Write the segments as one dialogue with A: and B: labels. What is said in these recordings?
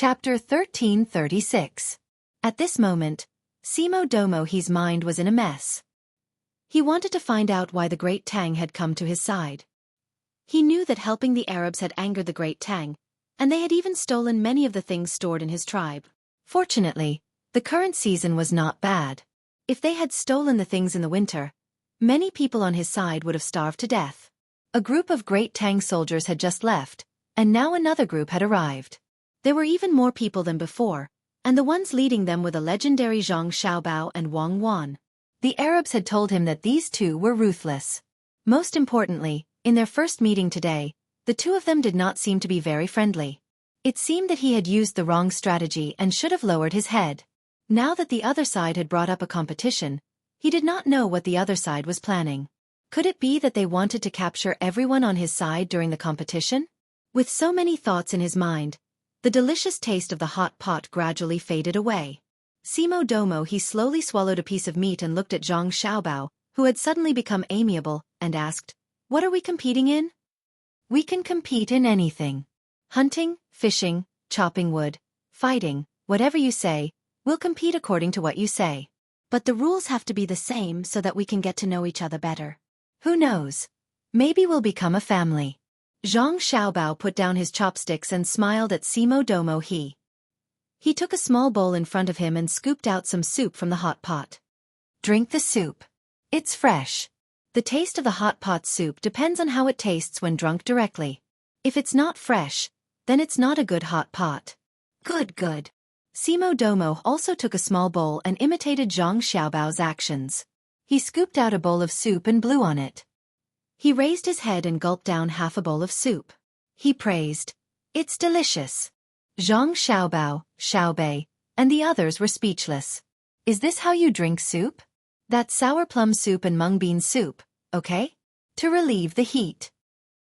A: Chapter 1336. At this moment, Simo Domohi's mind was in a mess. He wanted to find out why the great Tang had come to his side. He knew that helping the Arabs had angered the great Tang, and they had even stolen many of the things stored in his tribe. Fortunately, the current season was not bad. If they had stolen the things in the winter, many people on his side would have starved to death. A group of great Tang soldiers had just left, and now another group had arrived. There were even more people than before, and the ones leading them were the legendary Zhang Xiaobao and Wang Wan. The Arabs had told him that these two were ruthless. Most importantly, in their first meeting today, the two of them did not seem to be very friendly. It seemed that he had used the wrong strategy and should have lowered his head. Now that the other side had brought up a competition, he did not know what the other side was planning. Could it be that they wanted to capture everyone on his side during the competition? With so many thoughts in his mind, the delicious taste of the hot pot gradually faded away. Simo Domo he slowly swallowed a piece of meat and looked at Zhang Xiaobao, who had suddenly become amiable, and asked, "What are we competing in?" "We can compete in anything. Hunting, fishing, chopping wood, fighting, whatever you say, we'll compete according to what you say. But the rules have to be the same so that we can get to know each other better. Who knows? Maybe we'll become a family." Zhang Xiaobao put down his chopsticks and smiled at Simo Domo he. He took a small bowl in front of him and scooped out some soup from the hot pot. "Drink the soup. It's fresh." The taste of the hot pot soup depends on how it tastes when drunk directly. If it's not fresh, then it's not a good hot pot. Good. Simo Domo also took a small bowl and imitated Zhang Xiaobao's actions. He scooped out a bowl of soup and blew on it. He raised his head and gulped down half a bowl of soup. He praised, "It's delicious." Zhang Xiaobao, Xiaobei, and the others were speechless. "Is this how you drink soup?" "That's sour plum soup and mung bean soup, okay? To relieve the heat.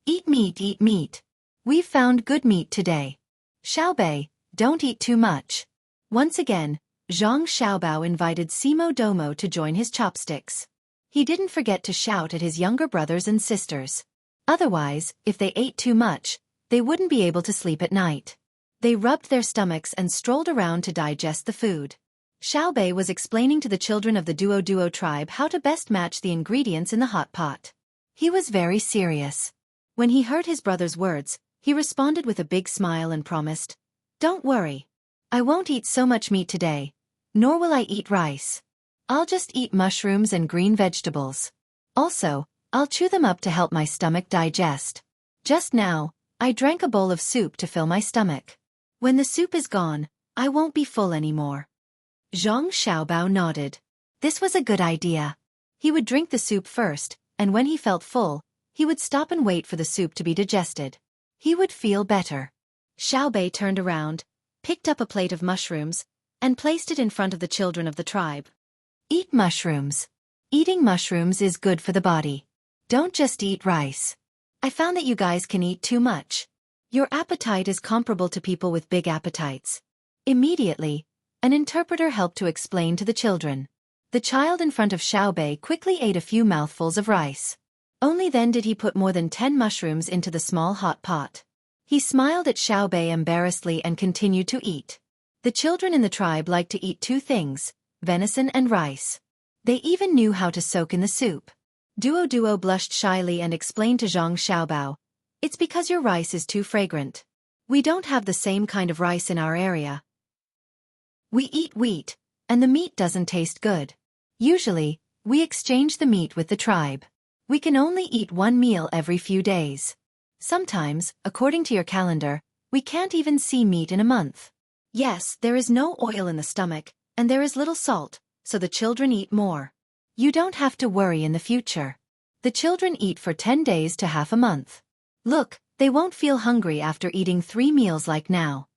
A: Eat meat. We've found good meat today. Xiaobei, don't eat too much." Once again, Zhang Xiaobao invited Simo Domo to join his chopsticks. He didn't forget to shout at his younger brothers and sisters. Otherwise, if they ate too much, they wouldn't be able to sleep at night. They rubbed their stomachs and strolled around to digest the food. Xiaobei was explaining to the children of the Duo tribe how to best match the ingredients in the hot pot. He was very serious. When he heard his brother's words, he responded with a big smile and promised, "Don't worry. I won't eat so much meat today, nor will I eat rice. I'll just eat mushrooms and green vegetables. Also, I'll chew them up to help my stomach digest. Just now, I drank a bowl of soup to fill my stomach. When the soup is gone, I won't be full anymore." Zhang Xiaobao nodded. This was a good idea. He would drink the soup first, and when he felt full, he would stop and wait for the soup to be digested. He would feel better. Xiaobei turned around, picked up a plate of mushrooms, and placed it in front of the children of the tribe. "Eat mushrooms. Eating mushrooms is good for the body. Don't just eat rice. I found that you guys can eat too much. Your appetite is comparable to people with big appetites." Immediately, an interpreter helped to explain to the children. The child in front of Xiaobei quickly ate a few mouthfuls of rice. Only then did he put more than 10 mushrooms into the small hot pot. He smiled at Xiaobei embarrassedly and continued to eat. The children in the tribe liked to eat two things, venison and rice. They even knew how to soak in the soup. Duo blushed shyly and explained to Zhang Xiaobao, "It's because your rice is too fragrant. We don't have the same kind of rice in our area. We eat wheat, and the meat doesn't taste good. Usually, we exchange the meat with the tribe. We can only eat one meal every few days. Sometimes, according to your calendar, we can't even see meat in a month. Yes, there is no oil in the stomach, and there is little salt, so the children eat more. You don't have to worry in the future. The children eat for 10 days to half a month. Look, they won't feel hungry after eating 3 meals like now."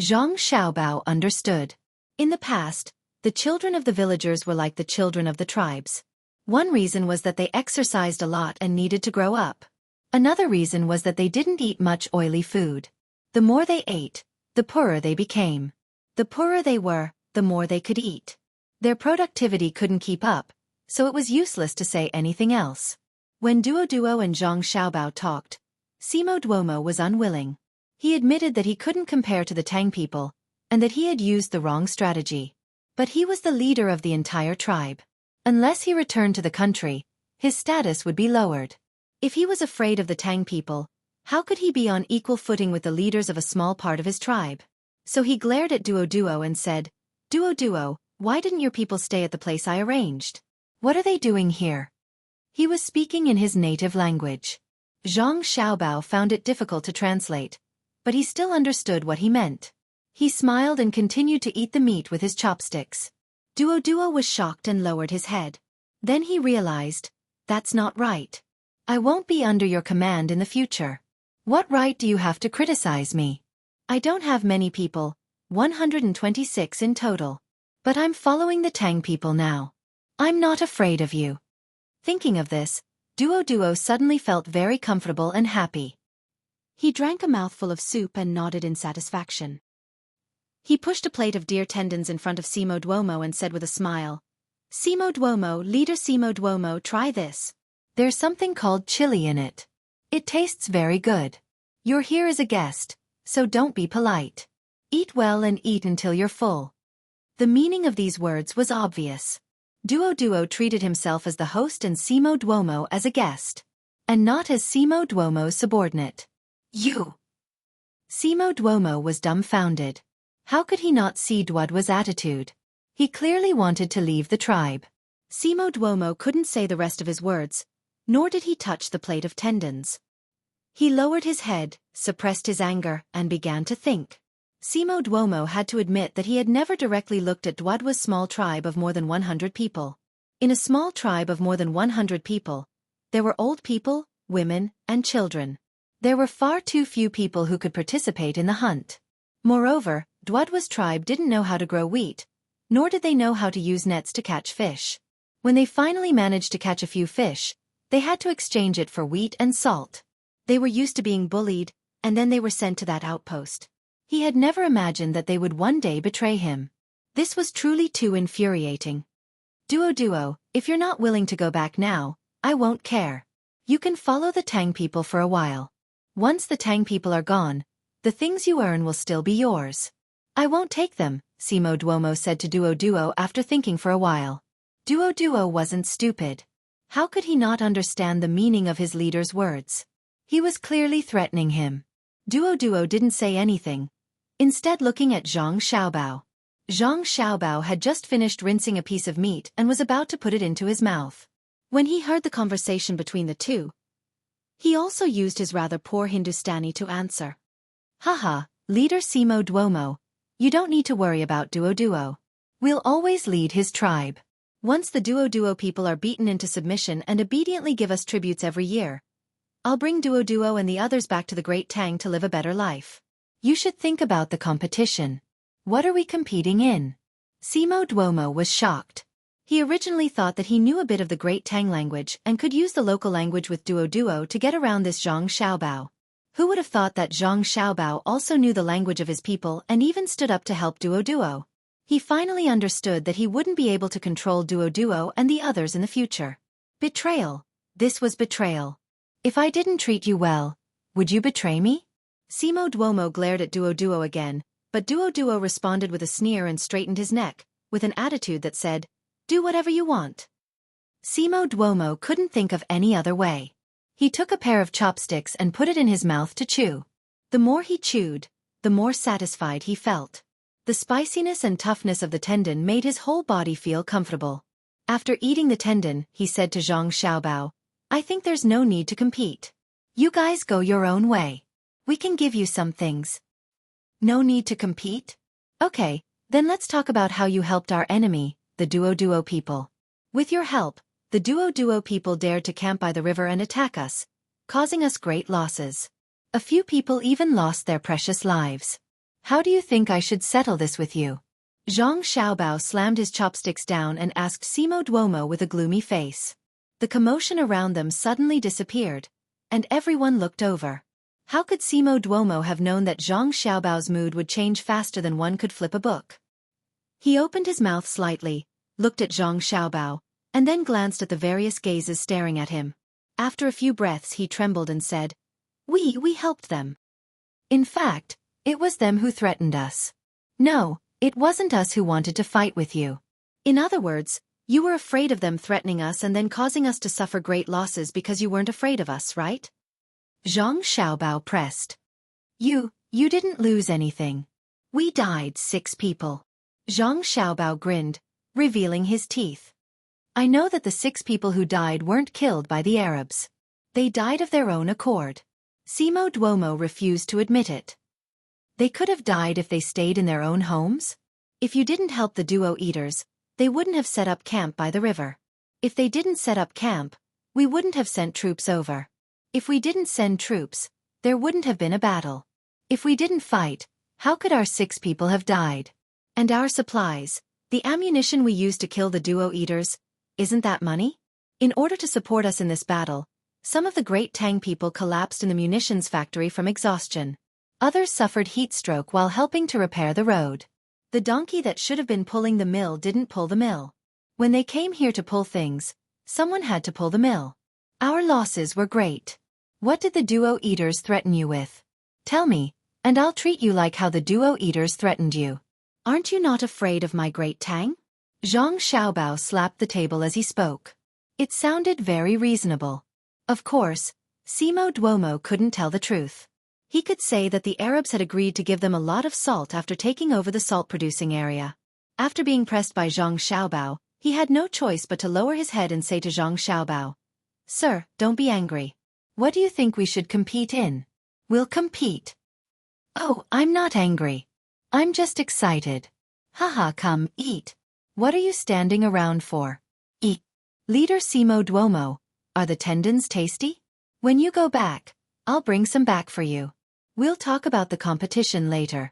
A: Zhang Xiaobao understood. In the past, the children of the villagers were like the children of the tribes. One reason was that they exercised a lot and needed to grow up. Another reason was that they didn't eat much oily food. The more they ate, the poorer they became. The poorer they were, the more they could eat. Their productivity couldn't keep up, so it was useless to say anything else. When Duo and Zhang Xiaobao talked, Simo Duomo was unwilling. He admitted that he couldn't compare to the Tang people, and that he had used the wrong strategy. But he was the leader of the entire tribe. Unless he returned to the country, his status would be lowered. If he was afraid of the Tang people, how could he be on equal footing with the leaders of a small part of his tribe? So he glared at Duo and said, Duo, why didn't your people stay at the place I arranged? What are they doing here? He was speaking in his native language. Zhang Xiaobao found it difficult to translate, but he still understood what he meant. He smiled and continued to eat the meat with his chopsticks. Duo was shocked and lowered his head. Then he realized, that's not right. I won't be under your command in the future. What right do you have to criticize me? I don't have many people, 126 in total. But I'm following the Tang people now. I'm not afraid of you. Thinking of this, Duo suddenly felt very comfortable and happy. He drank a mouthful of soup and nodded in satisfaction. He pushed a plate of deer tendons in front of Simo Duomo and said with a smile, Simo Duomo, leader Simo Duomo, try this. There's something called chili in it. It tastes very good. You're here as a guest, so don't be polite. Eat well and eat until you're full. The meaning of these words was obvious. Duo treated himself as the host and Simo Duomo as a guest, and not as Simo Duomo's subordinate. You! Simo Duomo was dumbfounded. How could he not see Duo's attitude? He clearly wanted to leave the tribe. Simo Duomo couldn't say the rest of his words, nor did he touch the plate of tendons. He lowered his head, suppressed his anger, and began to think. Simo Duomo had to admit that he had never directly looked at Duo's small tribe of more than 100 people. In a small tribe of more than 100 people, there were old people, women, and children. There were far too few people who could participate in the hunt. Moreover, Duo's tribe didn't know how to grow wheat, nor did they know how to use nets to catch fish. When they finally managed to catch a few fish, they had to exchange it for wheat and salt. They were used to being bullied, and then they were sent to that outpost. He had never imagined that they would one day betray him. This was truly too infuriating. Duo, if you're not willing to go back now, I won't care. You can follow the Tang people for a while. Once the Tang people are gone, the things you earn will still be yours. I won't take them, Simo Duomo said to Duo after thinking for a while. Duo wasn't stupid. How could he not understand the meaning of his leader's words? He was clearly threatening him. Duo didn't say anything, instead looking at Zhang Xiaobao. Zhang Xiaobao had just finished rinsing a piece of meat and was about to put it into his mouth. When he heard the conversation between the two, he also used his rather poor Hindustani to answer. Haha, leader Simo Duomo, you don't need to worry about Duo. We'll always lead his tribe. Once the Duo people are beaten into submission and obediently give us tributes every year, I'll bring Duo and the others back to the Great Tang to live a better life. You should think about the competition. What are we competing in? Simo Duomo was shocked. He originally thought that he knew a bit of the Great Tang language and could use the local language with Duo to get around this Zhang Xiaobao. Who would have thought that Zhang Xiaobao also knew the language of his people and even stood up to help Duo? He finally understood that he wouldn't be able to control Duo and the others in the future. Betrayal. This was betrayal. If I didn't treat you well, would you betray me? Simo Duomo glared at Duo again, but Duo responded with a sneer and straightened his neck, with an attitude that said, do whatever you want. Simo Duomo couldn't think of any other way. He took a pair of chopsticks and put it in his mouth to chew. The more he chewed, the more satisfied he felt. The spiciness and toughness of the tendon made his whole body feel comfortable. After eating the tendon, he said to Zhang Xiaobao, I think there's no need to compete. You guys go your own way. We can give you some things. No need to compete? Okay, then let's talk about how you helped our enemy, the Duo people. With your help, the Duo people dared to camp by the river and attack us, causing us great losses. A few people even lost their precious lives. How do you think I should settle this with you? Zhang Xiaobao slammed his chopsticks down and asked Simo Duomo with a gloomy face. The commotion around them suddenly disappeared, and everyone looked over. How could Simo Duomo have known that Zhang Xiaobao's mood would change faster than one could flip a book? He opened his mouth slightly, looked at Zhang Xiaobao, and then glanced at the various gazes staring at him. After a few breaths he trembled and said, We helped them. In fact, it was them who threatened us. No, it wasn't us who wanted to fight with you. In other words, you were afraid of them threatening us and then causing us to suffer great losses because you weren't afraid of us, right? Zhang Xiaobao pressed. You didn't lose anything. We died 6 people. Zhang Xiaobao grinned, revealing his teeth. I know that the 6 people who died weren't killed by the Arabs. They died of their own accord. Simo Duomo refused to admit it. They could have died if they stayed in their own homes? If you didn't help the Duo Eaters, they wouldn't have set up camp by the river. If they didn't set up camp, we wouldn't have sent troops over. If we didn't send troops, there wouldn't have been a battle. If we didn't fight, how could our 6 people have died? And our supplies, the ammunition we used to kill the Duo Eaters, isn't that money? In order to support us in this battle, some of the great Tang people collapsed in the munitions factory from exhaustion. Others suffered heat stroke while helping to repair the road. The donkey that should have been pulling the mill didn't pull the mill. When they came here to pull things, someone had to pull the mill. Our losses were great. What did the Duo Eaters threaten you with? Tell me, and I'll treat you like how the Duo Eaters threatened you. Aren't you not afraid of my great Tang? Zhang Xiaobao slapped the table as he spoke. It sounded very reasonable. Of course, Simo Duomo couldn't tell the truth. He could say that the Arabs had agreed to give them a lot of salt after taking over the salt-producing area. After being pressed by Zhang Xiaobao, he had no choice but to lower his head and say to Zhang Xiaobao, Sir, don't be angry. What do you think we should compete in? We'll compete. Oh, I'm not angry. I'm just excited. Haha, come, eat. What are you standing around for? Eat. Leader Simo Duomo, are the tendons tasty? When you go back, I'll bring some back for you. We'll talk about the competition later.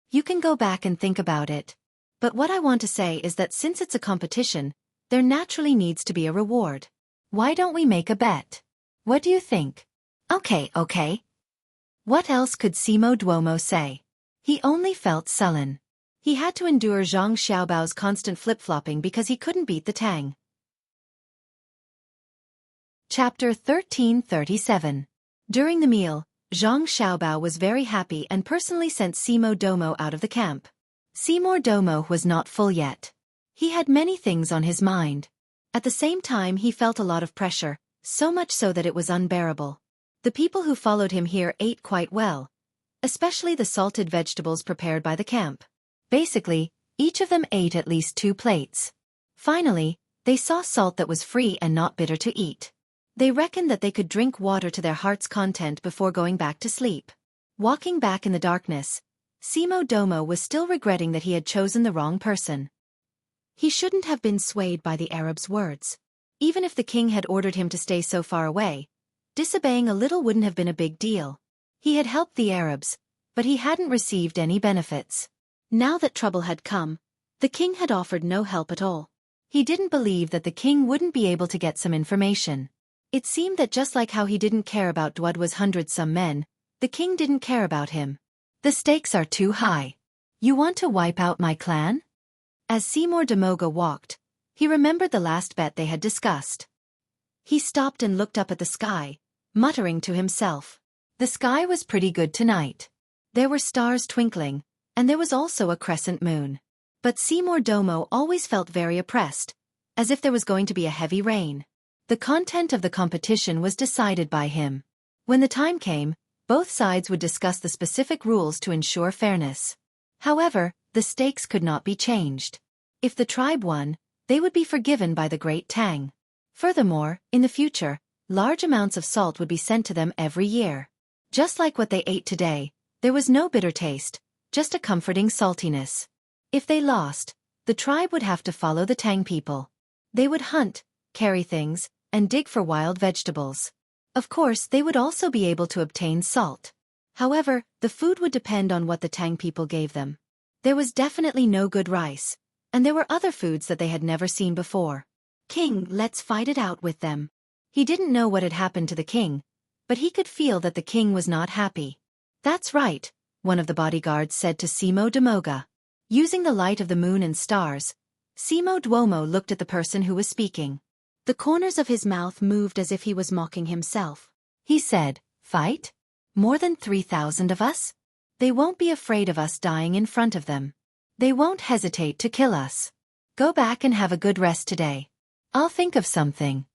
A: You can go back and think about it. But what I want to say is that since it's a competition, there naturally needs to be a reward. Why don't we make a bet? What do you think? Okay. What else could Simo Duomo say? He only felt sullen. He had to endure Zhang Xiaobao's constant flip-flopping because he couldn't beat the Tang. Chapter 1337. During the meal, Zhang Xiaobao was very happy and personally sent Simo Domo out of the camp. Simo Domo was not full yet. He had many things on his mind. At the same time he felt a lot of pressure, so much so that it was unbearable. The people who followed him here ate quite well, especially the salted vegetables prepared by the camp. Basically, each of them ate at least 2 plates. Finally, they saw salt that was free and not bitter to eat. They reckoned that they could drink water to their heart's content before going back to sleep. Walking back in the darkness, Simo Domo was still regretting that he had chosen the wrong person. He shouldn't have been swayed by the Arab's words. Even if the king had ordered him to stay so far away, disobeying a little wouldn't have been a big deal. He had helped the Arabs, but he hadn't received any benefits. Now that trouble had come, the king had offered no help at all. He didn't believe that the king wouldn't be able to get some information. It seemed that just like how he didn't care about Duodwa's 100-some men, the king didn't care about him. The stakes are too high. You want to wipe out my clan? As Seymour Demoga walked, he remembered the last bet they had discussed. He stopped and looked up at the sky, muttering to himself. The sky was pretty good tonight. There were stars twinkling, and there was also a crescent moon. But Seymour Domo always felt very oppressed, as if there was going to be a heavy rain. The content of the competition was decided by him. When the time came, both sides would discuss the specific rules to ensure fairness. However, the stakes could not be changed. If the tribe won, they would be forgiven by the great Tang. Furthermore, in the future, large amounts of salt would be sent to them every year. Just like what they ate today, there was no bitter taste, just a comforting saltiness. If they lost, the tribe would have to follow the Tang people. They would hunt, carry things, and dig for wild vegetables. Of course, they would also be able to obtain salt. However, the food would depend on what the Tang people gave them. There was definitely no good rice, and there were other foods that they had never seen before. King, let's fight it out with them. He didn't know what had happened to the king, but he could feel that the king was not happy. That's right, one of the bodyguards said to Simo Demoga. Using the light of the moon and stars, Simo Duomo looked at the person who was speaking. The corners of his mouth moved as if he was mocking himself. He said, "Fight? More than 3,000 of us? They won't be afraid of us dying in front of them. They won't hesitate to kill us. Go back and have a good rest today. I'll think of something.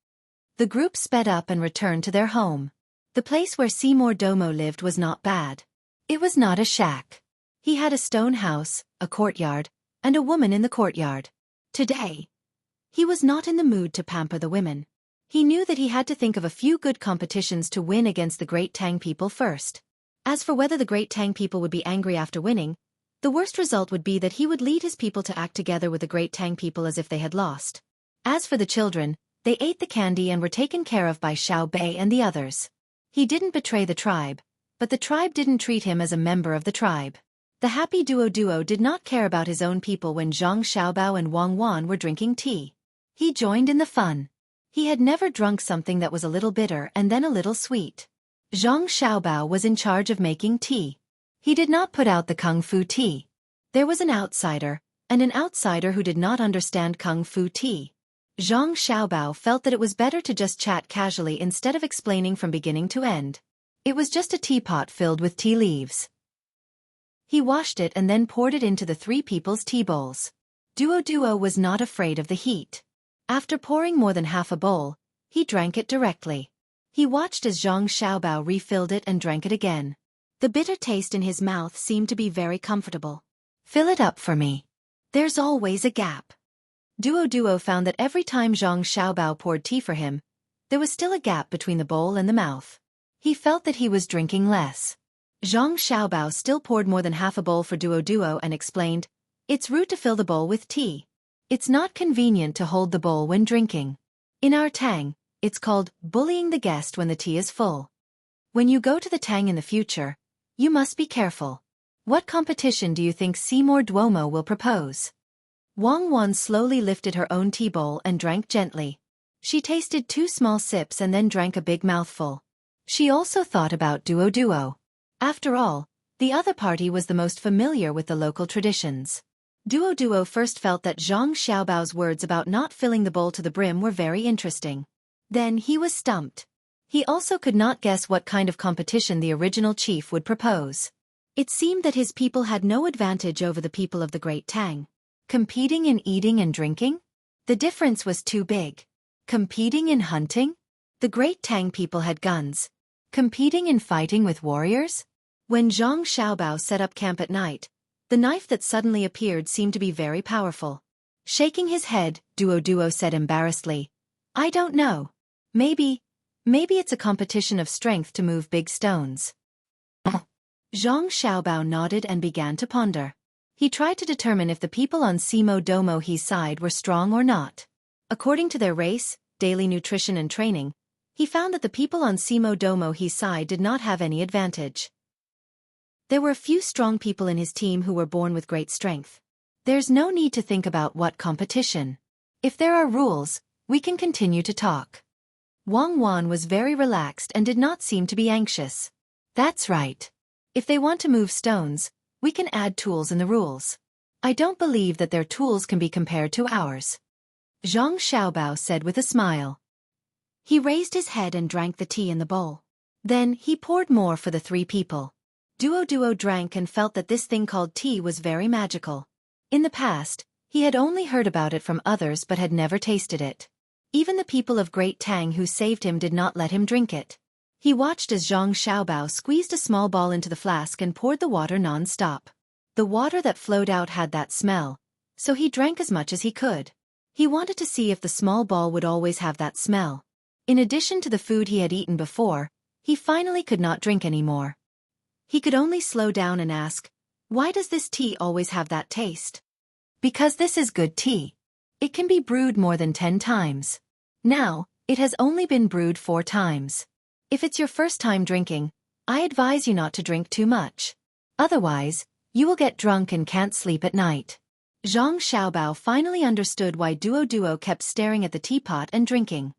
A: The group sped up and returned to their home. The place where Seymour Domo lived was not bad. It was not a shack. He had a stone house, a courtyard, and a woman in the courtyard. Today, he was not in the mood to pamper the women. He knew that he had to think of a few good competitions to win against the Great Tang people first. As for whether the Great Tang people would be angry after winning, the worst result would be that he would lead his people to act together with the Great Tang people as if they had lost. As for the children, they ate the candy and were taken care of by Xiao Bei and the others. He didn't betray the tribe, but the tribe didn't treat him as a member of the tribe. The happy Duo did not care about his own people when Zhang Xiaobao and Wang Wan were drinking tea. He joined in the fun. He had never drunk something that was a little bitter and then a little sweet. Zhang Xiaobao was in charge of making tea. He did not put out the kung fu tea. There was an outsider who did not understand kung fu tea. Zhang Xiaobao felt that it was better to just chat casually instead of explaining from beginning to end. It was just a teapot filled with tea leaves. He washed it and then poured it into the three people's tea bowls. Duo was not afraid of the heat. After pouring more than half a bowl, he drank it directly. He watched as Zhang Xiaobao refilled it and drank it again. The bitter taste in his mouth seemed to be very comfortable. Fill it up for me. There's always a gap. Duo found that every time Zhang Xiaobao poured tea for him, there was still a gap between the bowl and the mouth. He felt that he was drinking less. Zhang Xiaobao still poured more than half a bowl for Duo and explained, "It's rude to fill the bowl with tea. It's not convenient to hold the bowl when drinking. In our Tang, it's called bullying the guest when the tea is full. When you go to the Tang in the future, you must be careful. What competition do you think Seymour Duomo will propose?" Wang Wan slowly lifted her own tea bowl and drank gently. She tasted 2 small sips and then drank a big mouthful. She also thought about Duo. After all, the other party was the most familiar with the local traditions. Duo first felt that Zhang Xiaobao's words about not filling the bowl to the brim were very interesting. Then he was stumped. He also could not guess what kind of competition the original chief would propose. It seemed that his people had no advantage over the people of the Great Tang. Competing in eating and drinking? The difference was too big. Competing in hunting? The Great Tang people had guns. Competing in fighting with warriors? When Zhang Xiaobao set up camp at night, the knife that suddenly appeared seemed to be very powerful. Shaking his head, Duo said embarrassedly, "I don't know. Maybe it's a competition of strength to move big stones." Zhang Xiaobao nodded and began to ponder. He tried to determine if the people on Seymour Domo's side were strong or not. According to their race, daily nutrition and training, he found that the people on Seymour Domo's side did not have any advantage. There were a few strong people in his team who were born with great strength. There's no need to think about what competition. If there are rules, we can continue to talk. Wang Wan was very relaxed and did not seem to be anxious. That's right. If they want to move stones, we can add tools in the rules. I don't believe that their tools can be compared to ours. Zhang Xiaobao said with a smile. He raised his head and drank the tea in the bowl. Then he poured more for the 3 people. Duo drank and felt that this thing called tea was very magical. In the past, he had only heard about it from others but had never tasted it. Even the people of Great Tang who saved him did not let him drink it. He watched as Zhang Xiaobao squeezed a small ball into the flask and poured the water non-stop. The water that flowed out had that smell, so he drank as much as he could. He wanted to see if the small ball would always have that smell. In addition to the food he had eaten before, he finally could not drink anymore. He could only slow down and ask, "Why does this tea always have that taste?" "Because this is good tea. It can be brewed more than 10 times. Now, it has only been brewed 4 times. If it's your first time drinking, I advise you not to drink too much. Otherwise, you will get drunk and can't sleep at night." Zhang Xiaobao finally understood why Duo kept staring at the teapot and drinking.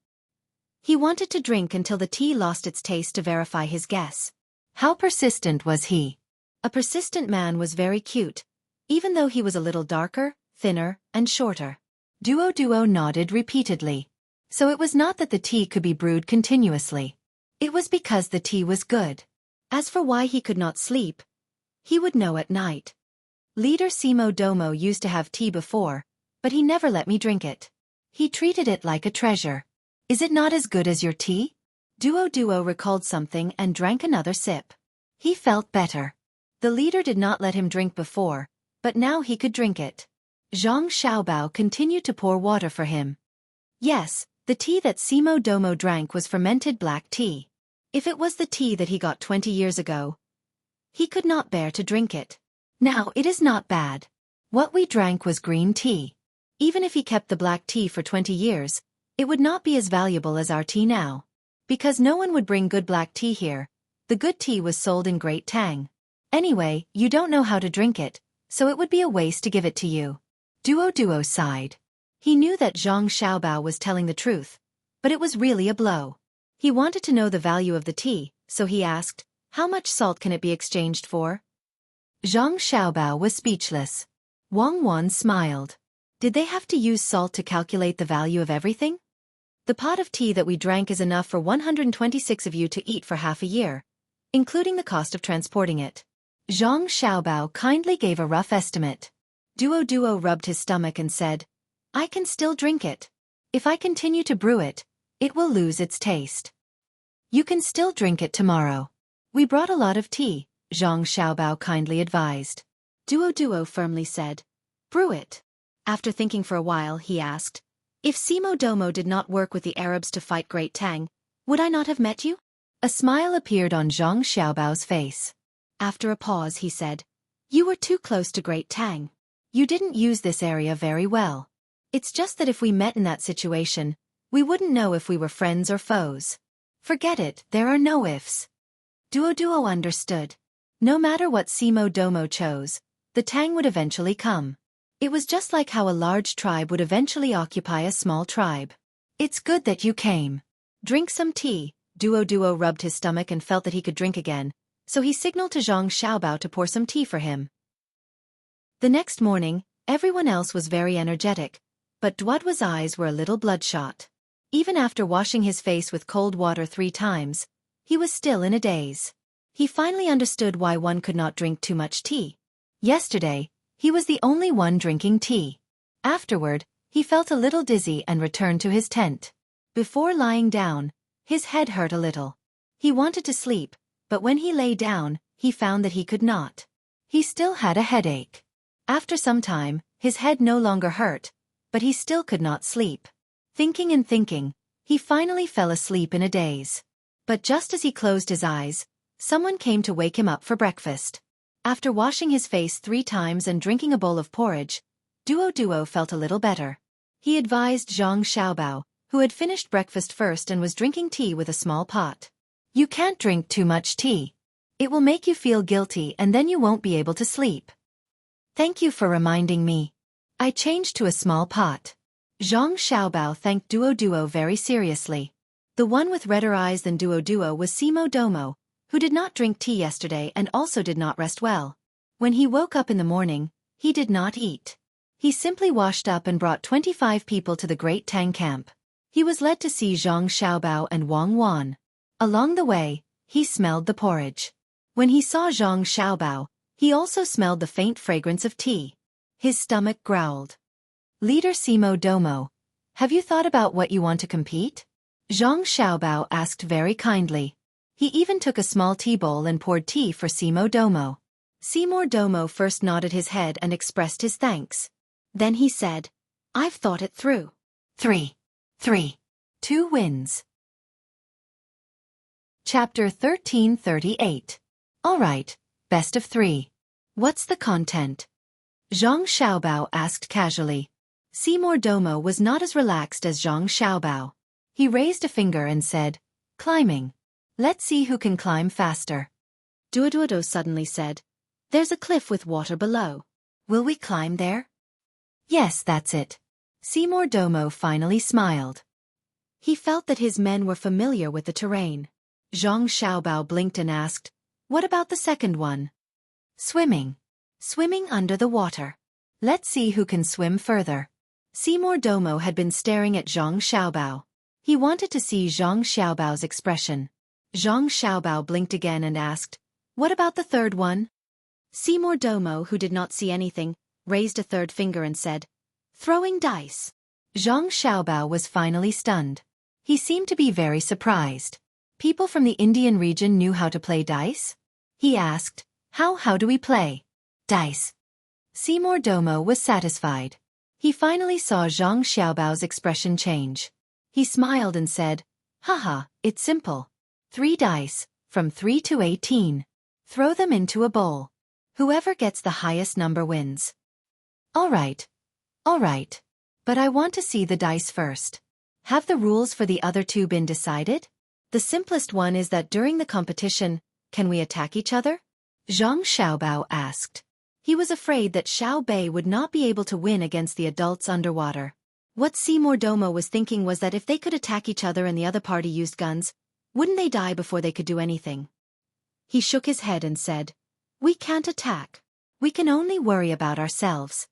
A: He wanted to drink until the tea lost its taste to verify his guess. How persistent was he? A persistent man was very cute, even though he was a little darker, thinner, and shorter. Duo nodded repeatedly. So it was not that the tea could be brewed continuously. It was because the tea was good. As for why he could not sleep, he would know at night. Leader Simo Domo used to have tea before, but he never let me drink it. He treated it like a treasure. Is it not as good as your tea? Duo recalled something and drank another sip. He felt better. The leader did not let him drink before, but now he could drink it. Zhang Xiaobao continued to pour water for him. Yes, the tea that Simo Domo drank was fermented black tea. If it was the tea that he got 20 years ago, he could not bear to drink it. Now it is not bad. What we drank was green tea. Even if he kept the black tea for 20 years, it would not be as valuable as our tea now. Because no one would bring good black tea here, the good tea was sold in Great Tang. Anyway, you don't know how to drink it, so it would be a waste to give it to you. Duo sighed. He knew that Zhang Xiaobao was telling the truth, but it was really a blow. He wanted to know the value of the tea, so he asked, how much salt can it be exchanged for? Zhang Xiaobao was speechless. Wang Wan smiled. Did they have to use salt to calculate the value of everything? The pot of tea that we drank is enough for 126 of you to eat for half a year, including the cost of transporting it. Zhang Xiaobao kindly gave a rough estimate. Duo rubbed his stomach and said, I can still drink it. If I continue to brew it, it will lose its taste. You can still drink it tomorrow. We brought a lot of tea, Zhang Xiaobao kindly advised. Duo firmly said, brew it. After thinking for a while, he asked, if Simo Domo did not work with the Arabs to fight Great Tang, would I not have met you? A smile appeared on Zhang Xiaobao's face. After a pause, he said, you were too close to Great Tang. You didn't use this area very well. It's just that if we met in that situation, we wouldn't know if we were friends or foes. Forget it, there are no ifs. Duo understood. No matter what Simo Domo chose, the Tang would eventually come. It was just like how a large tribe would eventually occupy a small tribe. It's good that you came. Drink some tea. Duo rubbed his stomach and felt that he could drink again, so he signaled to Zhang Xiaobao to pour some tea for him. The next morning, everyone else was very energetic, but Duo's eyes were a little bloodshot. Even after washing his face with cold water 3 times, he was still in a daze. He finally understood why one could not drink too much tea. Yesterday, he was the only one drinking tea. Afterward, he felt a little dizzy and returned to his tent. Before lying down, his head hurt a little. He wanted to sleep, but when he lay down, he found that he could not. He still had a headache. After some time, his head no longer hurt, but he still could not sleep. Thinking and thinking, he finally fell asleep in a daze. But just as he closed his eyes, someone came to wake him up for breakfast. After washing his face 3 times and drinking a bowl of porridge, Duo felt a little better. He advised Zhang Xiaobao, who had finished breakfast first and was drinking tea with a small pot. You can't drink too much tea. It will make you feel guilty and then you won't be able to sleep. Thank you for reminding me. I changed to a small pot. Zhang Xiaobao thanked Duo very seriously. The one with redder eyes than Duo was Simo Domo, who did not drink tea yesterday and also did not rest well. When he woke up in the morning, he did not eat. He simply washed up and brought 25 people to the Great Tang camp. He was led to see Zhang Xiaobao and Wang Wan. Along the way, he smelled the porridge. When he saw Zhang Xiaobao, he also smelled the faint fragrance of tea. His stomach growled. Leader Simo Domo, have you thought about what you want to compete? Zhang Xiaobao asked very kindly. He even took a small tea bowl and poured tea for Simo Domo. Simo Domo first nodded his head and expressed his thanks. Then he said, I've thought it through. 3. 2 wins. Chapter 1338. Alright, best of 3. What's the content? Zhang Xiaobao asked casually. Simo Domo was not as relaxed as Zhang Xiaobao. He raised a finger and said, climbing. Let's see who can climb faster. Duo suddenly said, there's a cliff with water below. Will we climb there? Yes, that's it. Simo Domo finally smiled. He felt that his men were familiar with the terrain. Zhang Xiaobao blinked and asked, what about the second one? Swimming. Swimming under the water. Let's see who can swim further. Simo Domo had been staring at Zhang Xiaobao. He wanted to see Zhang Xiaobao's expression. Zhang Xiaobao blinked again and asked, What about the third one? Seymour Domo, who did not see anything, raised a third finger and said, "Throwing dice." Zhang Xiaobao was finally stunned. He seemed to be very surprised. People from the Indian region knew how to play dice? He asked, How do we play dice?" Seymour Domo was satisfied. He finally saw Zhang Xiaobao's expression change. He smiled and said, "Haha, it's simple. 3 dice, from 3 to 18. Throw them into a bowl. Whoever gets the highest number wins." All right. But I want to see the dice first. Have the rules for the other 2 been decided? The simplest one is that during the competition, can we attack each other? Zhang Xiaobao asked. He was afraid that Xiao Bei would not be able to win against the adults underwater. What Seymour Domo was thinking was that if they could attack each other and the other party used guns, wouldn't they die before they could do anything? He shook his head and said, "We can't attack. We can only worry about ourselves."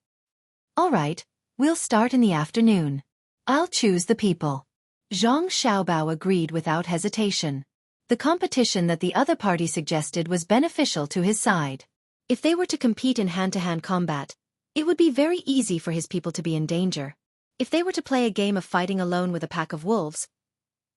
A: All right, we'll start in the afternoon. I'll choose the people. Zhang Xiaobao agreed without hesitation. The competition that the other party suggested was beneficial to his side. If they were to compete in hand-to-hand combat, it would be very easy for his people to be in danger. If they were to play a game of fighting alone with a pack of wolves,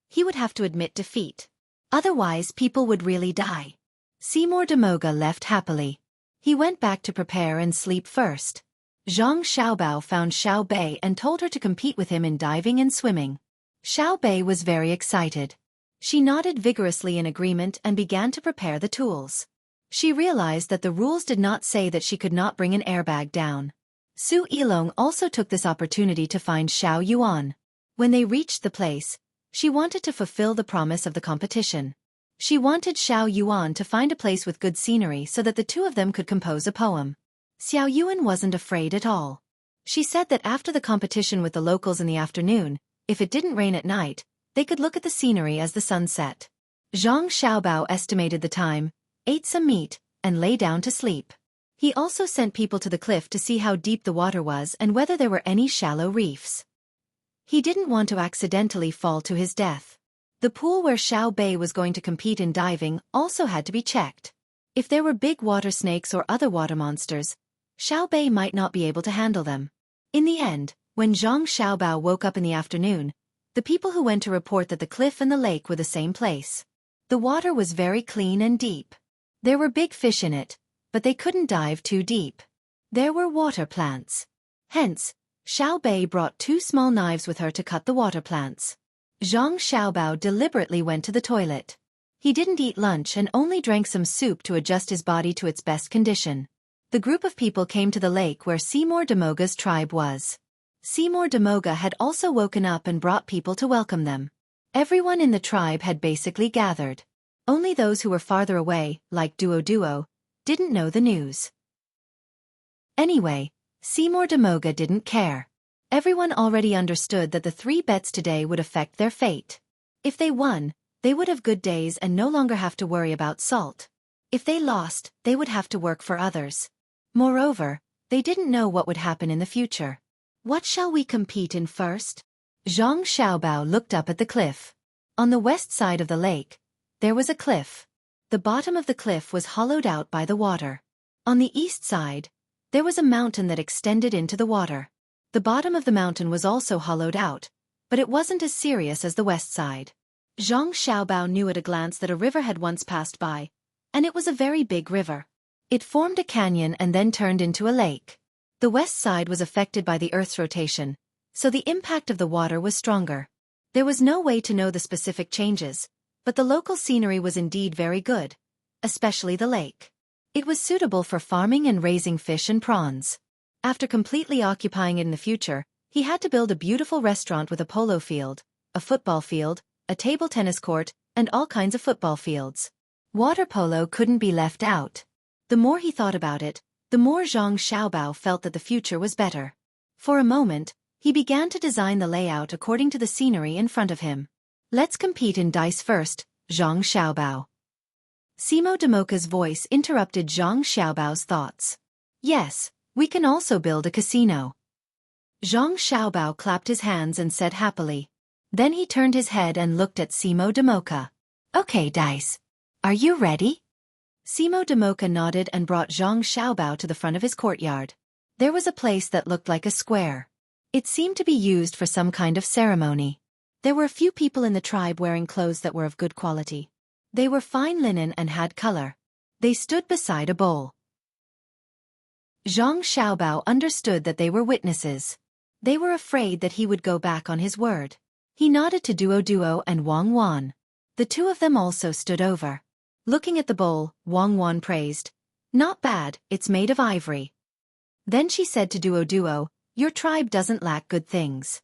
A: he would have to admit defeat. Otherwise, people would really die. Seymour Demoga left happily. He went back to prepare and sleep first. Zhang Xiaobao found Xiao Bei and told her to compete with him in diving and swimming. Xiao Bei was very excited. She nodded vigorously in agreement and began to prepare the tools. She realized that the rules did not say that she could not bring an airbag down. Su Yilong also took this opportunity to find Xiao Yuan. When they reached the place, she wanted to fulfill the promise of the competition. She wanted Xiao Yuan to find a place with good scenery so that the 2 of them could compose a poem. Xiao Yuan wasn't afraid at all. She said that after the competition with the locals in the afternoon, if it didn't rain at night, they could look at the scenery as the sun set. Zhang Xiaobao estimated the time, ate some meat, and lay down to sleep. He also sent people to the cliff to see how deep the water was and whether there were any shallow reefs. He didn't want to accidentally fall to his death. The pool where Xiao Bei was going to compete in diving also had to be checked. If there were big water snakes or other water monsters, Xiao Bei might not be able to handle them. In the end, when Zhang Xiaobao woke up in the afternoon, the people who went to report that the cliff and the lake were the same place. The water was very clean and deep. There were big fish in it, but they couldn't dive too deep. There were water plants. Hence, Xiao Bei brought 2 small knives with her to cut the water plants. Zhang Xiaobao deliberately went to the toilet. He didn't eat lunch and only drank some soup to adjust his body to its best condition. The group of people came to the lake where Seymour Demoga's tribe was. Seymour Demoga had also woken up and brought people to welcome them. Everyone in the tribe had basically gathered. Only those who were farther away, like Duo, didn't know the news. Anyway, Seymour Demoga didn't care. Everyone already understood that the 3 bets today would affect their fate. If they won, they would have good days and no longer have to worry about salt. If they lost, they would have to work for others. Moreover, they didn't know what would happen in the future. What shall we compete in first? Zhang Xiaobao looked up at the cliff. On the west side of the lake, there was a cliff. The bottom of the cliff was hollowed out by the water. On the east side, there was a mountain that extended into the water. The bottom of the mountain was also hollowed out, but it wasn't as serious as the west side. Zhang Xiaobao knew at a glance that a river had once passed by, and it was a very big river. It formed a canyon and then turned into a lake. The west side was affected by the Earth's rotation, so the impact of the water was stronger. There was no way to know the specific changes, but the local scenery was indeed very good, especially the lake. It was suitable for farming and raising fish and prawns. After completely occupying it in the future, he had to build a beautiful restaurant with a polo field, a football field, a table tennis court, and all kinds of football fields. Water polo couldn't be left out. The more he thought about it, the more Zhang Xiaobao felt that the future was better. For a moment, he began to design the layout according to the scenery in front of him. Let's compete in dice first, Zhang Xiaobao. Simo Demoka's voice interrupted Zhang Xiaobao's thoughts. Yes, we can also build a casino. Zhang Xiaobao clapped his hands and said happily. Then he turned his head and looked at Simo Demoka. Okay, dice. Are you ready? Simo Damoka nodded and brought Zhang Xiaobao to the front of his courtyard. There was a place that looked like a square. It seemed to be used for some kind of ceremony. There were a few people in the tribe wearing clothes that were of good quality. They were fine linen and had color. They stood beside a bowl. Zhang Xiaobao understood that they were witnesses. They were afraid that he would go back on his word. He nodded to Duo and Wang Wan. The two of them also stood over. Looking at the bowl, Wang Wan praised, "Not bad, it's made of ivory." Then she said to Duo, "Your tribe doesn't lack good things."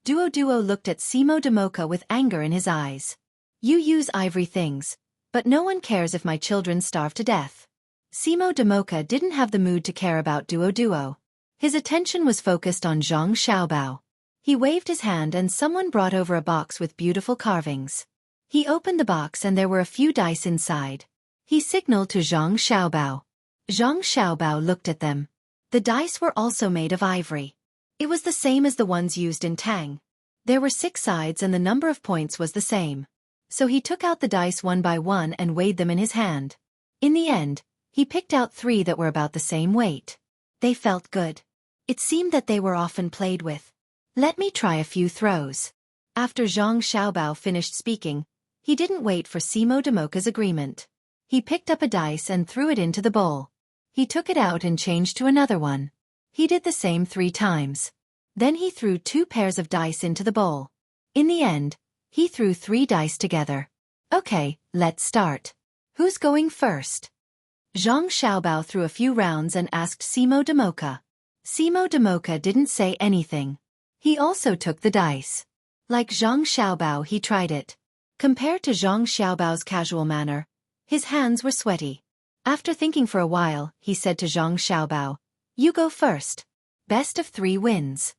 A: Duo looked at Simo Damoka with anger in his eyes. "You use ivory things, but no one cares if my children starve to death." Simo Damoka didn't have the mood to care about Duo. His attention was focused on Zhang Xiaobao. He waved his hand and someone brought over a box with beautiful carvings. He opened the box and there were a few dice inside. He signaled to Zhang Xiaobao. Zhang Xiaobao looked at them. The dice were also made of ivory. It was the same as the ones used in Tang. There were 6 sides and the number of points was the same. So he took out the dice one by one and weighed them in his hand. In the end, he picked out 3 that were about the same weight. They felt good. It seemed that they were often played with. "Let me try a few throws." After Zhang Xiaobao finished speaking, he didn't wait for Simo Damoka's agreement. He picked up a dice and threw it into the bowl. He took it out and changed to another one. He did the same 3 times. Then he threw 2 pairs of dice into the bowl. In the end, he threw 3 dice together. "Okay, let's start. Who's going first?" Zhang Xiaobao threw a few rounds and asked Simo Damoka. Simo Damoka didn't say anything. He also took the dice. Like Zhang Xiaobao, he tried it. Compared to Zhang Xiaobao's casual manner, his hands were sweaty. After thinking for a while, he said to Zhang Xiaobao, "You go first. Best of 3 wins."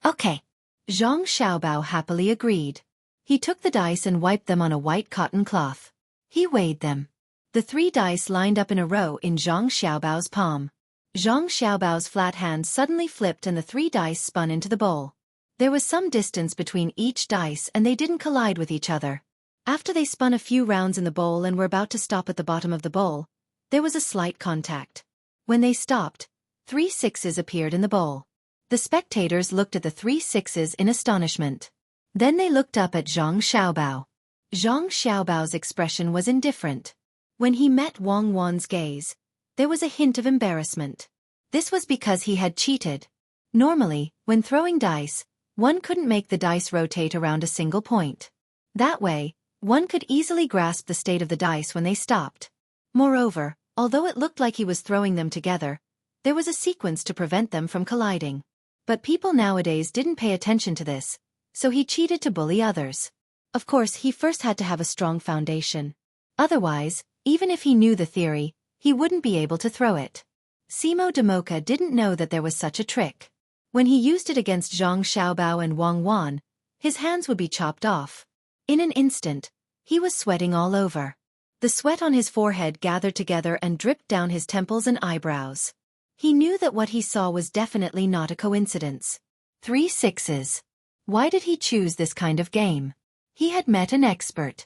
A: "Okay." Zhang Xiaobao happily agreed. He took the dice and wiped them on a white cotton cloth. He weighed them. The 3 dice lined up in a row in Zhang Xiaobao's palm. Zhang Xiaobao's flat hand suddenly flipped and the 3 dice spun into the bowl. There was some distance between each dice and they didn't collide with each other. After they spun a few rounds in the bowl and were about to stop at the bottom of the bowl, there was a slight contact. When they stopped, 3 sixes appeared in the bowl. The spectators looked at the 3 sixes in astonishment. Then they looked up at Zhang Xiaobao. Zhang Xiaobao's expression was indifferent. When he met Wang Wan's gaze, there was a hint of embarrassment. This was because he had cheated. Normally, when throwing dice, one couldn't make the dice rotate around a single point. That way, one could easily grasp the state of the dice when they stopped. Moreover, although it looked like he was throwing them together, there was a sequence to prevent them from colliding. But people nowadays didn't pay attention to this, so he cheated to bully others. Of course, he first had to have a strong foundation. Otherwise, even if he knew the theory, he wouldn't be able to throw it. Simo Damoka didn't know that there was such a trick. When he used it against Zhang Xiaobao and Wang Wan, his hands would be chopped off. In an instant, he was sweating all over. The sweat on his forehead gathered together and dripped down his temples and eyebrows. He knew that what he saw was definitely not a coincidence. 3 sixes. Why did he choose this kind of game? He had met an expert.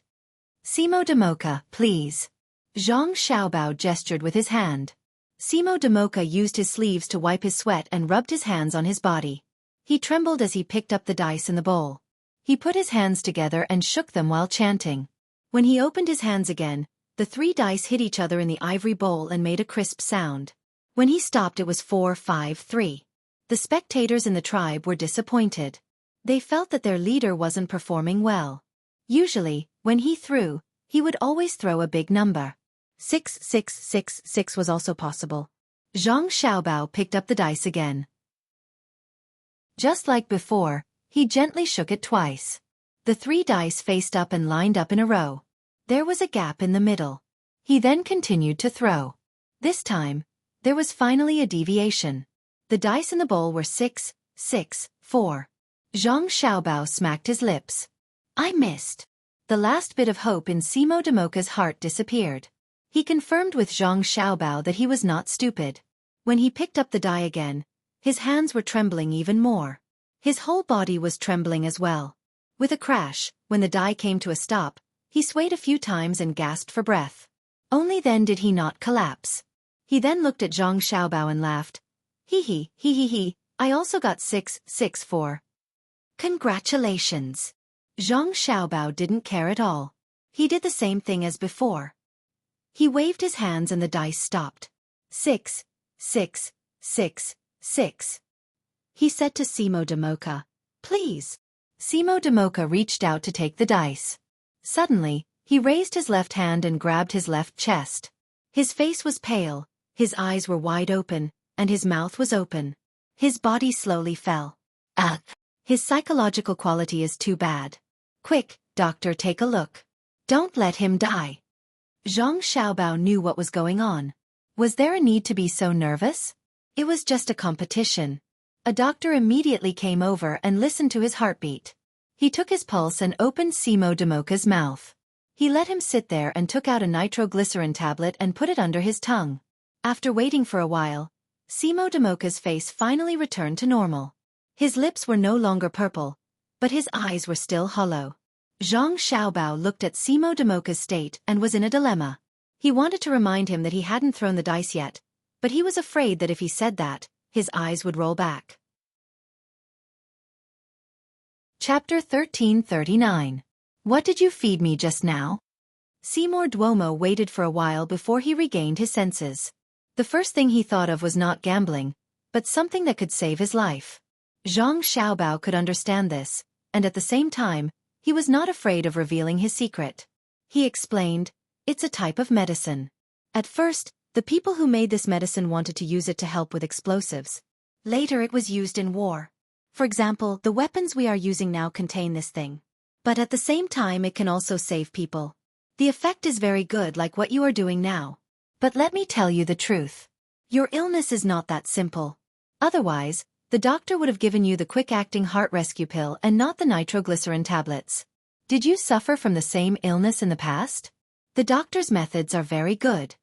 A: "Simo Damoka, please." Zhang Xiaobao gestured with his hand. Simo Damoka used his sleeves to wipe his sweat and rubbed his hands on his body. He trembled as he picked up the dice in the bowl. He put his hands together and shook them while chanting. When he opened his hands again, the 3 dice hit each other in the ivory bowl and made a crisp sound. When he stopped, it was 4-5-3. The spectators in the tribe were disappointed. They felt that their leader wasn't performing well. Usually, when he threw, he would always throw a big number. 6-6-6-6 was also possible. Zhang Xiaobao picked up the dice again. Just like before, he gently shook it twice. The 3 dice faced up and lined up in a row. There was a gap in the middle. He then continued to throw. This time, there was finally a deviation. The dice in the bowl were 6-6-4. Zhang Xiaobao smacked his lips. "I missed." The last bit of hope in Simo Damoka's heart disappeared. He confirmed with Zhang Xiaobao that he was not stupid. When he picked up the die again, his hands were trembling even more. His whole body was trembling as well. With a crash, when the die came to a stop, he swayed a few times and gasped for breath. Only then did he not collapse. He then looked at Zhang Xiaobao and laughed. He, I also got 664. Congratulations. Zhang Xiaobao didn't care at all. He did the same thing as before. He waved his hands and the dice stopped. 6, 6, 6, 6. He said to Simo Damoka, "Please." Simo Damoka reached out to take the dice. Suddenly, he raised his left hand and grabbed his left chest. His face was pale, his eyes were wide open, and his mouth was open. His body slowly fell. His psychological quality is too bad. Quick, doctor, take a look. Don't let him die. Zhang Xiaobao knew what was going on. Was there a need to be so nervous? It was just a competition. A doctor immediately came over and listened to his heartbeat. He took his pulse and opened Simo Damoka's mouth. He let him sit there and took out a nitroglycerin tablet and put it under his tongue. After waiting for a while, Simo Damoka's face finally returned to normal. His lips were no longer purple, but his eyes were still hollow. Zhang Xiaobao looked at Simo Damoka's state and was in a dilemma. He wanted to remind him that he hadn't thrown the dice yet, but he was afraid that if he said that, his eyes would roll back. Chapter 1339. What did you feed me just now? Seymour Duomo waited for a while before he regained his senses. The first thing he thought of was not gambling, but something that could save his life. Zhang Xiaobao could understand this, and at the same time, he was not afraid of revealing his secret. He explained, "It's a type of medicine. At first, the people who made this medicine wanted to use it to help with explosives. Later it was used in war. For example, the weapons we are using now contain this thing. But at the same time it can also save people. The effect is very good, like what you are doing now. But let me tell you the truth. Your illness is not that simple. Otherwise, the doctor would have given you the quick-acting heart rescue pill and not the nitroglycerin tablets. Did you suffer from the same illness in the past? The doctor's methods are very good."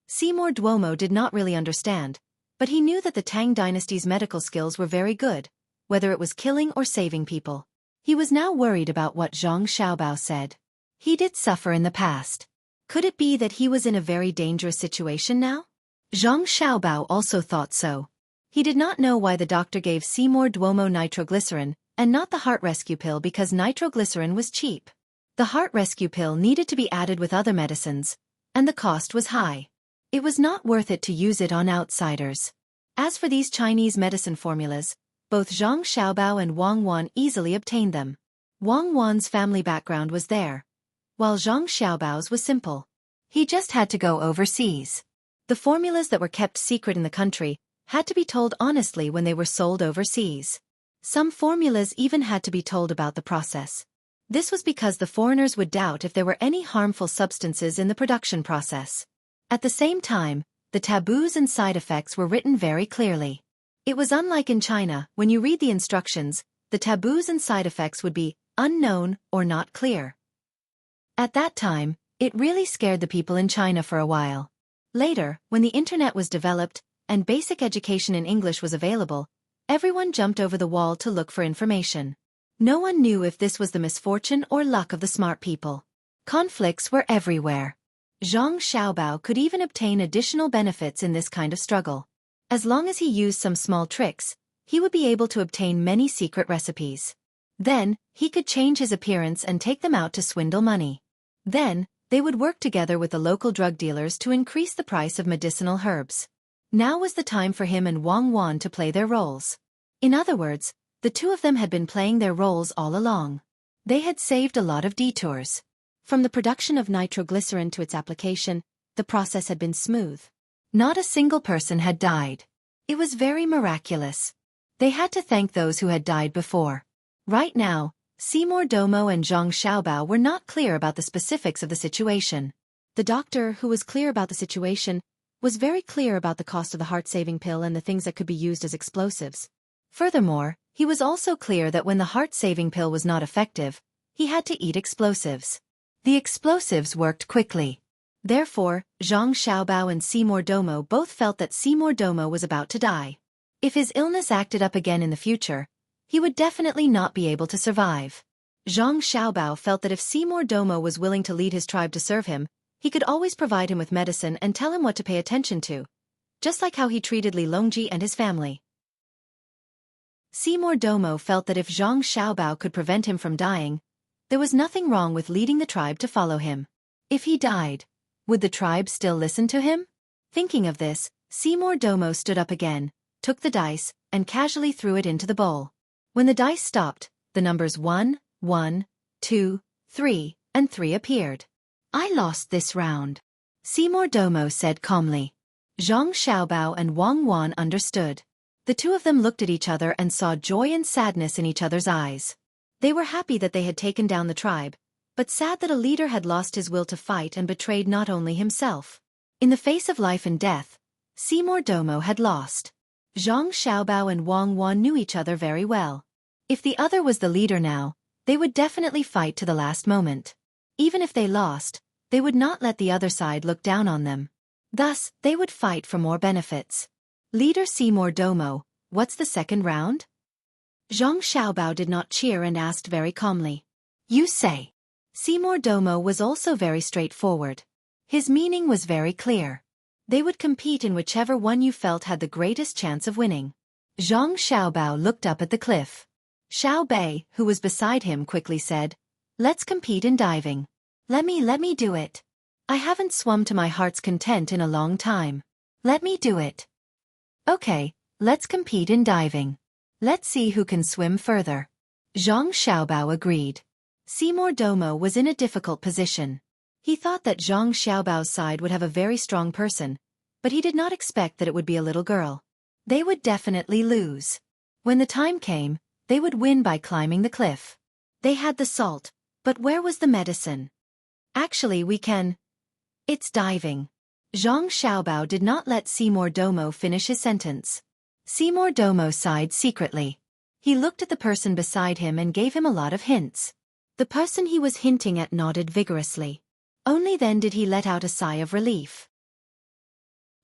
A: Seymour Duomo did not really understand, but he knew that the Tang dynasty's medical skills were very good, whether it was killing or saving people. He was now worried about what Zhang Xiaobao said. He did suffer in the past. Could it be that he was in a very dangerous situation now? Zhang Xiaobao also thought so. He did not know why the doctor gave Seymour Duomo nitroglycerin and not the heart rescue pill, because nitroglycerin was cheap. The heart rescue pill needed to be added with other medicines, and the cost was high. It was not worth it to use it on outsiders. As for these Chinese medicine formulas, both Zhang Xiaobao and Wang Wan easily obtained them. Wang Wan's family background was there, while Zhang Xiaobao's was simple. He just had to go overseas. The formulas that were kept secret in the country had to be told honestly when they were sold overseas. Some formulas even had to be told about the process. This was because the foreigners would doubt if there were any harmful substances in the production process. At the same time, the taboos and side effects were written very clearly. It was unlike in China. When you read the instructions, the taboos and side effects would be unknown or not clear. At that time, it really scared the people in China for a while. Later, when the internet was developed, and basic education in English was available, everyone jumped over the wall to look for information. No one knew if this was the misfortune or luck of the smart people. Conflicts were everywhere. Zhang Xiaobao could even obtain additional benefits in this kind of struggle. As long as he used some small tricks, he would be able to obtain many secret recipes. Then, he could change his appearance and take them out to swindle money. Then, they would work together with the local drug dealers to increase the price of medicinal herbs. Now was the time for him and Wang Wan to play their roles. In other words, the two of them had been playing their roles all along. They had saved a lot of detours. From the production of nitroglycerin to its application, the process had been smooth. Not a single person had died. It was very miraculous. They had to thank those who had died before. Right now, Seymour Duomo and Zhang Xiaobao were not clear about the specifics of the situation. The doctor, who was clear about the situation, was very clear about the cost of the heart-saving pill and the things that could be used as explosives. Furthermore, he was also clear that when the heart-saving pill was not effective, he had to eat explosives. The explosives worked quickly. Therefore, Zhang Xiaobao and Seymour Duomo both felt that Seymour Duomo was about to die. If his illness acted up again in the future, he would definitely not be able to survive. Zhang Xiaobao felt that if Seymour Duomo was willing to lead his tribe to serve him, He could always provide him with medicine and tell him what to pay attention to, just like how he treated Li Longji and his family. Seymour Domo felt that if Zhang Xiaobao could prevent him from dying, there was nothing wrong with leading the tribe to follow him. If he died, would the tribe still listen to him? Thinking of this, Seymour Domo stood up again, took the dice, and casually threw it into the bowl. When the dice stopped, the numbers 1, 1, 2, 3, and 3 appeared. I lost this round, Seymour Domo said calmly. Zhang Xiaobao and Wang Wan understood. The two of them looked at each other and saw joy and sadness in each other's eyes. They were happy that they had taken down the tribe, but sad that a leader had lost his will to fight and betrayed not only himself. In the face of life and death, Seymour Domo had lost. Zhang Xiaobao and Wang Wan knew each other very well. If the other was the leader now, they would definitely fight to the last moment. Even if they lost, they would not let the other side look down on them. Thus, they would fight for more benefits. Leader Seymour Domo, what's the second round? Zhang Xiaobao did not cheer and asked very calmly. You say. Seymour Domo was also very straightforward. His meaning was very clear. They would compete in whichever one you felt had the greatest chance of winning. Zhang Xiaobao looked up at the cliff. Xiao Bei, who was beside him, quickly said, Let's compete in diving. Let me do it. I haven't swum to my heart's content in a long time. Let me do it. Okay, let's compete in diving. Let's see who can swim further. Zhang Xiaobao agreed. Seymour Domo was in a difficult position. He thought that Zhang Xiaobao's side would have a very strong person, but he did not expect that it would be a little girl. They would definitely lose. When the time came, they would win by climbing the cliff. They had the salt, but where was the medicine? Actually, It's diving. Zhang Xiaobao did not let Seymour Domo finish his sentence. Seymour Domo sighed secretly. He looked at the person beside him and gave him a lot of hints. The person he was hinting at nodded vigorously. Only then did he let out a sigh of relief.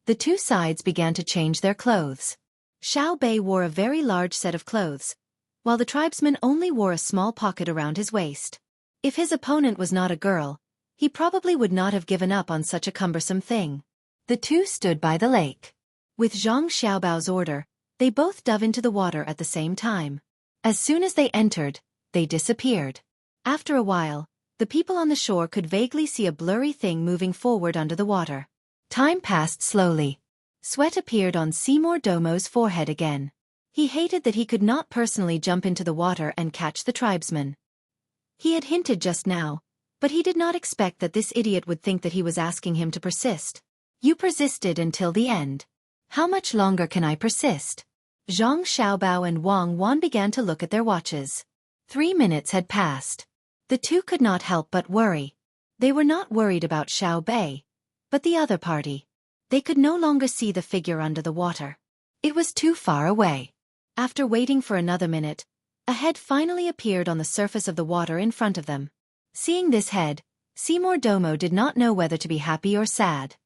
A: The two sides began to change their clothes. Xiao Bei wore a very large set of clothes, while the tribesman only wore a small pocket around his waist. If his opponent was not a girl, he probably would not have given up on such a cumbersome thing. The two stood by the lake. With Zhang Xiaobao's order, they both dove into the water at the same time. As soon as they entered, they disappeared. After a while, the people on the shore could vaguely see a blurry thing moving forward under the water. Time passed slowly. Sweat appeared on Seymour Domo's forehead again. He hated that he could not personally jump into the water and catch the tribesman. He had hinted just now, but he did not expect that this idiot would think that he was asking him to persist. You persisted until the end. How much longer can I persist? Zhang Xiaobao and Wang Wan began to look at their watches. 3 minutes had passed. The two could not help but worry. They were not worried about Xiao Bei, but the other party. They could no longer see the figure under the water. It was too far away. After waiting for another minute, a head finally appeared on the surface of the water in front of them. Seeing this head, Seymour Domo did not know whether to be happy or sad.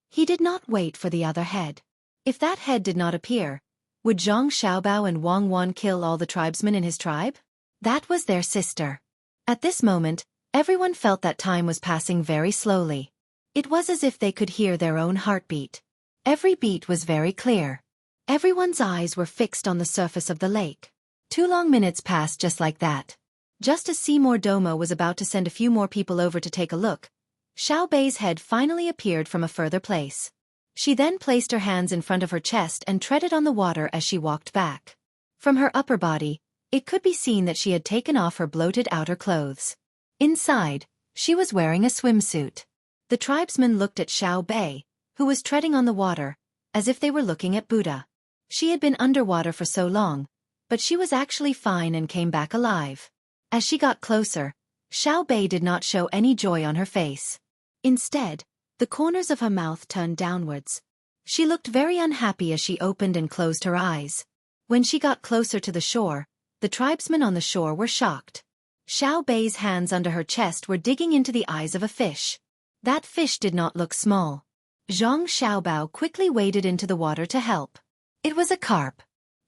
A: He did not wait for the other head. If that head did not appear, would Zhang Xiaobao and Wang Wan kill all the tribesmen in his tribe? That was their sister. At this moment, everyone felt that time was passing very slowly. It was as if they could hear their own heartbeat. Every beat was very clear. Everyone's eyes were fixed on the surface of the lake. 2 long minutes passed just like that. Just as Seymour Domo was about to send a few more people over to take a look, Xiao Bei's head finally appeared from a further place. She then placed her hands in front of her chest and treaded on the water as she walked back. From her upper body, it could be seen that she had taken off her bloated outer clothes. Inside, she was wearing a swimsuit. The tribesmen looked at Xiao Bei, who was treading on the water, as if they were looking at Buddha. She had been underwater for so long, but she was actually fine and came back alive. As she got closer, Xiao Bei did not show any joy on her face. Instead, the corners of her mouth turned downwards. She looked very unhappy as she opened and closed her eyes. When she got closer to the shore, the tribesmen on the shore were shocked. Xiao Bei's hands under her chest were digging into the eyes of a fish. That fish did not look small. Zhang Xiaobao quickly waded into the water to help. It was a carp.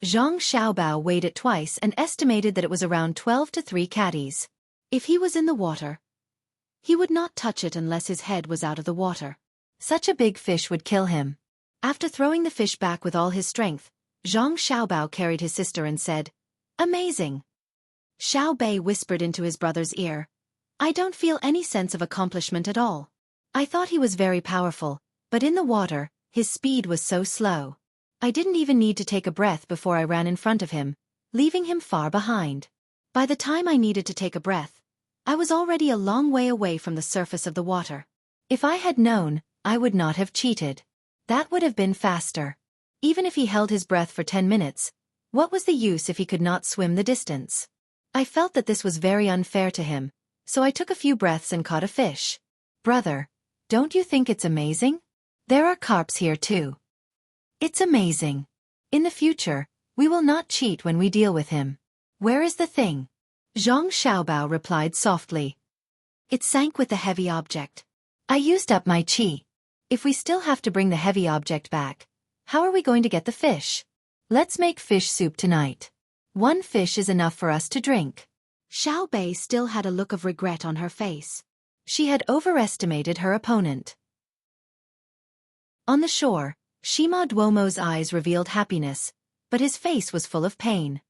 A: Zhang Xiaobao weighed it twice and estimated that it was around 12 to 3 catties. If he was in the water, He would not touch it unless his head was out of the water. Such a big fish would kill him. After throwing the fish back with all his strength, Zhang Xiaobao carried his sister and said, "Amazing." Xiao Bei whispered into his brother's ear, "I don't feel any sense of accomplishment at all. I thought he was very powerful, but in the water, his speed was so slow. I didn't even need to take a breath before I ran in front of him, leaving him far behind. By the time I needed to take a breath, I was already a long way away from the surface of the water. If I had known, I would not have cheated. That would have been faster. Even if he held his breath for 10 minutes, what was the use if he could not swim the distance? I felt that this was very unfair to him, so I took a few breaths and caught a fish. Brother, don't you think it's amazing? There are carps here too. It's amazing. In the future, we will not cheat when we deal with him. Where is the thing?" Zhang Xiaobao replied softly. "It sank with the heavy object. I used up my qi. If we still have to bring the heavy object back, how are we going to get the fish? Let's make fish soup tonight. 1 fish is enough for us to drink." Xiao Bei still had a look of regret on her face. She had overestimated her opponent. On the shore, Shima Duomo's eyes revealed happiness, but his face was full of pain.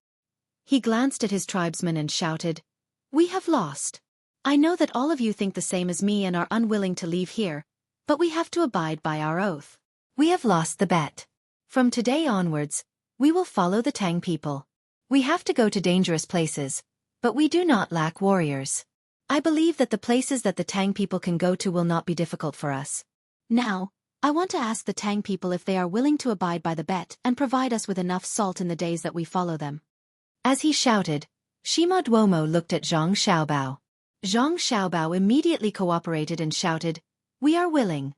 A: He glanced at his tribesmen and shouted, "We have lost. I know that all of you think the same as me and are unwilling to leave here, but we have to abide by our oath. We have lost the bet. From today onwards, we will follow the Tang people. We have to go to dangerous places, but we do not lack warriors. I believe that the places that the Tang people can go to will not be difficult for us. Now, I want to ask the Tang people if they are willing to abide by the bet and provide us with enough salt in the days that we follow them." As he shouted, Shima Duomo looked at Zhang Xiaobao. Zhang Xiaobao immediately cooperated and shouted, "We are willing."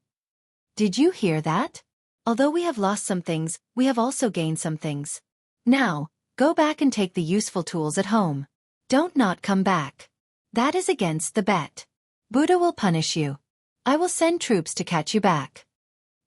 A: Did you hear that? Although we have lost some things, we have also gained some things. Now, go back and take the useful tools at home. Don't not come back. That is against the bet. Buddha will punish you. I will send troops to catch you back.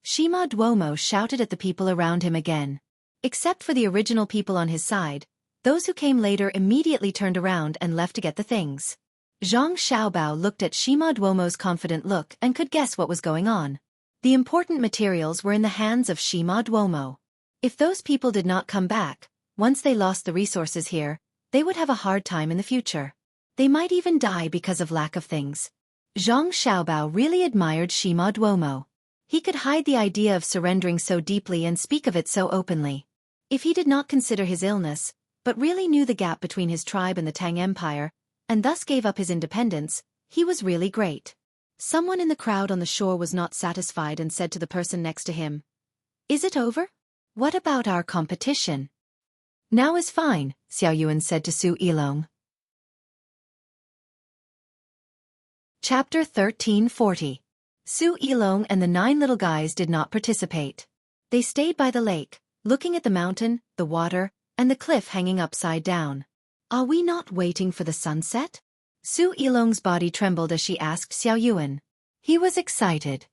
A: Shima Duomo shouted at the people around him again. Except for the original people on his side, those who came later immediately turned around and left to get the things. Zhang Xiaobao looked at Shima Duomo's confident look and could guess what was going on. The important materials were in the hands of Shima Duomo. If those people did not come back, once they lost the resources here, they would have a hard time in the future. They might even die because of lack of things. Zhang Xiaobao really admired Shima Duomo. He could hide the idea of surrendering so deeply and speak of it so openly. If he did not consider his illness, but really knew the gap between his tribe and the Tang Empire, and thus gave up his independence, he was really great. Someone in the crowd on the shore was not satisfied and said to the person next to him, "Is it over? What about our competition?" "Now is fine," Xiao Yuan said to Su Yilong. Chapter 1340. Su Yilong and the 9 little guys did not participate. They stayed by the lake, looking at the mountain, the water, and the cliff hanging upside down. "Are we not waiting for the sunset?" Su Yilong's body trembled as she asked Xiao Yuan. He was excited.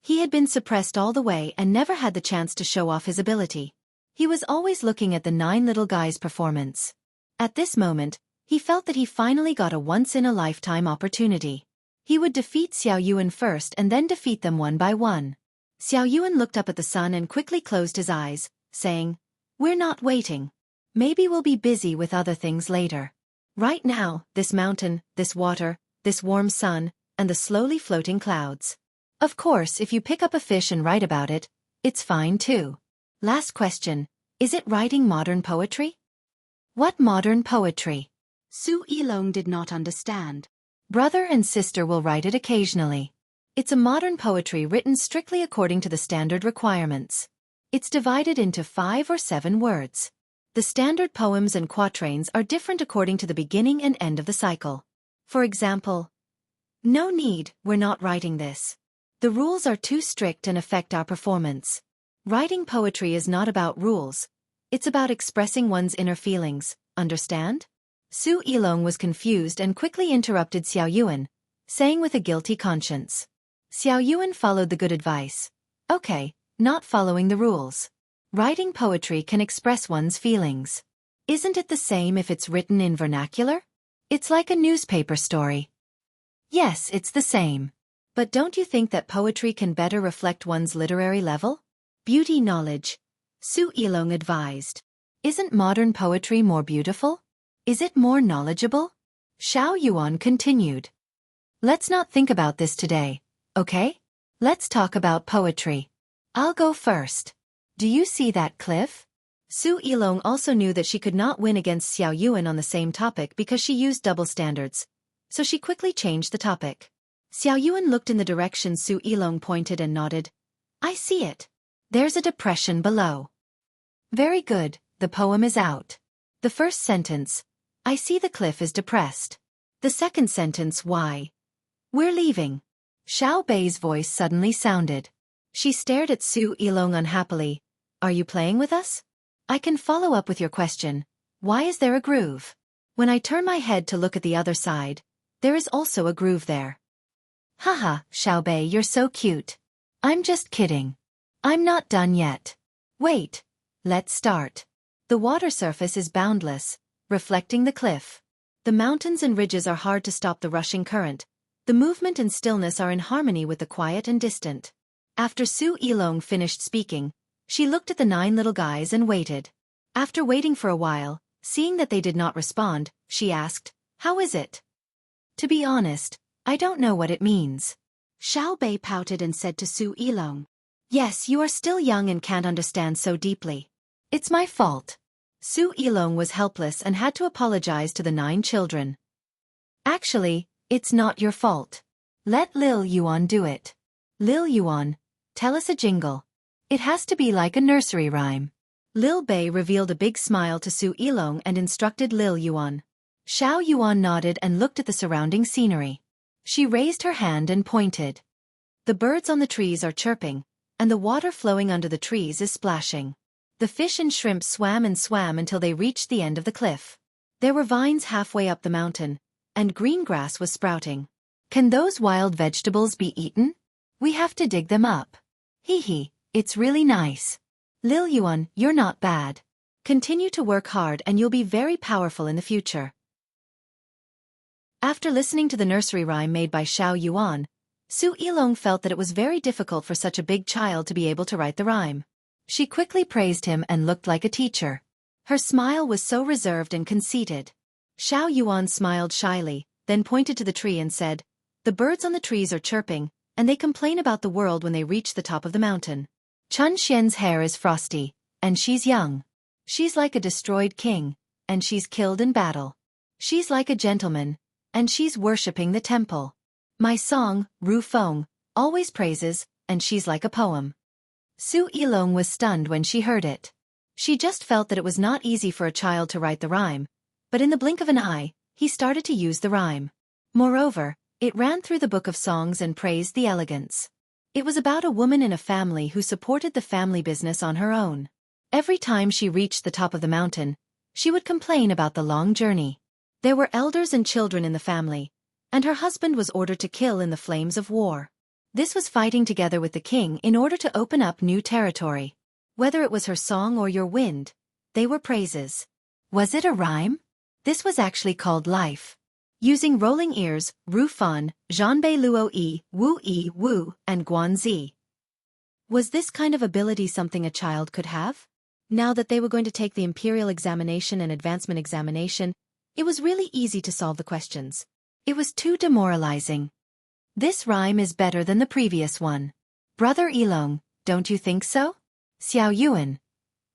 A: He had been suppressed all the way and never had the chance to show off his ability. He was always looking at the 9 little guys' performance. At this moment, he felt that he finally got a once-in-a-lifetime opportunity. He would defeat Xiao Yuan first and then defeat them one by one. Xiao Yuan looked up at the sun and quickly closed his eyes, saying, "We're not waiting. Maybe we'll be busy with other things later. Right now, this mountain, this water, this warm sun, and the slowly floating clouds. Of course, if you pick up a fish and write about it, it's fine too. Last question, is it writing modern poetry?" "What modern poetry?" Su Yilong did not understand. "Brother and sister will write it occasionally. It's a modern poetry written strictly according to the standard requirements. It's divided into 5 or 7 words. The standard poems and quatrains are different according to the beginning and end of the cycle. For example, no need, we're not writing this. The rules are too strict and affect our performance. Writing poetry is not about rules. It's about expressing one's inner feelings, understand?" Su Yilong was confused and quickly interrupted Xiao Yuan, saying with a guilty conscience. Xiao Yuan followed the good advice. "Okay, not following the rules. Writing poetry can express one's feelings. Isn't it the same if it's written in vernacular? It's like a newspaper story." Yes, it's the same. But don't you think that poetry can better reflect one's literary level? Beauty knowledge, Xueqi advised. Isn't modern poetry more beautiful? Is it more knowledgeable? Xiao Yuan continued. Let's not think about this today, okay? Let's talk about poetry. I'll go first. Do you see that cliff? Su Yilong also knew that she could not win against Xiao Yuan on the same topic because she used double standards, so she quickly changed the topic. Xiao Yuan looked in the direction Su Yilong pointed and nodded. I see it. There's a depression below. Very good, the poem is out. The first sentence, I see the cliff is depressed. The second sentence, why? We're leaving. Xiao Bei's voice suddenly sounded. She stared at Su Yilong unhappily. Are you playing with us? I can follow up with your question. Why is there a groove? When I turn my head to look at the other side, there is also a groove there. Haha, Xiao Bei, you're so cute. I'm just kidding. I'm not done yet. Wait. Let's start. The water surface is boundless, reflecting the cliff. The mountains and ridges are hard to stop the rushing current. The movement and stillness are in harmony with the quiet and distant. After Su Yilong finished speaking, she looked at the 9 little guys and waited. After waiting for a while, seeing that they did not respond, she asked, How is it? To be honest, I don't know what it means. Xiao Bei pouted and said to Su Yilong, Yes, you are still young and can't understand so deeply. It's my fault. Su Yilong was helpless and had to apologize to the 9 children. Actually, it's not your fault. Let Lil Yuan do it. Lil Yuan, tell us a jingle. It has to be like a nursery rhyme. Lil Bei revealed a big smile to Su Yilong and instructed Lil Yuan. Xiao Yuan nodded and looked at the surrounding scenery. She raised her hand and pointed. The birds on the trees are chirping, and the water flowing under the trees is splashing. The fish and shrimp swam and swam until they reached the end of the cliff. There were vines halfway up the mountain, and green grass was sprouting. Can those wild vegetables be eaten? We have to dig them up. Hee hee, it's really nice. Lil Yuan, you're not bad. Continue to work hard and you'll be very powerful in the future. After listening to the nursery rhyme made by Xiao Yuan, Su Yilong felt that it was very difficult for such a big child to be able to write the rhyme. She quickly praised him and looked like a teacher. Her smile was so reserved and conceited. Xiao Yuan smiled shyly, then pointed to the tree and said, The birds on the trees are chirping, and they complain about the world when they reach the top of the mountain. Chun Xian's hair is frosty, and she's young. She's like a destroyed king, and she's killed in battle. She's like a gentleman, and she's worshipping the temple. My song, Ru Feng, always praises, and she's like a poem. Su Yilong was stunned when she heard it. She just felt that it was not easy for a child to write the rhyme, but in the blink of an eye, he started to use the rhyme. Moreover, it ran through the book of songs and praised the elegance. It was about a woman in a family who supported the family business on her own. Every time she reached the top of the mountain, she would complain about the long journey. There were elders and children in the family, and her husband was ordered to kill in the flames of war. This was fighting together with the king in order to open up new territory. Whether it was her song or your wind, they were praises. Was it a rhyme? This was actually called life. Using rolling ears, Ru Fan, Zhanbei Luo Yi, Wu, and Guanzi. Was this kind of ability something a child could have? Now that they were going to take the imperial examination and advancement examination, it was really easy to solve the questions. It was too demoralizing. This rhyme is better than the previous one. Brother Yilong, don't you think so? Xiao Yuan.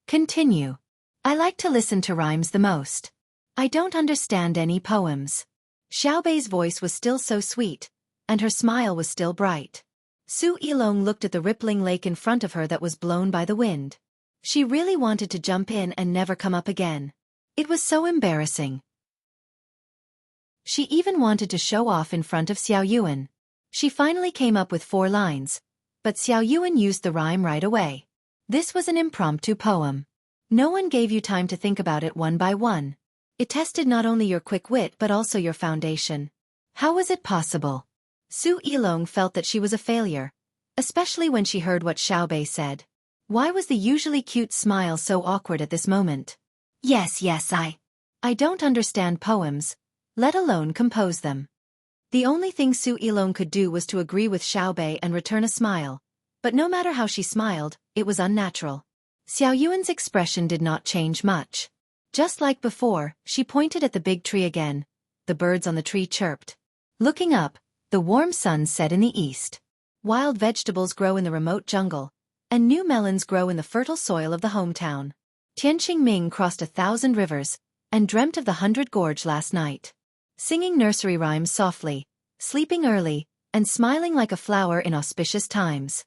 A: Continue. I like to listen to rhymes the most. I don't understand any poems. Xiao Bei's voice was still so sweet, and her smile was still bright. Su Yilong looked at the rippling lake in front of her that was blown by the wind. She really wanted to jump in and never come up again. It was so embarrassing. She even wanted to show off in front of Xiao Yuan. She finally came up with 4 lines, but Xiao Yuan used the rhyme right away. This was an impromptu poem. No one gave you time to think about it one by one. It tested not only your quick wit but also your foundation. How was it possible? Su Yilong felt that she was a failure, especially when she heard what Xiao Bei said. Why was the usually cute smile so awkward at this moment? Yes, I don't understand poems, let alone compose them. The only thing Su Yilong could do was to agree with Xiao Bei and return a smile. But no matter how she smiled, it was unnatural. Xiao Yuan's expression did not change much. Just like before, she pointed at the big tree again. The birds on the tree chirped. Looking up, the warm sun set in the east. Wild vegetables grow in the remote jungle, and new melons grow in the fertile soil of the hometown. Tianqing Ming crossed 1,000 rivers, and dreamt of the 100 Gorge last night. Singing nursery rhymes softly, sleeping early, and smiling like a flower in auspicious times.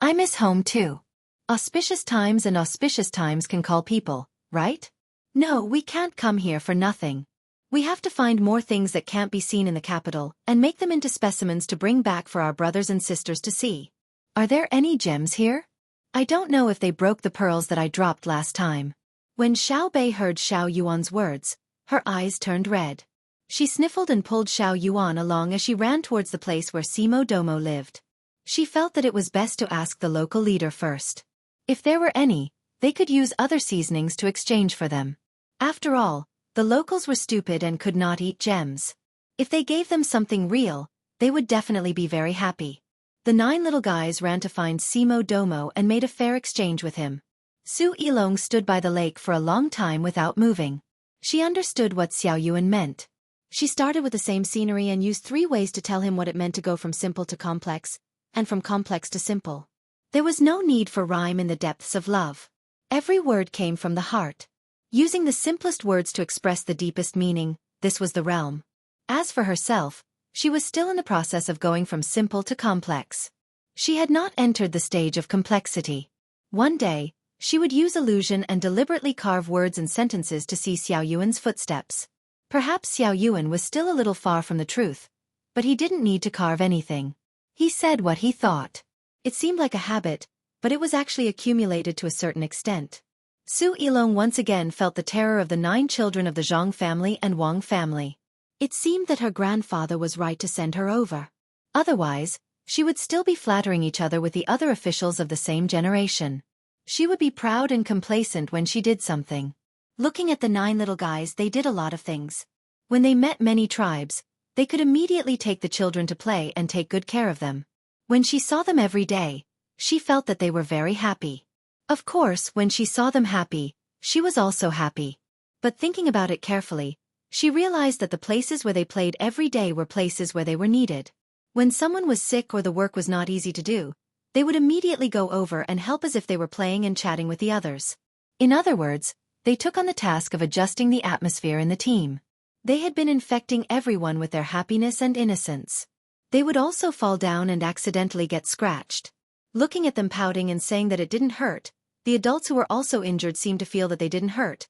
A: I miss home too. Auspicious times and auspicious times can call people, right? No, we can't come here for nothing. We have to find more things that can't be seen in the capital, and make them into specimens to bring back for our brothers and sisters to see. Are there any gems here? I don't know if they broke the pearls that I dropped last time. When Xiao Bei heard Xiao Yuan's words, her eyes turned red. She sniffled and pulled Xiao Yuan along as she ran towards the place where Simo Domo lived. She felt that it was best to ask the local leader first. If there were any, they could use other seasonings to exchange for them. After all, the locals were stupid and could not eat gems. If they gave them something real, they would definitely be very happy. The 9 little guys ran to find Simo Domo and made a fair exchange with him. Su Yilong stood by the lake for a long time without moving. She understood what Xiao Yuan meant. She started with the same scenery and used 3 ways to tell him what it meant to go from simple to complex, and from complex to simple. There was no need for rhyme in the depths of love. Every word came from the heart. Using the simplest words to express the deepest meaning, this was the realm. As for herself, she was still in the process of going from simple to complex. She had not entered the stage of complexity. One day, she would use illusion and deliberately carve words and sentences to see Xiao Yuan's footsteps. Perhaps Xiao Yuan was still a little far from the truth, but he didn't need to carve anything. He said what he thought. It seemed like a habit, but it was actually accumulated to a certain extent. Su Yilong once again felt the terror of the 9 children of the Zhang family and Wang family. It seemed that her grandfather was right to send her over. Otherwise, she would still be flattering each other with the other officials of the same generation. She would be proud and complacent when she did something. Looking at the 9 little guys, they did a lot of things. When they met many tribes, they could immediately take the children to play and take good care of them. When she saw them every day, she felt that they were very happy. Of course, when she saw them happy, she was also happy. But thinking about it carefully, she realized that the places where they played every day were places where they were needed. When someone was sick or the work was not easy to do, they would immediately go over and help as if they were playing and chatting with the others. In other words, they took on the task of adjusting the atmosphere in the team. They had been infecting everyone with their happiness and innocence. They would also fall down and accidentally get scratched. Looking at them pouting and saying that it didn't hurt, the adults who were also injured seemed to feel that they didn't hurt,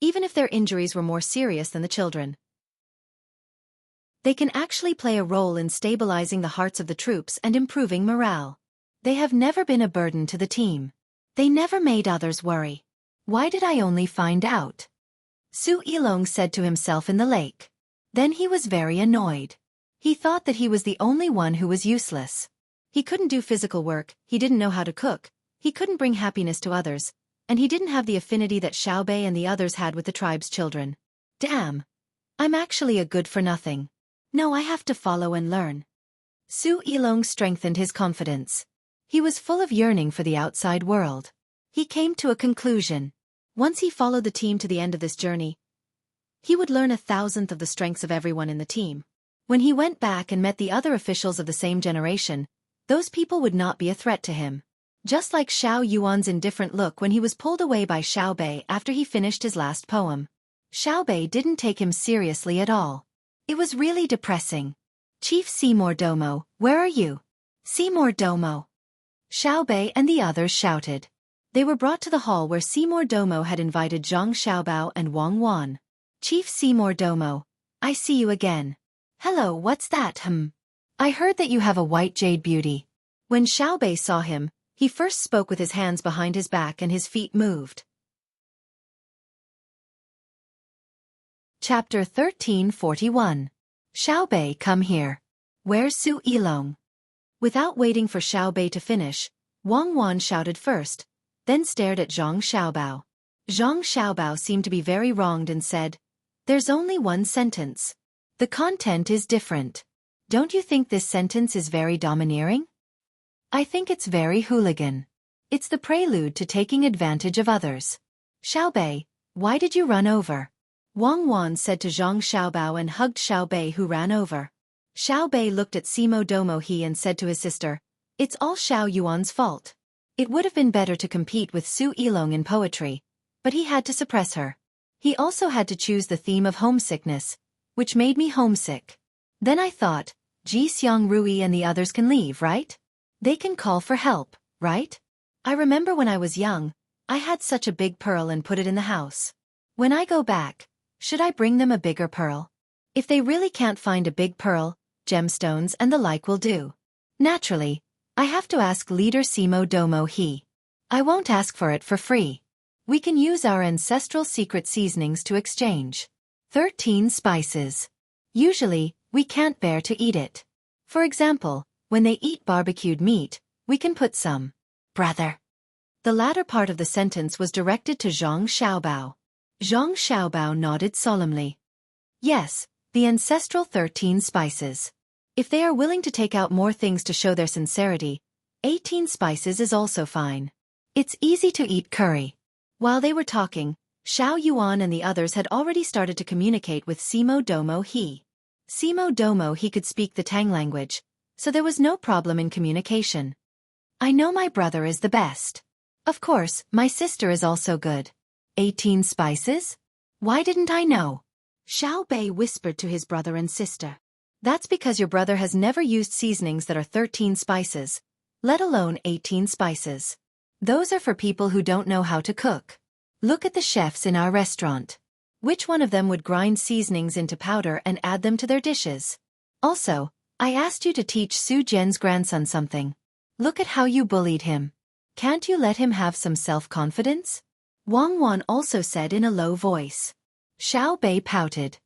A: even if their injuries were more serious than the children. They can actually play a role in stabilizing the hearts of the troops and improving morale. They have never been a burden to the team. They never made others worry. Why did I only find out? Su Yilong said to himself in the lake. Then he was very annoyed. He thought that he was the only one who was useless. He couldn't do physical work, he didn't know how to cook, he couldn't bring happiness to others, and he didn't have the affinity that Xiao Bei and the others had with the tribe's children. Damn! I'm actually a good-for-nothing. No, I have to follow and learn. Su Yilong strengthened his confidence. He was full of yearning for the outside world. He came to a conclusion. Once he followed the team to the end of this journey, he would learn 1,000th of the strengths of everyone in the team. When he went back and met the other officials of the same generation, those people would not be a threat to him. Just like Xiao Yuan's indifferent look when he was pulled away by Xiao Bei after he finished his last poem. Xiao Bei didn't take him seriously at all. It was really depressing. Chief Seymour Domo, where are you? Seymour Domo. Xiao Bei and the others shouted. They were brought to the hall where Seymour Domo had invited Zhang Xiaobao and Wang Wan. Chief Seymour Domo, I see you again. Hello, what's that, I heard that you have a white jade beauty. When Xiao Bei saw him, he first spoke with his hands behind his back and his feet moved. Chapter 1341. Xiao Bei, come here. Where's Su Yilong? Without waiting for Xiao Bei to finish, Wang Wan shouted first, then stared at Zhang Xiaobao. Zhang Xiaobao seemed to be very wronged and said, "There's only one sentence. The content is different." Don't you think this sentence is very domineering? I think it's very hooligan. It's the prelude to taking advantage of others. Xiaobei, why did you run over? Wang Wan said to Zhang Xiaobao and hugged Xiaobei, who ran over. Xiaobei looked at Simo Domo He and said to his sister, "It's all Xiao Yuan's fault." It would have been better to compete with Su Yilong in poetry, but he had to suppress her. He also had to choose the theme of homesickness, which made me homesick. Then I thought, Ji Xiang Rui and the others can leave, right? They can call for help, right? I remember when I was young, I had such a big pearl and put it in the house. When I go back, should I bring them a bigger pearl? If they really can't find a big pearl, gemstones and the like will do. Naturally, I have to ask Leader Simo Domo He. I won't ask for it for free. We can use our ancestral secret seasonings to exchange. 13 spices. Usually, we can't bear to eat it. For example, when they eat barbecued meat, we can put some. Brother. The latter part of the sentence was directed to Zhang Xiaobao. Zhang Xiaobao nodded solemnly. Yes, the ancestral 13 spices. If they are willing to take out more things to show their sincerity, 18 spices is also fine. It's easy to eat curry. While they were talking, Xiao Yuan and the others had already started to communicate with Simo Domo He. Simo Domo He could speak the Tang language, so there was no problem in communication. I know my brother is the best. Of course, my sister is also good. 18 spices? Why didn't I know? Xiaobei whispered to his brother and sister. That's because your brother has never used seasonings that are 13 spices, let alone 18 spices. Those are for people who don't know how to cook. Look at the chefs in our restaurant. Which one of them would grind seasonings into powder and add them to their dishes? Also, I asked you to teach Su Jian's grandson something. Look at how you bullied him. Can't you let him have some self-confidence? Wang Wan also said in a low voice. Xiaobei pouted.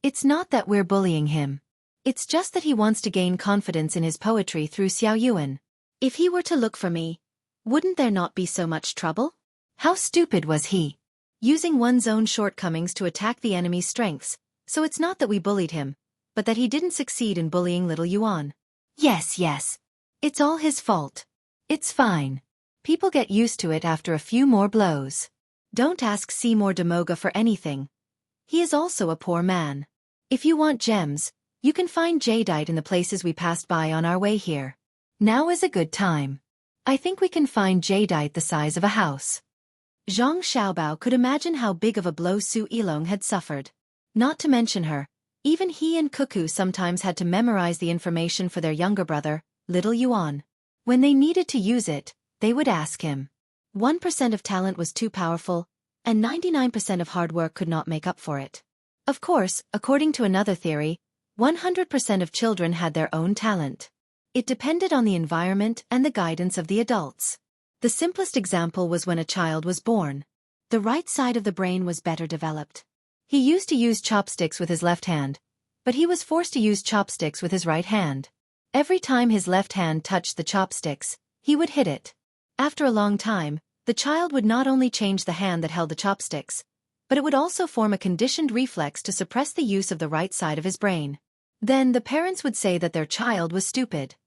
A: It's not that we're bullying him. It's just that he wants to gain confidence in his poetry through Xiao Yuan. If he were to look for me, wouldn't there not be so much trouble? How stupid was he? Using one's own shortcomings to attack the enemy's strengths, so it's not that we bullied him, but that he didn't succeed in bullying little Yuan. Yes. It's all his fault. It's fine. People get used to it after a few more blows. Don't ask Seymour Demoga for anything. He is also a poor man. If you want gems, you can find jadeite in the places we passed by on our way here. Now is a good time. I think we can find jadeite the size of a house. Zhang Xiaobao could imagine how big of a blow Su Yilong had suffered. Not to mention her, even he and Cuckoo sometimes had to memorize the information for their younger brother, little Yuan. When they needed to use it, they would ask him. 1% of talent was too powerful, and 99% of hard work could not make up for it. Of course, according to another theory, 100% of children had their own talent. It depended on the environment and the guidance of the adults. The simplest example was when a child was born. The right side of the brain was better developed. He used to use chopsticks with his left hand, but he was forced to use chopsticks with his right hand. Every time his left hand touched the chopsticks, he would hit it. After a long time, the child would not only change the hand that held the chopsticks, but it would also form a conditioned reflex to suppress the use of the right side of his brain. Then the parents would say that their child was stupid.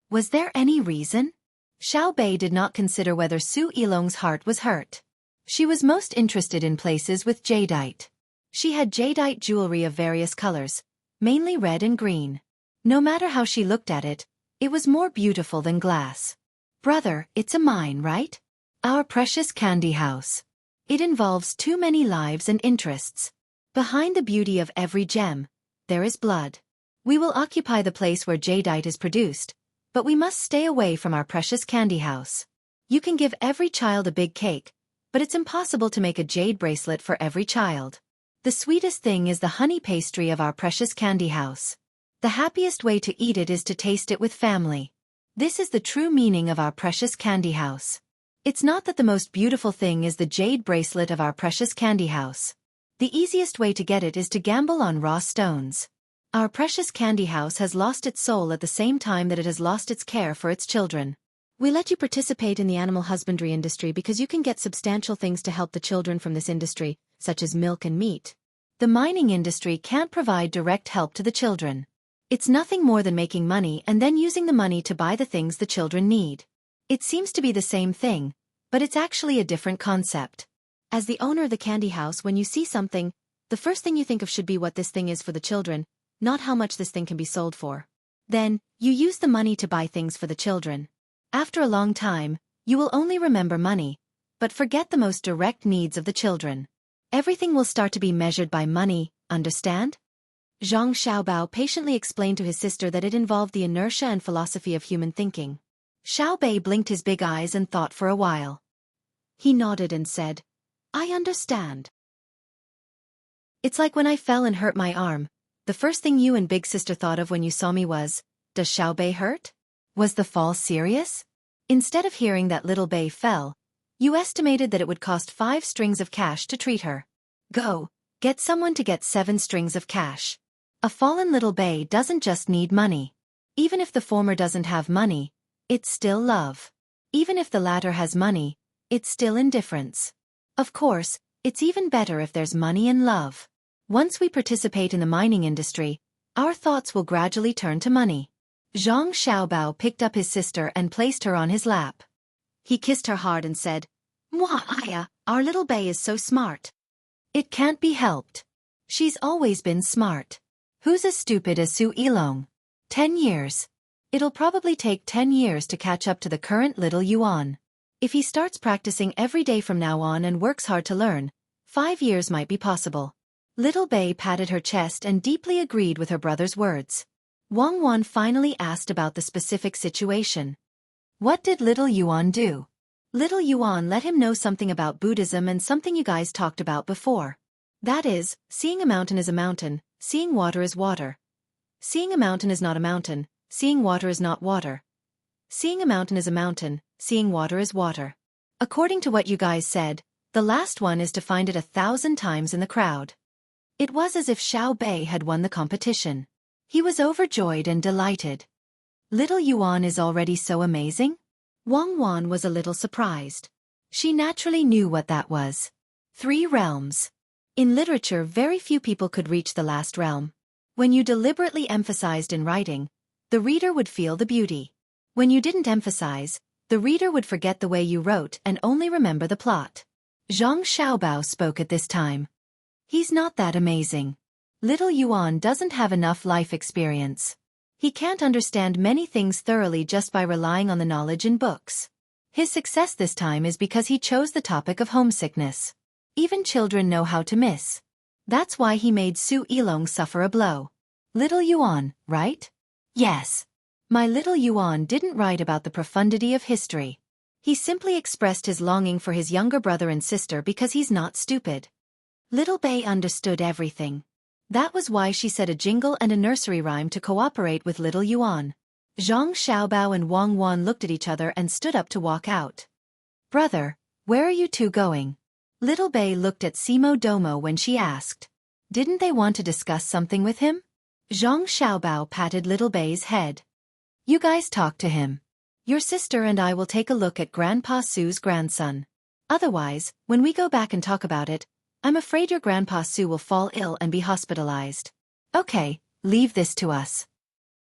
A: Was there any reason? Xiaobei did not consider whether Su Yilong's heart was hurt. She was most interested in places with jadeite. She had jadeite jewelry of various colors, mainly red and green. No matter how she looked at it, it was more beautiful than glass. Brother, it's a mine, right? Our precious candy house. It involves too many lives and interests. Behind the beauty of every gem, there is blood. We will occupy the place where jadeite is produced, but we must stay away from our precious candy house. You can give every child a big cake, but it's impossible to make a jade bracelet for every child. The sweetest thing is the honey pastry of our precious candy house. The happiest way to eat it is to taste it with family. This is the true meaning of our precious candy house. It's not that the most beautiful thing is the jade bracelet of our precious candy house. The easiest way to get it is to gamble on raw stones. Our precious candy house has lost its soul at the same time that it has lost its care for its children. We let you participate in the animal husbandry industry because you can get substantial things to help the children from this industry, such as milk and meat. The mining industry can't provide direct help to the children. It's nothing more than making money and then using the money to buy the things the children need. It seems to be the same thing, but it's actually a different concept. As the owner of the candy house, when you see something, the first thing you think of should be what this thing is for the children, not how much this thing can be sold for. Then, you use the money to buy things for the children. After a long time, you will only remember money, but forget the most direct needs of the children. Everything will start to be measured by money, understand? Zhang Xiaobao patiently explained to his sister that it involved the inertia and philosophy of human thinking. Xiaobei blinked his big eyes and thought for a while. He nodded and said, I understand. It's like when I fell and hurt my arm. The first thing you and big sister thought of when you saw me was, does Xiaobei hurt? Was the fall serious? Instead of hearing that little Bei fell, you estimated that it would cost 5 strings of cash to treat her. Go, get someone to get 7 strings of cash. A fallen little Bei doesn't just need money. Even if the former doesn't have money, it's still love. Even if the latter has money, it's still indifference. Of course, it's even better if there's money and love. Once we participate in the mining industry, our thoughts will gradually turn to money. Zhang Xiaobao picked up his sister and placed her on his lap. He kissed her hard and said, Mwah, our little Bei is so smart. It can't be helped. She's always been smart. Who's as stupid as Su Yilong? 10 years. It'll probably take 10 years to catch up to the current little Yuan. If he starts practicing every day from now on and works hard to learn, 5 years might be possible. Little Bei patted her chest and deeply agreed with her brother's words. Wang Wan finally asked about the specific situation. What did little Yuan do? Little Yuan let him know something about Buddhism and something you guys talked about before. That is, seeing a mountain is a mountain, seeing water is water. Seeing a mountain is not a mountain, seeing water is not water. Seeing a mountain is a mountain, seeing water is water. According to what you guys said, the last one is to find it 1,000 times in the crowd. It was as if Xiaobei had won the competition. He was overjoyed and delighted. Little Yuan is already so amazing? Wang Wan was a little surprised. She naturally knew what that was. 3 realms. In literature, very few people could reach the last realm. When you deliberately emphasized in writing, the reader would feel the beauty. When you didn't emphasize, the reader would forget the way you wrote and only remember the plot. Zhang Xiaobao spoke at this time. He's not that amazing. Little Yuan doesn't have enough life experience. He can't understand many things thoroughly just by relying on the knowledge in books. His success this time is because he chose the topic of homesickness. Even children know how to miss. That's why he made Su Yilong suffer a blow. Little Yuan, right? Yes. My little Yuan didn't write about the profundity of history. He simply expressed his longing for his younger brother and sister because he's not stupid. Little Bei understood everything. That was why she said a jingle and a nursery rhyme to cooperate with little Yuan. Zhang Xiaobao and Wang Wan looked at each other and stood up to walk out. Brother, where are you two going? Little Bei looked at Simo Domo when she asked. Didn't they want to discuss something with him? Zhang Xiaobao patted little Bei's head. You guys talk to him. Your sister and I will take a look at Grandpa Su's grandson. Otherwise, when we go back and talk about it, I'm afraid your Grandpa Su will fall ill and be hospitalized. Okay, leave this to us.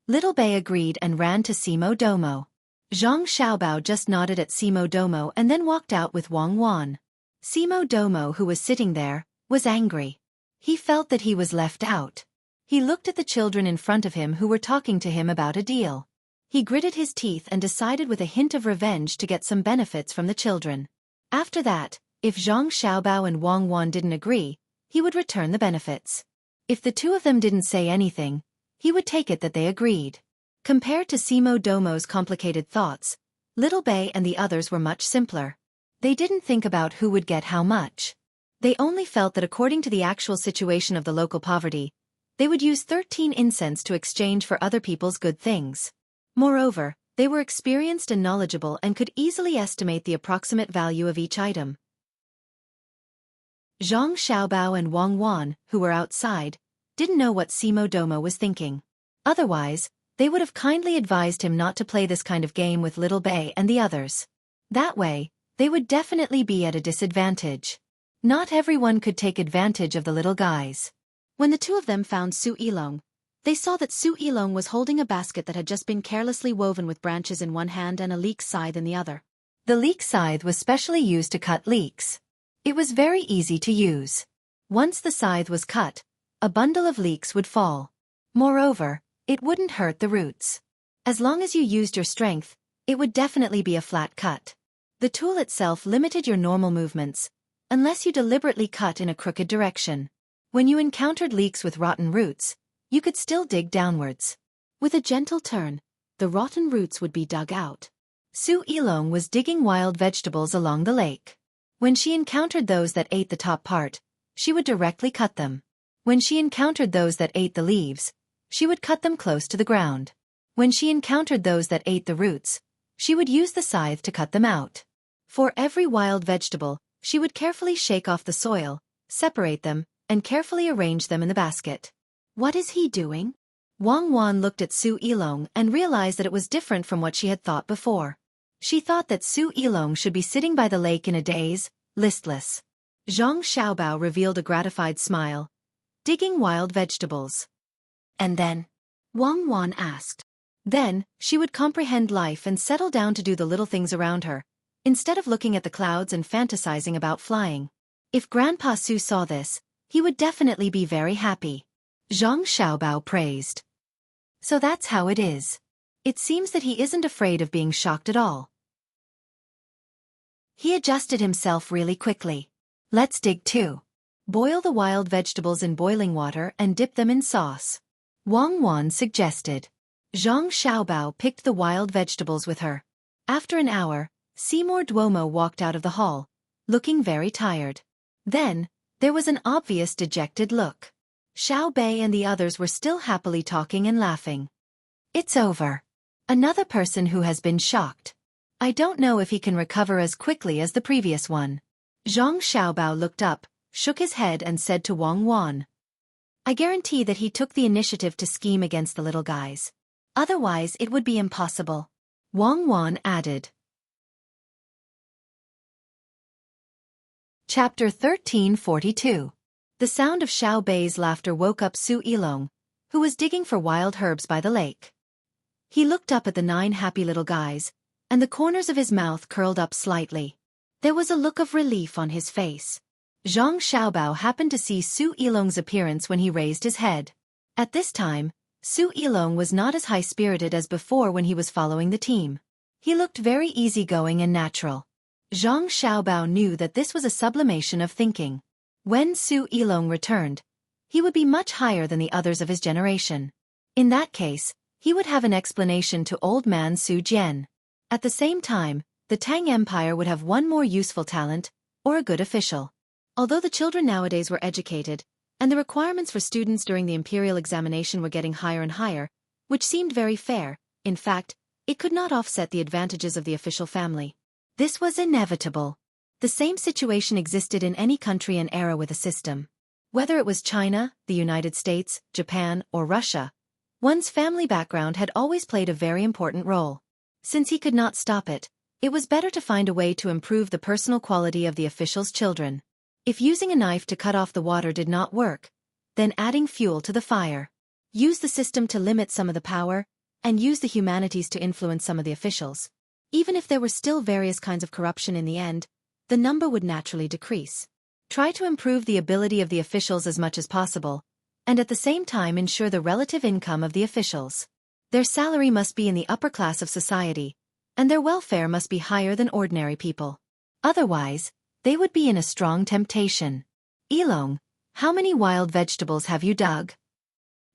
A: Little Bei agreed and ran to Simo Domo. Zhang Xiaobao just nodded at Simo Domo and then walked out with Wang Wan. Simo Domo, who was sitting there, was angry. He felt that he was left out. He looked at the children in front of him who were talking to him about a deal. He gritted his teeth and decided with a hint of revenge to get some benefits from the children. After that, if Zhang Xiaobao and Wang Wan didn't agree, he would return the benefits. If the two of them didn't say anything, he would take it that they agreed. Compared to Simo Domo's complicated thoughts, Little Bei and the others were much simpler. They didn't think about who would get how much. They only felt that according to the actual situation of the local poverty, they would use 13 incense to exchange for other people's good things. Moreover, they were experienced and knowledgeable and could easily estimate the approximate value of each item. Zhang Xiaobao and Wang Wan, who were outside, didn't know what Simo Domo was thinking. Otherwise, they would have kindly advised him not to play this kind of game with Little Bei and the others. That way, they would definitely be at a disadvantage. Not everyone could take advantage of the little guys. When the two of them found Xueqi, they saw that Xueqi was holding a basket that had just been carelessly woven with branches in one hand and a leek scythe in the other. The leek scythe was specially used to cut leeks. It was very easy to use. Once the scythe was cut, a bundle of leeks would fall. Moreover, it wouldn't hurt the roots. As long as you used your strength, it would definitely be a flat cut. The tool itself limited your normal movements, unless you deliberately cut in a crooked direction. When you encountered leeks with rotten roots, you could still dig downwards. With a gentle turn, the rotten roots would be dug out. Xueqi was digging wild vegetables along the lake. When she encountered those that ate the top part, she would directly cut them. When she encountered those that ate the leaves, she would cut them close to the ground. When she encountered those that ate the roots, she would use the scythe to cut them out. For every wild vegetable, she would carefully shake off the soil, separate them, and carefully arrange them in the basket. What is he doing? Wang Wan looked at Xueqi and realized that it was different from what she had thought before. She thought that Xueqi should be sitting by the lake in a daze, listless. Zhang Xiaobao revealed a gratified smile, digging wild vegetables. And then? Wang Wan asked. Then, she would comprehend life and settle down to do the little things around her, instead of looking at the clouds and fantasizing about flying. If Grandpa Su saw this, he would definitely be very happy. Zhang Xiaobao praised. So that's how it is. It seems that he isn't afraid of being shocked at all. He adjusted himself really quickly. Let's dig too. Boil the wild vegetables in boiling water and dip them in sauce. Wang Wan suggested. Zhang Xiaobao picked the wild vegetables with her. After an hour, Seymour Duomo walked out of the hall, looking very tired. Then, there was an obvious dejected look. Xiao Bei and the others were still happily talking and laughing. It's over. Another person who has been shocked. I don't know if he can recover as quickly as the previous one. Zhang Xiaobao looked up, shook his head and said to Wang Wan. I guarantee that he took the initiative to scheme against the little guys. Otherwise it would be impossible. Wang Wan added. Chapter 1342. The sound of Xiao Bei's laughter woke up Xueqi, who was digging for wild herbs by the lake. He looked up at the 9 happy little guys, and the corners of his mouth curled up slightly. There was a look of relief on his face. Zhang Xiaobao happened to see Xueqi's appearance when he raised his head. At this time, Xueqi was not as high-spirited as before when he was following the team. He looked very easygoing and natural. Zhang Xiaobao knew that this was a sublimation of thinking. When Xueqi returned, he would be much higher than the others of his generation. In that case, he would have an explanation to old man Su Jian. At the same time, the Tang Empire would have one more useful talent, or a good official. Although the children nowadays were educated, and the requirements for students during the imperial examination were getting higher and higher, which seemed very fair, in fact, it could not offset the advantages of the official family. This was inevitable. The same situation existed in any country and era with a system. Whether it was China, the United States, Japan, or Russia, one's family background had always played a very important role. Since he could not stop it, it was better to find a way to improve the personal quality of the official's children. If using a knife to cut off the water did not work, then adding fuel to the fire. Use the system to limit some of the power, and use the humanities to influence some of the officials. Even if there were still various kinds of corruption in the end, the number would naturally decrease. Try to improve the ability of the officials as much as possible, and at the same time ensure the relative income of the officials. Their salary must be in the upper class of society, and their welfare must be higher than ordinary people. Otherwise, they would be in a strong temptation. Ilong, how many wild vegetables have you dug?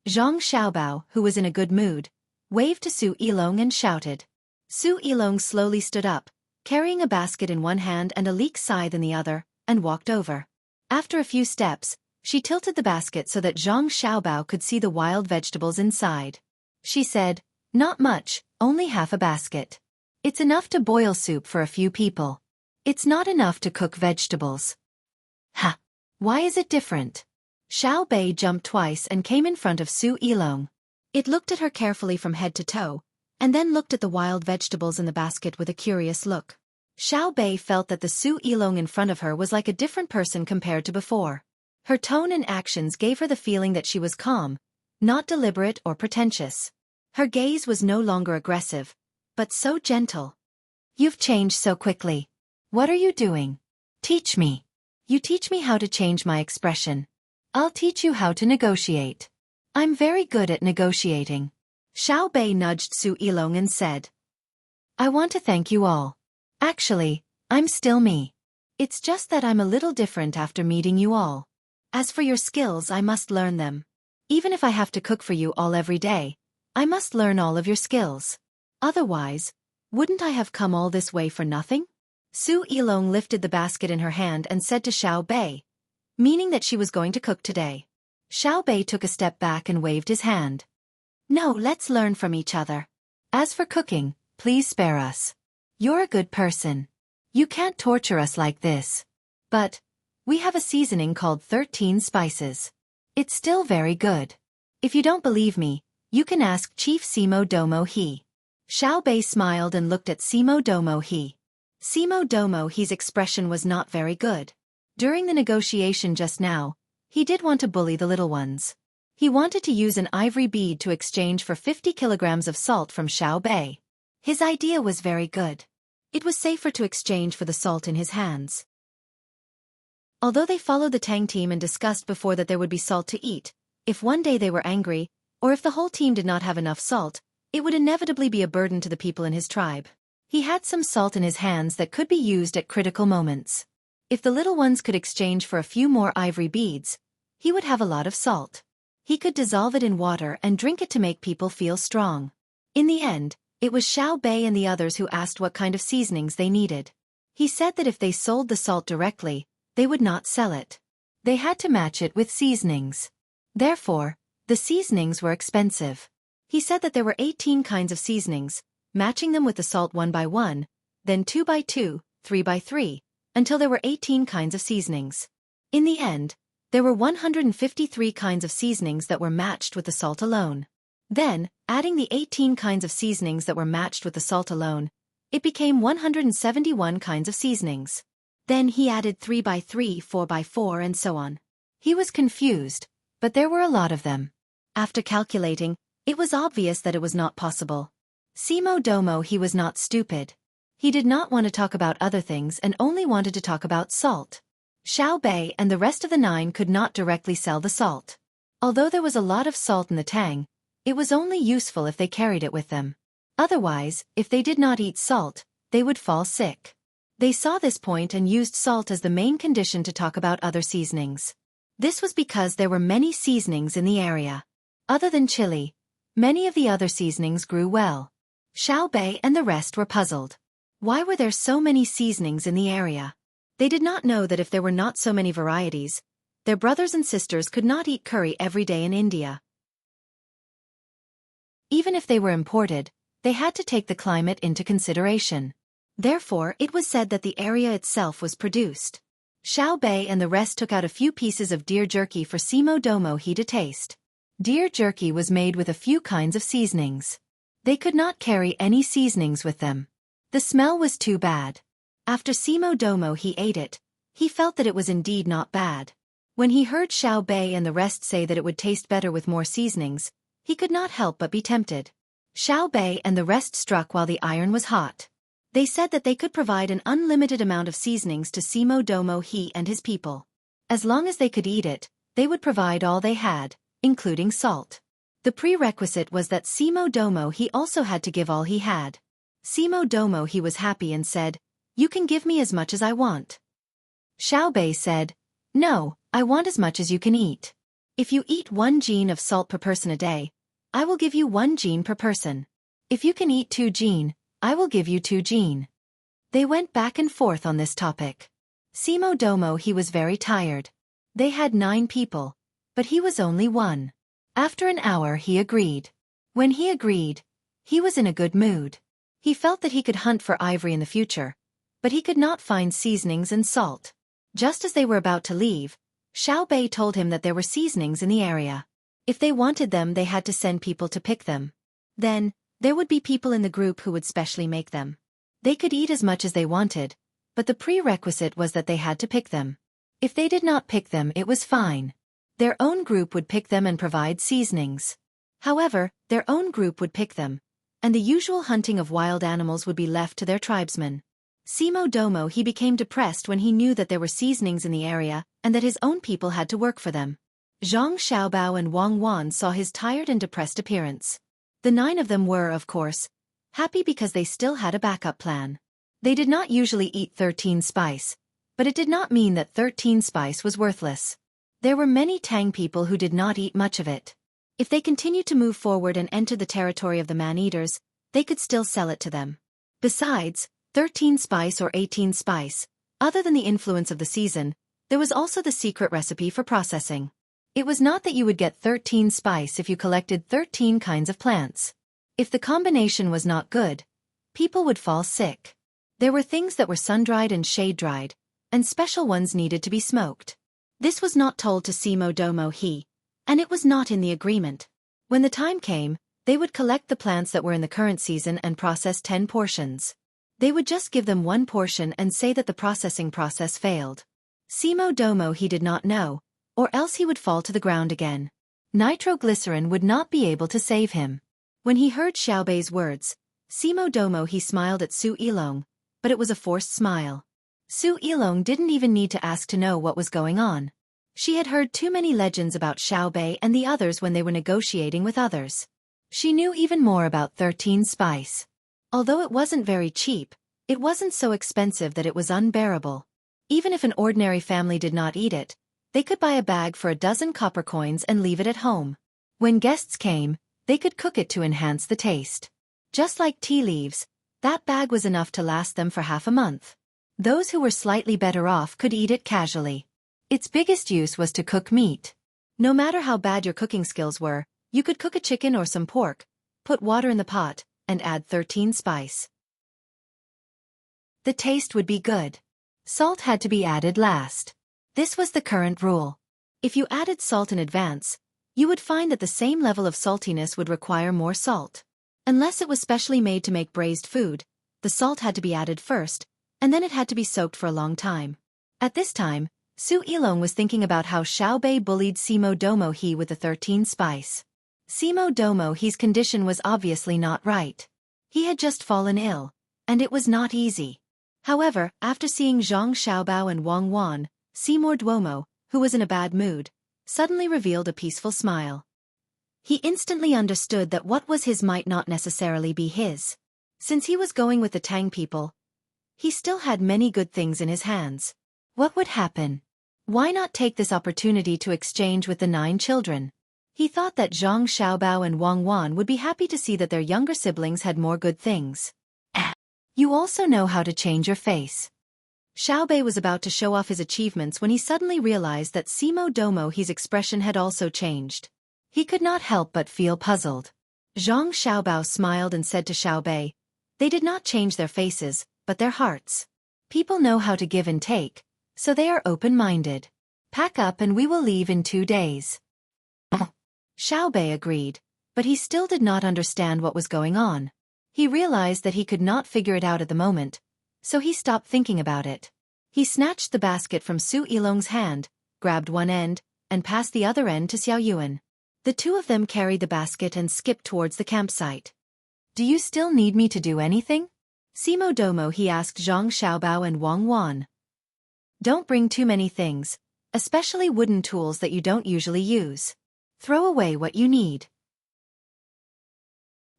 A: Zhang Xiaobao, who was in a good mood, waved to Xueqi and shouted. Xueqi slowly stood up, carrying a basket in one hand and a leek scythe in the other, and walked over. After a few steps, she tilted the basket so that Zhang Xiaobao could see the wild vegetables inside. She said, "Not much, only half a basket. It's enough to boil soup for a few people. It's not enough to cook vegetables." Ha! Why is it different? Xiao Bei jumped twice and came in front of Xueqi. It looked at her carefully from head to toe, and then looked at the wild vegetables in the basket with a curious look. Xiao Bei felt that the Xueqi in front of her was like a different person compared to before. Her tone and actions gave her the feeling that she was calm, not deliberate or pretentious. Her gaze was no longer aggressive, but so gentle. You've changed so quickly. What are you doing? Teach me. You teach me how to change my expression. I'll teach you how to negotiate. I'm very good at negotiating. Xiao Bei nudged Su Yilong and said, I want to thank you all. Actually, I'm still me. It's just that I'm a little different after meeting you all. As for your skills, I must learn them. Even if I have to cook for you all every day, I must learn all of your skills. Otherwise, wouldn't I have come all this way for nothing? Su Yilong lifted the basket in her hand and said to Xiao Bei, meaning that she was going to cook today. Xiao Bei took a step back and waved his hand. No, let's learn from each other. As for cooking, please spare us. You're a good person. You can't torture us like this. But we have a seasoning called 13 spices. It's still very good. If you don't believe me, you can ask Chief Simo Domo He. Xiao Bei smiled and looked at Simo Domo He. Simo Domo He's expression was not very good. During the negotiation just now, he did want to bully the little ones. He wanted to use an ivory bead to exchange for 50 kilograms of salt from Xiao Bei. His idea was very good. It was safer to exchange for the salt in his hands. Although they followed the Tang team and discussed before that there would be salt to eat, if one day they were angry, or if the whole team did not have enough salt, it would inevitably be a burden to the people in his tribe. He had some salt in his hands that could be used at critical moments. If the little ones could exchange for a few more ivory beads, he would have a lot of salt. He could dissolve it in water and drink it to make people feel strong. In the end, it was Xiao Bei and the others who asked what kind of seasonings they needed. He said that if they sold the salt directly, they would not sell it. They had to match it with seasonings. Therefore, the seasonings were expensive. He said that there were 18 kinds of seasonings, matching them with the salt 1 by 1, then 2 by 2, 3 by 3, until there were 18 kinds of seasonings. In the end, there were 153 kinds of seasonings that were matched with the salt alone. Then, adding the 18 kinds of seasonings that were matched with the salt alone, it became 171 kinds of seasonings. Then he added 3 by 3, 4 by 4 and so on. He was confused, but there were a lot of them. After calculating, it was obvious that it was not possible. Simo Domo He was not stupid. He did not want to talk about other things and only wanted to talk about salt. Xiao Bei and the rest of the 9 could not directly sell the salt. Although there was a lot of salt in the Tang, it was only useful if they carried it with them. Otherwise, if they did not eat salt, they would fall sick. They saw this point and used salt as the main condition to talk about other seasonings. This was because there were many seasonings in the area. Other than chili, many of the other seasonings grew well. Xiao Bei and the rest were puzzled. Why were there so many seasonings in the area? They did not know that if there were not so many varieties, their brothers and sisters could not eat curry every day in India. Even if they were imported, they had to take the climate into consideration. Therefore, it was said that the area itself was produced. Xiao Bei and the rest took out a few pieces of deer jerky for Simo Domo He to taste. Deer jerky was made with a few kinds of seasonings. They could not carry any seasonings with them. The smell was too bad. After Simo Domo He ate it, he felt that it was indeed not bad. When he heard Xiao Bei and the rest say that it would taste better with more seasonings, he could not help but be tempted. Xiao Bei and the rest struck while the iron was hot. They said that they could provide an unlimited amount of seasonings to Simo Domo He and his people. As long as they could eat it, they would provide all they had, including salt. The prerequisite was that Simo Domo He also had to give all he had. Simo Domo He was happy and said, "You can give me as much as I want." Xiao Bei said, "No, I want as much as you can eat. If you eat 1 jin of salt per person a day, I will give you 1 jin per person. If you can eat 2 jin, I will give you 2 jin." They went back and forth on this topic. Simo Domo He was very tired. They had 9 people, but he was only 1. After an hour he agreed. When he agreed, he was in a good mood. He felt that he could hunt for ivory in the future, but he could not find seasonings and salt. Just as they were about to leave, Xiao Bei told him that there were seasonings in the area. If they wanted them, they had to send people to pick them. Then, there would be people in the group who would specially make them. They could eat as much as they wanted, but the prerequisite was that they had to pick them. If they did not pick them, it was fine. Their own group would pick them and provide seasonings. However, their own group would pick them, and the usual hunting of wild animals would be left to their tribesmen. Simo Domo he became depressed when he knew that there were seasonings in the area and that his own people had to work for them. Zhang Xiaobao and Wang Wan saw his tired and depressed appearance. The 9 of them were, of course, happy because they still had a backup plan. They did not usually eat 13 spice, but it did not mean that 13 spice was worthless. There were many Tang people who did not eat much of it. If they continued to move forward and enter the territory of the man-eaters, they could still sell it to them. Besides, 13 spice or 18 spice, other than the influence of the season, there was also the secret recipe for processing. It was not that you would get 13 spice if you collected 13 kinds of plants. If the combination was not good, people would fall sick. There were things that were sun-dried and shade-dried, and special ones needed to be smoked. This was not told to Simo Domo he, and it was not in the agreement. When the time came, they would collect the plants that were in the current season and process 10 portions. They would just give them 1 portion and say that the processing process failed. Simo Domo he did not know, or else he would fall to the ground again. Nitroglycerin would not be able to save him. When he heard Xiaobei's words, Simo Domo he smiled at Su Yilong, but it was a forced smile. Su Yilong didn't even need to ask to know what was going on. She had heard too many legends about Xiaobei and the others when they were negotiating with others. She knew even more about 13 spice. Although it wasn't very cheap, it wasn't so expensive that it was unbearable. Even if an ordinary family did not eat it, they could buy a bag for 12 copper coins and leave it at home. When guests came, they could cook it to enhance the taste. Just like tea leaves, that bag was enough to last them for half a month. Those who were slightly better off could eat it casually. Its biggest use was to cook meat. No matter how bad your cooking skills were, you could cook a chicken or some pork, put water in the pot, and add 13 spice. The taste would be good. Salt had to be added last. This was the current rule. If you added salt in advance, you would find that the same level of saltiness would require more salt. Unless it was specially made to make braised food, the salt had to be added first, and then it had to be soaked for a long time. At this time, Su Yilong was thinking about how Xiaobei bullied Simo Domo he with the 13 spice. Simo Domo he's condition was obviously not right. He had just fallen ill, and it was not easy. However, after seeing Zhang Xiaobao and Wang Wan, Simo Duomo, who was in a bad mood, suddenly revealed a peaceful smile. He instantly understood that what was his might not necessarily be his. Since he was going with the Tang people, he still had many good things in his hands. What would happen? Why not take this opportunity to exchange with the 9 children? He thought that Zhang Xiaobao and Wang Wan would be happy to see that their younger siblings had more good things. You also know how to change your face. Xiaobei was about to show off his achievements when he suddenly realized that Simo Domo he's expression had also changed. He could not help but feel puzzled. Zhang Xiaobao smiled and said to Xiaobei, "They did not change their faces, but their hearts. People know how to give and take, so they are open-minded. Pack up and we will leave in 2 days." Xiaobei agreed, but he still did not understand what was going on. He realized that he could not figure it out at the moment, so he stopped thinking about it. He snatched the basket from Su Yilong's hand, grabbed one end, and passed the other end to Xiao Yuan. The 2 of them carried the basket and skipped towards the campsite. "Do you still need me to do anything?" Simo Domo he asked Zhang Xiaobao and Wang Wan. "Don't bring too many things, especially wooden tools that you don't usually use. Throw away what you need.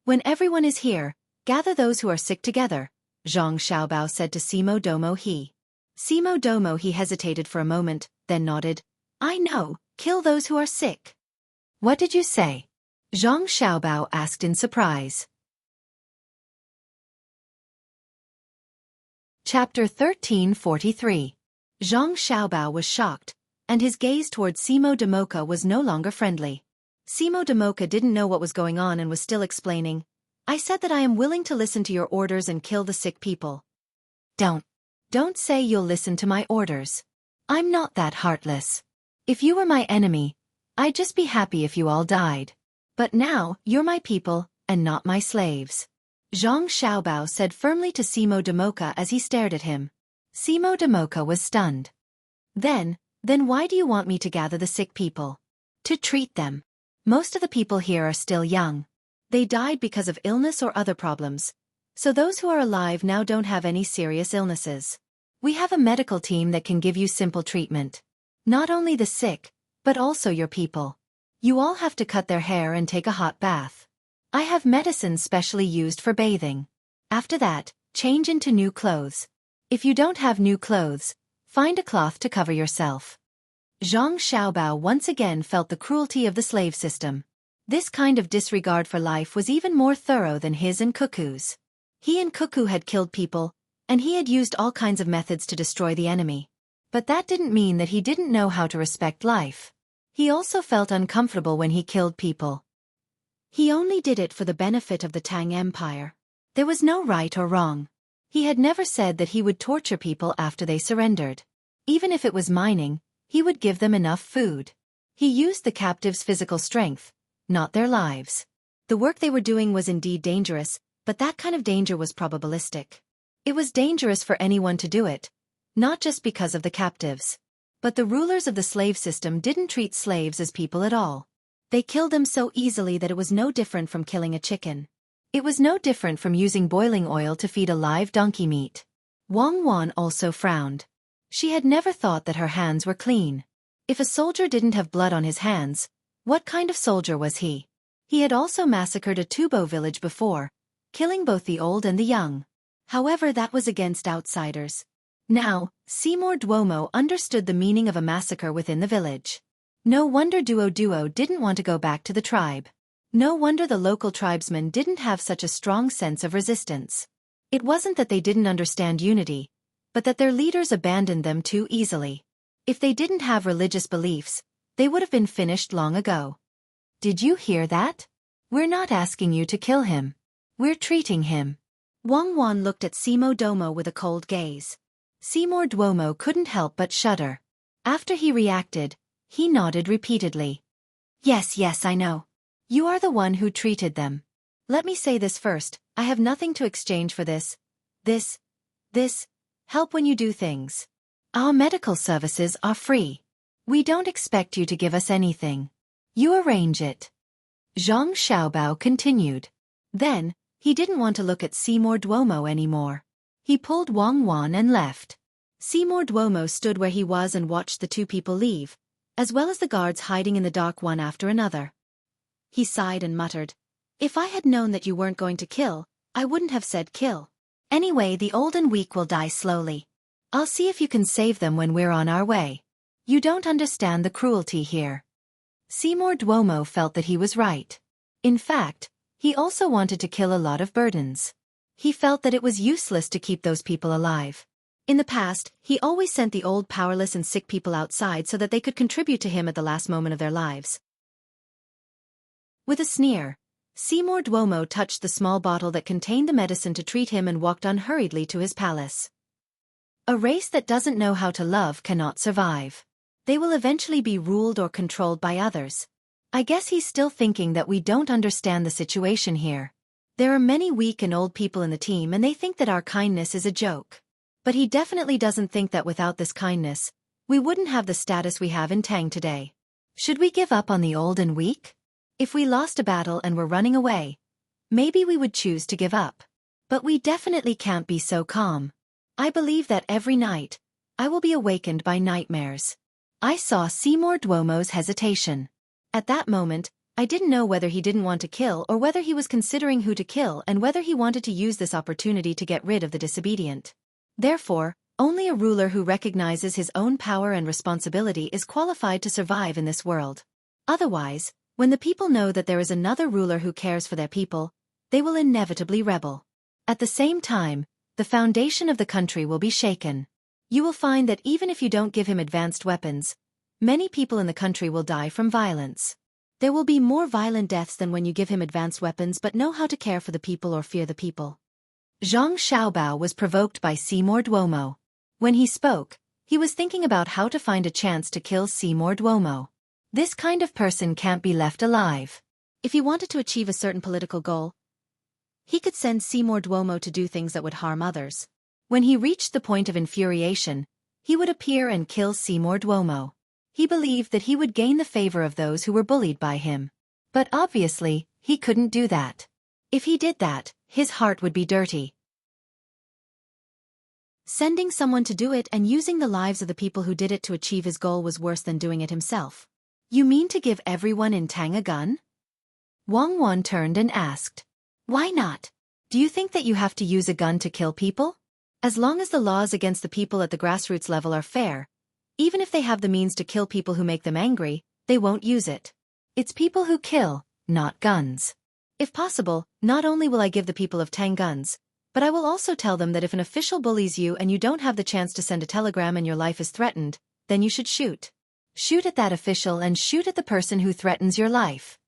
A: When everyone is here, gather those who are sick together," Zhang Xiaobao said to Simo Domo he. Simo Domo he hesitated for a moment, then nodded. "I know, kill those who are sick." "What did you say?" Zhang Xiaobao asked in surprise. Chapter 1343. Zhang Xiaobao was shocked, and his gaze toward Simo Domoka was no longer friendly. Simo Domoka didn't know what was going on and was still explaining. "I said that I am willing to listen to your orders and kill the sick people." Don't say you'll listen to my orders. I'm not that heartless. If you were my enemy, I'd just be happy if you all died. But now, you're my people, and not my slaves. Zhang Xiaobao said firmly to Simo Domoka as he stared at him. Simo Domoka was stunned. Then, Then why do you want me to gather the sick people? To treat them. Most of the people here are still young. They died because of illness or other problems, so those who are alive now don't have any serious illnesses. We have a medical team that can give you simple treatment. Not only the sick, but also your people. You all have to cut their hair and take a hot bath. I have medicines specially used for bathing. After that, change into new clothes. If you don't have new clothes, find a cloth to cover yourself. Zhang Xiaobao once again felt the cruelty of the slave system. This kind of disregard for life was even more thorough than his and Cuckoo's. He and Cuckoo had killed people, and he had used all kinds of methods to destroy the enemy. But that didn't mean that he didn't know how to respect life. He also felt uncomfortable when he killed people. He only did it for the benefit of the Tang Empire. There was no right or wrong. He had never said that he would torture people after they surrendered. Even if it was mining, he would give them enough food. He used the captives' physical strength, not their lives. The work they were doing was indeed dangerous, but that kind of danger was probabilistic. It was dangerous for anyone to do it, not just because of the captives. But the rulers of the slave system didn't treat slaves as people at all. They killed them so easily that it was no different from killing a chicken. It was no different from using boiling oil to feed a live donkey meat. Wang Wan also frowned. She had never thought that her hands were clean. If a soldier didn't have blood on his hands, what kind of soldier was he? He had also massacred a Tubo village before, killing both the old and the young. However, that was against outsiders. Now, Seymour Duomo understood the meaning of a massacre within the village. No wonder Duo didn't want to go back to the tribe. No wonder the local tribesmen didn't have such a strong sense of resistance. It wasn't that they didn't understand unity, but that their leaders abandoned them too easily. If they didn't have religious beliefs, they would have been finished long ago. Did you hear that? We're not asking you to kill him. We're treating him. Wang Wan looked at Seymour Duomo with a cold gaze. Seymour Duomo couldn't help but shudder. After he reacted, he nodded repeatedly. Yes, I know. You are the one who treated them. Let me say this first, I have nothing to exchange for this, help when you do things. Our medical services are free. We don't expect you to give us anything. You arrange it. Zhang Xiaobao continued. Then, he didn't want to look at Seymour Duomo anymore. He pulled Wang Wan and left. Seymour Duomo stood where he was and watched the two people leave, as well as the guards hiding in the dark one after another. He sighed and muttered, "If I had known that you weren't going to kill, I wouldn't have said kill. Anyway, the old and weak will die slowly. I'll see if you can save them when we're on our way. You don't understand the cruelty here." Seymour Duomo felt that he was right. In fact, he also wanted to kill a lot of burdens. He felt that it was useless to keep those people alive. In the past, he always sent the old, powerless and sick people outside so that they could contribute to him at the last moment of their lives. With a sneer, Seymour Duomo touched the small bottle that contained the medicine to treat him and walked unhurriedly to his palace. A race that doesn't know how to love cannot survive. They will eventually be ruled or controlled by others. I guess he's still thinking that we don't understand the situation here. There are many weak and old people in the team and they think that our kindness is a joke. But he definitely doesn't think that without this kindness, we wouldn't have the status we have in Tang today. Should we give up on the old and weak? If we lost a battle and were running away, maybe we would choose to give up. But we definitely can't be so calm. I believe that every night, I will be awakened by nightmares. I saw Seymour Duomo's hesitation. At that moment, I didn't know whether he didn't want to kill or whether he was considering who to kill and whether he wanted to use this opportunity to get rid of the disobedient. Therefore, only a ruler who recognizes his own power and responsibility is qualified to survive in this world. Otherwise, when the people know that there is another ruler who cares for their people, they will inevitably rebel. At the same time, the foundation of the country will be shaken. You will find that even if you don't give him advanced weapons, many people in the country will die from violence. There will be more violent deaths than when you give him advanced weapons but know how to care for the people or fear the people. Zhang Xiaobao was provoked by Seymour Duomo. When he spoke, he was thinking about how to find a chance to kill Seymour Duomo. This kind of person can't be left alive. If he wanted to achieve a certain political goal, he could send Seymour Duomo to do things that would harm others. When he reached the point of infuriation, he would appear and kill Seymour Duomo. He believed that he would gain the favor of those who were bullied by him. But obviously, he couldn't do that. If he did that, his heart would be dirty. Sending someone to do it and using the lives of the people who did it to achieve his goal was worse than doing it himself. You mean to give everyone in Tang a gun? Wang Wan turned and asked. Why not? Do you think that you have to use a gun to kill people? As long as the laws against the people at the grassroots level are fair, even if they have the means to kill people who make them angry, they won't use it. It's people who kill, not guns. If possible, not only will I give the people of Tang guns, but I will also tell them that if an official bullies you and you don't have the chance to send a telegram and your life is threatened, then you should shoot. Shoot at that official and shoot at the person who threatens your life.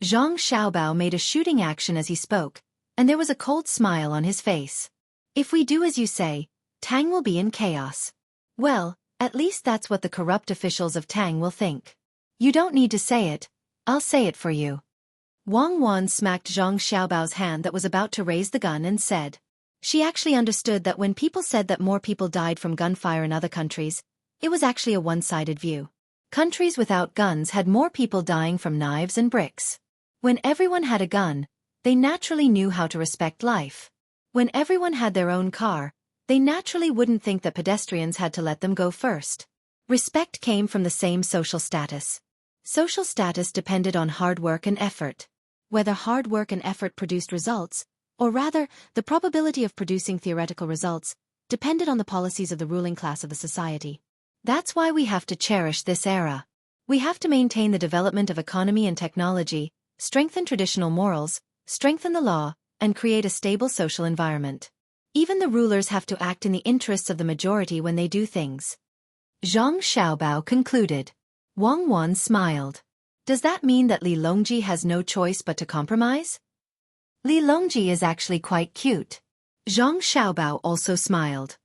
A: Zhang Xiaobao made a shooting action as he spoke, and there was a cold smile on his face. If we do as you say, Tang will be in chaos. Well, at least that's what the corrupt officials of Tang will think. You don't need to say it, I'll say it for you. Wang Wan smacked Zhang Xiaobao's hand that was about to raise the gun and said. She actually understood that when people said that more people died from gunfire in other countries, it was actually a one-sided view. Countries without guns had more people dying from knives and bricks. When everyone had a gun, they naturally knew how to respect life. When everyone had their own car, they naturally wouldn't think that pedestrians had to let them go first. Respect came from the same social status. Social status depended on hard work and effort. Whether hard work and effort produced results, or rather, the probability of producing theoretical results, depended on the policies of the ruling class of the society. That's why we have to cherish this era. We have to maintain the development of economy and technology, strengthen traditional morals, strengthen the law, and create a stable social environment. Even the rulers have to act in the interests of the majority when they do things. Zhang Xiaobao concluded. Wang Wan smiled. Does that mean that Li Longji has no choice but to compromise? Li Longji is actually quite cute. Zhang Xiaobao also smiled.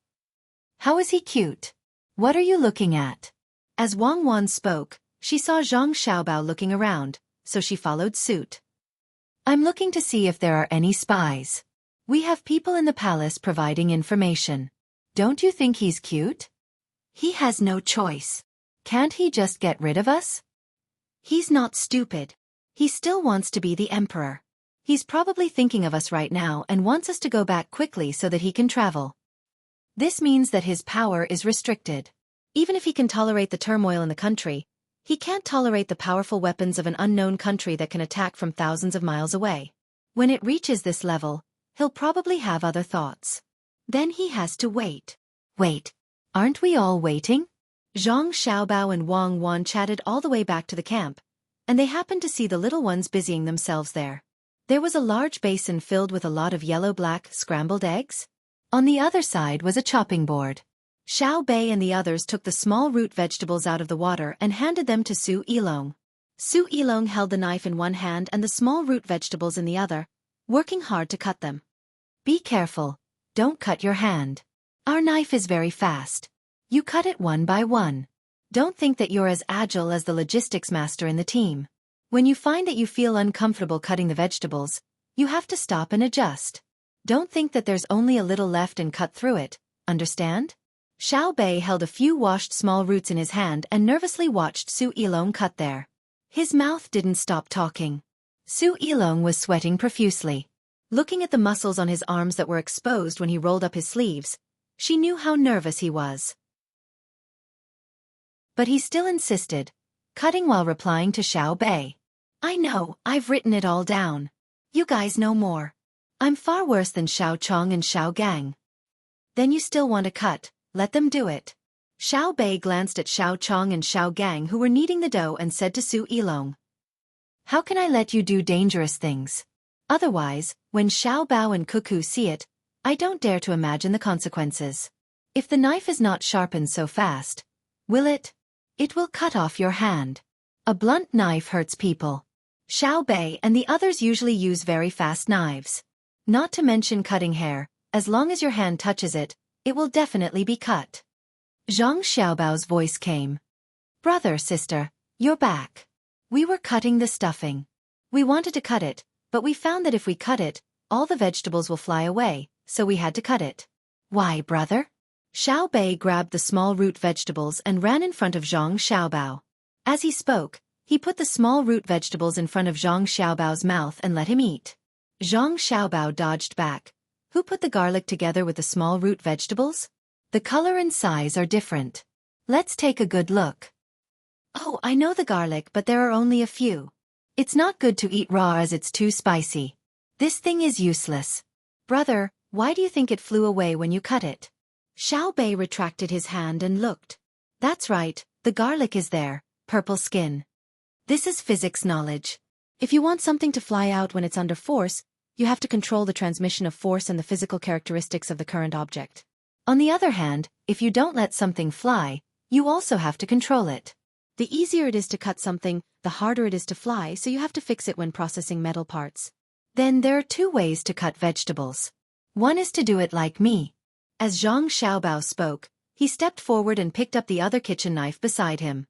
A: How is he cute? What are you looking at? As Wang Wan spoke, she saw Zhang Xiaobao looking around, so she followed suit. I'm looking to see if there are any spies. We have people in the palace providing information. Don't you think he's cute? He has no choice. Can't he just get rid of us? He's not stupid. He still wants to be the emperor. He's probably thinking of us right now and wants us to go back quickly so that he can travel. This means that his power is restricted. Even if he can tolerate the turmoil in the country, he can't tolerate the powerful weapons of an unknown country that can attack from thousands of miles away. When it reaches this level, he'll probably have other thoughts. Then he has to wait. Wait, aren't we all waiting? Zhang Xiaobao and Wang Wan chatted all the way back to the camp, and they happened to see the little ones busying themselves there. There was a large basin filled with a lot of yellow-black scrambled eggs. On the other side was a chopping board. Xiao Bei and the others took the small root vegetables out of the water and handed them to Su Yilong. Su Yilong held the knife in one hand and the small root vegetables in the other, working hard to cut them. Be careful, don't cut your hand. Our knife is very fast. You cut it one by one. Don't think that you're as agile as the logistics master in the team. When you find that you feel uncomfortable cutting the vegetables, you have to stop and adjust. Don't think that there's only a little left and cut through it, understand? Xiao Bei held a few washed small roots in his hand and nervously watched Su Yilong cut there. His mouth didn't stop talking. Su Yilong was sweating profusely. Looking at the muscles on his arms that were exposed when he rolled up his sleeves, she knew how nervous he was. But he still insisted, cutting while replying to Xiao Bei. I know, I've written it all down. You guys know more. I'm far worse than Xiao Chong and Xiao Gang. Then you still want to cut, let them do it. Xiao Bei glanced at Xiao Chong and Xiao Gang who were kneading the dough and said to Su Yilong. How can I let you do dangerous things? Otherwise, when Xiao Bao and Cuckoo see it, I don't dare to imagine the consequences. If the knife is not sharpened so fast, will it? It will cut off your hand. A blunt knife hurts people. Xiao Bei and the others usually use very fast knives. Not to mention cutting hair, as long as your hand touches it, it will definitely be cut. Zhang Xiaobao's voice came. Brother, sister, you're back. We were cutting the stuffing. We wanted to cut it, but we found that if we cut it, all the vegetables will fly away, so we had to cut it. Why, brother? Xiao Bei grabbed the small root vegetables and ran in front of Zhang Xiaobao. As he spoke, he put the small root vegetables in front of Zhang Xiaobao's mouth and let him eat. Zhang Xiaobao dodged back. Who put the garlic together with the small root vegetables? The color and size are different. Let's take a good look. Oh, I know the garlic, but there are only a few. It's not good to eat raw as it's too spicy. This thing is useless. Brother, why do you think it flew away when you cut it? Xiao Bei retracted his hand and looked. That's right, the garlic is there, purple skin. This is physics knowledge. If you want something to fly out when it's under force, you have to control the transmission of force and the physical characteristics of the current object. On the other hand, if you don't let something fly, you also have to control it. The easier it is to cut something, the harder it is to fly, so you have to fix it when processing metal parts. Then there are two ways to cut vegetables. One is to do it like me. As Zhang Xiaobao spoke, he stepped forward and picked up the other kitchen knife beside him.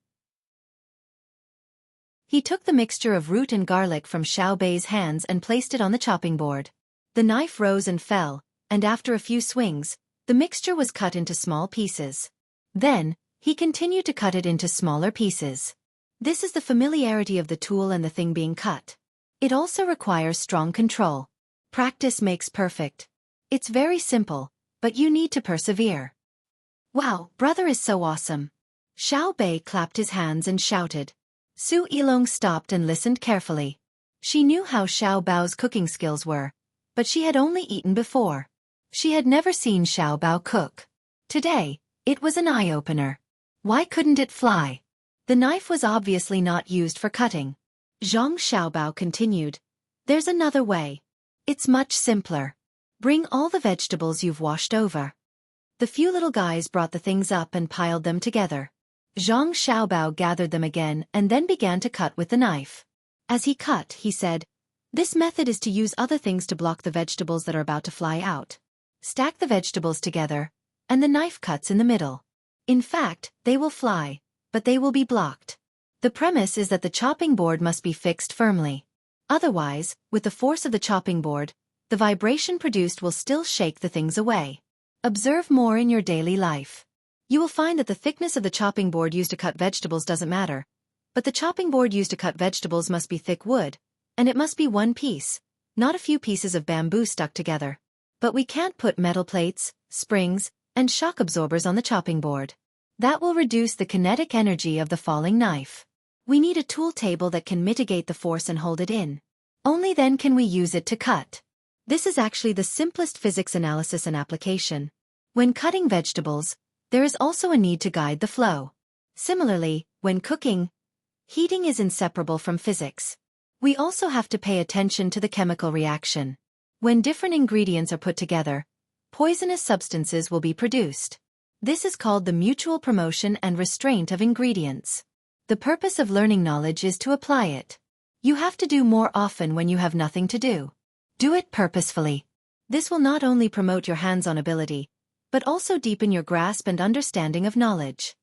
A: He took the mixture of root and garlic from Xiao Bei's hands and placed it on the chopping board. The knife rose and fell, and after a few swings, the mixture was cut into small pieces. Then, he continued to cut it into smaller pieces. This is the familiarity of the tool and the thing being cut. It also requires strong control. Practice makes perfect. It's very simple, but you need to persevere. Wow, brother is so awesome. Xiao Bei clapped his hands and shouted. Su Yilong stopped and listened carefully. She knew how Xiao Bao's cooking skills were, but she had only eaten before. She had never seen Xiao Bao cook. Today, it was an eye-opener. Why couldn't it fly? The knife was obviously not used for cutting. Zhang Xiaobao continued. There's another way. It's much simpler. Bring all the vegetables you've washed over. The few little guys brought the things up and piled them together. Zhang Xiaobao gathered them again and then began to cut with the knife. As he cut, he said, this method is to use other things to block the vegetables that are about to fly out. Stack the vegetables together, and the knife cuts in the middle. In fact, they will fly, but they will be blocked. The premise is that the chopping board must be fixed firmly. Otherwise, with the force of the chopping board, the vibration produced will still shake the things away. Observe more in your daily life. You will find that the thickness of the chopping board used to cut vegetables doesn't matter, but the chopping board used to cut vegetables must be thick wood, and it must be one piece, not a few pieces of bamboo stuck together. But we can't put metal plates, springs, and shock absorbers on the chopping board. That will reduce the kinetic energy of the falling knife. We need a tool table that can mitigate the force and hold it in. Only then can we use it to cut. This is actually the simplest physics analysis and application. When cutting vegetables, there is also a need to guide the flow. Similarly, when cooking, heating is inseparable from physics. We also have to pay attention to the chemical reaction. When different ingredients are put together, poisonous substances will be produced. This is called the mutual promotion and restraint of ingredients. The purpose of learning knowledge is to apply it. You have to do more often when you have nothing to do. Do it purposefully. This will not only promote your hands-on ability, but also deepen your grasp and understanding of knowledge.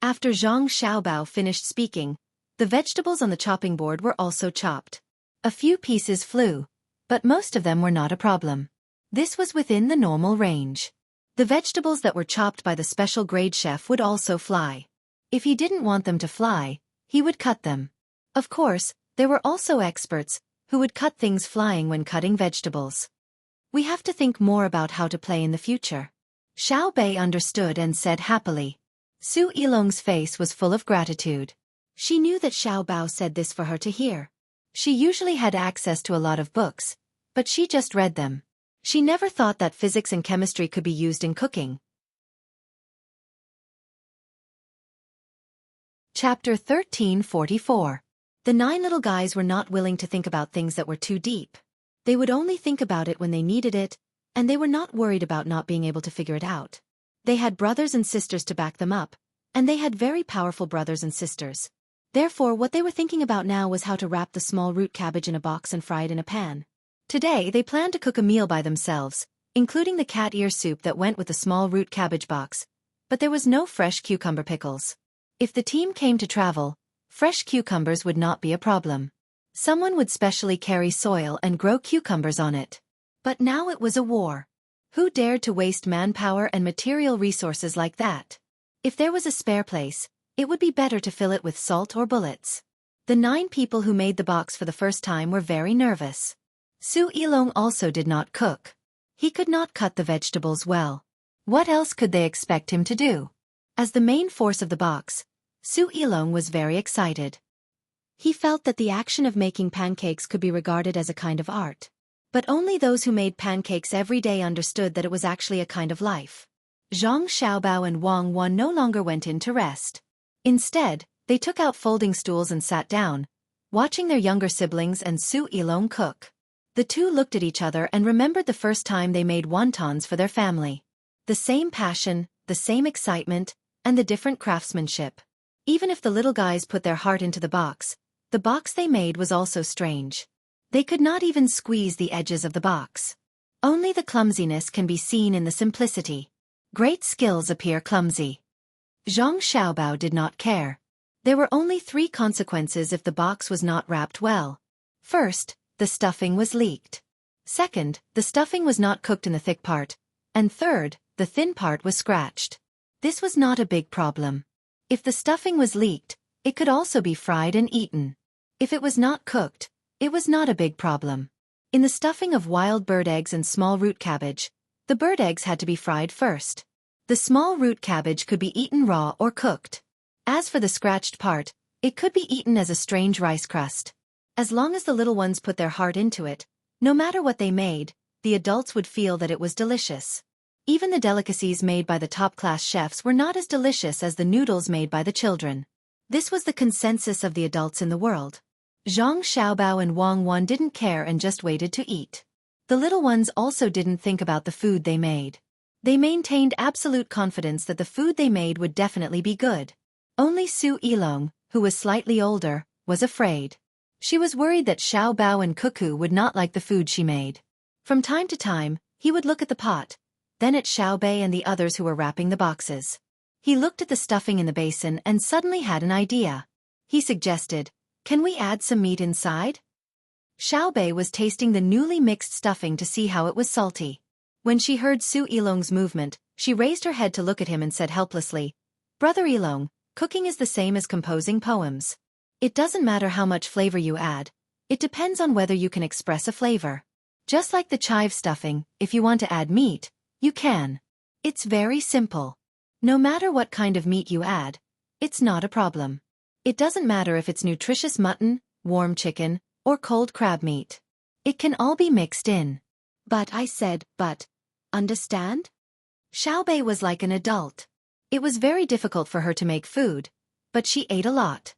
A: After Zhang Xiaobao finished speaking, the vegetables on the chopping board were also chopped. A few pieces flew, but most of them were not a problem. This was within the normal range. The vegetables that were chopped by the special grade chef would also fly. If he didn't want them to fly, he would cut them. Of course, there were also experts who would cut things flying when cutting vegetables. We have to think more about how to play in the future. Xiao Bei understood and said happily. Su Yilong's face was full of gratitude. She knew that Xiao Bao said this for her to hear. She usually had access to a lot of books, but she just read them. She never thought that physics and chemistry could be used in cooking. Chapter 1344. The 9 little guys were not willing to think about things that were too deep. They would only think about it when they needed it, and they were not worried about not being able to figure it out. They had brothers and sisters to back them up, and they had very powerful brothers and sisters. Therefore, what they were thinking about now was how to wrap the small root cabbage in a box and fry it in a pan. Today, they planned to cook a meal by themselves, including the cat ear soup that went with the small root cabbage box, but there was no fresh cucumber pickles. If the team came to travel, fresh cucumbers would not be a problem. Someone would specially carry soil and grow cucumbers on it. But now it was a war. Who dared to waste manpower and material resources like that? If there was a spare place, it would be better to fill it with salt or bullets. The 9 people who made the box for the first time were very nervous. Xueqi also did not cook. He could not cut the vegetables well. What else could they expect him to do? As the main force of the box, Xueqi was very excited. He felt that the action of making pancakes could be regarded as a kind of art. But only those who made pancakes every day understood that it was actually a kind of life. Zhang Xiaobao and Wang Wan no longer went in to rest. Instead, they took out folding stools and sat down, watching their younger siblings and Xueqi cook. The two looked at each other and remembered the first time they made wontons for their family. The same passion, the same excitement, and the different craftsmanship. Even if the little guys put their heart into the box they made was also strange. They could not even squeeze the edges of the box. Only the clumsiness can be seen in the simplicity. Great skills appear clumsy. Zhang Xiaobao did not care. There were only 3 consequences if the box was not wrapped well. First, the stuffing was leaked. Second, the stuffing was not cooked in the thick part. And third, the thin part was scratched. This was not a big problem. If the stuffing was leaked, it could also be fried and eaten. If it was not cooked, it was not a big problem. In the stuffing of wild bird eggs and small root cabbage, the bird eggs had to be fried first. The small root cabbage could be eaten raw or cooked. As for the scratched part, it could be eaten as a strange rice crust. As long as the little ones put their heart into it, no matter what they made, the adults would feel that it was delicious. Even the delicacies made by the top-class chefs were not as delicious as the noodles made by the children. This was the consensus of the adults in the world. Zhang Xiaobao and Wang Wan didn't care and just waited to eat. The little ones also didn't think about the food they made. They maintained absolute confidence that the food they made would definitely be good. Only Xueqi, who was slightly older, was afraid. She was worried that Xiaobao and Cuckoo would not like the food she made. From time to time, he would look at the pot, then at Xiaobei and the others who were wrapping the boxes. He looked at the stuffing in the basin and suddenly had an idea. He suggested, "Can we add some meat inside?" Xiaobei was tasting the newly mixed stuffing to see how it was salty. When she heard Xueqi movement, she raised her head to look at him and said helplessly, "Brother Ilong, cooking is the same as composing poems. It doesn't matter how much flavor you add, it depends on whether you can express a flavor. Just like the chive stuffing, if you want to add meat, you can. It's very simple. No matter what kind of meat you add, it's not a problem. It doesn't matter if it's nutritious mutton, warm chicken, or cold crab meat. It can all be mixed in." "But," I said, understand?" Xiaobei was like an adult. It was very difficult for her to make food, but she ate a lot.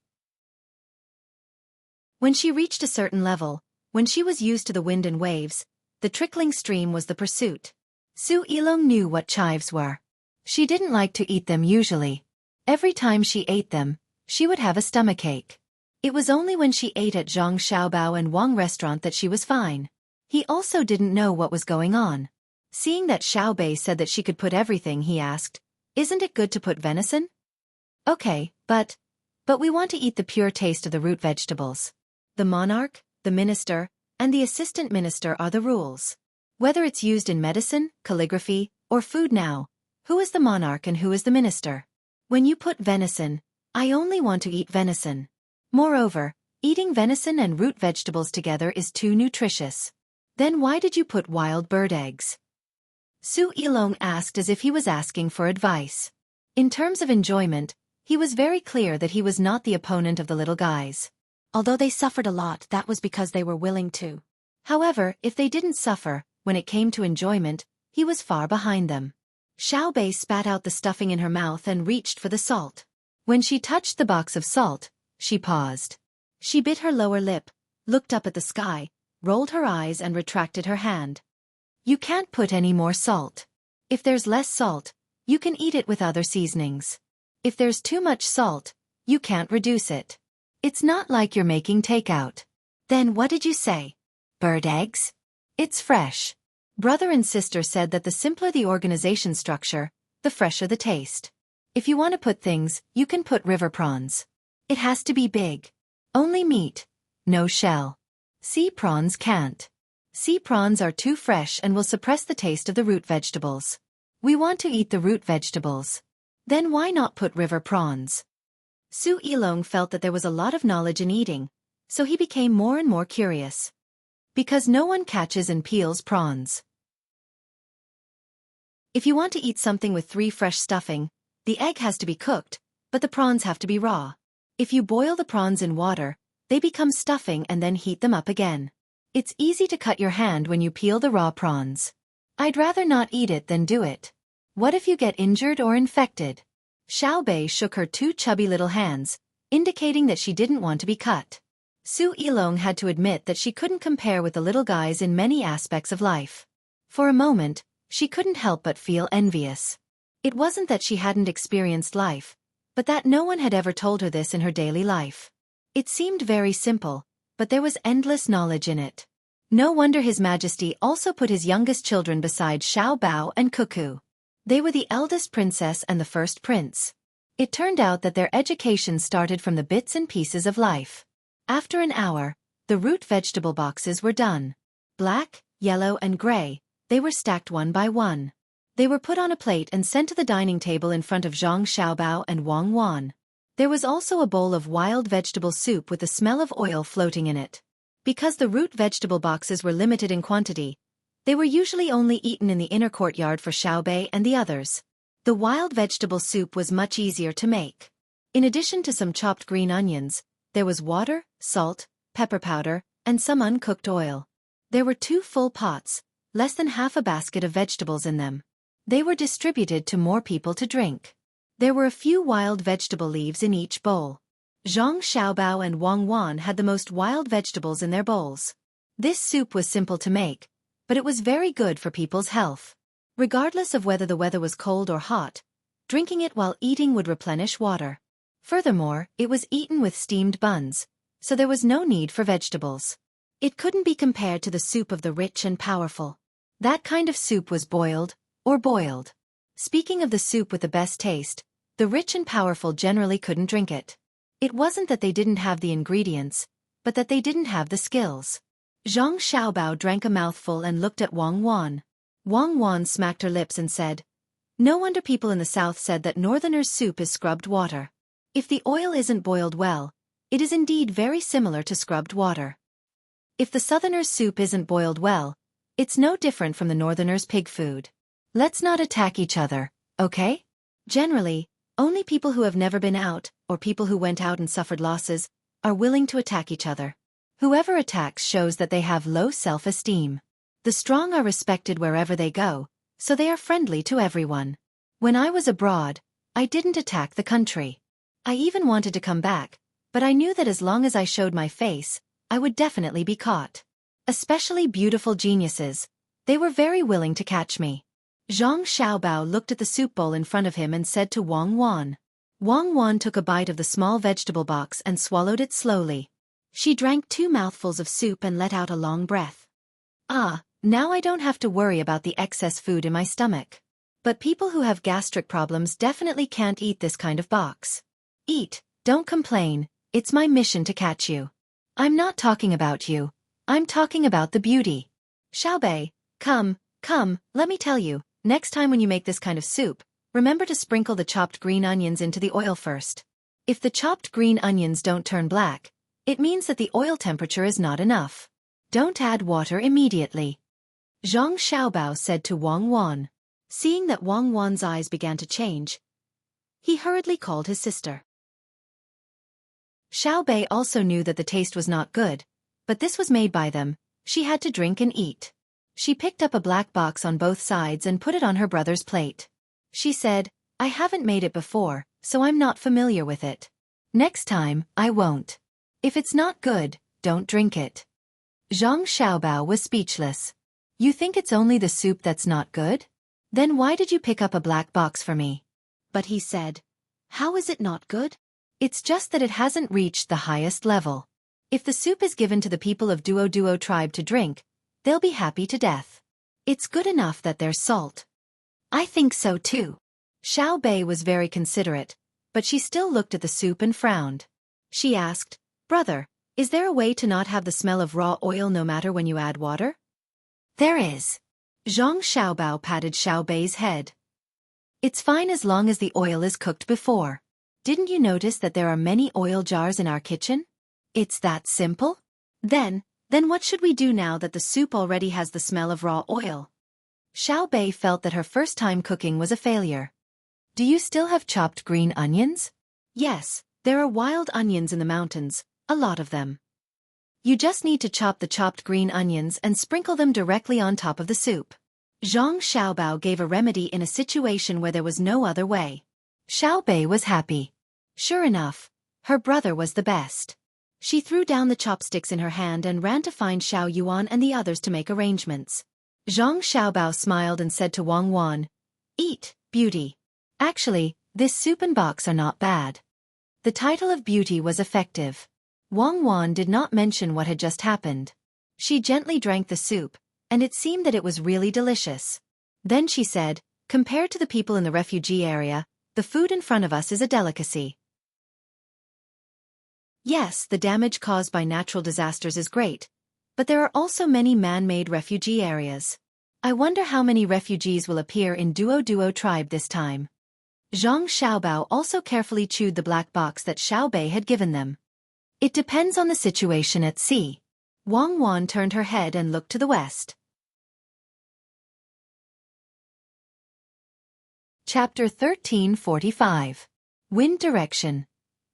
A: When she reached a certain level, when she was used to the wind and waves, the trickling stream was the pursuit. Xueqi knew what chives were. She didn't like to eat them usually. Every time she ate them, she would have a stomachache. It was only when she ate at Zhang Xiaobao and Wang restaurant that she was fine. He also didn't know what was going on. Seeing that Xiaobei said that she could put everything, he asked, "Isn't it good to put venison?" "Okay, but we want to eat the pure taste of the root vegetables. The monarch, the minister, and the assistant minister are the rules. Whether it's used in medicine, calligraphy, or food now, who is the monarch and who is the minister? When you put venison, I only want to eat venison. Moreover, eating venison and root vegetables together is too nutritious. Then why did you put wild bird eggs?" Xueqi asked as if he was asking for advice. In terms of enjoyment, he was very clear that he was not the opponent of the little guys. Although they suffered a lot, that was because they were willing to. However, if they didn't suffer, when it came to enjoyment, he was far behind them. Xiaobei spat out the stuffing in her mouth and reached for the salt. When she touched the box of salt, she paused. She bit her lower lip, looked up at the sky, rolled her eyes and retracted her hand. "You can't put any more salt. If there's less salt, you can eat it with other seasonings. If there's too much salt, you can't reduce it. It's not like you're making takeout." "Then what did you say? Bird eggs?" "It's fresh." Brother and sister said that the simpler the organization structure, the fresher the taste. If you want to put things, you can put river prawns. It has to be big. Only meat. No shell. Sea prawns can't. Sea prawns are too fresh and will suppress the taste of the root vegetables. We want to eat the root vegetables. Then why not put river prawns? Xueqi felt that there was a lot of knowledge in eating, so he became more and more curious. Because no one catches and peels prawns. If you want to eat something with 3 fresh stuffing, the egg has to be cooked, but the prawns have to be raw. If you boil the prawns in water, they become stuffing and then heat them up again. It's easy to cut your hand when you peel the raw prawns. I'd rather not eat it than do it. What if you get injured or infected? Xiaobei shook her 2 chubby little hands, indicating that she didn't want to be cut. Xueqi had to admit that she couldn't compare with the little guys in many aspects of life. For a moment, she couldn't help but feel envious. It wasn't that she hadn't experienced life, but that no one had ever told her this in her daily life. It seemed very simple, but there was endless knowledge in it. No wonder His Majesty also put his youngest children beside Xiao Bao and Cuckoo. They were the eldest princess and the first prince. It turned out that their education started from the bits and pieces of life. After an hour, the root vegetable boxes were done. Black, yellow and gray, they were stacked one by one. They were put on a plate and sent to the dining table in front of Zhang Xiaobao and Wang Wan. There was also a bowl of wild vegetable soup with the smell of oil floating in it. Because the root vegetable boxes were limited in quantity, they were usually only eaten in the inner courtyard for Xiaobei and the others. The wild vegetable soup was much easier to make. In addition to some chopped green onions, there was water, salt, pepper powder, and some uncooked oil. There were 2 full pots, less than half a basket of vegetables in them. They were distributed to more people to drink. There were a few wild vegetable leaves in each bowl. Zhang Xiaobao and Wang Wan had the most wild vegetables in their bowls. This soup was simple to make, but it was very good for people's health. Regardless of whether the weather was cold or hot, drinking it while eating would replenish water. Furthermore, it was eaten with steamed buns, so there was no need for vegetables. It couldn't be compared to the soup of the rich and powerful. That kind of soup was boiled. Speaking of the soup with the best taste, the rich and powerful generally couldn't drink it. It wasn't that they didn't have the ingredients, but that they didn't have the skills. Zhang Xiaobao drank a mouthful and looked at Wang Wan. Wang Wan smacked her lips and said, "No wonder people in the south said that northerners' soup is scrubbed water. If the oil isn't boiled well, it is indeed very similar to scrubbed water. If the southerners' soup isn't boiled well, it's no different from the northerners' pig food. Let's not attack each other, okay?" Generally, only people who have never been out, or people who went out and suffered losses, are willing to attack each other. Whoever attacks shows that they have low self-esteem. The strong are respected wherever they go, so they are friendly to everyone. When I was abroad, I didn't attack the country. I even wanted to come back, but I knew that as long as I showed my face, I would definitely be caught. Especially beautiful geniuses, they were very willing to catch me. Zhang Xiaobao looked at the soup bowl in front of him and said to Wang Wan. Wang Wan took a bite of the small vegetable box and swallowed it slowly. She drank 2 mouthfuls of soup and let out a long breath. Ah, now I don't have to worry about the excess food in my stomach. But people who have gastric problems definitely can't eat this kind of box. Eat, don't complain, it's my mission to catch you. I'm not talking about you, I'm talking about the beauty. Xiaobei, come, let me tell you. Next time when you make this kind of soup, remember to sprinkle the chopped green onions into the oil first. If the chopped green onions don't turn black, it means that the oil temperature is not enough. Don't add water immediately. Zhang Xiaobao said to Wang Wan. Seeing that Wang Wan's eyes began to change, he hurriedly called his sister. Xiaobei also knew that the taste was not good, but this was made by them, she had to drink and eat. She picked up a black box on both sides and put it on her brother's plate. She said, "I haven't made it before, so I'm not familiar with it. Next time, I won't. If it's not good, don't drink it." Zhang Xiaobao was speechless. You think it's only the soup that's not good? Then why did you pick up a black box for me? But he said, "How is it not good? It's just that it hasn't reached the highest level. If the soup is given to the people of Duo tribe to drink, they'll be happy to death. It's good enough that there's salt." "I think so too." Xiaobei was very considerate, but she still looked at the soup and frowned. She asked, "Brother, is there a way to not have the smell of raw oil no matter when you add water?" There is. Zhang Xiaobao patted Xiaobei's head. It's fine as long as the oil is cooked before. Didn't you notice that there are many oil jars in our kitchen? It's that simple? Then what should we do now that the soup already has the smell of raw oil? Xiaobei felt that her first time cooking was a failure. Do you still have chopped green onions? Yes, there are wild onions in the mountains, a lot of them. You just need to chop the chopped green onions and sprinkle them directly on top of the soup. Zhang Xiaobao gave a remedy in a situation where there was no other way. Xiaobei was happy. Sure enough, her brother was the best. She threw down the chopsticks in her hand and ran to find Xiao Yuan and the others to make arrangements. Zhang Xiaobao smiled and said to Wang Wan, "Eat, beauty. Actually, this soup and box are not bad." The title of beauty was effective. Wang Wan did not mention what had just happened. She gently drank the soup, and it seemed that it was really delicious. Then she said, "Compared to the people in the refugee area, the food in front of us is a delicacy." Yes, the damage caused by natural disasters is great, but there are also many man-made refugee areas. I wonder how many refugees will appear in Duo tribe this time. Zhang Xiaobao also carefully chewed the black box that Xiaobei had given them. It depends on the situation at sea. Wang Wan turned her head and looked to the west. Chapter 1345. Wind direction.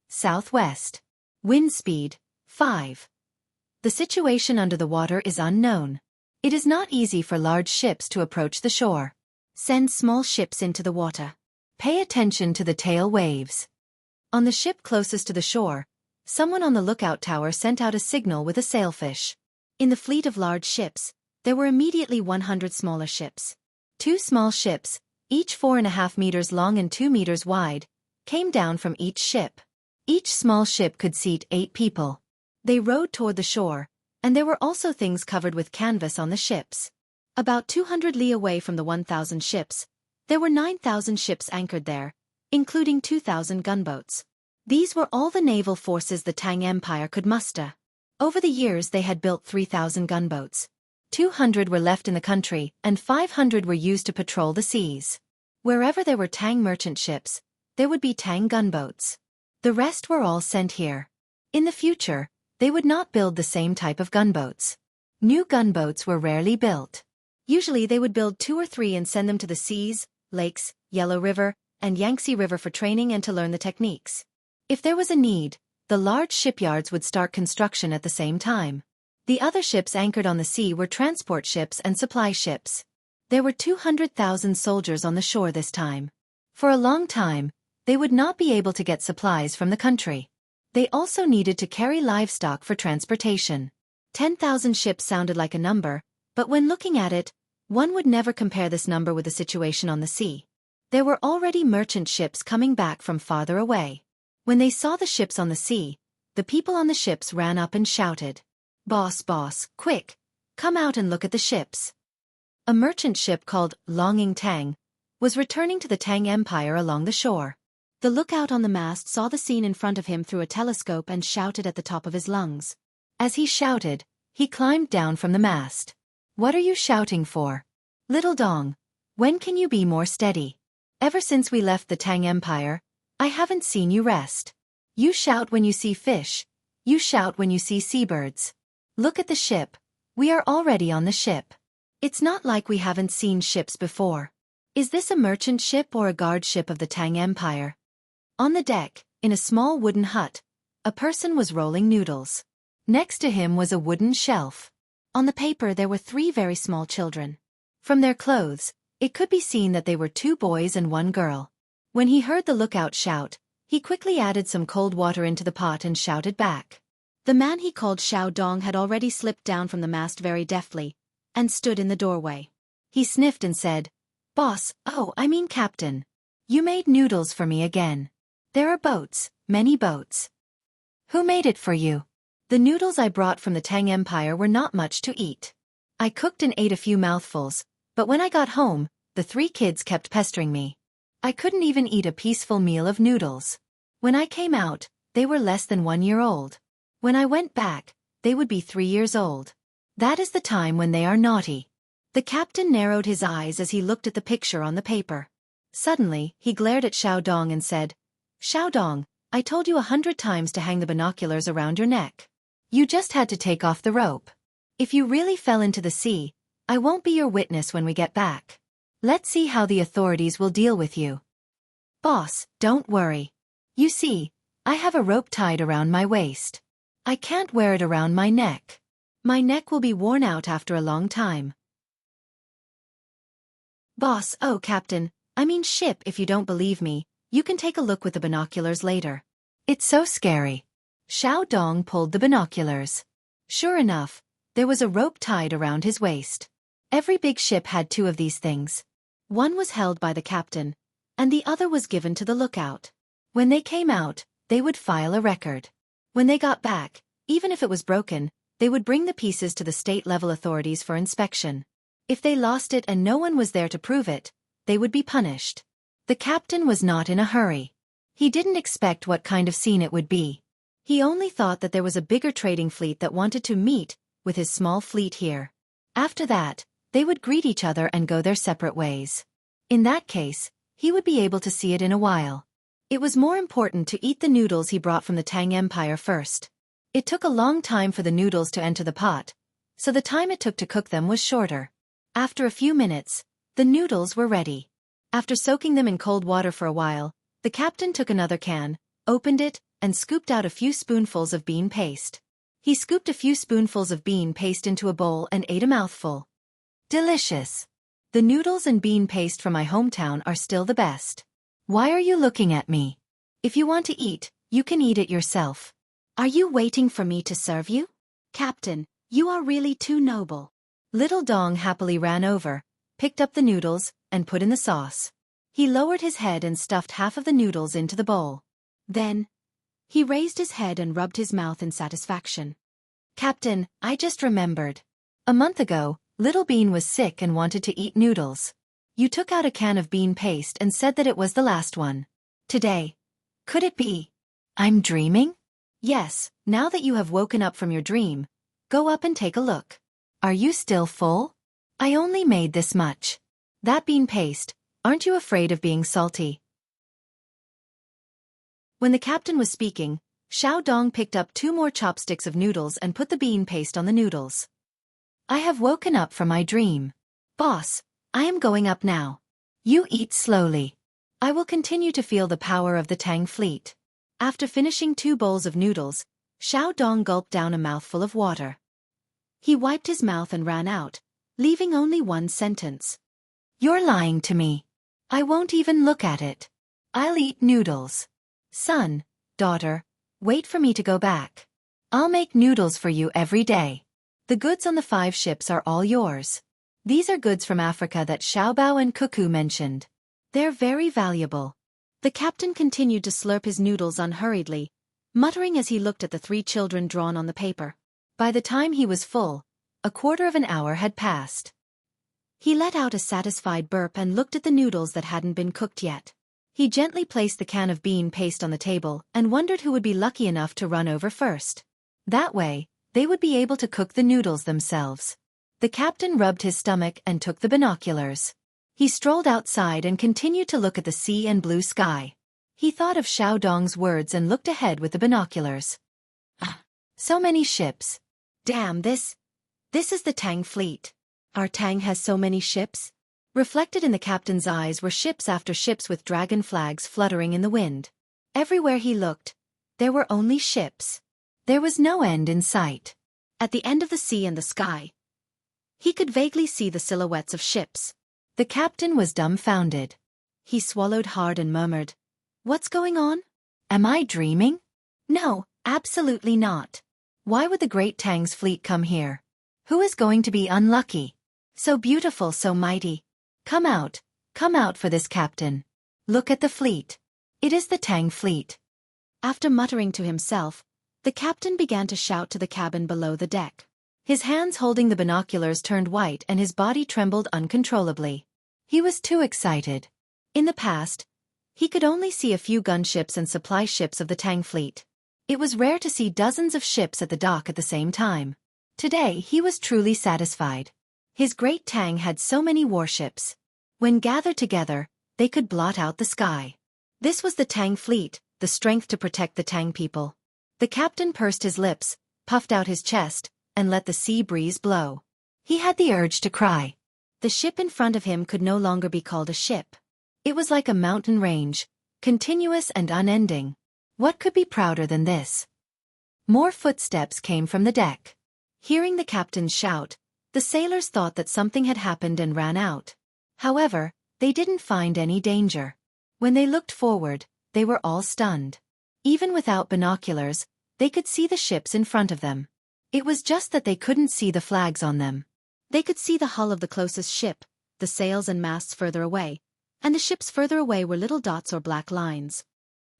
A: Southwest. Wind speed, 5. The situation under the water is unknown. It is not easy for large ships to approach the shore. Send small ships into the water. Pay attention to the tail waves. On the ship closest to the shore, someone on the lookout tower sent out a signal with a sailfish. In the fleet of large ships, there were immediately 100 smaller ships. 2 small ships, each 4.5 meters long and 2 meters wide, came down from each ship. Each small ship could seat 8 people. They rowed toward the shore, and there were also things covered with canvas on the ships. About 200 li away from the 1,000 ships, there were 9,000 ships anchored there, including 2,000 gunboats. These were all the naval forces the Tang Empire could muster. Over the years they had built 3,000 gunboats. 200 were left in the country, and 500 were used to patrol the seas. Wherever there were Tang merchant ships, there would be Tang gunboats. The rest were all sent here. In the future, they would not build the same type of gunboats. New gunboats were rarely built. Usually they would build 2 or 3 and send them to the seas, lakes, Yellow River, and Yangtze River for training and to learn the techniques. If there was a need, the large shipyards would start construction at the same time. The other ships anchored on the sea were transport ships and supply ships. There were 200,000 soldiers on the shore this time. For a long time, they would not be able to get supplies from the country. They also needed to carry livestock for transportation. 10,000 ships sounded like a number, but when looking at it, one would never compare this number with the situation on the sea. There were already merchant ships coming back from farther away. When they saw the ships on the sea, the people on the ships ran up and shouted, "Boss, boss, quick, come out and look at the ships." A merchant ship called Longing Tang was returning to the Tang Empire along the shore. The lookout on the mast saw the scene in front of him through a telescope and shouted at the top of his lungs. As he shouted, he climbed down from the mast. "What are you shouting for? Little Dong, when can you be more steady? Ever since we left the Tang Empire, I haven't seen you rest. You shout when you see fish. You shout when you see seabirds. Look at the ship. We are already on the ship. It's not like we haven't seen ships before. Is this a merchant ship or a guard ship of the Tang Empire?" On the deck, in a small wooden hut, a person was rolling noodles. Next to him was a wooden shelf. On the paper there were 3 very small children. From their clothes, it could be seen that they were 2 boys and 1 girl. When he heard the lookout shout, he quickly added some cold water into the pot and shouted back. The man he called Xiao Dong had already slipped down from the mast very deftly, and stood in the doorway. He sniffed and said, "Boss, I mean Captain. You made noodles for me again. There are boats, many boats." "Who made it for you?" "The noodles I brought from the Tang Empire were not much to eat. I cooked and ate a few mouthfuls, but when I got home, the 3 kids kept pestering me. I couldn't even eat a peaceful meal of noodles. When I came out, they were less than 1 year old. When I went back, they would be 3 years old. That is the time when they are naughty. The captain narrowed his eyes as he looked at the picture on the paper. Suddenly, he glared at Xiaodong and said, "Xiaodong, I told you 100 times to hang the binoculars around your neck. You just had to take off the rope. If you really fell into the sea, I won't be your witness when we get back. Let's see how the authorities will deal with you." "Boss, don't worry. You see, I have a rope tied around my waist. I can't wear it around my neck. My neck will be worn out after a long time." "Boss, oh Captain, I mean ship, if you don't believe me, you can take a look with the binoculars later. It's so scary." Xiaodong pulled the binoculars. Sure enough, there was a rope tied around his waist. Every big ship had 2 of these things. One was held by the captain, and the other was given to the lookout. When they came out, they would file a record. When they got back, even if it was broken, they would bring the pieces to the state-level authorities for inspection. If they lost it and no one was there to prove it, they would be punished. The captain was not in a hurry. He didn't expect what kind of scene it would be. He only thought that there was a bigger trading fleet that wanted to meet with his small fleet here. After that, they would greet each other and go their separate ways. In that case, he would be able to see it in a while. It was more important to eat the noodles he brought from the Tang Empire first. It took a long time for the noodles to enter the pot, so the time it took to cook them was shorter. After a few minutes, the noodles were ready. After soaking them in cold water for a while, the captain took another can, opened it, and scooped out a few spoonfuls of bean paste. He scooped a few spoonfuls of bean paste into a bowl and ate a mouthful. Delicious. The noodles and bean paste from my hometown are still the best. Why are you looking at me? If you want to eat, you can eat it yourself. Are you waiting for me to serve you? Captain, you are really too noble. Little Dong happily ran over, picked up the noodles, and put in the sauce. He lowered his head and stuffed half of the noodles into the bowl. Then, he raised his head and rubbed his mouth in satisfaction. Captain, I just remembered. A month ago, Little Bean was sick and wanted to eat noodles. You took out a can of bean paste and said that it was the last one. Today. Could it be? I'm dreaming? Yes, now that you have woken up from your dream, go up and take a look. Are you still full? I only made this much. That bean paste, aren't you afraid of being salty? When the captain was speaking, Xiaodong picked up 2 more chopsticks of noodles and put the bean paste on the noodles. I have woken up from my dream. Boss, I am going up now. You eat slowly. I will continue to feel the power of the Tang fleet. After finishing 2 bowls of noodles, Xiaodong gulped down a mouthful of water. He wiped his mouth and ran out, leaving only one sentence. You're lying to me. I won't even look at it. I'll eat noodles. Son, daughter, wait for me to go back. I'll make noodles for you every day. The goods on the 5 ships are all yours. These are goods from Africa that Xiaobao and Cuckoo mentioned. They're very valuable. The captain continued to slurp his noodles unhurriedly, muttering as he looked at the 3 children drawn on the paper. By the time he was full, a quarter of an hour had passed. He let out a satisfied burp and looked at the noodles that hadn't been cooked yet. He gently placed the can of bean paste on the table and wondered who would be lucky enough to run over first. That way, they would be able to cook the noodles themselves. The captain rubbed his stomach and took the binoculars. He strolled outside and continued to look at the sea and blue sky. He thought of Xiaodong's words and looked ahead with the binoculars. So many ships. Damn, this is the Tang fleet. Our Tang has so many ships. Reflected in the captain's eyes were ships after ships with dragon flags fluttering in the wind. Everywhere he looked, there were only ships. There was no end in sight. At the end of the sea and the sky, he could vaguely see the silhouettes of ships. The captain was dumbfounded. He swallowed hard and murmured, "What's going on? Am I dreaming? No, absolutely not. Why would the great Tang's fleet come here? Who is going to be unlucky? So beautiful, so mighty. Come out for this captain. Look at the fleet. It is the Tang fleet." After muttering to himself, the captain began to shout to the cabin below the deck. His hands holding the binoculars turned white and his body trembled uncontrollably. He was too excited. In the past, he could only see a few gunships and supply ships of the Tang fleet. It was rare to see dozens of ships at the dock at the same time. Today he was truly satisfied. His great Tang had so many warships. When gathered together, they could blot out the sky. This was the Tang fleet, the strength to protect the Tang people. The captain pursed his lips, puffed out his chest, and let the sea breeze blow. He had the urge to cry. The ship in front of him could no longer be called a ship. It was like a mountain range, continuous and unending. What could be prouder than this? More footsteps came from the deck. Hearing the captain's shout, the sailors thought that something had happened and ran out. However, they didn't find any danger. When they looked forward, they were all stunned. Even without binoculars, they could see the ships in front of them. It was just that they couldn't see the flags on them. They could see the hull of the closest ship, the sails and masts further away, and the ships further away were little dots or black lines.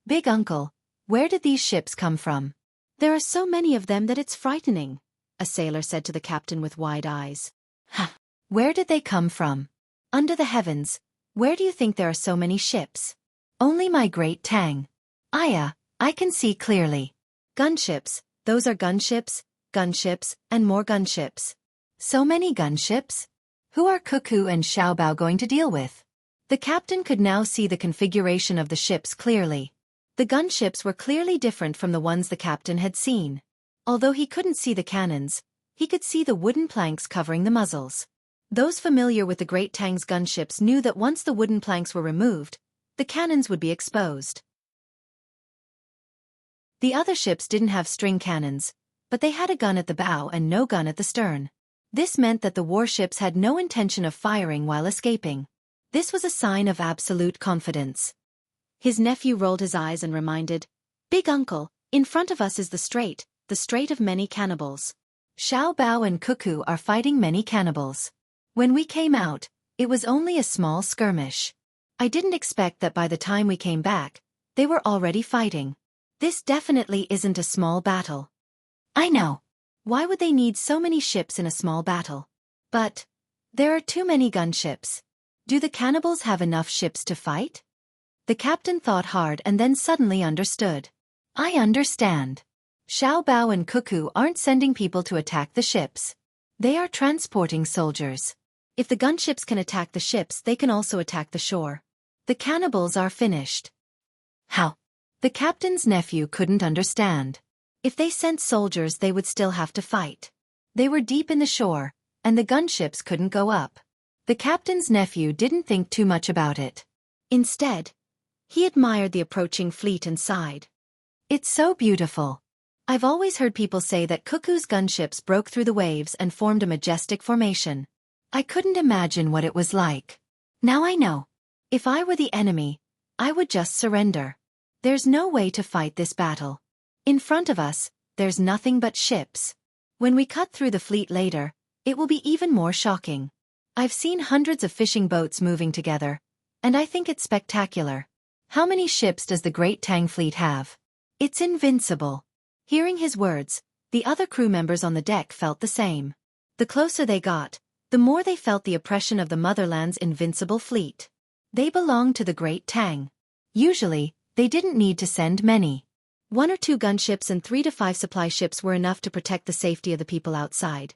A: Big Uncle, where did these ships come from? There are so many of them that it's frightening, a sailor said to the captain with wide eyes. Where did they come from? Under the heavens, where do you think there are so many ships? Only my great Tang. I can see clearly. Gunships, those are gunships, and more gunships. So many gunships? Who are Xueqi and Xiaobao going to deal with? The captain could now see the configuration of the ships clearly. The gunships were clearly different from the ones the captain had seen. Although he couldn't see the cannons, he could see the wooden planks covering the muzzles. Those familiar with the Great Tang's gunships knew that once the wooden planks were removed, the cannons would be exposed. The other ships didn't have string cannons, but they had a gun at the bow and no gun at the stern. This meant that the warships had no intention of firing while escaping. This was a sign of absolute confidence. His nephew rolled his eyes and reminded, Big Uncle, in front of us is the strait of many cannibals. Xiaobao and Xueqi are fighting many cannibals. When we came out, it was only a small skirmish. I didn't expect that by the time we came back, they were already fighting. This definitely isn't a small battle. I know. Why would they need so many ships in a small battle? But there are too many gunships. Do the cannibals have enough ships to fight? The captain thought hard and then suddenly understood. I understand. Xiaobao and Xueqi aren't sending people to attack the ships. They are transporting soldiers. If the gunships can attack the ships, they can also attack the shore. The cannibals are finished. How? The captain's nephew couldn't understand. If they sent soldiers, they would still have to fight. They were deep in the shore, and the gunships couldn't go up. The captain's nephew didn't think too much about it. Instead, he admired the approaching fleet and sighed. It's so beautiful. I've always heard people say that Xueqi's gunships broke through the waves and formed a majestic formation. I couldn't imagine what it was like. Now I know. If I were the enemy, I would just surrender. There's no way to fight this battle. In front of us, there's nothing but ships. When we cut through the fleet later, it will be even more shocking. I've seen hundreds of fishing boats moving together, and I think it's spectacular. How many ships does the Great Tang fleet have? It's invincible. Hearing his words, the other crew members on the deck felt the same. The closer they got, the more they felt the oppression of the motherland's invincible fleet. They belonged to the Great Tang. Usually, they didn't need to send many. 1 or 2 gunships and 3 to 5 supply ships were enough to protect the safety of the people outside.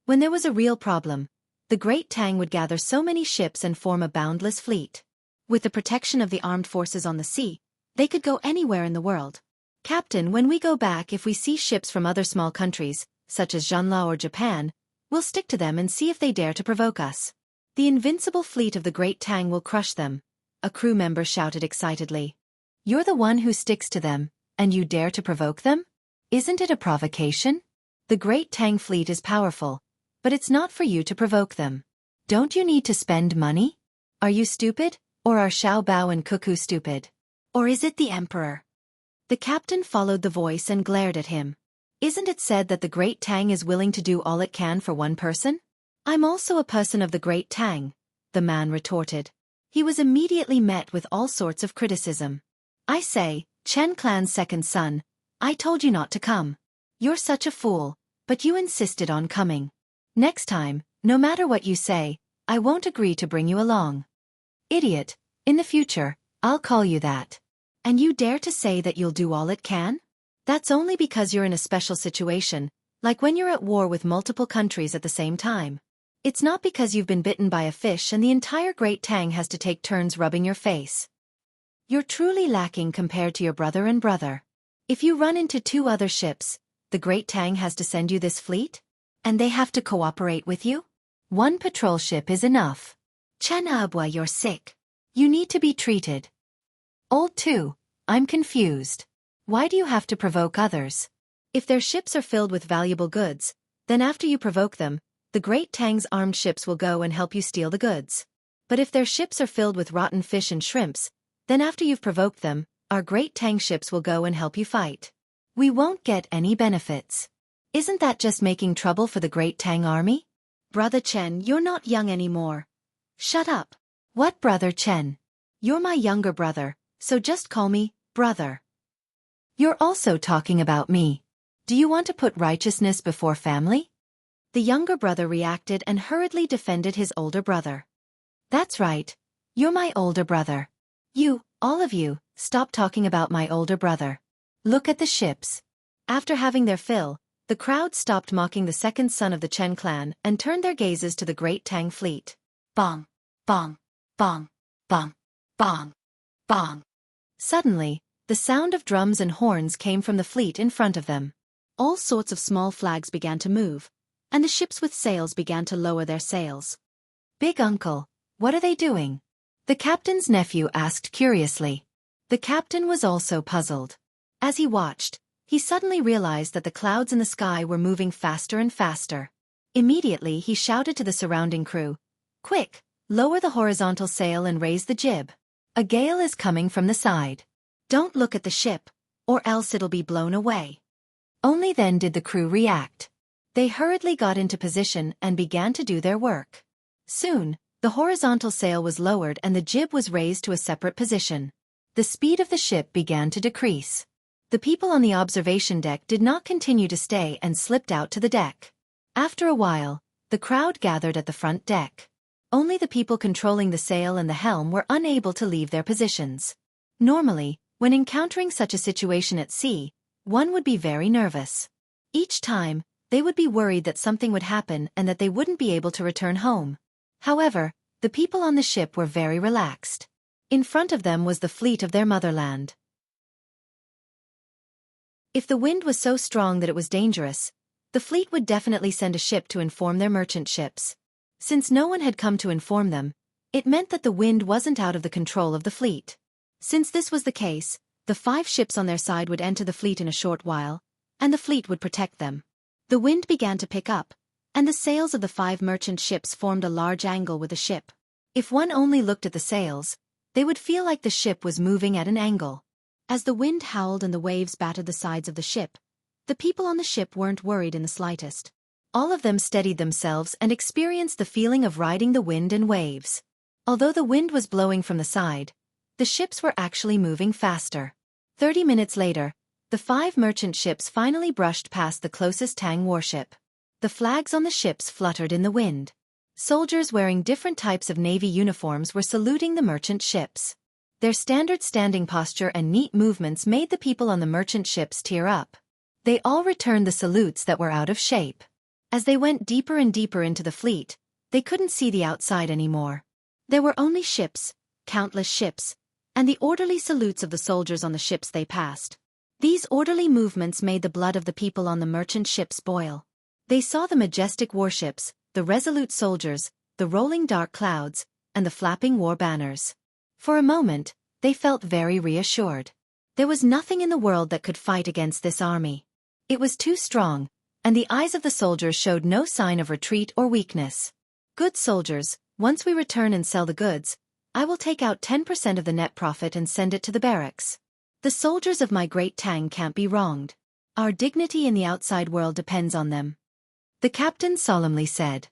A: When there was a real problem, the Great Tang would gather so many ships and form a boundless fleet. With the protection of the armed forces on the sea, they could go anywhere in the world. Captain, when we go back, if we see ships from other small countries, such as Zhanlao or Japan, we'll stick to them and see if they dare to provoke us. The invincible fleet of the Great Tang will crush them, a crew member shouted excitedly. You're the one who sticks to them, and you dare to provoke them? Isn't it a provocation? The Great Tang fleet is powerful, but it's not for you to provoke them. Don't you need to spend money? Are you stupid, or are Xiaobao and Xueqi stupid? Or is it the emperor? The captain followed the voice and glared at him. Isn't it said that the Great Tang is willing to do all it can for one person? I'm also a person of the Great Tang, the man retorted. He was immediately met with all sorts of criticism. I say, Chen Clan's second son, I told you not to come. You're such a fool, but you insisted on coming. Next time, no matter what you say, I won't agree to bring you along. Idiot, in the future, I'll call you that. And you dare to say that you'll do all it can? That's only because you're in a special situation, Like when you're at war with multiple countries at the same time. It's not because you've been bitten by a fish and the entire Great Tang has to take turns rubbing your face. You're truly lacking compared to your brother and brother. If you run into two other ships, the Great Tang has to send you this fleet? And they have to cooperate with you? One patrol ship is enough. Chen Abwa, you're sick. You need to be treated. Old 2, I'm confused. Why do you have to provoke others? If their ships are filled with valuable goods, then after you provoke them, the Great Tang's armed ships will go and help you steal the goods. But if their ships are filled with rotten fish and shrimps, then after you've provoked them, our Great Tang ships will go and help you fight. We won't get any benefits. Isn't that just making trouble for the Great Tang army? Brother Chen, you're not young anymore. Shut up. What brother Chen? You're my younger brother, so just call me brother. You're also talking about me. Do you want to put righteousness before family? The younger brother reacted and hurriedly defended his older brother. That's right. You're my older brother. You, all of you, stop talking about my older brother. Look at the ships. After having their fill, the crowd stopped mocking the second son of the Chen clan and turned their gazes to the Great Tang fleet. Bong, bong, bong, bong, bong, bong. Suddenly, the sound of drums and horns came from the fleet in front of them. All sorts of small flags began to move, and the ships with sails began to lower their sails. Big uncle, what are they doing? The captain's nephew asked curiously. The captain was also puzzled. As he watched, he suddenly realized that the clouds in the sky were moving faster and faster. Immediately he shouted to the surrounding crew, "Quick, lower the horizontal sail and raise the jib. A gale is coming from the side. Don't look at the ship, or else it'll be blown away." Only then did the crew react. They hurriedly got into position and began to do their work. Soon, the horizontal sail was lowered and the jib was raised to a separate position. The speed of the ship began to decrease. The people on the observation deck did not continue to stay and slipped out to the deck. After a while, the crowd gathered at the front deck. Only the people controlling the sail and the helm were unable to leave their positions. Normally, when encountering such a situation at sea, one would be very nervous. Each time, they would be worried that something would happen and that they wouldn't be able to return home. However, the people on the ship were very relaxed. In front of them was the fleet of their motherland. If the wind was so strong that it was dangerous, the fleet would definitely send a ship to inform their merchant ships. Since no one had come to inform them, it meant that the wind wasn't out of the control of the fleet. Since this was the case, the 5 ships on their side would enter the fleet in a short while, and the fleet would protect them. The wind began to pick up, and the sails of the 5 merchant ships formed a large angle with the ship. If one only looked at the sails, they would feel like the ship was moving at an angle. As the wind howled and the waves battered the sides of the ship, the people on the ship weren't worried in the slightest. All of them steadied themselves and experienced the feeling of riding the wind and waves. Although the wind was blowing from the side, the ships were actually moving faster. 30 minutes later, the 5 merchant ships finally brushed past the closest Tang warship. The flags on the ships fluttered in the wind. Soldiers wearing different types of navy uniforms were saluting the merchant ships. Their standard standing posture and neat movements made the people on the merchant ships tear up. They all returned the salutes that were out of shape. As they went deeper and deeper into the fleet, they couldn't see the outside anymore. There were only ships, countless ships, and the orderly salutes of the soldiers on the ships they passed. These orderly movements made the blood of the people on the merchant ships boil. They saw the majestic warships, the resolute soldiers, the rolling dark clouds, and the flapping war banners. For a moment, they felt very reassured. There was nothing in the world that could fight against this army. It was too strong, and the eyes of the soldiers showed no sign of retreat or weakness. Good soldiers, once we return and sell the goods, I will take out 10% of the net profit and send it to the barracks. The soldiers of my Great Tang can't be wronged. Our dignity in the outside world depends on them. The captain solemnly said.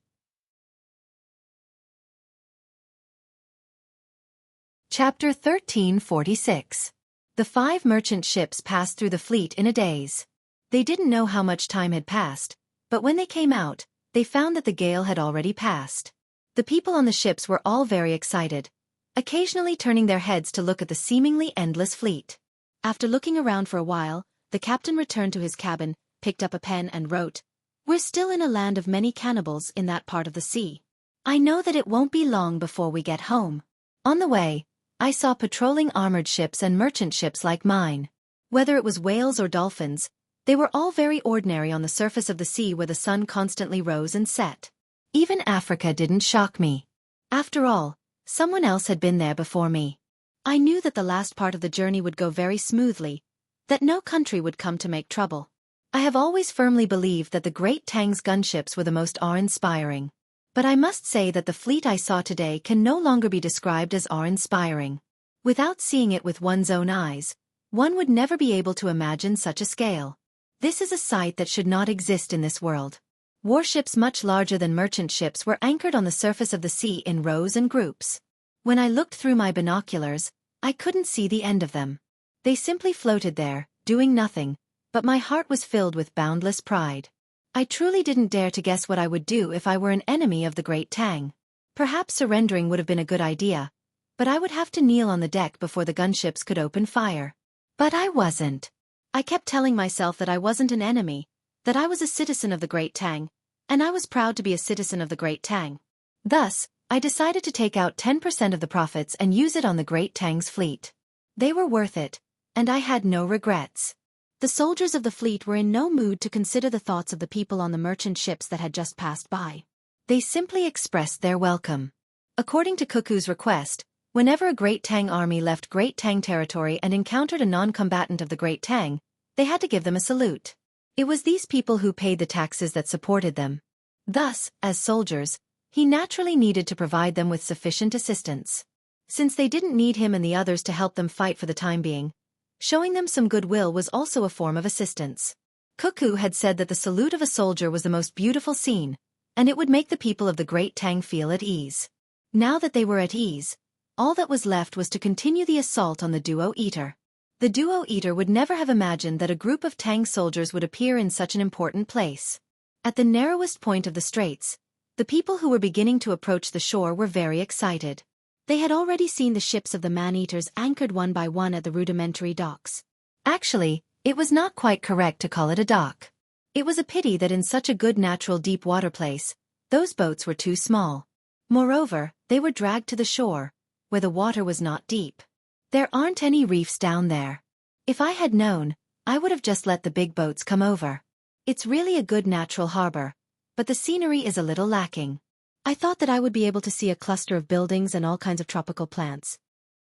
A: Chapter 1346. The 5 merchant ships passed through the fleet in a daze. They didn't know how much time had passed, but when they came out, they found that the gale had already passed. The people on the ships were all very excited, occasionally turning their heads to look at the seemingly endless fleet. After looking around for a while, the captain returned to his cabin, picked up a pen and wrote, We're still in a land of many cannibals in that part of the sea. I know that it won't be long before we get home. On the way, I saw patrolling armored ships and merchant ships like mine. Whether it was whales or dolphins, they were all very ordinary on the surface of the sea where the sun constantly rose and set. Even Africa didn't shock me. After all, someone else had been there before me. I knew that the last part of the journey would go very smoothly, that no country would come to make trouble. I have always firmly believed that the great Tang's gunships were the most awe-inspiring. But I must say that the fleet I saw today can no longer be described as awe-inspiring. Without seeing it with one's own eyes, one would never be able to imagine such a scale. This is a sight that should not exist in this world. Warships much larger than merchant ships were anchored on the surface of the sea in rows and groups. When I looked through my binoculars, I couldn't see the end of them. They simply floated there, doing nothing, but my heart was filled with boundless pride. I truly didn't dare to guess what I would do if I were an enemy of the great Tang. Perhaps surrendering would have been a good idea, but I would have to kneel on the deck before the gunships could open fire. But I wasn't. I kept telling myself that I wasn't an enemy, that I was a citizen of the great Tang, and I was proud to be a citizen of the great Tang. Thus, I decided to take out 10% of the profits and use it on the great Tang's fleet. They were worth it, and I had no regrets. The soldiers of the fleet were in no mood to consider the thoughts of the people on the merchant ships that had just passed by. They simply expressed their welcome. According to Xueqi's request, whenever a Great Tang army left Great Tang territory and encountered a non-combatant of the Great Tang, they had to give them a salute. It was these people who paid the taxes that supported them. Thus, as soldiers, he naturally needed to provide them with sufficient assistance. Since they didn't need him and the others to help them fight for the time being, showing them some goodwill was also a form of assistance. Xueqi had said that the salute of a soldier was the most beautiful scene, and it would make the people of the Great Tang feel at ease. Now that they were at ease, all that was left was to continue the assault on the Duo Eater. The Duo Eater would never have imagined that a group of Tang soldiers would appear in such an important place. At the narrowest point of the straits, the people who were beginning to approach the shore were very excited. They had already seen the ships of the man-eaters anchored one by one at the rudimentary docks. Actually, it was not quite correct to call it a dock. It was a pity that in such a good natural deep water place, those boats were too small. Moreover, they were dragged to the shore, where the water was not deep. There aren't any reefs down there. If I had known, I would have just let the big boats come over. It's really a good natural harbor, but the scenery is a little lacking. I thought that I would be able to see a cluster of buildings and all kinds of tropical plants.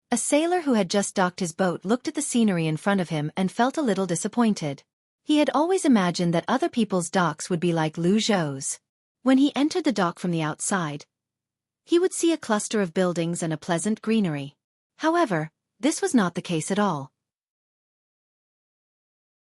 A: A sailor who had just docked his boat looked at the scenery in front of him and felt a little disappointed. He had always imagined that other people's docks would be like Lu Zhou's. When he entered the dock from the outside, he would see a cluster of buildings and a pleasant greenery. However, this was not the case at all.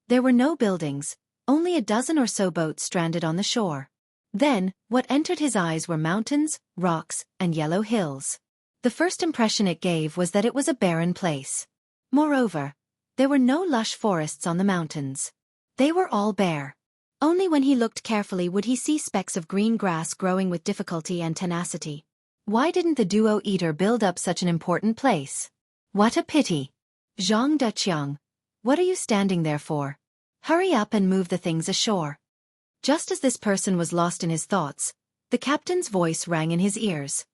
A: There were no buildings, only a dozen or so boats stranded on the shore. Then, what entered his eyes were mountains, rocks, and yellow hills. The first impression it gave was that it was a barren place. Moreover, there were no lush forests on the mountains. They were all bare. Only when he looked carefully would he see specks of green grass growing with difficulty and tenacity. Why didn't the Duo Eater build up such an important place? What a pity! Zhang Deqiang, what are you standing there for? Hurry up and move the things ashore. Just as this person was lost in his thoughts, the captain's voice rang in his ears.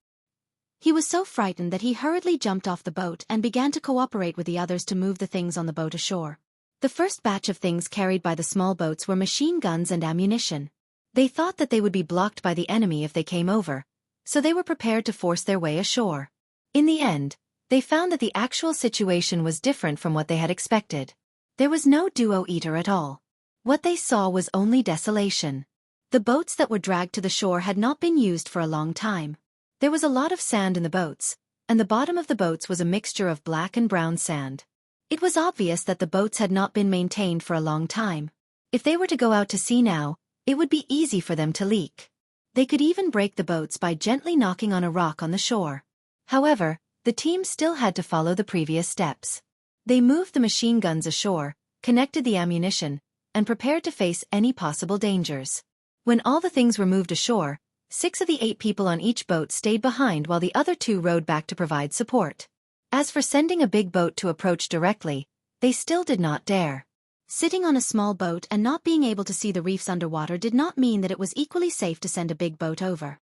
A: He was so frightened that he hurriedly jumped off the boat and began to cooperate with the others to move the things on the boat ashore. The first batch of things carried by the small boats were machine guns and ammunition. They thought that they would be blocked by the enemy if they came over, so they were prepared to force their way ashore. In the end, they found that the actual situation was different from what they had expected. There was no Duo Eater at all. What they saw was only desolation. The boats that were dragged to the shore had not been used for a long time. There was a lot of sand in the boats, and the bottom of the boats was a mixture of black and brown sand. It was obvious that the boats had not been maintained for a long time. If they were to go out to sea now, it would be easy for them to leak. They could even break the boats by gently knocking on a rock on the shore. However, the team still had to follow the previous steps. They moved the machine guns ashore, connected the ammunition, and prepared to face any possible dangers. When all the things were moved ashore, 6 of the 8 people on each boat stayed behind while the other 2 rowed back to provide support. As for sending a big boat to approach directly, they still did not dare. Sitting on a small boat and not being able to see the reefs underwater did not mean that it was equally safe to send a big boat over.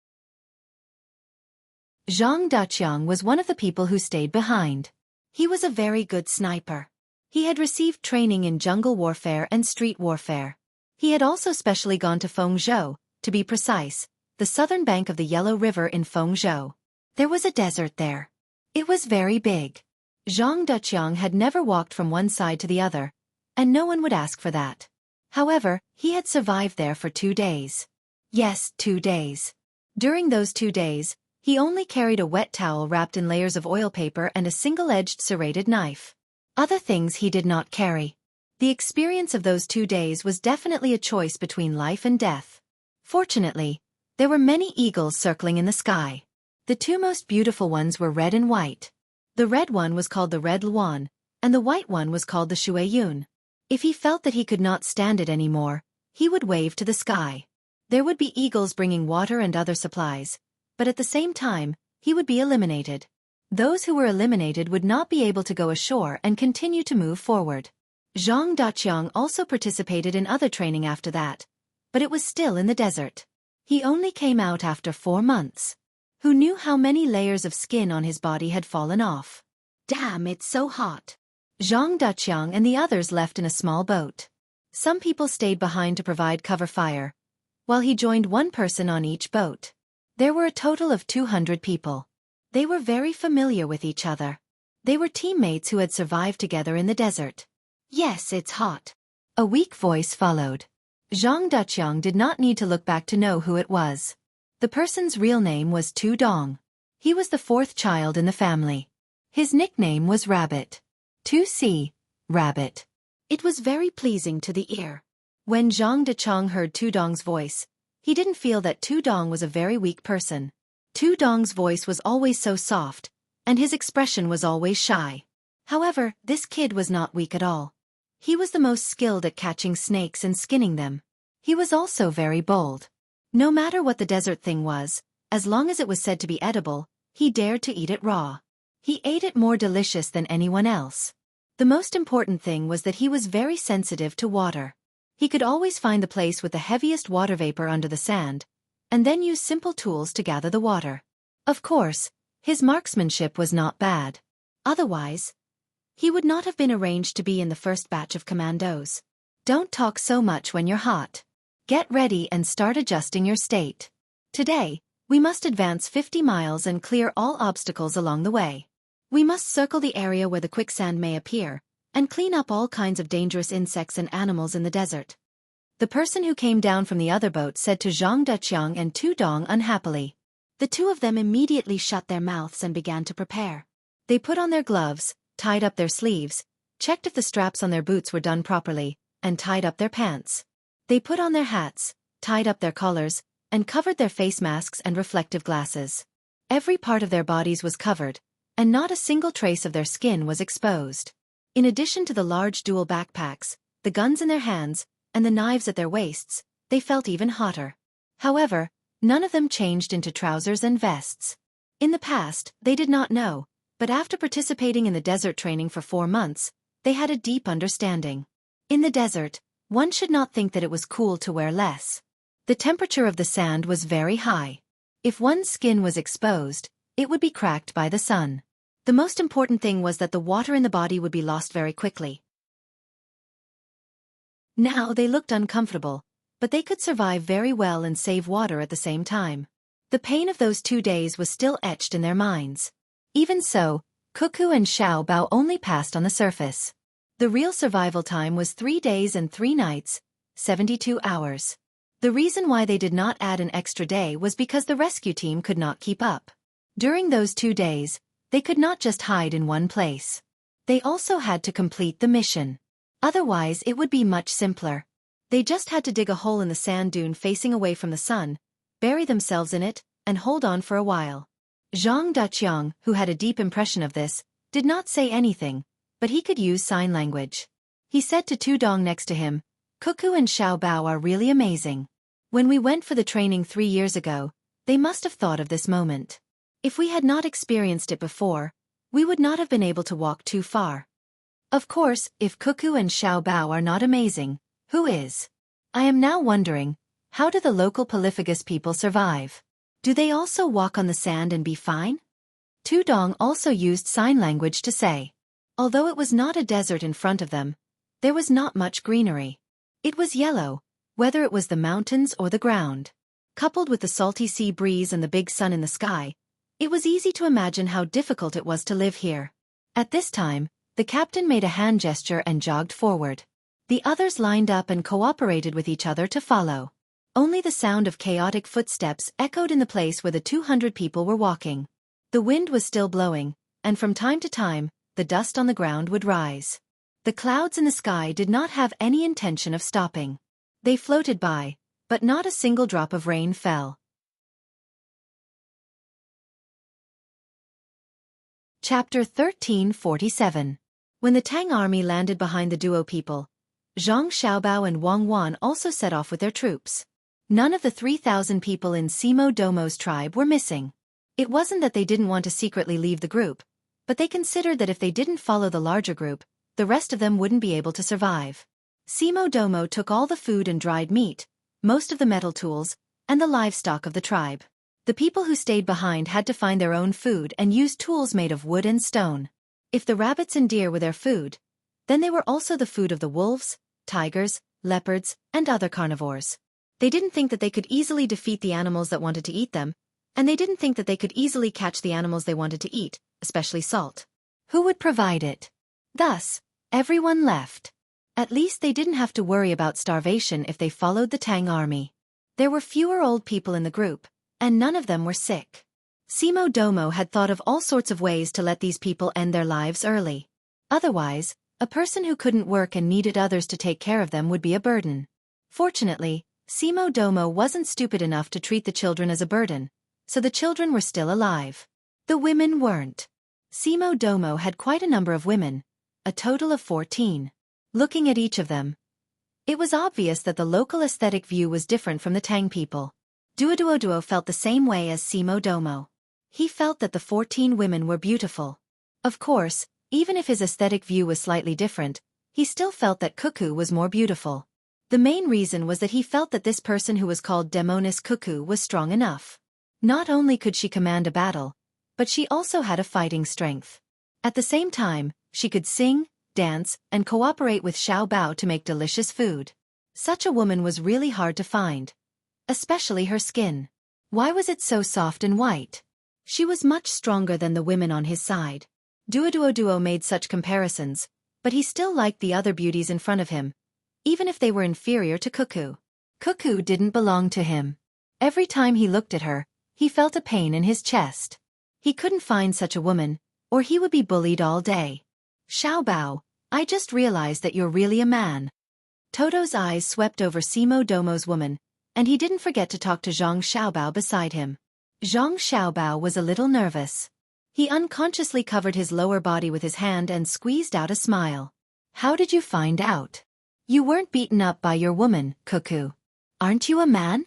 A: Zhang Duqiang was one of the people who stayed behind. He was a very good sniper. He had received training in jungle warfare and street warfare. He had also specially gone to Fengzhou, to be precise, the southern bank of the Yellow River in Fengzhou. There was a desert there. It was very big. Zhang Duqiang had never walked from one side to the other, and no one would ask for that. However, he had survived there for 2 days. Yes, 2 days. During those 2 days, he only carried a wet towel wrapped in layers of oil paper and a single-edged serrated knife. Other things he did not carry. The experience of those 2 days was definitely a choice between life and death. Fortunately, there were many eagles circling in the sky. The 2 most beautiful ones were red and white. The red one was called the Red Luan, and the white one was called the Xueqi. If he felt that he could not stand it anymore, he would wave to the sky. There would be eagles bringing water and other supplies, but at the same time, he would be eliminated. Those who were eliminated would not be able to go ashore and continue to move forward. Zhang Duqiang also participated in other training after that, but it was still in the desert. He only came out after 4 months. Who knew how many layers of skin on his body had fallen off? Damn, it's so hot. Zhang Duqiang and the others left in a small boat. Some people stayed behind to provide cover fire, while he joined one person on each boat. There were a total of 200 people. They were very familiar with each other. They were teammates who had survived together in the desert. Yes, it's hot. A weak voice followed. Zhang Duqiang did not need to look back to know who it was. The person's real name was Tu Dong. He was the 4th child in the family. His nickname was Rabbit. Tu Si, Rabbit. It was very pleasing to the ear. When Zhang Duqiang heard Tu Dong's voice, he didn't feel that Tu Dong was a very weak person. Tu Dong's voice was always so soft, and his expression was always shy. However, this kid was not weak at all. He was the most skilled at catching snakes and skinning them. He was also very bold. No matter what the desert thing was, as long as it was said to be edible, he dared to eat it raw. He ate it more delicious than anyone else. The most important thing was that he was very sensitive to water. He could always find the place with the heaviest water vapor under the sand, and then use simple tools to gather the water. Of course, his marksmanship was not bad. Otherwise, he would not have been arranged to be in the first batch of commandos. Don't talk so much when you're hot. Get ready and start adjusting your state. Today, we must advance 50 miles and clear all obstacles along the way. We must circle the area where the quicksand may appear, and clean up all kinds of dangerous insects and animals in the desert. The person who came down from the other boat said to Zhang Duqiang and Tu Dong unhappily. The 2 of them immediately shut their mouths and began to prepare. They put on their gloves, tied up their sleeves, checked if the straps on their boots were done properly, and tied up their pants. They put on their hats, tied up their collars, and covered their face masks and reflective glasses. Every part of their bodies was covered, and not a single trace of their skin was exposed. In addition to the large dual backpacks, the guns in their hands, and the knives at their waists, they felt even hotter. However, none of them changed into trousers and vests. In the past, they did not know, but after participating in the desert training for 4 months, they had a deep understanding. In the desert, one should not think that it was cool to wear less. The temperature of the sand was very high. If one's skin was exposed, it would be cracked by the sun. The most important thing was that the water in the body would be lost very quickly. Now they looked uncomfortable, but they could survive very well and save water at the same time. The pain of those 2 days was still etched in their minds. Even so, Xueqi and Xiao Bao only passed on the surface. The real survival time was 3 days and 3 nights, 72 hours. The reason why they did not add an extra day was because the rescue team could not keep up. During those 2 days, they could not just hide in one place. They also had to complete the mission. Otherwise it would be much simpler. They just had to dig a hole in the sand dune facing away from the sun, bury themselves in it, and hold on for a while. Zhang Duqiang, who had a deep impression of this, did not say anything, but he could use sign language. He said to Tu Dong next to him, "Xueqi and Xiao Bao are really amazing. When we went for the training 3 years ago, they must have thought of this moment. If we had not experienced it before, we would not have been able to walk too far." Of course, if Cuckoo and Xiao Bao are not amazing, who is? I am now wondering, how do the local polyphagous people survive? Do they also walk on the sand and be fine? Tudong also used sign language to say. Although it was not a desert in front of them, there was not much greenery. It was yellow, whether it was the mountains or the ground. Coupled with the salty sea breeze and the big sun in the sky, it was easy to imagine how difficult it was to live here. At this time, the captain made a hand gesture and jogged forward. The others lined up and cooperated with each other to follow. Only the sound of chaotic footsteps echoed in the place where the 200 people were walking. The wind was still blowing, and from time to time, the dust on the ground would rise. The clouds in the sky did not have any intention of stopping. They floated by, but not a single drop of rain fell. Chapter 1347. When the Tang army landed behind the Duo people, Zhang Xiaobao and Wang Wan also set off with their troops. None of the 3,000 people in Simo Domo's tribe were missing. It wasn't that they didn't want to secretly leave the group, but they considered that if they didn't follow the larger group, the rest of them wouldn't be able to survive. Simo Domo took all the food and dried meat, most of the metal tools, and the livestock of the tribe. The people who stayed behind had to find their own food and use tools made of wood and stone. If the rabbits and deer were their food, then they were also the food of the wolves, tigers, leopards, and other carnivores. They didn't think that they could easily defeat the animals that wanted to eat them, and they didn't think that they could easily catch the animals they wanted to eat, especially salt. Who would provide it? Thus, everyone left. At least they didn't have to worry about starvation if they followed the Tang army. There were fewer old people in the group, and none of them were sick. Simo Domo had thought of all sorts of ways to let these people end their lives early. Otherwise, a person who couldn't work and needed others to take care of them would be a burden. Fortunately, Simo Domo wasn't stupid enough to treat the children as a burden, so the children were still alive. The women weren't. Simo Domo had quite a number of women, a total of 14. Looking at each of them, it was obvious that the local aesthetic view was different from the Tang people. Duo felt the same way as Simo Domo. He felt that the 14 women were beautiful. Of course, even if his aesthetic view was slightly different, he still felt that Cuckoo was more beautiful. The main reason was that he felt that this person who was called Demonis Cuckoo was strong enough. Not only could she command a battle, but she also had a fighting strength. At the same time, she could sing, dance, and cooperate with Xiao Bao to make delicious food. Such a woman was really hard to find. Especially her skin. Why was it so soft and white? She was much stronger than the women on his side. Duo made such comparisons, but he still liked the other beauties in front of him, even if they were inferior to Cuckoo. Cuckoo didn't belong to him. Every time he looked at her, he felt a pain in his chest. He couldn't find such a woman, or he would be bullied all day. Xiao Bao, I just realized that you're really a man. Toto's eyes swept over Simo Domo's woman, and he didn't forget to talk to Zhang Xiaobao beside him. Zhang Xiaobao was a little nervous. He unconsciously covered his lower body with his hand and squeezed out a smile. How did you find out? You weren't beaten up by your woman, Cuckoo. Aren't you a man?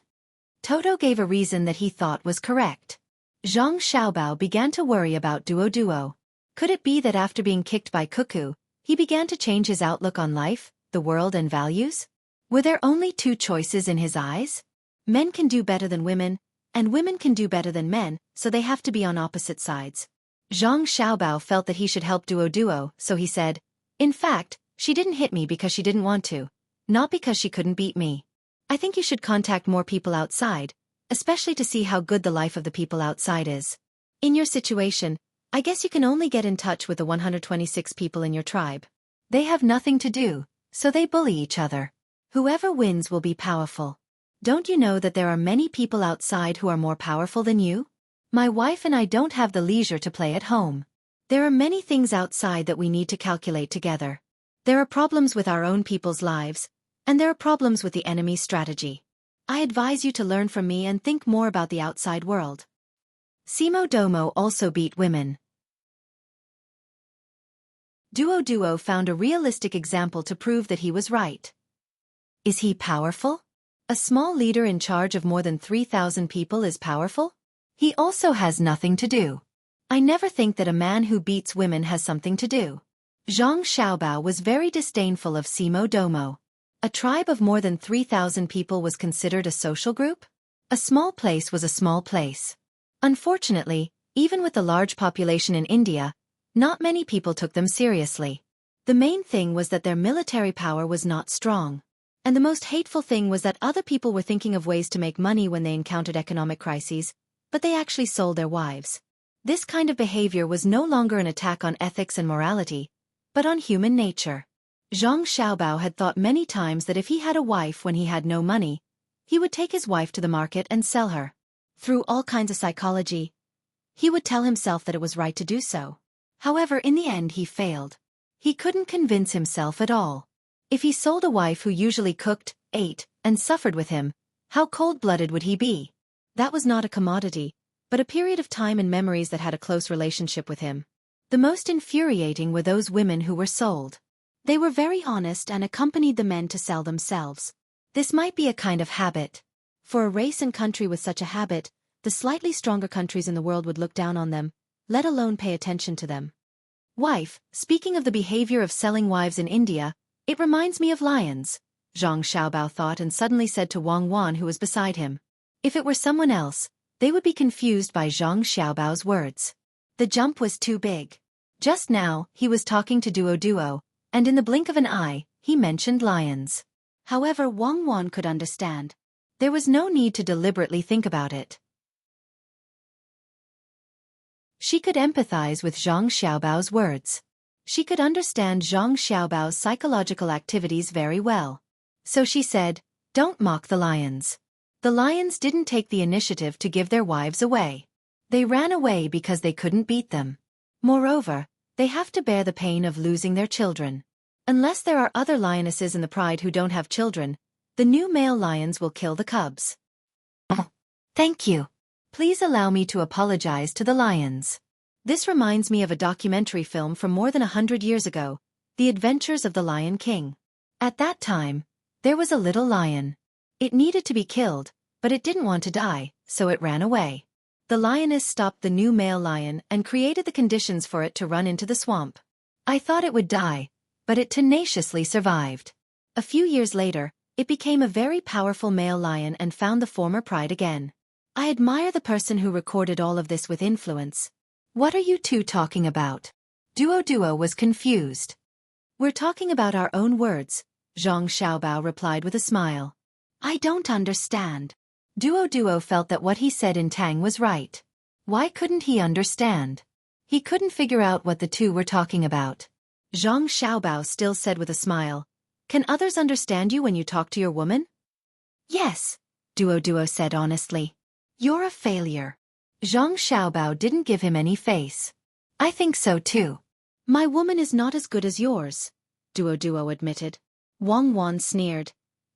A: Toto gave a reason that he thought was correct. Zhang Xiaobao began to worry about Duo. Could it be that after being kicked by Cuckoo, he began to change his outlook on life, the world and values? Were there only two choices in his eyes? Men can do better than women, and women can do better than men, so they have to be on opposite sides. Zhang Xiaobao felt that he should help Duo, so he said, in fact, she didn't hit me because she didn't want to, not because she couldn't beat me. I think you should contact more people outside, especially to see how good the life of the people outside is. In your situation, I guess you can only get in touch with the 126 people in your tribe. They have nothing to do, so they bully each other. Whoever wins will be powerful. Don't you know that there are many people outside who are more powerful than you? My wife and I don't have the leisure to play at home. There are many things outside that we need to calculate together. There are problems with our own people's lives, and there are problems with the enemy's strategy. I advise you to learn from me and think more about the outside world. Simo Domo also beat women. Duo found a realistic example to prove that he was right. Is he powerful? A small leader in charge of more than 3,000 people is powerful? He also has nothing to do. I never think that a man who beats women has something to do. Zhang Xiaobao was very disdainful of Simo Domo. A tribe of more than 3,000 people was considered a social group? A small place was a small place. Unfortunately, even with the large population in India, not many people took them seriously. The main thing was that their military power was not strong. And the most hateful thing was that other people were thinking of ways to make money when they encountered economic crises, but they actually sold their wives. This kind of behavior was no longer an attack on ethics and morality, but on human nature. Zhang Xiaobao had thought many times that if he had a wife when he had no money, he would take his wife to the market and sell her. Through all kinds of psychology, he would tell himself that it was right to do so. However, in the end he failed. He couldn't convince himself at all. If he sold a wife who usually cooked, ate, and suffered with him, how cold-blooded would he be? That was not a commodity, but a period of time and memories that had a close relationship with him. The most infuriating were those women who were sold. They were very honest and accompanied the men to sell themselves. This might be a kind of habit. For a race and country with such a habit, the slightly stronger countries in the world would look down on them, let alone pay attention to them. Wife, speaking of the behavior of selling wives in India, it reminds me of lions, Zhang Xiaobao thought and suddenly said to Wang Wan who was beside him. If it were someone else, they would be confused by Zhang Xiaobao's words. The jump was too big. Just now, he was talking to Duo, and in the blink of an eye, he mentioned lions. However, Wang Wan could understand. There was no need to deliberately think about it. She could empathize with Zhang Xiaobao's words. She could understand Zhang Xiaobao's psychological activities very well. So she said, "Don't mock the lions." The lions didn't take the initiative to give their wives away. They ran away because they couldn't beat them. Moreover, they have to bear the pain of losing their children. Unless there are other lionesses in the pride who don't have children, the new male lions will kill the cubs. Oh, thank you. Please allow me to apologize to the lions. This reminds me of a documentary film from more than 100 years ago, The Adventures of the Lion King. At that time, there was a little lion. It needed to be killed, but it didn't want to die, so it ran away. The lioness stopped the new male lion and created the conditions for it to run into the swamp. I thought it would die, but it tenaciously survived. A few years later, it became a very powerful male lion and found the former pride again. I admire the person who recorded all of this with influence. What are you two talking about? Duo was confused. We're talking about our own words, Zhang Xiaobao replied with a smile. I don't understand. Duo felt that what he said in Tang was right. Why couldn't he understand? He couldn't figure out what the two were talking about. Zhang Xiaobao still said with a smile, "Can others understand you when you talk to your woman?" Yes, Duo said honestly. You're a failure. Zhang Xiaobao didn't give him any face. I think so too. My woman is not as good as yours, Duo admitted. Wang Wan sneered.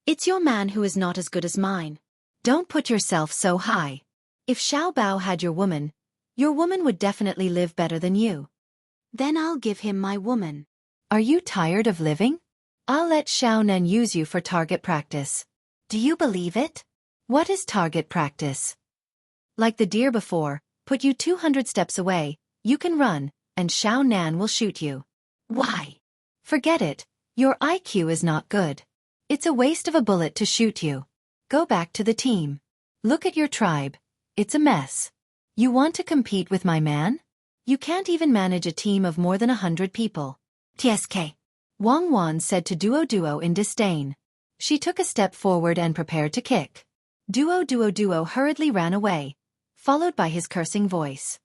A: It's your man who is not as good as mine. Don't put yourself so high. If Xiaobao had your woman would definitely live better than you. Then I'll give him my woman. Are you tired of living? I'll let Xiaonan use you for target practice. Do you believe it? What is target practice? Like the deer before, put you 200 steps away, you can run, and Xiaonan will shoot you. Why? Forget it, your IQ is not good. It's a waste of a bullet to shoot you. Go back to the team. Look at your tribe. It's a mess. You want to compete with my man? You can't even manage a team of more than 100 people. TSK. Wang Wan said to Duo in disdain. She took a step forward and prepared to kick. Duo hurriedly ran away, followed by his cursing voice.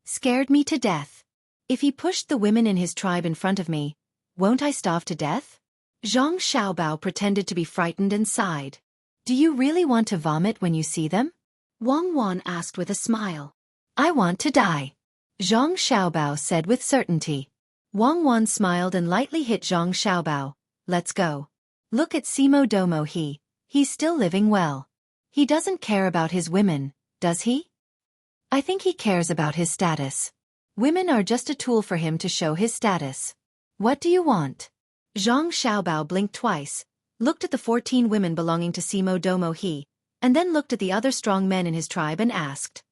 A: Scared me to death. If he pushed the women in his tribe in front of me, won't I starve to death? Zhang Xiaobao pretended to be frightened and sighed. Do you really want to vomit when you see them? Wang Wan asked with a smile. I want to die. Zhang Xiaobao said with certainty. Wang Wan smiled and lightly hit Zhang Xiaobao. Let's go. Look at Simo Domo he's still living well. He doesn't care about his women, does he? I think he cares about his status. Women are just a tool for him to show his status. What do you want? Zhang Xiaobao blinked twice, looked at the 14 women belonging to Simo Domo and then looked at the other strong men in his tribe and asked.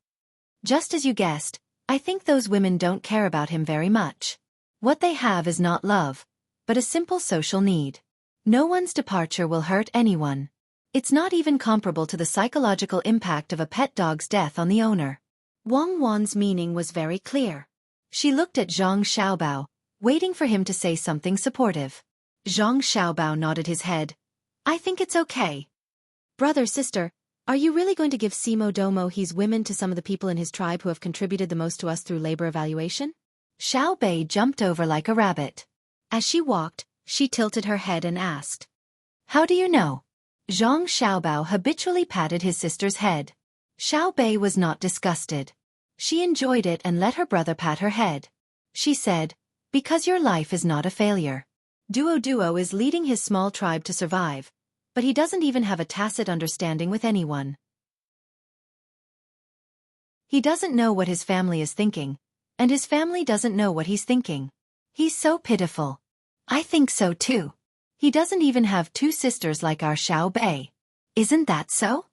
A: Just as you guessed, I think those women don't care about him very much. What they have is not love, but a simple social need. No one's departure will hurt anyone. It's not even comparable to the psychological impact of a pet dog's death on the owner. Wang Wan's meaning was very clear. She looked at Zhang Xiaobao, waiting for him to say something supportive. Zhang Xiaobao nodded his head. I think it's okay. Brother, sister, are you really going to give Simo Domo his women to some of the people in his tribe who have contributed the most to us through labor evaluation? Xiao Bei jumped over like a rabbit. As she walked, she tilted her head and asked. How do you know? Zhang Xiaobao habitually patted his sister's head. Xiao Bei was not disgusted. She enjoyed it and let her brother pat her head. She said, because your life is not a failure. Duo is leading his small tribe to survive, but he doesn't even have a tacit understanding with anyone. He doesn't know what his family is thinking, and his family doesn't know what he's thinking. He's so pitiful. I think so too. He doesn't even have two sisters like our Xiao Bei. Isn't that so?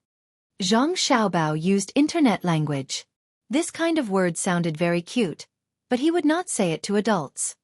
A: Zhang Xiaobao used internet language. This kind of word sounded very cute, but he would not say it to adults.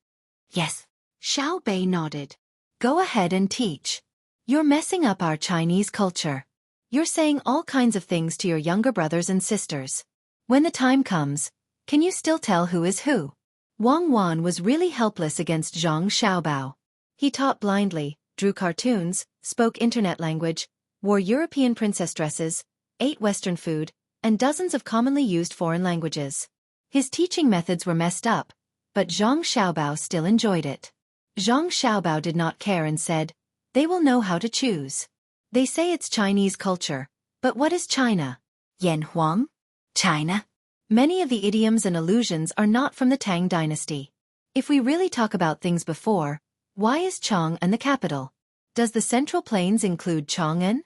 A: Yes. Xiao Bei nodded. Go ahead and teach. You're messing up our Chinese culture. You're saying all kinds of things to your younger brothers and sisters. When the time comes, can you still tell who is who? Wang Wan was really helpless against Zhang Xiaobao. He taught blindly, drew cartoons, spoke internet language, wore European princess dresses, ate Western food, and dozens of commonly used foreign languages. His teaching methods were messed up, but Zhang Xiaobao still enjoyed it. Zhang Xiaobao did not care and said, they will know how to choose. They say it's Chinese culture, but what is China? Yan Huang? China? Many of the idioms and allusions are not from the Tang dynasty. If we really talk about things before, why is Chang'an the capital? Does the Central Plains include Chang'an?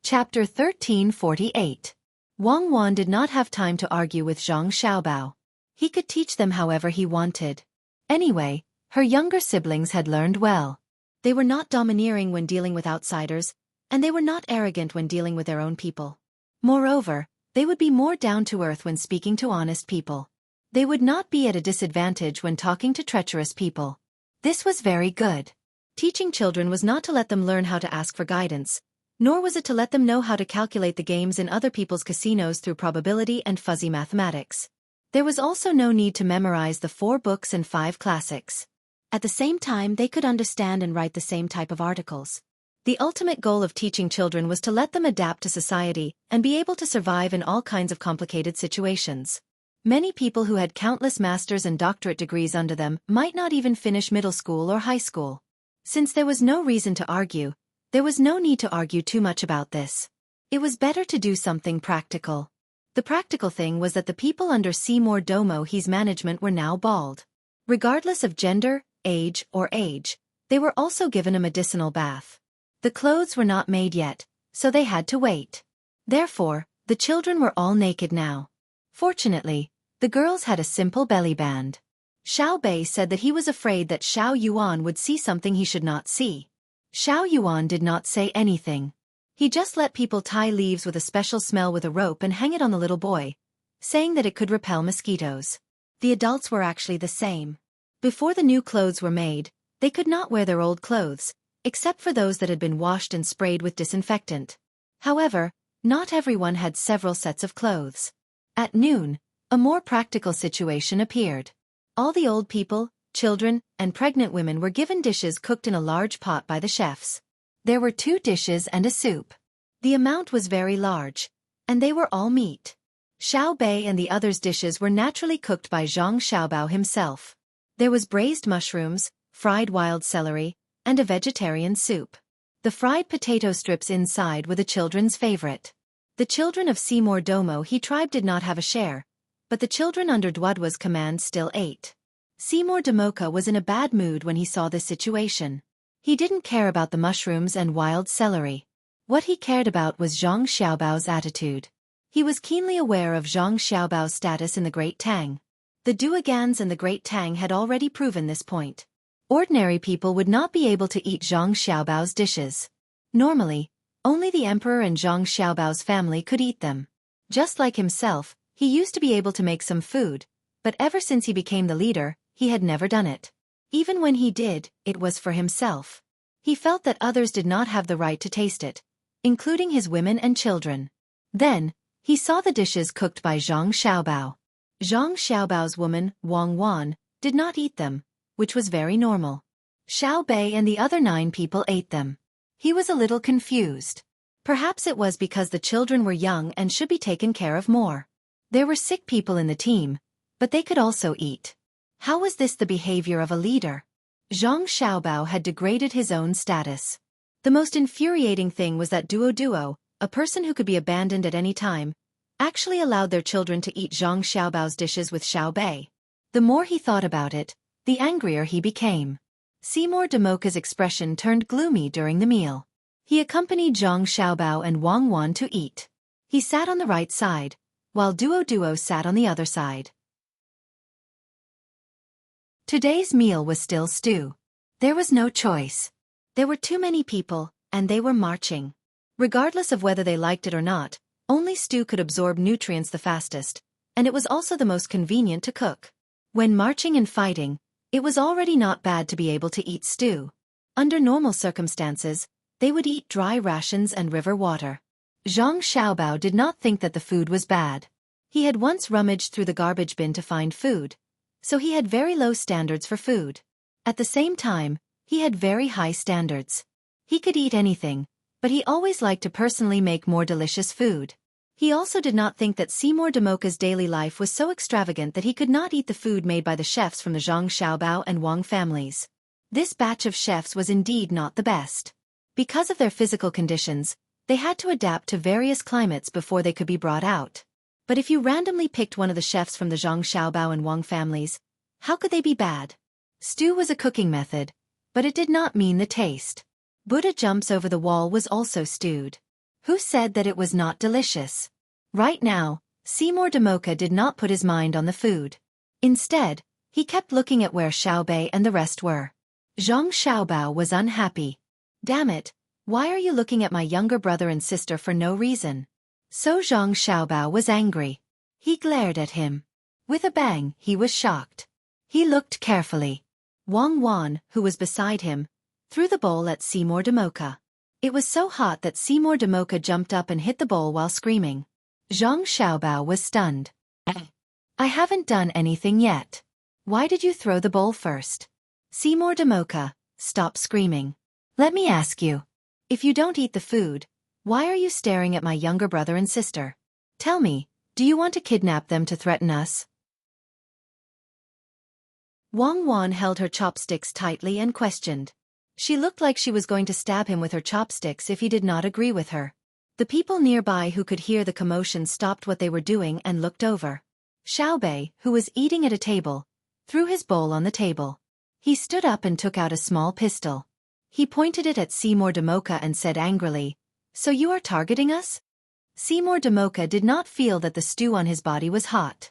A: Chapter 1348. Wang Wan did not have time to argue with Zhang Xiaobao. He could teach them however he wanted. Anyway, her younger siblings had learned well. They were not domineering when dealing with outsiders, and they were not arrogant when dealing with their own people. Moreover, they would be more down-to-earth when speaking to honest people. They would not be at a disadvantage when talking to treacherous people. This was very good. Teaching children was not to let them learn how to ask for guidance, nor was it to let them know how to calculate the games in other people's casinos through probability and fuzzy mathematics. There was also no need to memorize the 4 books and 5 classics. At the same time, they could understand and write the same type of articles. The ultimate goal of teaching children was to let them adapt to society and be able to survive in all kinds of complicated situations. Many people who had countless master's and doctorate degrees under them might not even finish middle school or high school. Since there was no reason to argue, there was no need to argue too much about this. It was better to do something practical. The practical thing was that the people under Seymour Domo his management were now bald. Regardless of gender, age, they were also given a medicinal bath. The clothes were not made yet, so they had to wait. Therefore, the children were all naked now. Fortunately, the girls had a simple belly band. Xiao Bei said that he was afraid that Xiao Yuan would see something he should not see. Xiao Yuan did not say anything. He just let people tie leaves with a special smell with a rope and hang it on the little boy, saying that it could repel mosquitoes. The adults were actually the same. Before the new clothes were made, they could not wear their old clothes, except for those that had been washed and sprayed with disinfectant. However, not everyone had several sets of clothes. At noon, a more practical situation appeared. All the old people, children, and pregnant women were given dishes cooked in a large pot by the chefs. There were 2 dishes and a soup. The amount was very large, and they were all meat. Xiao Bei and the others' dishes were naturally cooked by Zhang Xiaobao himself. There was braised mushrooms, fried wild celery, and a vegetarian soup. The fried potato strips inside were the children's favorite. The children of Seymour Domo he tribe did not have a share, but the children under Duodwa's command still ate. Seymour Damoka was in a bad mood when he saw this situation. He didn't care about the mushrooms and wild celery. What he cared about was Zhang Xiaobao's attitude. He was keenly aware of Zhang Xiaobao's status in the Great Tang. The Duogans and the Great Tang had already proven this point. Ordinary people would not be able to eat Zhang Xiaobao's dishes. Normally, only the emperor and Zhang Xiaobao's family could eat them. Just like himself, He used to be able to make some food, but ever since he became the leader, he had never done it. Even when he did, it was for himself. He felt that others did not have the right to taste it, including his women and children. Then, he saw the dishes cooked by Zhang Xiaobao. Zhang Xiaobao's woman, Wang Wan, did not eat them, which was very normal. Xiao Bei and the other 9 people ate them. He was a little confused. Perhaps it was because the children were young and should be taken care of more. There were sick people in the team, but they could also eat. How was this the behavior of a leader? Zhang Xiaobao had degraded his own status. The most infuriating thing was that Duo, a person who could be abandoned at any time, actually allowed their children to eat Zhang Xiaobao's dishes with Xiao Bei. The more he thought about it, the angrier he became. Seymour Damoka's expression turned gloomy during the meal. He accompanied Zhang Xiaobao and Wang Wan to eat. He sat on the right side, while Duo sat on the other side. Today's meal was still stew. There was no choice. There were too many people, and they were marching. Regardless of whether they liked it or not, only stew could absorb nutrients the fastest, and it was also the most convenient to cook. When marching and fighting, it was already not bad to be able to eat stew. Under normal circumstances, they would eat dry rations and river water. Zhang Xiaobao did not think that the food was bad. He had once rummaged through the garbage bin to find food, so he had very low standards for food. At the same time, he had very high standards. He could eat anything, but he always liked to personally make more delicious food. He also did not think that Seymour Damoka's daily life was so extravagant that he could not eat the food made by the chefs from the Zhang Xiaobao and Wang families. This batch of chefs was indeed not the best. Because of their physical conditions, they had to adapt to various climates before they could be brought out. But if you randomly picked one of the chefs from the Zhang Xiaobao and Wang families, how could they be bad? Stew was a cooking method, but it did not mean the taste. Buddha jumps over the wall was also stewed. Who said that it was not delicious? Right now, Seymour Damoka did not put his mind on the food. Instead, he kept looking at where Xiao Bei and the rest were. Zhang Xiaobao was unhappy. Damn it, why are you looking at my younger brother and sister for no reason? So Zhang Xiaobao was angry. He glared at him. With a bang, he was shocked. He looked carefully. Wang Wan, who was beside him, threw the bowl at Seymour Damoka. It was so hot that Seymour Damoka jumped up and hit the bowl while screaming. Zhang Xiaobao was stunned. I haven't done anything yet. Why did you throw the bowl first? Seymour Damoka, stop screaming. Let me ask you. If you don't eat the food, why are you staring at my younger brother and sister? Tell me, do you want to kidnap them to threaten us? Wang Wan held her chopsticks tightly and questioned. She looked like she was going to stab him with her chopsticks if he did not agree with her. The people nearby who could hear the commotion stopped what they were doing and looked over. Xiao Bei, who was eating at a table, threw his bowl on the table. He stood up and took out a small pistol. He pointed it at Seymour Damoka and said angrily, "So you are targeting us?" Seymour Damoka did not feel that the stew on his body was hot.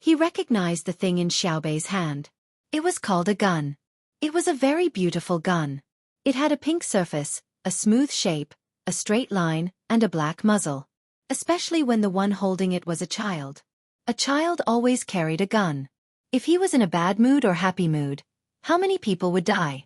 A: He recognized the thing in Xiao Bei's hand. It was called a gun. It was a very beautiful gun. It had a pink surface, a smooth shape, a straight line, and a black muzzle. Especially when the one holding it was a child. A child always carried a gun. If he was in a bad mood or happy mood, how many people would die?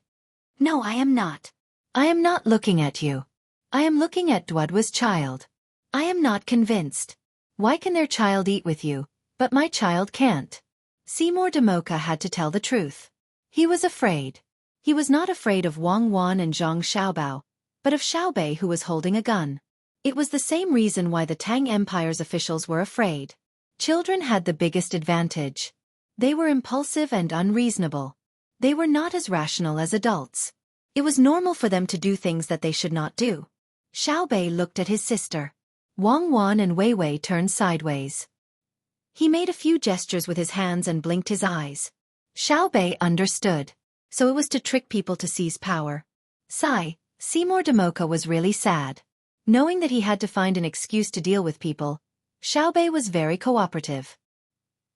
A: No, I am not. I am not looking at you. I am looking at Duodwa's child. I am not convinced. Why can their child eat with you, but my child can't? Seymour Damoka had to tell the truth. He was afraid. He was not afraid of Wang Wan and Zhang Xiaobao, but of Xiao Bei who was holding a gun. It was the same reason why the Tang Empire's officials were afraid. Children had the biggest advantage. They were impulsive and unreasonable. They were not as rational as adults. It was normal for them to do things that they should not do. Xiao Bei looked at his sister. Wang Wan and Wei Wei turned sideways. He made a few gestures with his hands and blinked his eyes. Xiao Bei understood. So it was to trick people to seize power. Sigh, Seymour Damoka was really sad. Knowing that he had to find an excuse to deal with people, Xiao Bei was very cooperative.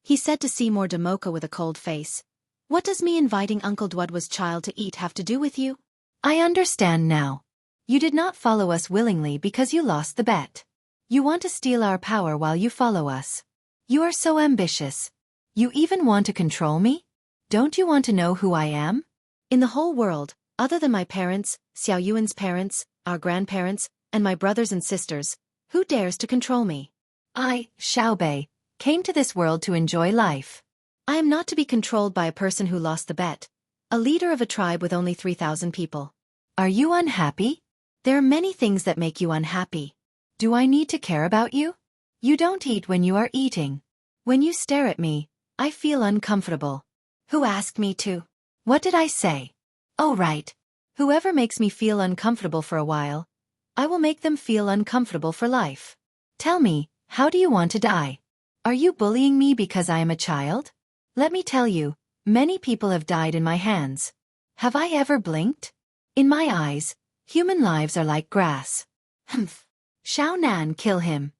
A: He said to Seymour Damoka with a cold face, "What does me inviting Uncle Duodwa's child to eat have to do with you? I understand now. You did not follow us willingly because you lost the bet. You want to steal our power while you follow us. You are so ambitious. You even want to control me? Don't you want to know who I am? In the whole world, other than my parents, Xiao Yuan's parents, our grandparents, and my brothers and sisters, who dares to control me? I, Xiaobei, came to this world to enjoy life. I am not to be controlled by a person who lost the bet, a leader of a tribe with only 3,000 people. Are you unhappy? There are many things that make you unhappy. Do I need to care about you? You don't eat when you are eating. When you stare at me, I feel uncomfortable. Who asked me to? What did I say? Oh right. Whoever makes me feel uncomfortable for a while, I will make them feel uncomfortable for life. Tell me, how do you want to die? Are you bullying me because I am a child? Let me tell you, many people have died in my hands. Have I ever blinked? In my eyes, human lives are like grass. Humph. Xiao Nan, kill him.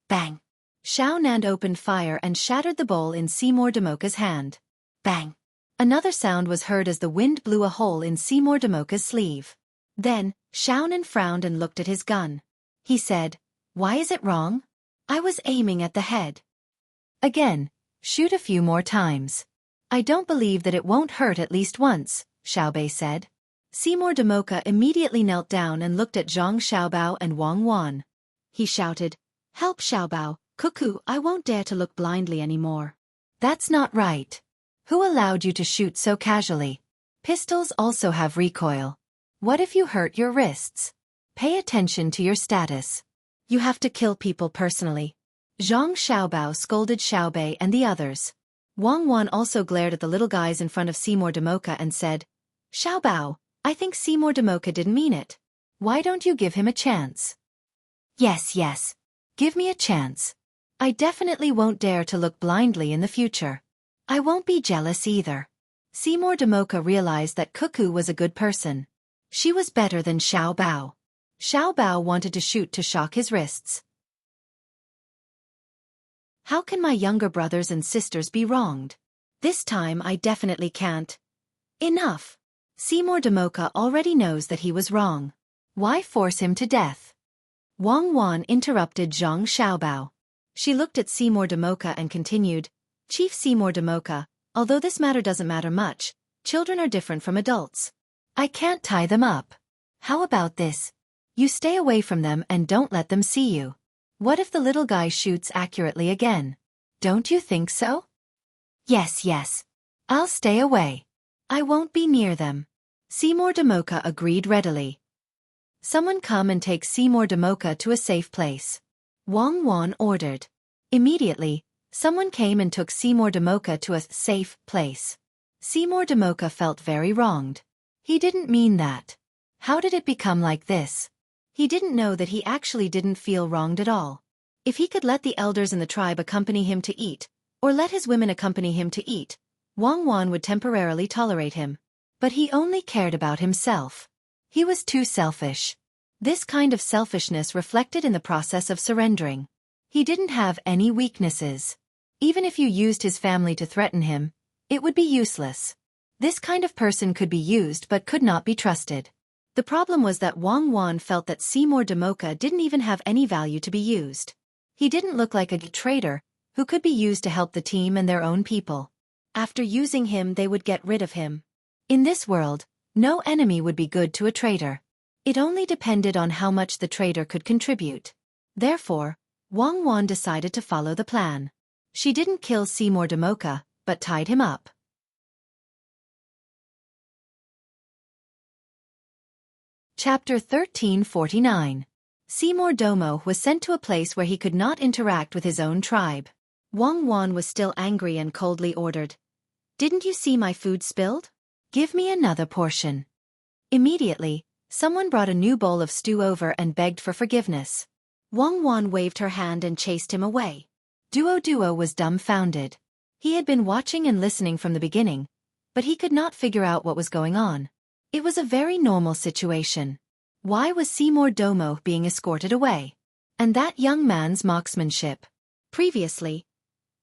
A: Bang. Xiao Nan opened fire and shattered the bowl in Seymour Damoka's hand. Bang. Another sound was heard as the wind blew a hole in Seymour Damoka's sleeve. Then, Xiao Nan frowned and looked at his gun. He said, "Why is it wrong? I was aiming at the head." Again, shoot a few more times. I don't believe that it won't hurt at least once, Xiaobei said. Seymour Damoka immediately knelt down and looked at Zhang Xiaobao and Wang Wan. He shouted, "Help Xiaobao, Cuckoo, I won't dare to look blindly anymore." That's not right. Who allowed you to shoot so casually? Pistols also have recoil. What if you hurt your wrists? Pay attention to your status. You have to kill people personally. Zhang Xiaobao scolded Xiaobei and the others. Wang Wan also glared at the little guys in front of Seymour Damoka and said, "Xiaobao, I think Seymour Damoka didn't mean it. Why don't you give him a chance?" Yes. Give me a chance. I definitely won't dare to look blindly in the future. I won't be jealous either. Seymour Damoka realized that Cuckoo was a good person. She was better than Xiao Bao. Xiao Bao wanted to shoot to shock his wrists. How can my younger brothers and sisters be wronged? This time I definitely can't. Enough. Seymour Damoka already knows that he was wrong. Why force him to death? Wang Wan interrupted Zhang Xiaobao. She looked at Seymour Damoka and continued, "Chief Seymour Damoka, although this matter doesn't matter much, children are different from adults. I can't tie them up. How about this? You stay away from them and don't let them see you. What if the little guy shoots accurately again? Don't you think so?" Yes. I'll stay away. I won't be near them. Seymour Damoka agreed readily. Someone come and take Seymour Damoka to a safe place. Wang Wan ordered. Immediately, someone came and took Seymour Damoka to a safe place. Seymour Damoka felt very wronged. He didn't mean that. How did it become like this? He didn't know that he actually didn't feel wronged at all. If he could let the elders in the tribe accompany him to eat, or let his women accompany him to eat, Wang Wan would temporarily tolerate him. But he only cared about himself. He was too selfish. This kind of selfishness reflected in the process of surrendering. He didn't have any weaknesses. Even if you used his family to threaten him, it would be useless. This kind of person could be used but could not be trusted. The problem was that Wang Wan felt that Seymour Damoka didn't even have any value to be used. He didn't look like a traitor who could be used to help the team and their own people. After using him, they would get rid of him. In this world, no enemy would be good to a traitor. It only depended on how much the traitor could contribute. Therefore, Wang Wan decided to follow the plan. She didn't kill Seymour Damoka, but tied him up. Chapter 1349. Seymour Domo was sent to a place where he could not interact with his own tribe. Wang Wan was still angry and coldly ordered, "Didn't you see my food spilled? Give me another portion." Immediately, someone brought a new bowl of stew over and begged for forgiveness. Wang Wan waved her hand and chased him away. Duo was dumbfounded. He had been watching and listening from the beginning, but he could not figure out what was going on. It was a very normal situation. Why was Seymour Domo being escorted away? And that young man's marksmanship. Previously,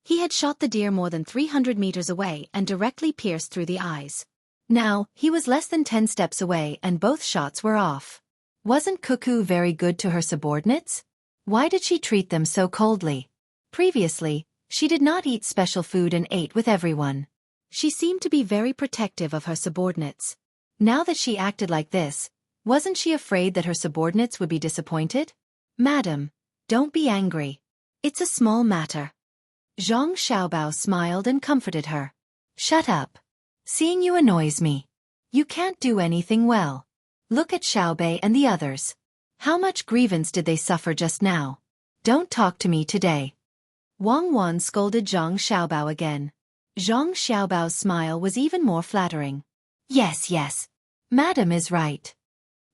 A: he had shot the deer more than 300 meters away and directly pierced through the eyes. Now, he was less than 10 steps away and both shots were off. Wasn't Cuckoo very good to her subordinates? Why did she treat them so coldly? Previously, She did not eat special food and ate with everyone. She seemed to be very protective of her subordinates. Now that she acted like this, wasn't she afraid that her subordinates would be disappointed? Madam, don't be angry. It's a small matter. Zhang Xiaobao smiled and comforted her. Shut up. Seeing you annoys me. You can't do anything well. Look at Xiaobei and the others. How much grievance did they suffer just now? Don't talk to me today. Wang Wan scolded Zhang Xiaobao again. Zhang Xiaobao's smile was even more flattering. Yes. Madam is right.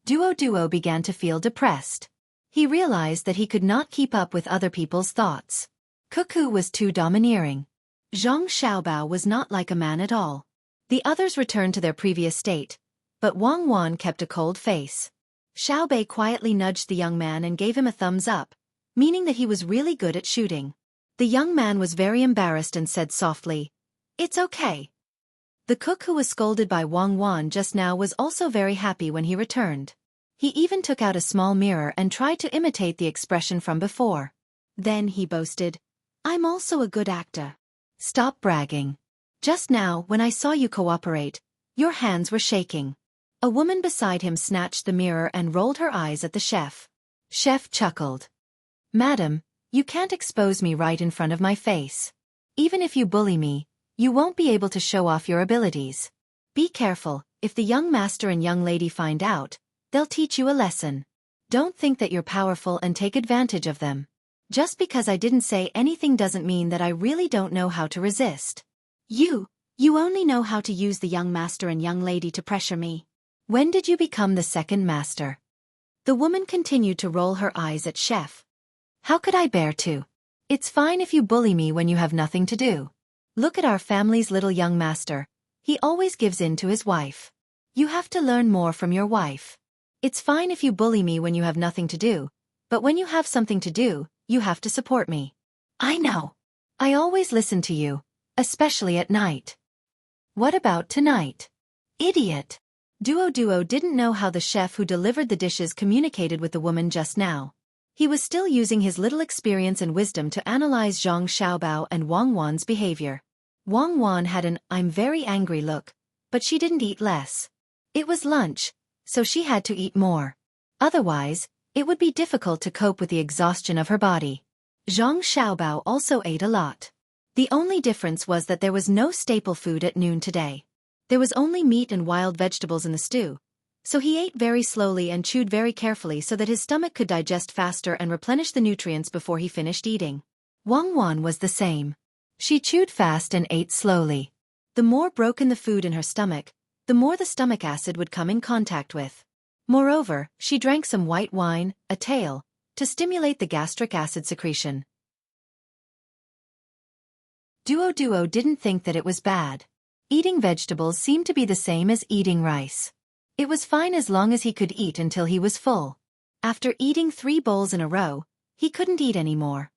A: Duo began to feel depressed. He realized that he could not keep up with other people's thoughts. Cuckoo was too domineering. Zhang Xiaobao was not like a man at all. The others returned to their previous state, but Wang Wan kept a cold face. Xiaobei quietly nudged the young man and gave him a thumbs up, meaning that he was really good at shooting. The young man was very embarrassed and said softly, "It's okay." The cook who was scolded by Wang Wan just now was also very happy when he returned. He even took out a small mirror and tried to imitate the expression from before. Then he boasted, "I'm also a good actor." Stop bragging. Just now, when I saw you cooperate, your hands were shaking. A woman beside him snatched the mirror and rolled her eyes at the chef. Chef chuckled. Madam, you can't expose me right in front of my face. Even if you bully me, you won't be able to show off your abilities. Be careful, if the young master and young lady find out, they'll teach you a lesson. Don't think that you're powerful and take advantage of them. Just because I didn't say anything doesn't mean that I really don't know how to resist. You only know how to use the young master and young lady to pressure me. When did you become the second master? The woman continued to roll her eyes at Chef. How could I bear to? It's fine if you bully me when you have nothing to do. Look at our family's little young master. He always gives in to his wife. You have to learn more from your wife. It's fine if you bully me when you have nothing to do, but when you have something to do, you have to support me. I know. I always listen to you, especially at night. What about tonight? Idiot. Duo didn't know how the chef who delivered the dishes communicated with the woman just now. He was still using his little experience and wisdom to analyze Zhang Xiaobao and Wang Wan's behavior. Wang Wan had an "I'm very angry" look, but she didn't eat less. It was lunch, so she had to eat more. Otherwise, it would be difficult to cope with the exhaustion of her body. Zhang Xiaobao also ate a lot. The only difference was that there was no staple food at noon today. There was only meat and wild vegetables in the stew, so he ate very slowly and chewed very carefully so that his stomach could digest faster and replenish the nutrients before he finished eating. Wang Wan was the same. She chewed fast and ate slowly. The more broken the food in her stomach, the more the stomach acid would come in contact with. Moreover, she drank some white wine, a tail, to stimulate the gastric acid secretion. Duo didn't think that it was bad. Eating vegetables seemed to be the same as eating rice. It was fine as long as he could eat until he was full. After eating 3 bowls in a row, he couldn't eat anymore.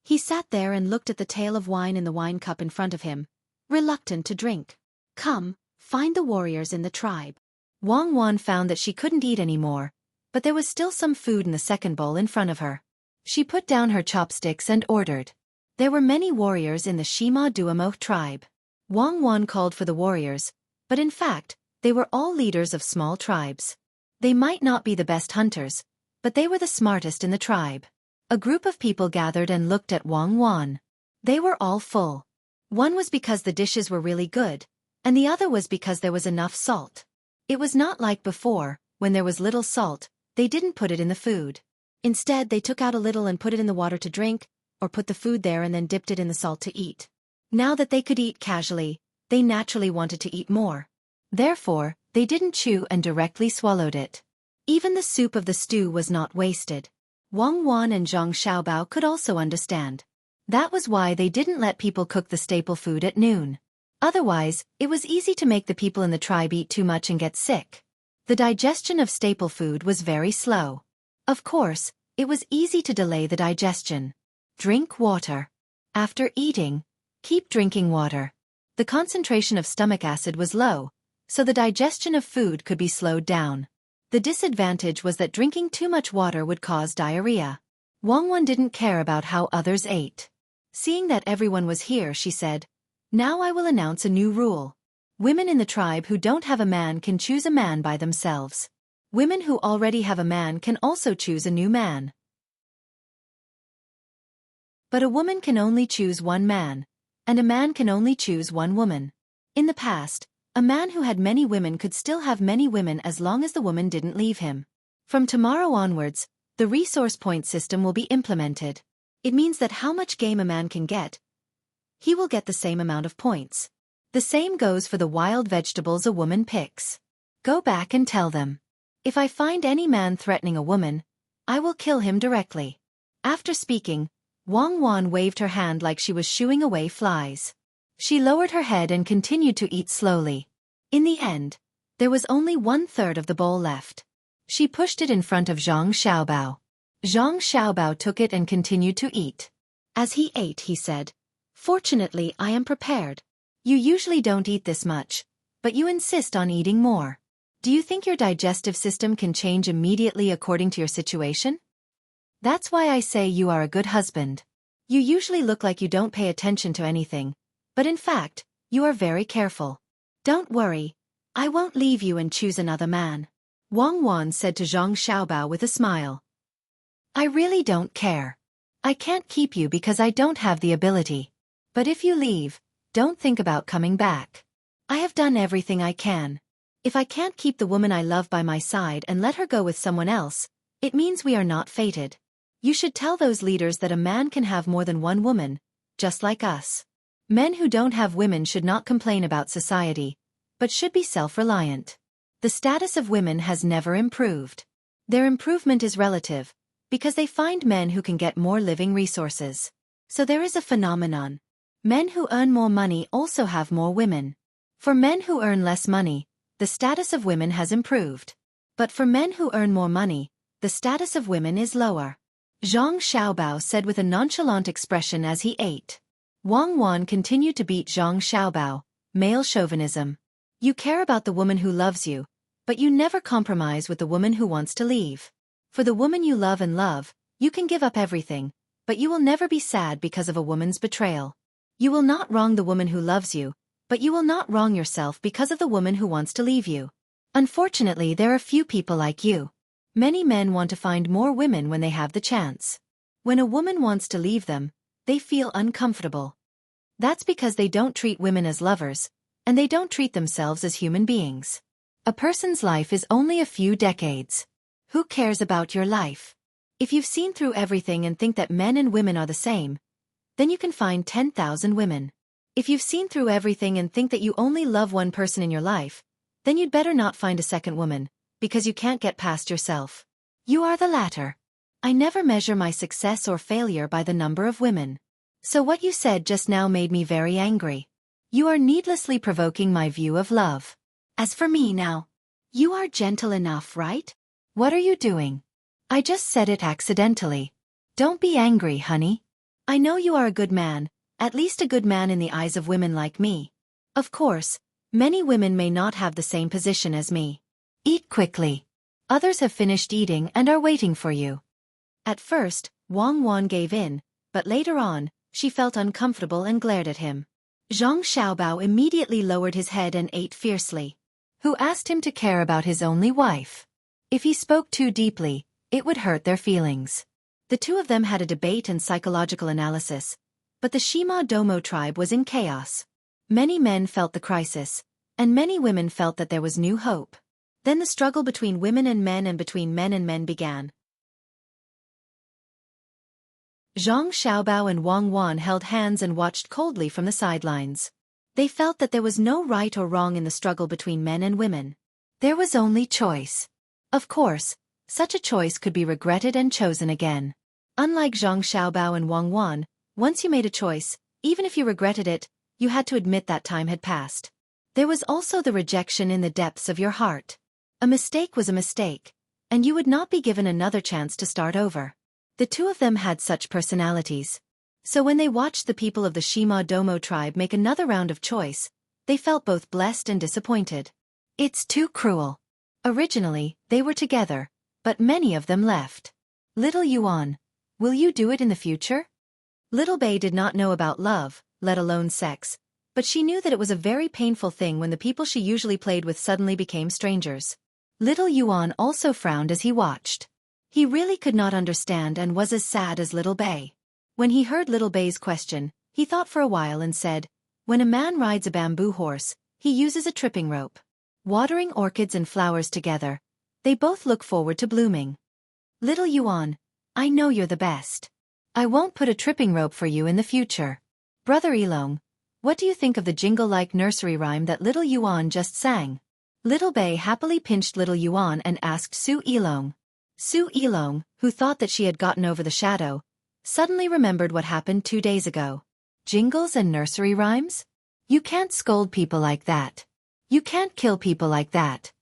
A: He sat there and looked at the tail of wine in the wine cup in front of him, reluctant to drink. Come, find the warriors in the tribe. Wang Wan found that she couldn't eat anymore, but there was still some food in the second bowl in front of her. She put down her chopsticks and ordered. There were many warriors in the Shima Duomo tribe. Wang Wan called for the warriors, but in fact, they were all leaders of small tribes. They might not be the best hunters, but they were the smartest in the tribe. A group of people gathered and looked at Wang Wan. They were all full. One was because the dishes were really good, and the other was because there was enough salt. It was not like before, when there was little salt, they didn't put it in the food. Instead, they took out a little and put it in the water to drink, or put the food there and then dipped it in the salt to eat. Now that they could eat casually, they naturally wanted to eat more. Therefore, they didn't chew and directly swallowed it. Even the soup of the stew was not wasted. Wang Wan and Zhang Xiaobao could also understand. That was why they didn't let people cook the staple food at noon. Otherwise, it was easy to make the people in the tribe eat too much and get sick. The digestion of staple food was very slow. Of course, it was easy to delay the digestion. Drink water. After eating, keep drinking water. The concentration of stomach acid was low, so the digestion of food could be slowed down. The disadvantage was that drinking too much water would cause diarrhea. Wang Wan didn't care about how others ate. Seeing that everyone was here, she said, "Now I will announce a new rule. Women in the tribe who don't have a man can choose a man by themselves. Women who already have a man can also choose a new man. But a woman can only choose one man, and a man can only choose one woman. In the past, a man who had many women could still have many women as long as the woman didn't leave him. From tomorrow onwards, the resource point system will be implemented. It means that how much game a man can get, he will get the same amount of points. The same goes for the wild vegetables a woman picks. Go back and tell them. If I find any man threatening a woman, I will kill him directly." After speaking, Wang Wan waved her hand like she was shooing away flies. She lowered her head and continued to eat slowly. In the end, there was only 1/3 of the bowl left. She pushed it in front of Zhang Xiaobao. Zhang Xiaobao took it and continued to eat. As he ate, he said, "Fortunately, I am prepared. You usually don't eat this much, but you insist on eating more. Do you think your digestive system can change immediately according to your situation? That's why I say you are a good husband. You usually look like you don't pay attention to anything, but in fact, you are very careful. Don't worry, I won't leave you and choose another man." Wang Wan said to Zhang Xiaobao with a smile. "I really don't care. I can't keep you because I don't have the ability. But if you leave, don't think about coming back. I have done everything I can. If I can't keep the woman I love by my side and let her go with someone else, it means we are not fated. You should tell those leaders that a man can have more than one woman, just like us. Men who don't have women should not complain about society, but should be self-reliant. The status of women has never improved. Their improvement is relative, because they find men who can get more living resources. So there is a phenomenon. Men who earn more money also have more women. For men who earn less money, the status of women has improved. But for men who earn more money, the status of women is lower." Zhang Xiaobao said with a nonchalant expression as he ate. Wang Wan continued to beat Zhang Xiaobao. Male chauvinism. You care about the woman who loves you, but you never compromise with the woman who wants to leave. For the woman you love and love, you can give up everything, but you will never be sad because of a woman's betrayal. You will not wrong the woman who loves you, but you will not wrong yourself because of the woman who wants to leave you. Unfortunately, there are few people like you. Many men want to find more women when they have the chance. When a woman wants to leave them, they feel uncomfortable. That's because they don't treat women as lovers, and they don't treat themselves as human beings. A person's life is only a few decades. Who cares about your life? If you've seen through everything and think that men and women are the same, then you can find 10,000 women. If you've seen through everything and think that you only love one person in your life, then you'd better not find a second woman, because you can't get past yourself. You are the latter. I never measure my success or failure by the number of women. So what you said just now made me very angry. You are needlessly provoking my view of love. As for me now, you are gentle enough, right? What are you doing? I just said it accidentally. Don't be angry, honey. I know you are a good man, at least a good man in the eyes of women like me. Of course, many women may not have the same position as me. Eat quickly. Others have finished eating and are waiting for you. At first, Wang Wan gave in, but later on, she felt uncomfortable and glared at him. Zhang Xiaobao immediately lowered his head and ate fiercely. Who asked him to care about his only wife? If he spoke too deeply, it would hurt their feelings. The two of them had a debate and psychological analysis, but the Shima Domo tribe was in chaos. Many men felt the crisis, and many women felt that there was new hope. Then the struggle between women and between men and men began. Zhang Xiaobao and Wang Wan held hands and watched coldly from the sidelines. They felt that there was no right or wrong in the struggle between men and women. There was only choice. Of course, such a choice could be regretted and chosen again. Unlike Zhang Xiaobao and Wang Wan, once you made a choice, even if you regretted it, you had to admit that time had passed. There was also the rejection in the depths of your heart. A mistake was a mistake, and you would not be given another chance to start over. The two of them had such personalities. So when they watched the people of the Shima Domo tribe make another round of choice, they felt both blessed and disappointed. It's too cruel. Originally, they were together, but many of them left. Little Yuan, will you do it in the future? Little Bei did not know about love, let alone sex, but she knew that it was a very painful thing when the people she usually played with suddenly became strangers. Little Yuan also frowned as he watched. He really could not understand and was as sad as Little Bei. When he heard Little Bei's question, he thought for a while and said, "When a man rides a bamboo horse, he uses a tripping rope. Watering orchids and flowers together, they both look forward to blooming. Little Yuan, I know you're the best. I won't put a tripping rope for you in the future." Brother Elong, what do you think of the jingle-like nursery rhyme that Little Yuan just sang? Little Bei happily pinched Little Yuan and asked Su Elong. Su Elong, who thought that she had gotten over the shadow, suddenly remembered what happened 2 days ago. Jingles and nursery rhymes? You can't scold people like that. You can't kill people like that.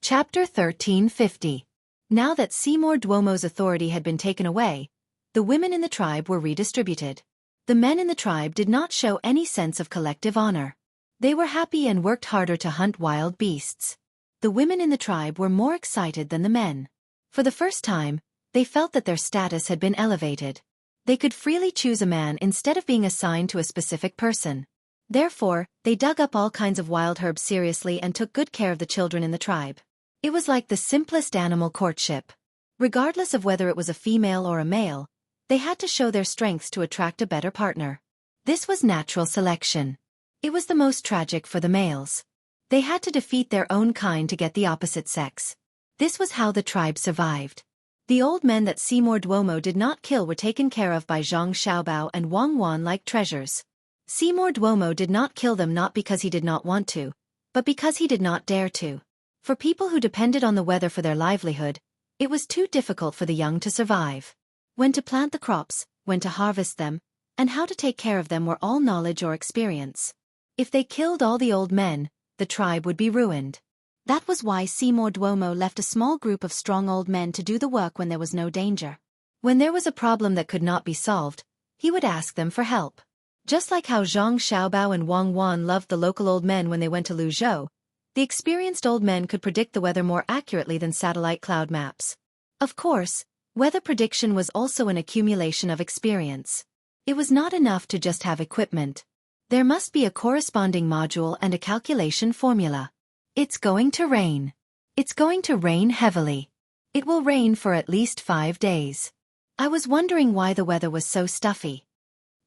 A: Chapter 1350. Now that Seymour Duomo's authority had been taken away, the women in the tribe were redistributed. The men in the tribe did not show any sense of collective honor. They were happy and worked harder to hunt wild beasts. The women in the tribe were more excited than the men. For the first time, they felt that their status had been elevated. They could freely choose a man instead of being assigned to a specific person. Therefore, they dug up all kinds of wild herbs seriously and took good care of the children in the tribe. It was like the simplest animal courtship. Regardless of whether it was a female or a male, they had to show their strengths to attract a better partner. This was natural selection. It was the most tragic for the males. They had to defeat their own kind to get the opposite sex. This was how the tribe survived. The old men that Seymour Duomo did not kill were taken care of by Zhang Xiaobao and Wang Wan like treasures. Seymour Duomo did not kill them not because he did not want to, but because he did not dare to. For people who depended on the weather for their livelihood, it was too difficult for the young to survive. When to plant the crops, when to harvest them, and how to take care of them were all knowledge or experience. If they killed all the old men, the tribe would be ruined. That was why Seymour Duomo left a small group of strong old men to do the work when there was no danger. When there was a problem that could not be solved, he would ask them for help. Just like how Zhang Xiaobao and Wang Wan loved the local old men when they went to Luzhou, the experienced old men could predict the weather more accurately than satellite cloud maps. Of course, weather prediction was also an accumulation of experience. It was not enough to just have equipment. There must be a corresponding module and a calculation formula. It's going to rain. It's going to rain heavily. It will rain for at least 5 days. I was wondering why the weather was so stuffy.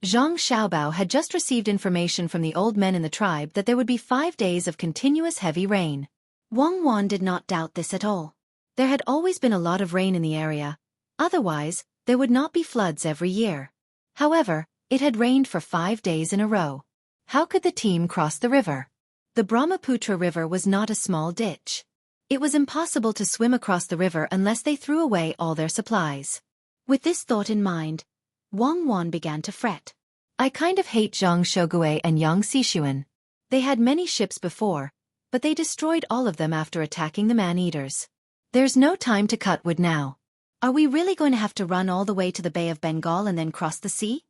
A: Zhang Xiaobao had just received information from the old men in the tribe that there would be 5 days of continuous heavy rain. Wang Wan did not doubt this at all. There had always been a lot of rain in the area. Otherwise, there would not be floods every year. However, it had rained for 5 days in a row. How could the team cross the river? The Brahmaputra River was not a small ditch. It was impossible to swim across the river unless they threw away all their supplies. With this thought in mind, Wang Wan began to fret. I kind of hate Zhang Xueqi and Yang Xixuan. They had many ships before, but they destroyed all of them after attacking the man-eaters. There's no time to cut wood now. Are we really going to have to run all the way to the Bay of Bengal and then cross the sea?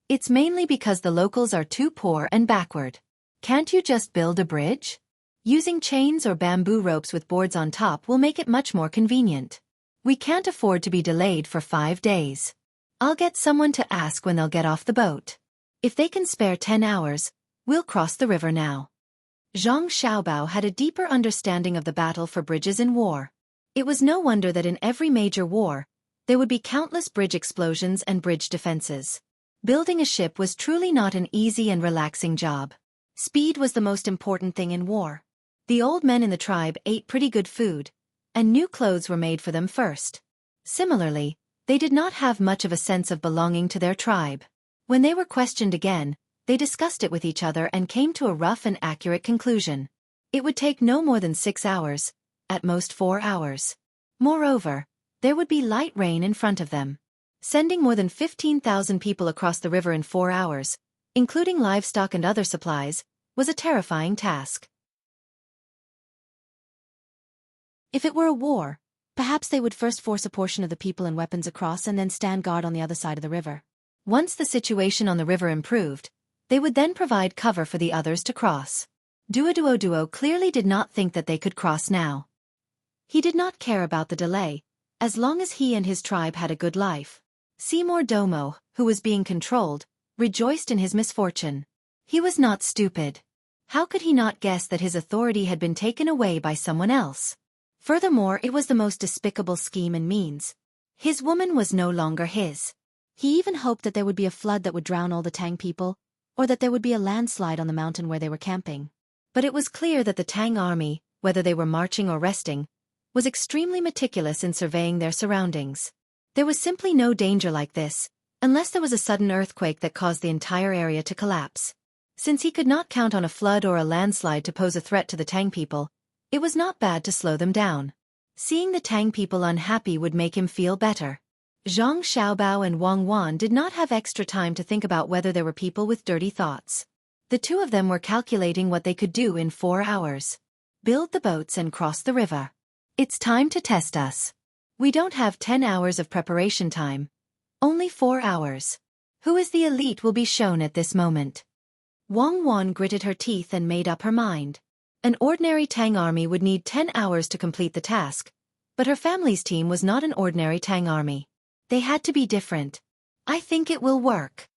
A: It's mainly because the locals are too poor and backward. Can't you just build a bridge? Using chains or bamboo ropes with boards on top will make it much more convenient. We can't afford to be delayed for 5 days. I'll get someone to ask when they'll get off the boat. If they can spare 10 hours, we'll cross the river now. Zhang Xiaobao had a deeper understanding of the battle for bridges in war. It was no wonder that in every major war, there would be countless bridge explosions and bridge defenses. Building a ship was truly not an easy and relaxing job. Speed was the most important thing in war. The old men in the tribe ate pretty good food, and new clothes were made for them first. Similarly, they did not have much of a sense of belonging to their tribe. When they were questioned again, they discussed it with each other and came to a rough and accurate conclusion. It would take no more than 6 hours, at most 4 hours. Moreover, there would be light rain in front of them. Sending more than 15,000 people across the river in 4 hours, including livestock and other supplies, was a terrifying task. If it were a war, perhaps they would first force a portion of the people and weapons across and then stand guard on the other side of the river. Once the situation on the river improved, they would then provide cover for the others to cross. Duo clearly did not think that they could cross now. He did not care about the delay, as long as he and his tribe had a good life. Seymour Domo, who was being controlled, rejoiced in his misfortune. He was not stupid. How could he not guess that his authority had been taken away by someone else? Furthermore, it was the most despicable scheme and means. His woman was no longer his. He even hoped that there would be a flood that would drown all the Tang people, or that there would be a landslide on the mountain where they were camping. But it was clear that the Tang army, whether they were marching or resting, was extremely meticulous in surveying their surroundings. There was simply no danger like this, unless there was a sudden earthquake that caused the entire area to collapse. Since he could not count on a flood or a landslide to pose a threat to the Tang people, it was not bad to slow them down. Seeing the Tang people unhappy would make him feel better. Zhang Xiaobao and Wang Wan did not have extra time to think about whether there were people with dirty thoughts. The two of them were calculating what they could do in 4 hours. Build the boats and cross the river. It's time to test us. We don't have 10 hours of preparation time. Only 4 hours. Who is the elite will be shown at this moment. Wang Wan gritted her teeth and made up her mind. An ordinary Tang army would need 10 hours to complete the task, but her family's team was not an ordinary Tang army. They had to be different. I think it will work.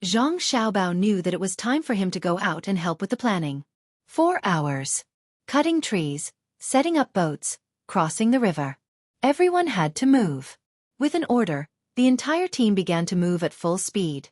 A: Zhang Xiaobao knew that it was time for him to go out and help with the planning. 4 hours. Cutting trees, setting up boats, crossing the river. Everyone had to move. With an order, the entire team began to move at full speed.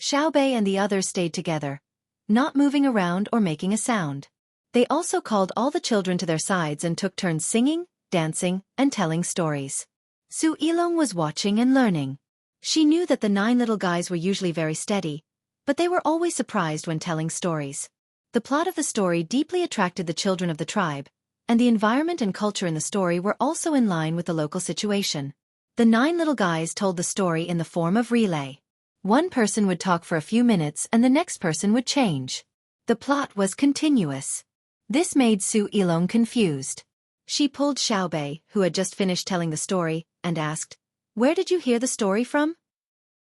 A: Xiaobei and the others stayed together, not moving around or making a sound. They also called all the children to their sides and took turns singing, dancing, and telling stories. Su Yilong was watching and learning. She knew that the 9 little guys were usually very steady, but they were always surprised when telling stories. The plot of the story deeply attracted the children of the tribe, and the environment and culture in the story were also in line with the local situation. The 9 little guys told the story in the form of relay. One person would talk for a few minutes and the next person would change. The plot was continuous. This made Su Yilong confused. She pulled Xiaobei, who had just finished telling the story, and asked, "Where did you hear the story from?"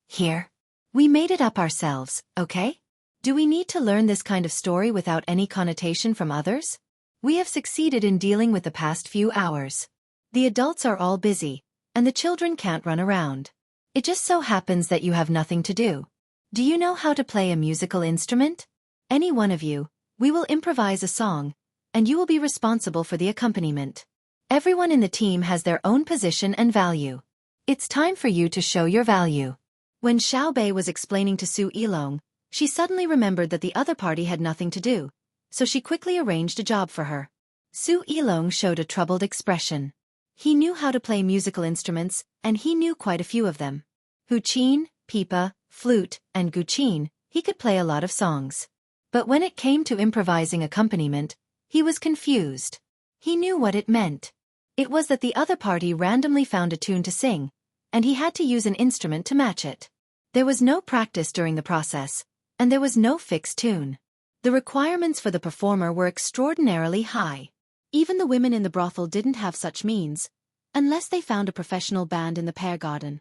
A: "Here. We made it up ourselves, okay? Do we need to learn this kind of story without any connotation from others? We have succeeded in dealing with the past few hours. The adults are all busy, and the children can't run around. It just so happens that you have nothing to do. Do you know how to play a musical instrument? Any one of you, we will improvise a song, and you will be responsible for the accompaniment. Everyone in the team has their own position and value. It's time for you to show your value." When Xiaobei was explaining to Su Yilong, she suddenly remembered that the other party had nothing to do, so she quickly arranged a job for her. Su Yilong showed a troubled expression. He knew how to play musical instruments, and he knew quite a few of them. Huqin, pipa, flute, and guqin, he could play a lot of songs. But when it came to improvising accompaniment, he was confused. He knew what it meant. It was that the other party randomly found a tune to sing, and he had to use an instrument to match it. There was no practice during the process, and there was no fixed tune. The requirements for the performer were extraordinarily high. Even the women in the brothel didn't have such means, unless they found a professional band in the pear garden.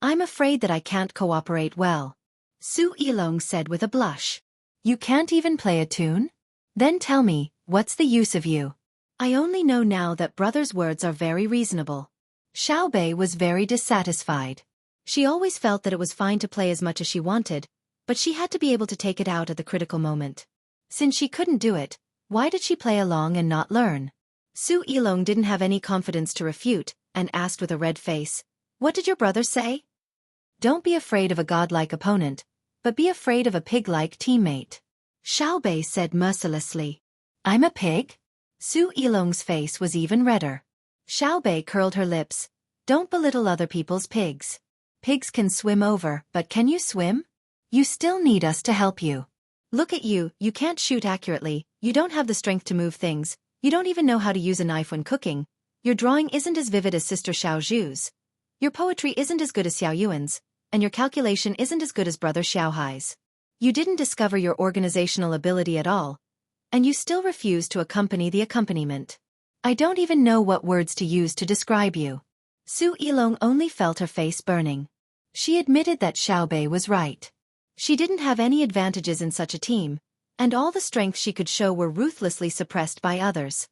A: I'm afraid that I can't cooperate well," Su Yilong said with a blush. "You can't even play a tune? Then tell me, what's the use of you? I only know now that brother's words are very reasonable." Xiaobei was very dissatisfied. She always felt that it was fine to play as much as she wanted, but she had to be able to take it out at the critical moment. Since she couldn't do it, why did she play along and not learn? Su Yilong didn't have any confidence to refute, and asked with a red face, "What did your brother say?" "Don't be afraid of a godlike opponent, but be afraid of a pig-like teammate," Xiaobei said mercilessly. "I'm a pig?" Su Yilong's face was even redder. Xiaobei curled her lips. "Don't belittle other people's pigs. Pigs can swim over, but can you swim? You still need us to help you. Look at you, you can't shoot accurately, you don't have the strength to move things, you don't even know how to use a knife when cooking, your drawing isn't as vivid as Sister Xiao Zhu's, your poetry isn't as good as Xiao Yuan's, and your calculation isn't as good as Brother Xiao Hai's. You didn't discover your organizational ability at all, and you still refuse to accompany the accompaniment. I don't even know what words to use to describe you." Su Yilong only felt her face burning. She admitted that Xiaobei was right. She didn't have any advantages in such a team, and all the strength she could show were ruthlessly suppressed by others.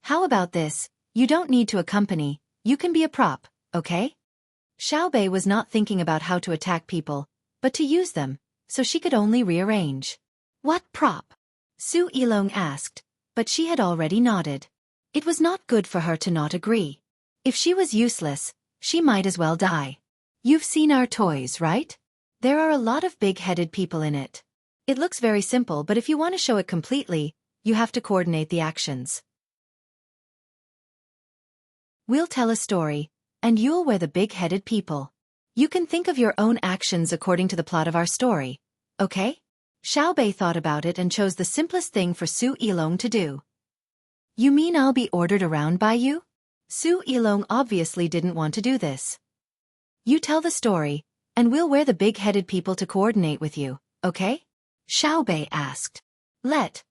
A: How about this? You don't need to accompany, you can be a prop, okay? Xiaobei was not thinking about how to attack people, but to use them, so she could only rearrange. What prop? Su Yilong asked, but she had already nodded. It was not good for her to not agree. If she was useless, she might as well die. You've seen our toys, right? There are a lot of big-headed people in it. It looks very simple, but if you want to show it completely, you have to coordinate the actions. We'll tell a story, and you'll wear the big-headed people. You can think of your own actions according to the plot of our story, okay? Xiaobei thought about it and chose the simplest thing for Su Yilong to do. You mean I'll be ordered around by you? Su Yilong obviously didn't want to do this. You tell the story, and we'll wear the big-headed people to coordinate with you, okay? Xiaobei asked. Let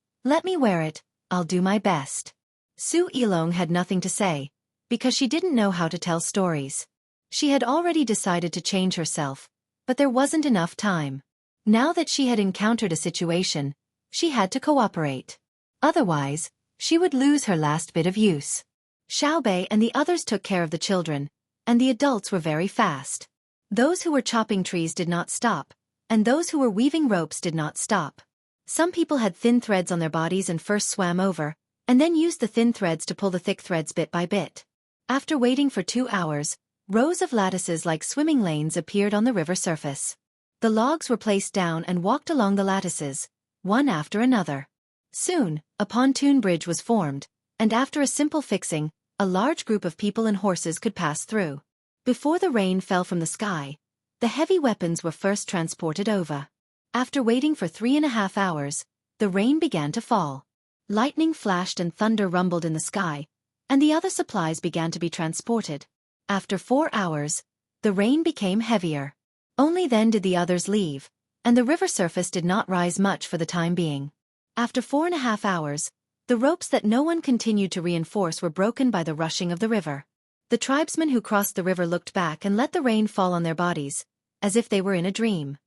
A: me wear it, I'll do my best. Su Yilong had nothing to say, because she didn't know how to tell stories. She had already decided to change herself, but there wasn't enough time. Now that she had encountered a situation, she had to cooperate. Otherwise, she would lose her last bit of use. Xiaobei and the others took care of the children, and the adults were very fast. Those who were chopping trees did not stop, and those who were weaving ropes did not stop. Some people had thin threads on their bodies and first swam over, and then used the thin threads to pull the thick threads bit by bit. After waiting for 2 hours, rows of lattices like swimming lanes appeared on the river surface. The logs were placed down and walked along the lattices, one after another. Soon, a pontoon bridge was formed, and after a simple fixing, a large group of people and horses could pass through. Before the rain fell from the sky, the heavy weapons were first transported over. After waiting for 3.5 hours, the rain began to fall. Lightning flashed and thunder rumbled in the sky, and the other supplies began to be transported. After 4 hours, the rain became heavier. Only then did the others leave, and the river surface did not rise much for the time being. After 4.5 hours, the ropes that no one continued to reinforce were broken by the rushing of the river. The tribesmen who crossed the river looked back and let the rain fall on their bodies, as if they were in a dream.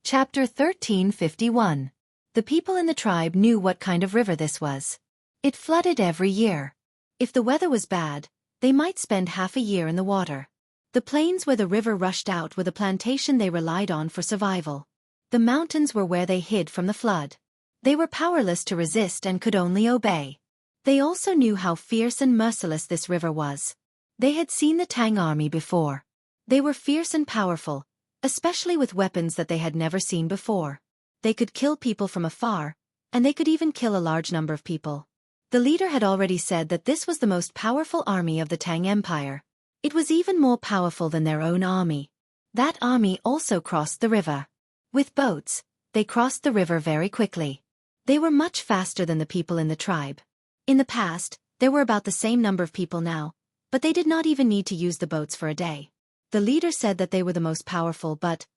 A: Chapter 1351. The people in the tribe knew what kind of river this was. It flooded every year. If the weather was bad, they might spend half a year in the water. The plains where the river rushed out were the plantation they relied on for survival. The mountains were where they hid from the flood. They were powerless to resist and could only obey. They also knew how fierce and merciless this river was. They had seen the Tang army before. They were fierce and powerful, especially with weapons that they had never seen before. They could kill people from afar, and they could even kill a large number of people. The leader had already said that this was the most powerful army of the Tang Empire. It was even more powerful than their own army. That army also crossed the river. With boats, they crossed the river very quickly. They were much faster than the people in the tribe. In the past, there were about the same number of people now, but they did not even need to use the boats for a day. The leader said that they were the most powerful, but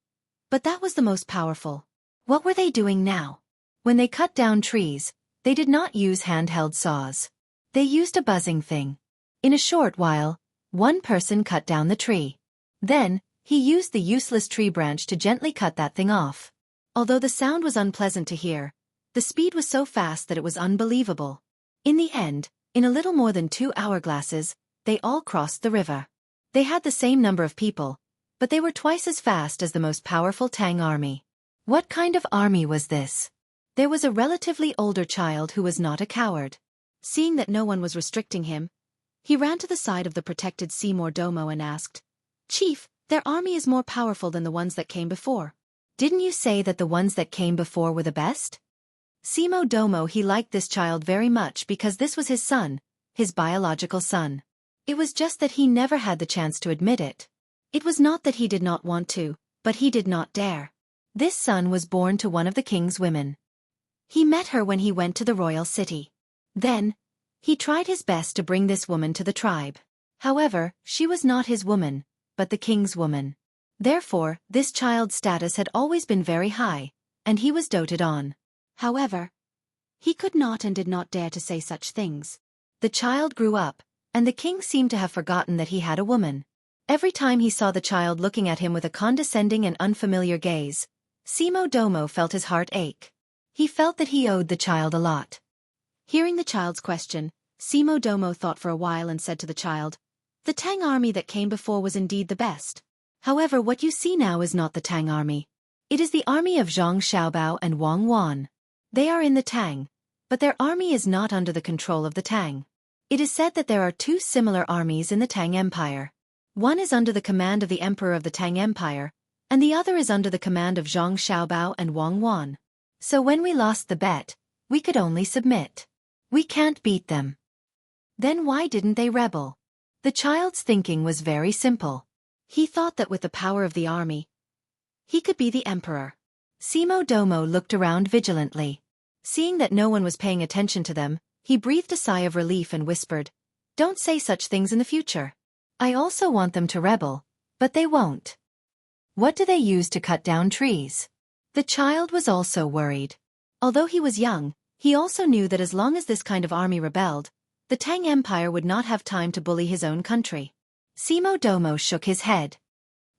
A: that was the most powerful. What were they doing now? When they cut down trees, they did not use handheld saws. They used a buzzing thing. In a short while, one person cut down the tree. Then, he used the useless tree branch to gently cut that thing off. Although the sound was unpleasant to hear, the speed was so fast that it was unbelievable. In the end, in a little more than 2 hourglasses, they all crossed the river. They had the same number of people, but they were twice as fast as the most powerful Tang army. What kind of army was this? There was a relatively older child who was not a coward. Seeing that no one was restricting him, he ran to the side of the protected Seymour Domo and asked, "Chief, their army is more powerful than the ones that came before. Didn't you say that the ones that came before were the best?" Seymour Domo he liked this child very much because this was his son, his biological son. It was just that he never had the chance to admit it. It was not that he did not want to, but he did not dare. This son was born to one of the king's women. He met her when he went to the royal city. Then, he tried his best to bring this woman to the tribe. However, she was not his woman, but the king's woman. Therefore, this child's status had always been very high, and he was doted on. However, he could not and did not dare to say such things. The child grew up, and the king seemed to have forgotten that he had a woman. Every time he saw the child looking at him with a condescending and unfamiliar gaze, Simo Domo felt his heart ache. He felt that he owed the child a lot. Hearing the child's question, Simo Domo thought for a while and said to the child, "The Tang army that came before was indeed the best. However, what you see now is not the Tang army. It is the army of Zhang Xiaobao and Wang Wan. They are in the Tang, but their army is not under the control of the Tang. It is said that there are two similar armies in the Tang Empire. One is under the command of the Emperor of the Tang Empire, and the other is under the command of Zhang Xiaobao and Wang Wan. So when we lost the bet, we could only submit. We can't beat them." Then why didn't they rebel? The child's thinking was very simple. He thought that with the power of the army, he could be the emperor. Simo Domo looked around vigilantly. Seeing that no one was paying attention to them, he breathed a sigh of relief and whispered, "Don't say such things in the future. I also want them to rebel, but they won't." "What do they use to cut down trees?" The child was also worried. Although he was young, he also knew that as long as this kind of army rebelled, the Tang Empire would not have time to bully his own country. Simo Domo shook his head.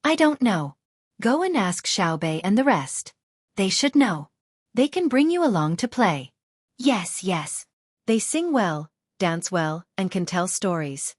A: "I don't know. Go and ask Xiaobei and the rest. They should know. They can bring you along to play." "Yes, yes. They sing well, dance well, and can tell stories.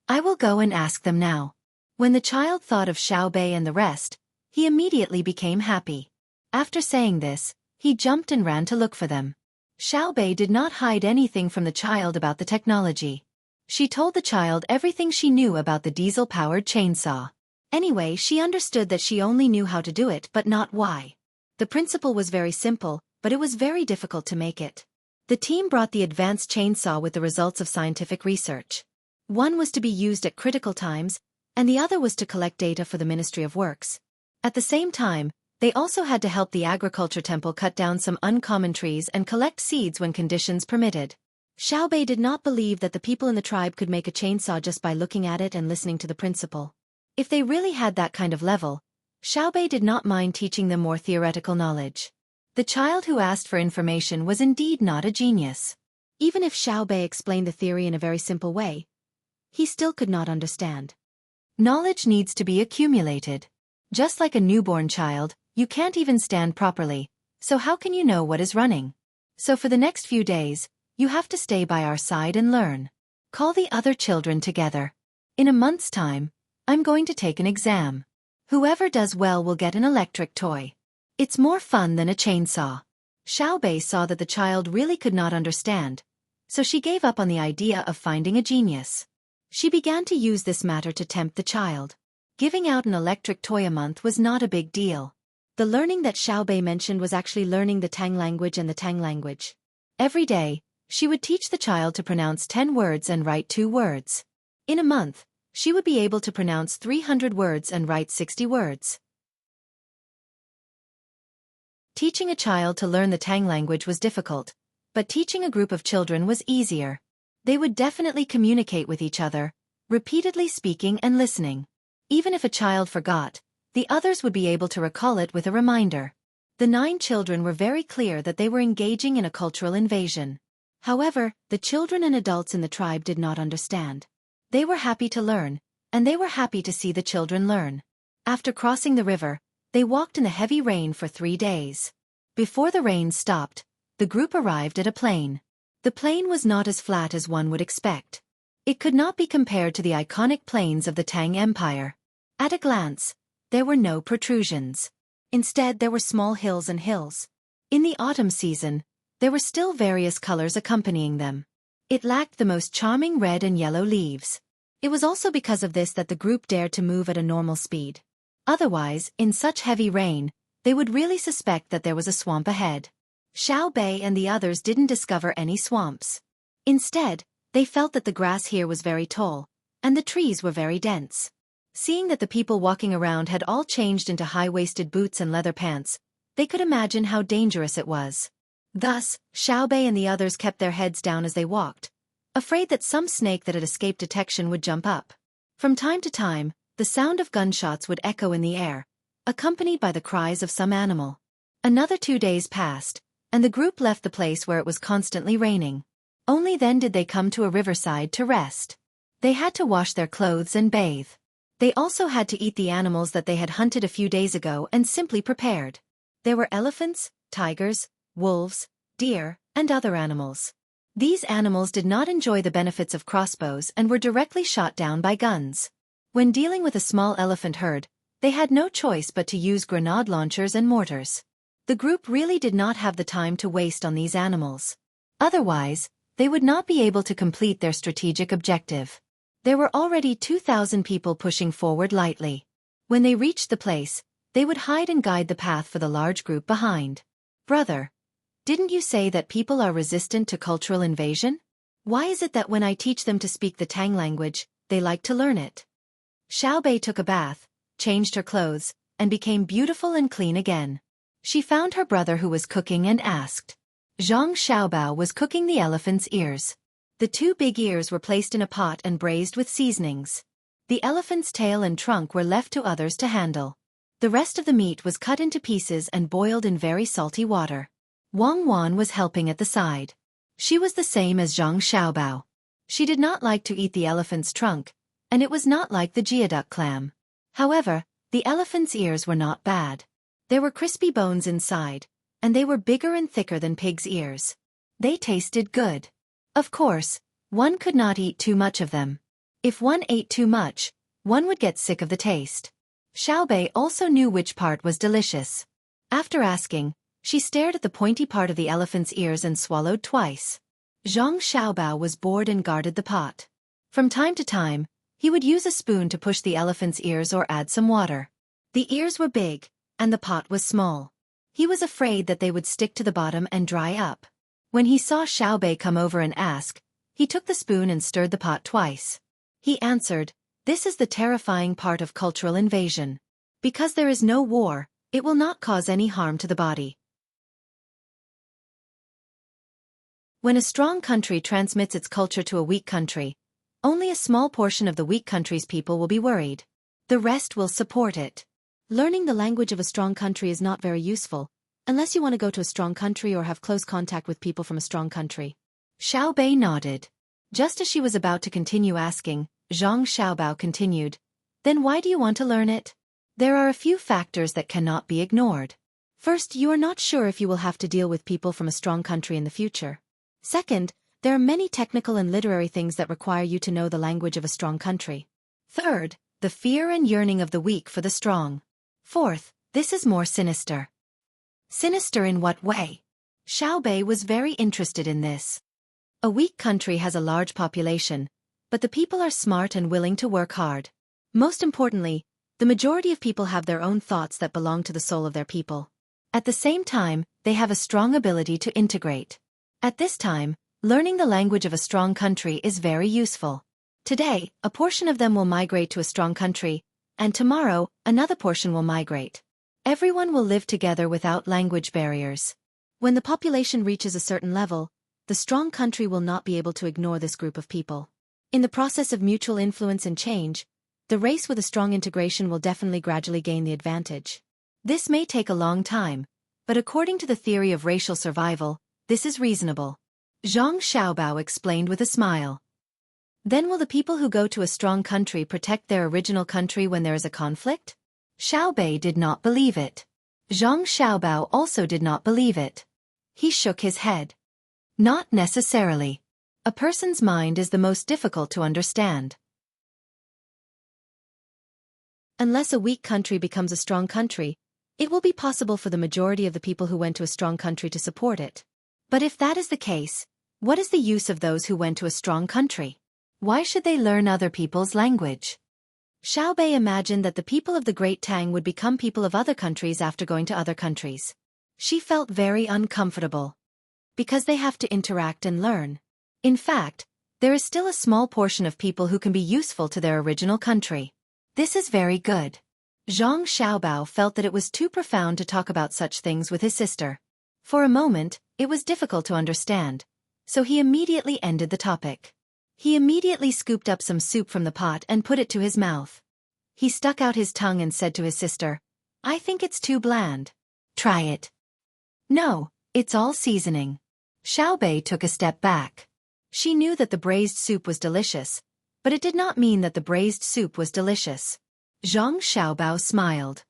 A: I will go and ask them now." When the child thought of Xiaobei and the rest, he immediately became happy. After saying this, he jumped and ran to look for them. Xiaobei did not hide anything from the child about the technology. She told the child everything she knew about the diesel-powered chainsaw. Anyway, she understood that she only knew how to do it but not why. The principle was very simple, but it was very difficult to make it. The team brought the advanced chainsaw with the results of scientific research. One was to be used at critical times, and the other was to collect data for the Ministry of Works. At the same time, they also had to help the agriculture temple cut down some uncommon trees and collect seeds when conditions permitted. Xiaobei did not believe that the people in the tribe could make a chainsaw just by looking at it and listening to the principal. If they really had that kind of level, Xiaobei did not mind teaching them more theoretical knowledge. The child who asked for information was indeed not a genius. Even if Xiaobei explained the theory in a very simple way, he still could not understand. Knowledge needs to be accumulated. Just like a newborn child, you can't even stand properly, so how can you know what is running? So for the next few days, you have to stay by our side and learn. Call the other children together. In a month's time, I'm going to take an exam. Whoever does well will get an electric toy. It's more fun than a chainsaw." Xiaobei saw that the child really could not understand, so she gave up on the idea of finding a genius. She began to use this matter to tempt the child. Giving out an electric toy a month was not a big deal. The learning that Xiaobei mentioned was actually learning the Tang language and the Tang language. Every day, she would teach the child to pronounce 10 words and write 2 words. In a month, she would be able to pronounce 300 words and write 60 words. Teaching a child to learn the Tang language was difficult, but teaching a group of children was easier. They would definitely communicate with each other, repeatedly speaking and listening. Even if a child forgot, the others would be able to recall it with a reminder. The 9 children were very clear that they were engaging in a cultural invasion. However, the children and adults in the tribe did not understand. They were happy to learn, and they were happy to see the children learn. After crossing the river, they walked in the heavy rain for 3 days. Before the rain stopped, the group arrived at a plain. The plain was not as flat as one would expect. It could not be compared to the iconic plains of the Tang Empire. At a glance, there were no protrusions. Instead, there were small hills and hills. In the autumn season, there were still various colors accompanying them. It lacked the most charming red and yellow leaves. It was also because of this that the group dared to move at a normal speed. Otherwise, in such heavy rain, they would really suspect that there was a swamp ahead. Xiaobei and the others didn't discover any swamps. Instead, they felt that the grass here was very tall, and the trees were very dense. Seeing that the people walking around had all changed into high-waisted boots and leather pants, they could imagine how dangerous it was. Thus, Xiaobei and the others kept their heads down as they walked, afraid that some snake that had escaped detection would jump up. From time to time, the sound of gunshots would echo in the air, accompanied by the cries of some animal. Another 2 days passed, and the group left the place where it was constantly raining. Only then did they come to a riverside to rest. They had to wash their clothes and bathe. They also had to eat the animals that they had hunted a few days ago and simply prepared. There were elephants, tigers, wolves, deer, and other animals. These animals did not enjoy the benefits of crossbows and were directly shot down by guns. When dealing with a small elephant herd, they had no choice but to use grenade launchers and mortars. The group really did not have the time to waste on these animals. Otherwise, they would not be able to complete their strategic objective. There were already 2,000 people pushing forward lightly. When they reached the place, they would hide and guide the path for the large group behind. Brother, didn't you say that people are resistant to cultural invasion? Why is it that when I teach them to speak the Tang language, they like to learn it? Xiaobei took a bath, changed her clothes, and became beautiful and clean again. She found her brother who was cooking and asked. Zhang Xiaobao was cooking the elephant's ears. The 2 big ears were placed in a pot and braised with seasonings. The elephant's tail and trunk were left to others to handle. The rest of the meat was cut into pieces and boiled in very salty water. Wang Wan was helping at the side. She was the same as Zhang Xiaobao. She did not like to eat the elephant's trunk, and it was not like the geoduck clam. However, the elephant's ears were not bad. There were crispy bones inside, and they were bigger and thicker than pig's ears. They tasted good. Of course, one could not eat too much of them. If one ate too much, one would get sick of the taste. Xiaobei also knew which part was delicious. After asking, she stared at the pointy part of the elephant's ears and swallowed twice. Zhang Xiaobao was bored and guarded the pot. From time to time, he would use a spoon to push the elephant's ears or add some water. The ears were big, and the pot was small. He was afraid that they would stick to the bottom and dry up. When he saw Xiaobei come over and ask, he took the spoon and stirred the pot twice. He answered, "This is the terrifying part of cultural invasion. Because there is no war, it will not cause any harm to the body." When a strong country transmits its culture to a weak country, only a small portion of the weak country's people will be worried. The rest will support it. Learning the language of a strong country is not very useful, unless you want to go to a strong country or have close contact with people from a strong country. Xiaobei nodded. Just as she was about to continue asking, Zhang Xiaobao continued, "Then why do you want to learn it?" There are a few factors that cannot be ignored. First, you are not sure if you will have to deal with people from a strong country in the future. Second, there are many technical and literary things that require you to know the language of a strong country. Third, the fear and yearning of the weak for the strong. Fourth, this is more sinister. Sinister in what way? Xiaobei was very interested in this. A weak country has a large population, but the people are smart and willing to work hard. Most importantly, the majority of people have their own thoughts that belong to the soul of their people. At the same time, they have a strong ability to integrate. At this time, learning the language of a strong country is very useful. Today, a portion of them will migrate to a strong country, and tomorrow, another portion will migrate. Everyone will live together without language barriers. When the population reaches a certain level, the strong country will not be able to ignore this group of people. In the process of mutual influence and change, the race with a strong integration will definitely gradually gain the advantage. This may take a long time, but according to the theory of racial survival, this is reasonable. Zhang Xiaobao explained with a smile. Then will the people who go to a strong country protect their original country when there is a conflict? Xiaobei did not believe it. Zhang Xiaobao also did not believe it. He shook his head. Not necessarily. A person's mind is the most difficult to understand. Unless a weak country becomes a strong country, it will be possible for the majority of the people who went to a strong country to support it. But if that is the case, what is the use of those who went to a strong country? Why should they learn other people's language? Xiaobei imagined that the people of the Great Tang would become people of other countries after going to other countries. She felt very uncomfortable. Because they have to interact and learn. In fact, there is still a small portion of people who can be useful to their original country. This is very good. Zhang Xiaobao felt that it was too profound to talk about such things with his sister. For a moment, it was difficult to understand, so he immediately ended the topic. He immediately scooped up some soup from the pot and put it to his mouth. He stuck out his tongue and said to his sister, "I think it's too bland. Try it." "No, it's all seasoning." Xiaobei took a step back. She knew that the braised soup was delicious, but it did not mean that the braised soup was delicious. Zhang Xiaobao smiled.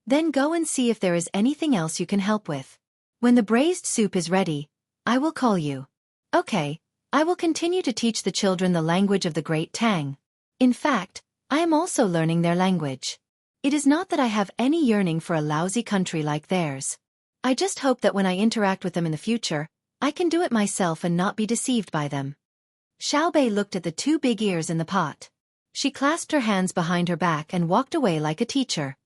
A: Then go and see if there is anything else you can help with. When the braised soup is ready, I will call you. Okay, I will continue to teach the children the language of the great Tang. In fact, I am also learning their language. It is not that I have any yearning for a lousy country like theirs. I just hope that when I interact with them in the future, I can do it myself and not be deceived by them. Xiaobei looked at the two big ears in the pot. She clasped her hands behind her back and walked away like a teacher.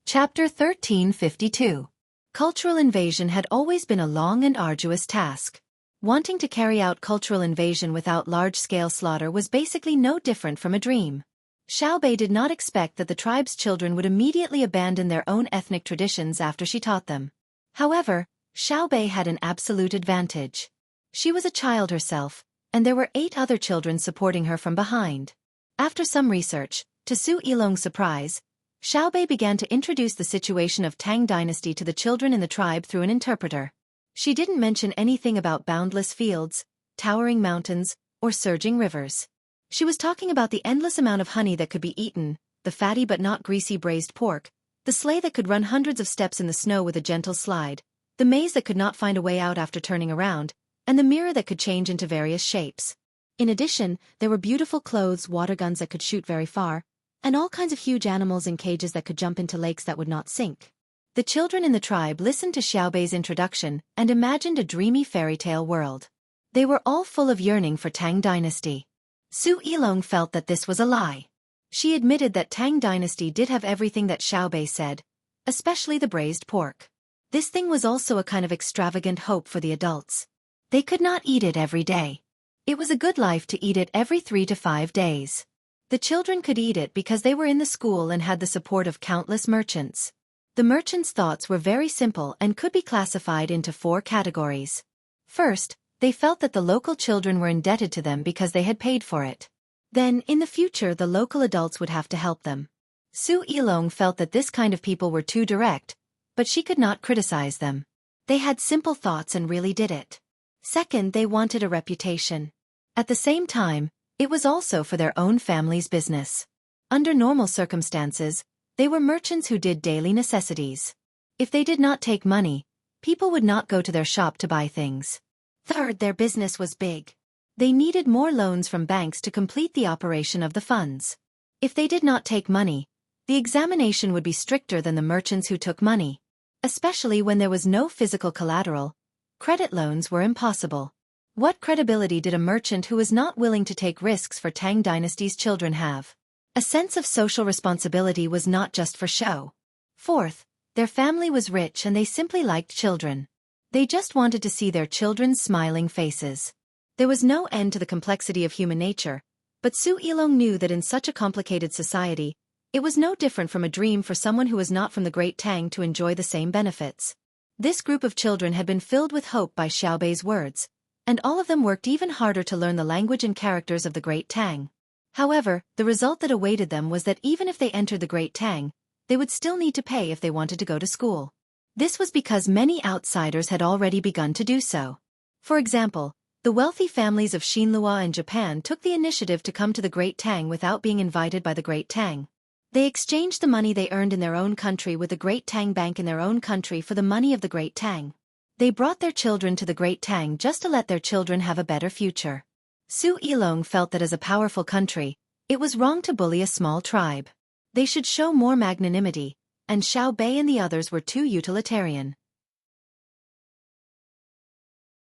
A: Chapter 1352. Cultural invasion had always been a long and arduous task. Wanting to carry out cultural invasion without large-scale slaughter was basically no different from a dream. Xiaobei did not expect that the tribe's children would immediately abandon their own ethnic traditions after she taught them. However, Xiaobei had an absolute advantage. She was a child herself, and there were 8 other children supporting her from behind. After some research, to Su Yilong's surprise, Xiaobei began to introduce the situation of Tang dynasty to the children in the tribe through an interpreter. She didn't mention anything about boundless fields, towering mountains, or surging rivers. She was talking about the endless amount of honey that could be eaten, the fatty but not greasy braised pork, the sleigh that could run hundreds of steps in the snow with a gentle slide, the maze that could not find a way out after turning around, and the mirror that could change into various shapes. In addition, there were beautiful clothes, water guns that could shoot very far, and all kinds of huge animals in cages that could jump into lakes that would not sink. The children in the tribe listened to Xiaobei's introduction and imagined a dreamy fairy tale world. They were all full of yearning for Tang dynasty. Su Yilong felt that this was a lie. She admitted that Tang dynasty did have everything that Xiaobei said, especially the braised pork. This thing was also a kind of extravagant hope for the adults. They could not eat it every day. It was a good life to eat it every 3 to 5 days. The children could eat it because they were in the school and had the support of countless merchants. The merchants' thoughts were very simple and could be classified into 4 categories. First, they felt that the local children were indebted to them because they had paid for it. Then, in the future, the local adults would have to help them. Su Yilong felt that this kind of people were too direct, but she could not criticize them. They had simple thoughts and really did it. Second, they wanted a reputation. At the same time, it was also for their own family's business. Under normal circumstances, they were merchants who did daily necessities. If they did not take money, people would not go to their shop to buy things. Third, their business was big. They needed more loans from banks to complete the operation of the funds. If they did not take money, the examination would be stricter than the merchants who took money. Especially when there was no physical collateral, credit loans were impossible. What credibility did a merchant who was not willing to take risks for Tang dynasty's children have? A sense of social responsibility was not just for show. Fourth, their family was rich and they simply liked children. They just wanted to see their children's smiling faces. There was no end to the complexity of human nature, but Su Yilong knew that in such a complicated society, it was no different from a dream for someone who was not from the Great Tang to enjoy the same benefits. This group of children had been filled with hope by Xiaobei's words, and all of them worked even harder to learn the language and characters of the Great Tang. However, the result that awaited them was that even if they entered the Great Tang, they would still need to pay if they wanted to go to school. This was because many outsiders had already begun to do so. For example, the wealthy families of Xinhua and Japan took the initiative to come to the Great Tang without being invited by the Great Tang. They exchanged the money they earned in their own country with the Great Tang Bank in their own country for the money of the Great Tang. They brought their children to the Great Tang just to let their children have a better future. Su Yilong felt that as a powerful country, it was wrong to bully a small tribe. They should show more magnanimity, and Xiaobei and the others were too utilitarian.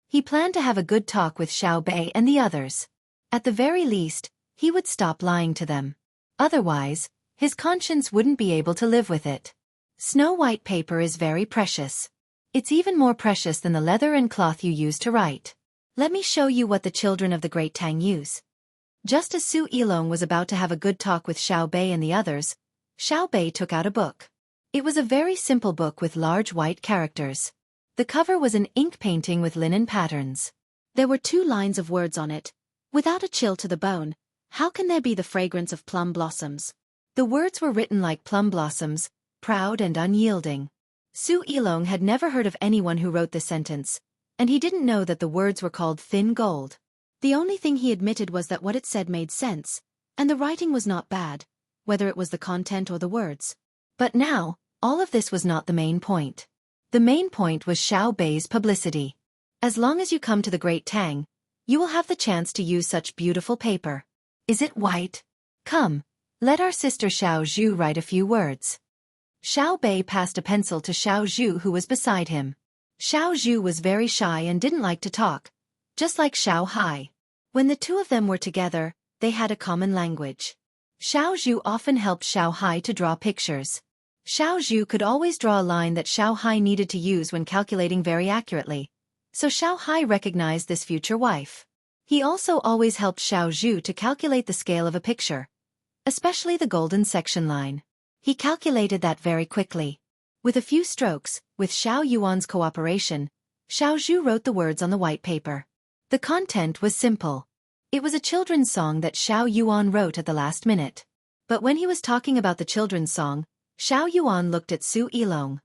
A: He planned to have a good talk with Xiaobei and the others. At the very least, he would stop lying to them. Otherwise, his conscience wouldn't be able to live with it. Snow-white paper is very precious. It's even more precious than the leather and cloth you use to write. Let me show you what the children of the Great Tang use. Just as Su Yilong was about to have a good talk with Xiaobei and the others, Xiaobei took out a book. It was a very simple book with large white characters. The cover was an ink painting with linen patterns. There were 2 lines of words on it. Without a chill to the bone, how can there be the fragrance of plum blossoms? The words were written like plum blossoms, proud and unyielding. Su Yilong had never heard of anyone who wrote this sentence, and he didn't know that the words were called thin gold. The only thing he admitted was that what it said made sense, and the writing was not bad, whether it was the content or the words. But now, all of this was not the main point. The main point was Xiao Bei's publicity. As long as you come to the Great Tang, you will have the chance to use such beautiful paper. Is it white? Come, let our sister Xiao Zhu write a few words. Xiao Bei passed a pencil to Xiao Zhu, who was beside him. Xiao Zhu was very shy and didn't like to talk, just like Xiao Hai. When the two of them were together, they had a common language. Xiao Zhu often helped Xiao Hai to draw pictures. Xiao Zhu could always draw a line that Xiao Hai needed to use when calculating very accurately, so Xiao Hai recognized this future wife. He also always helped Xiao Zhu to calculate the scale of a picture, especially the golden section line. He calculated that very quickly. With a few strokes, with Xiao Yuan's cooperation, Xiao Zhu wrote the words on the white paper. The content was simple. It was a children's song that Xiao Yuan wrote at the last minute. But when he was talking about the children's song, Xiao Yuan looked at Su Yilong.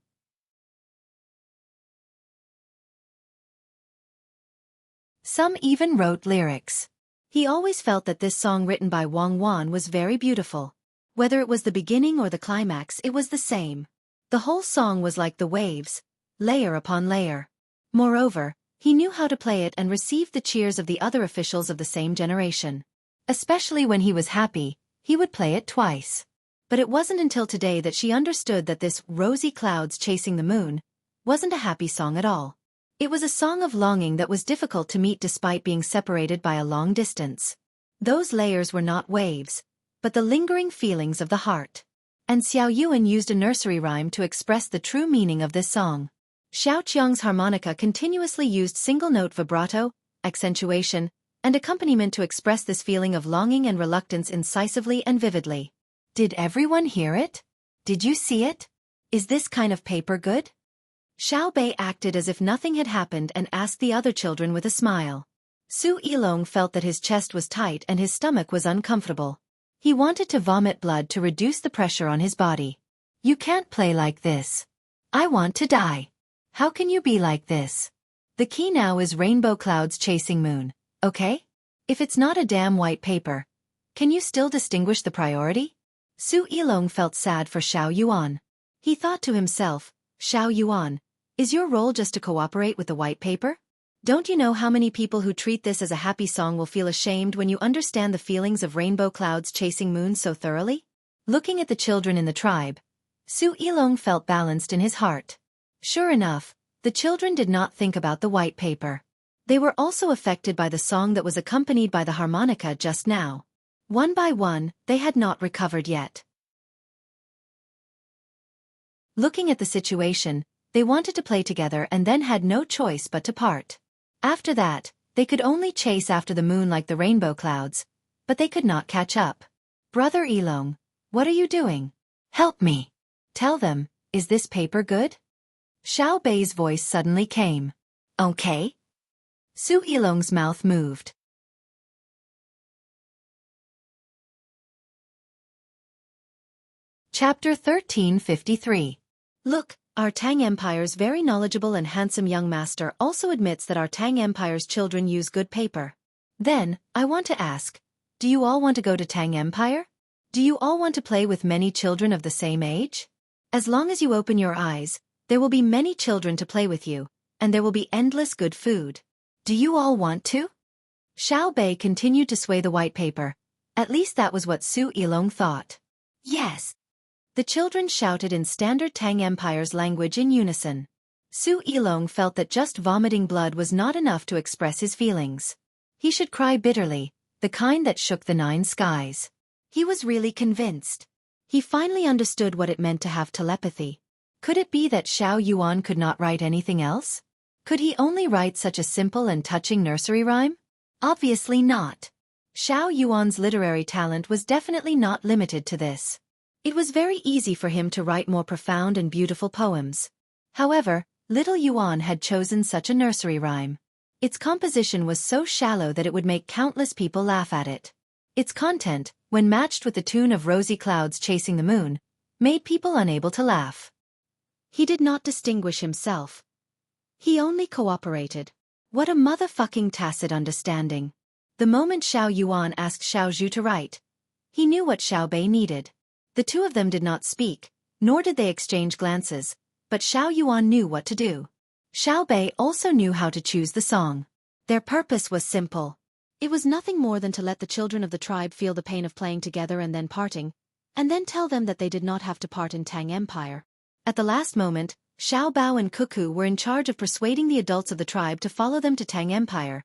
A: Some even wrote lyrics. He always felt that this song written by Wang Wan was very beautiful. Whether it was the beginning or the climax, it was the same. The whole song was like the waves, layer upon layer. Moreover, he knew how to play it and received the cheers of the other officials of the same generation. Especially when he was happy, he would play it twice. But it wasn't until today that she understood that this "Rosy Clouds Chasing the Moon" wasn't a happy song at all. It was a song of longing that was difficult to meet despite being separated by a long distance. Those layers were not waves, but the lingering feelings of the heart. And Xiao Yuan used a nursery rhyme to express the true meaning of this song. Xiao Qiang's harmonica continuously used single-note vibrato, accentuation, and accompaniment to express this feeling of longing and reluctance incisively and vividly. Did everyone hear it? Did you see it? Is this kind of paper good? Xiao Bei acted as if nothing had happened and asked the other children with a smile. Su Yilong felt that his chest was tight and his stomach was uncomfortable. He wanted to vomit blood to reduce the pressure on his body. You can't play like this. I want to die. How can you be like this? The key now is rainbow clouds chasing moon, okay? If it's not a damn white paper, can you still distinguish the priority? Su Yilong felt sad for Xiao Yuan. He thought to himself, Xiao Yuan, is your role just to cooperate with the white paper? Don't you know how many people who treat this as a happy song will feel ashamed when you understand the feelings of rainbow clouds chasing moon so thoroughly? Looking at the children in the tribe, Su Yilong felt balanced in his heart. Sure enough, the children did not think about the white paper. They were also affected by the song that was accompanied by the harmonica just now. One by one, they had not recovered yet. Looking at the situation, they wanted to play together and then had no choice but to part. After that, they could only chase after the moon like the rainbow clouds, but they could not catch up. Brother Yilong, what are you doing? Help me. Tell them, is this paper good? Xiao Bei's voice suddenly came. Okay. Su Yilong's mouth moved. Chapter 1353. Look, our Tang Empire's very knowledgeable and handsome young master also admits that our Tang Empire's children use good paper. Then, I want to ask, do you all want to go to Tang Empire? Do you all want to play with many children of the same age? As long as you open your eyes, there will be many children to play with you, and there will be endless good food. Do you all want to? Xiao Bei continued to sway the white paper. At least that was what Su Yilong thought. Yes. The children shouted in standard Tang Empire's language in unison. Su Yilong felt that just vomiting blood was not enough to express his feelings. He should cry bitterly, the kind that shook the 9 skies. He was really convinced. He finally understood what it meant to have telepathy. Could it be that Xiao Yuan could not write anything else? Could he only write such a simple and touching nursery rhyme? Obviously not. Xiao Yuan's literary talent was definitely not limited to this. It was very easy for him to write more profound and beautiful poems. However, little Yuan had chosen such a nursery rhyme. Its composition was so shallow that it would make countless people laugh at it. Its content, when matched with the tune of Rosy Clouds Chasing the Moon, made people unable to laugh. He did not distinguish himself. He only cooperated. What a motherfucking tacit understanding. The moment Xiao Yuan asked Xiao Zhu to write, he knew what Xiao Bei needed. The two of them did not speak, nor did they exchange glances, but Xiao Yuan knew what to do. Xiao Bei also knew how to choose the song. Their purpose was simple. It was nothing more than to let the children of the tribe feel the pain of playing together and then parting, and then tell them that they did not have to part in Tang Empire. At the last moment, Xiao Bao and Cuckoo were in charge of persuading the adults of the tribe to follow them to Tang Empire,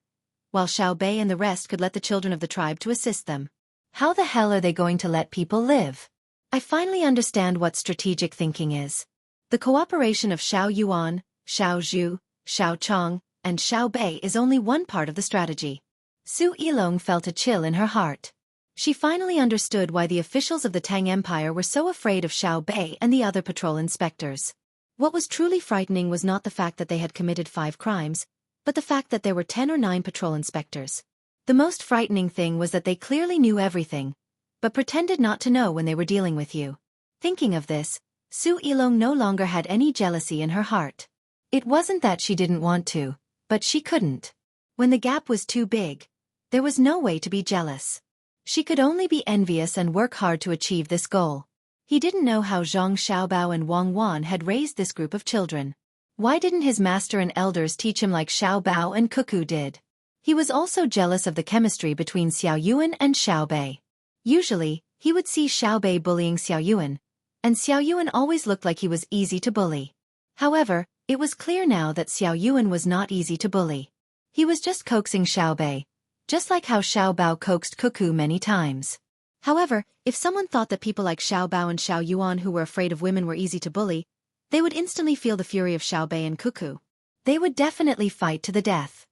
A: while Xiao Bei and the rest could let the children of the tribe to assist them. How the hell are they going to let people live? I finally understand what strategic thinking is. The cooperation of Xiao Yuan, Xiao Zhu, Xiao Chong, and Xiao Bei is only one part of the strategy. Su Yilong felt a chill in her heart. She finally understood why the officials of the Tang Empire were so afraid of Xiao Bei and the other patrol inspectors. What was truly frightening was not the fact that they had committed 5 crimes, but the fact that there were 10 or 9 patrol inspectors. The most frightening thing was that they clearly knew everything, but pretended not to know when they were dealing with you. Thinking of this, Su Yilong no longer had any jealousy in her heart. It wasn't that she didn't want to, but she couldn't. When the gap was too big, there was no way to be jealous. She could only be envious and work hard to achieve this goal. He didn't know how Zhang Xiaobao and Wang Wan had raised this group of children. Why didn't his master and elders teach him like Xiao Bao and Cuckoo did? He was also jealous of the chemistry between Xiao Yuan and Xiao Bei. Usually, he would see Xiao Bei bullying Xiao Yuan, and Xiao Yuan always looked like he was easy to bully. However, it was clear now that Xiao Yuan was not easy to bully. He was just coaxing Xiao Bei, just like how Xiao Bao coaxed Cuckoo many times. However, if someone thought that people like Xiao Bao and Xiao Yuan who were afraid of women were easy to bully, they would instantly feel the fury of Xiao Bei and Cuckoo. They would definitely fight to the death.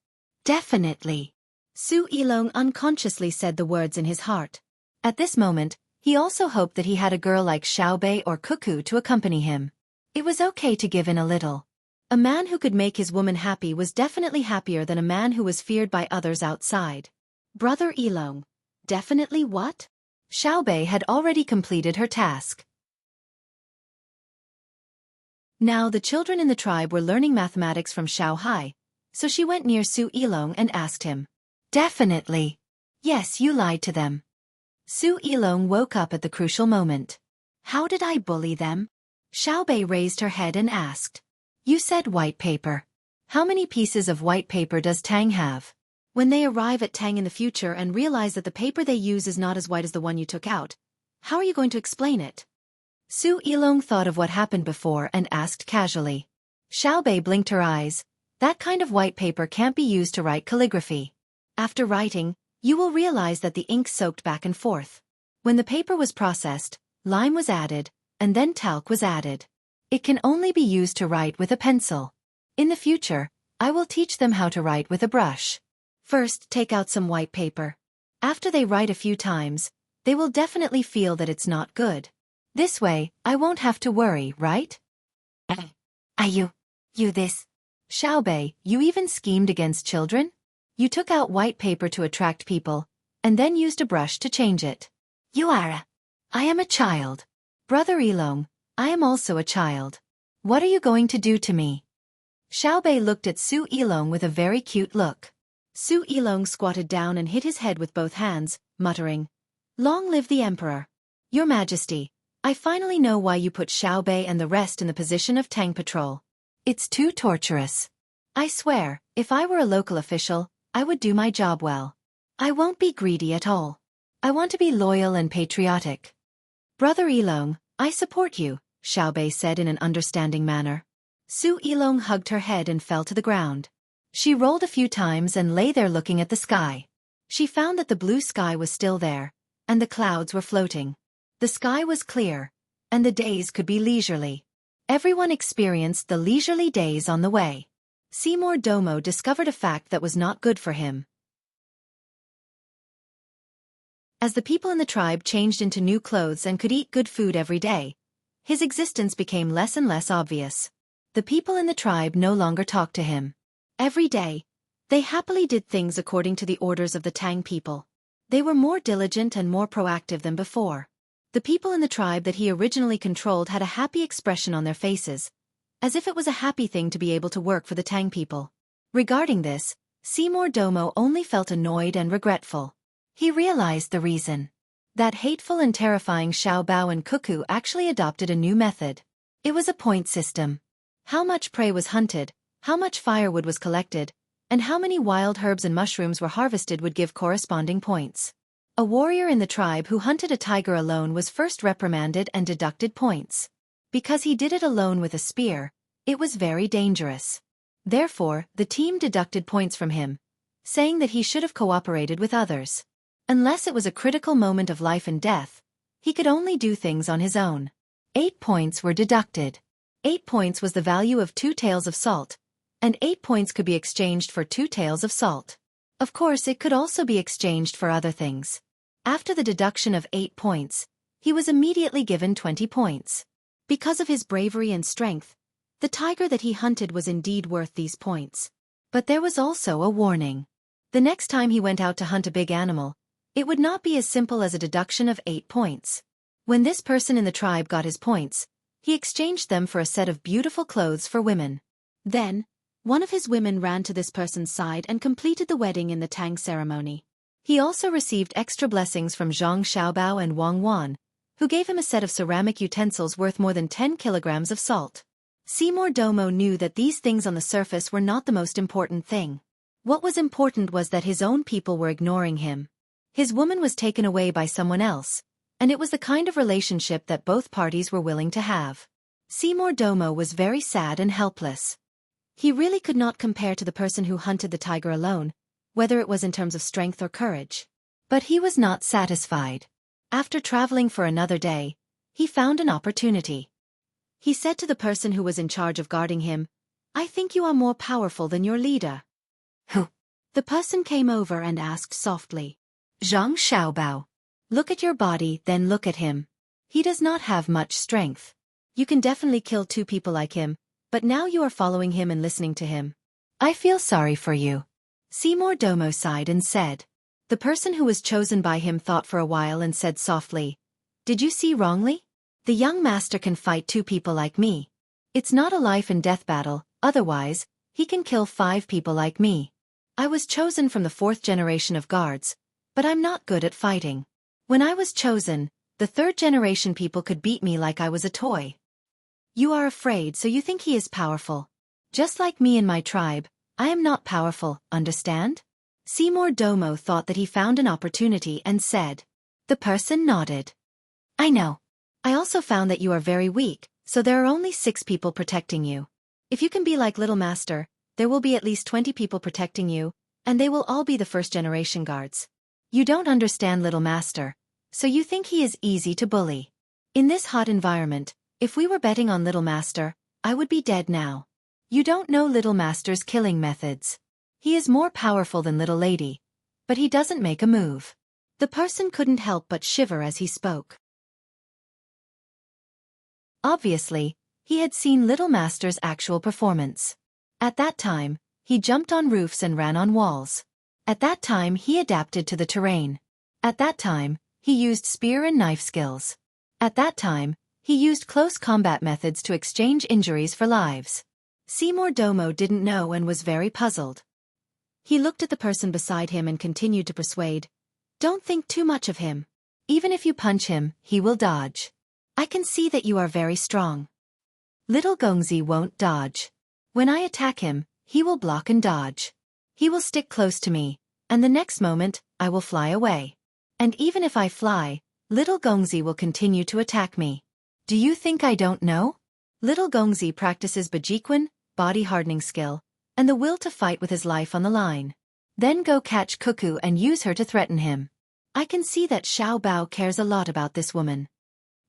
A: Definitely. Su Yilong unconsciously said the words in his heart. At this moment, he also hoped that he had a girl like Xiao Bei or Cuckoo to accompany him. It was okay to give in a little. A man who could make his woman happy was definitely happier than a man who was feared by others outside. Brother Yilong. Definitely what? Xiao Bei had already completed her task. Now the children in the tribe were learning mathematics from Xiao Hai, so she went near Su Yilong and asked him. Definitely. Yes, you lied to them. Su Yilong woke up at the crucial moment. How did I bully them? Xiao Bei raised her head and asked. You said white paper. How many pieces of white paper does Tang have? When they arrive at Tang in the future and realize that the paper they use is not as white as the one you took out, how are you going to explain it? Su Yilong thought of what happened before and asked casually. Xiao Bei blinked her eyes. That kind of white paper can't be used to write calligraphy. After writing, you will realize that the ink soaked back and forth. When the paper was processed, lime was added, and then talc was added. It can only be used to write with a pencil. In the future, I will teach them how to write with a brush. First, take out some white paper. After they write a few times, they will definitely feel that it's not good. This way, I won't have to worry, right? You this. Xiao Bei, you even schemed against children? You took out white paper to attract people, and then used a brush to change it. I am a child. Brother Yilong, I am also a child. What are you going to do to me? Xiao Bei looked at Su Yilong with a very cute look. Su Yilong squatted down and hit his head with both hands, muttering, Long live the Emperor. Your Majesty, I finally know why you put Xiao Bei and the rest in the position of Tang Patrol. It's too torturous. I swear, if I were a local official, I would do my job well. I won't be greedy at all. I want to be loyal and patriotic. Brother Yilong, I support you, Xiao Bei said in an understanding manner. Su Yilong hugged her head and fell to the ground. She rolled a few times and lay there looking at the sky. She found that the blue sky was still there, and the clouds were floating. The sky was clear, and the days could be leisurely. Everyone experienced the leisurely days on the way. Seymour Domo discovered a fact that was not good for him. As the people in the tribe changed into new clothes and could eat good food every day, his existence became less and less obvious. The people in the tribe no longer talked to him. Every day, they happily did things according to the orders of the Tang people. They were more diligent and more proactive than before. The people in the tribe that he originally controlled had a happy expression on their faces, as if it was a happy thing to be able to work for the Tang people. Regarding this, Seymour Domo only felt annoyed and regretful. He realized the reason. That hateful and terrifying Xiao Bao and Cuckoo actually adopted a new method. It was a point system. How much prey was hunted, how much firewood was collected, and how many wild herbs and mushrooms were harvested would give corresponding points. A warrior in the tribe who hunted a tiger alone was first reprimanded and deducted points. Because he did it alone with a spear, it was very dangerous. Therefore, the team deducted points from him, saying that he should have cooperated with others. Unless it was a critical moment of life and death, he could only do things on his own. 8 points were deducted. 8 points was the value of 2 taels of salt, and 8 points could be exchanged for 2 taels of salt. Of course, it could also be exchanged for other things. After the deduction of 8 points, he was immediately given 20 points. Because of his bravery and strength, the tiger that he hunted was indeed worth these points. But there was also a warning. The next time he went out to hunt a big animal, it would not be as simple as a deduction of 8 points. When this person in the tribe got his points, he exchanged them for a set of beautiful clothes for women. Then, one of his women ran to this person's side and completed the wedding in the Tang ceremony. He also received extra blessings from Zhang Xiaobao and Wang Wan, who gave him a set of ceramic utensils worth more than 10 kilograms of salt. Seymour Domo knew that these things on the surface were not the most important thing. What was important was that his own people were ignoring him. His woman was taken away by someone else, and it was the kind of relationship that both parties were willing to have. Seymour Domo was very sad and helpless. He really could not compare to the person who hunted the tiger alone, whether it was in terms of strength or courage. But he was not satisfied. After traveling for another day, he found an opportunity. He said to the person who was in charge of guarding him, "I think you are more powerful than your leader." Who? The person came over and asked softly. Zhang Xiaobao. Look at your body, then look at him. He does not have much strength. You can definitely kill 2 people like him, but now you are following him and listening to him. I feel sorry for you. Seymour Domo sighed and said. The person who was chosen by him thought for a while and said softly, "Did you see wrongly? The young master can fight 2 people like me. It's not a life and death battle, otherwise, he can kill 5 people like me. I was chosen from the 4th generation of guards, but I'm not good at fighting. When I was chosen, the 3rd generation people could beat me like I was a toy. You are afraid, so you think he is powerful. Just like me and my tribe, I am not powerful, understand?" Seymour Domo thought that he found an opportunity and said. The person nodded. I know. I also found that you are very weak, so there are only 6 people protecting you. If you can be like Little Master, there will be at least 20 people protecting you, and they will all be the 1st generation guards. You don't understand Little Master, so you think he is easy to bully. In this hot environment, if we were betting on Little Master, I would be dead now. You don't know Little Master's killing methods. He is more powerful than Little Lady, but he doesn't make a move. The person couldn't help but shiver as he spoke. Obviously, he had seen Little Master's actual performance. At that time, he jumped on roofs and ran on walls. At that time he adapted to the terrain. At that time, he used spear and knife skills. At that time, he used close combat methods to exchange injuries for lives. Seymour Domo didn't know and was very puzzled. He looked at the person beside him and continued to persuade. Don't think too much of him. Even if you punch him, he will dodge. I can see that you are very strong. Little Gongzi won't dodge. When I attack him, he will block and dodge. He will stick close to me, and the next moment, I will fly away. And even if I fly, Little Gongzi will continue to attack me. Do you think I don't know? Little Gongzi practices Bajiquan, body hardening skill, and the will to fight with his life on the line. Then go catch Cuckoo and use her to threaten him. I can see that Xiao Bao cares a lot about this woman.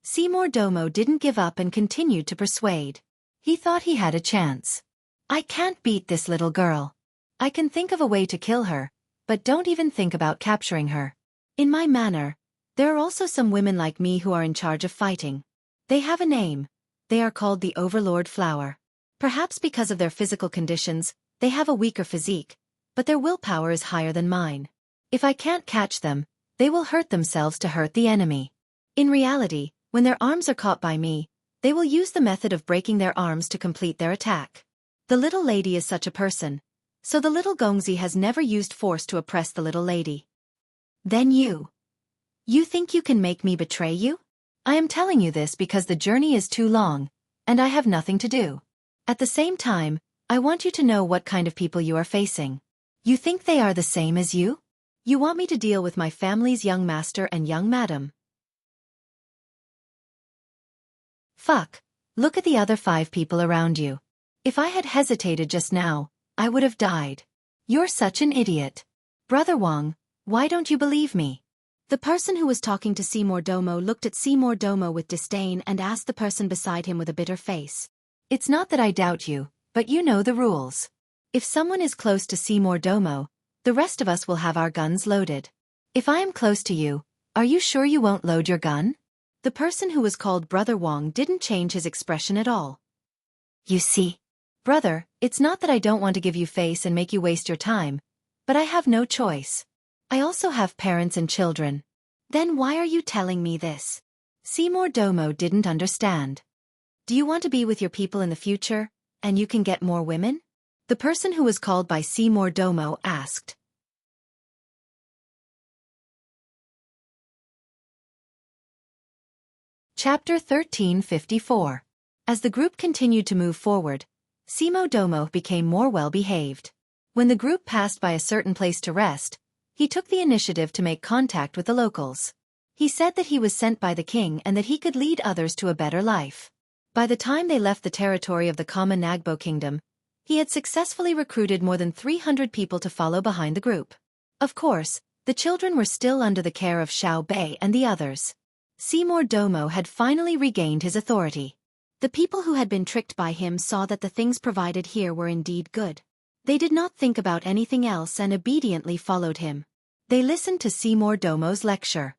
A: Seymour Domo didn't give up and continued to persuade. He thought he had a chance. I can't beat this little girl. I can think of a way to kill her, but don't even think about capturing her. In my manor, there are also some women like me who are in charge of fighting. They have a name. They are called the Overlord Flower. Perhaps because of their physical conditions, they have a weaker physique, but their willpower is higher than mine. If I can't catch them, they will hurt themselves to hurt the enemy. In reality, when their arms are caught by me, they will use the method of breaking their arms to complete their attack. The little lady is such a person. So the little Gongzi has never used force to oppress the little lady. Then you think you can make me betray you? I am telling you this because the journey is too long, and I have nothing to do. At the same time, I want you to know what kind of people you are facing. You think they are the same as you? You want me to deal with my family's young master and young madam. Fuck. Look at the other 5 people around you. If I had hesitated just now, I would have died. You're such an idiot. Brother Wang, why don't you believe me? The person who was talking to Seymour Domo looked at Seymour Domo with disdain and asked the person beside him with a bitter face. It's not that I doubt you, but you know the rules. If someone is close to Seymour Domo, the rest of us will have our guns loaded. If I am close to you, are you sure you won't load your gun? The person who was called Brother Wang didn't change his expression at all. You see, brother, it's not that I don't want to give you face and make you waste your time, but I have no choice. I also have parents and children. Then why are you telling me this? Seymour Domo didn't understand. Do you want to be with your people in the future, and you can get more women? The person who was called by Seymour Domo asked. Chapter 1354. As the group continued to move forward, Seymour Domo became more well-behaved. When the group passed by a certain place to rest, he took the initiative to make contact with the locals. He said that he was sent by the king and that he could lead others to a better life. By the time they left the territory of the common Nagbo kingdom, he had successfully recruited more than 300 people to follow behind the group. Of course, the children were still under the care of Xiao Bei and the others. Seymour Domo had finally regained his authority. The people who had been tricked by him saw that the things provided here were indeed good. They did not think about anything else and obediently followed him. They listened to Seymour Domo's lecture.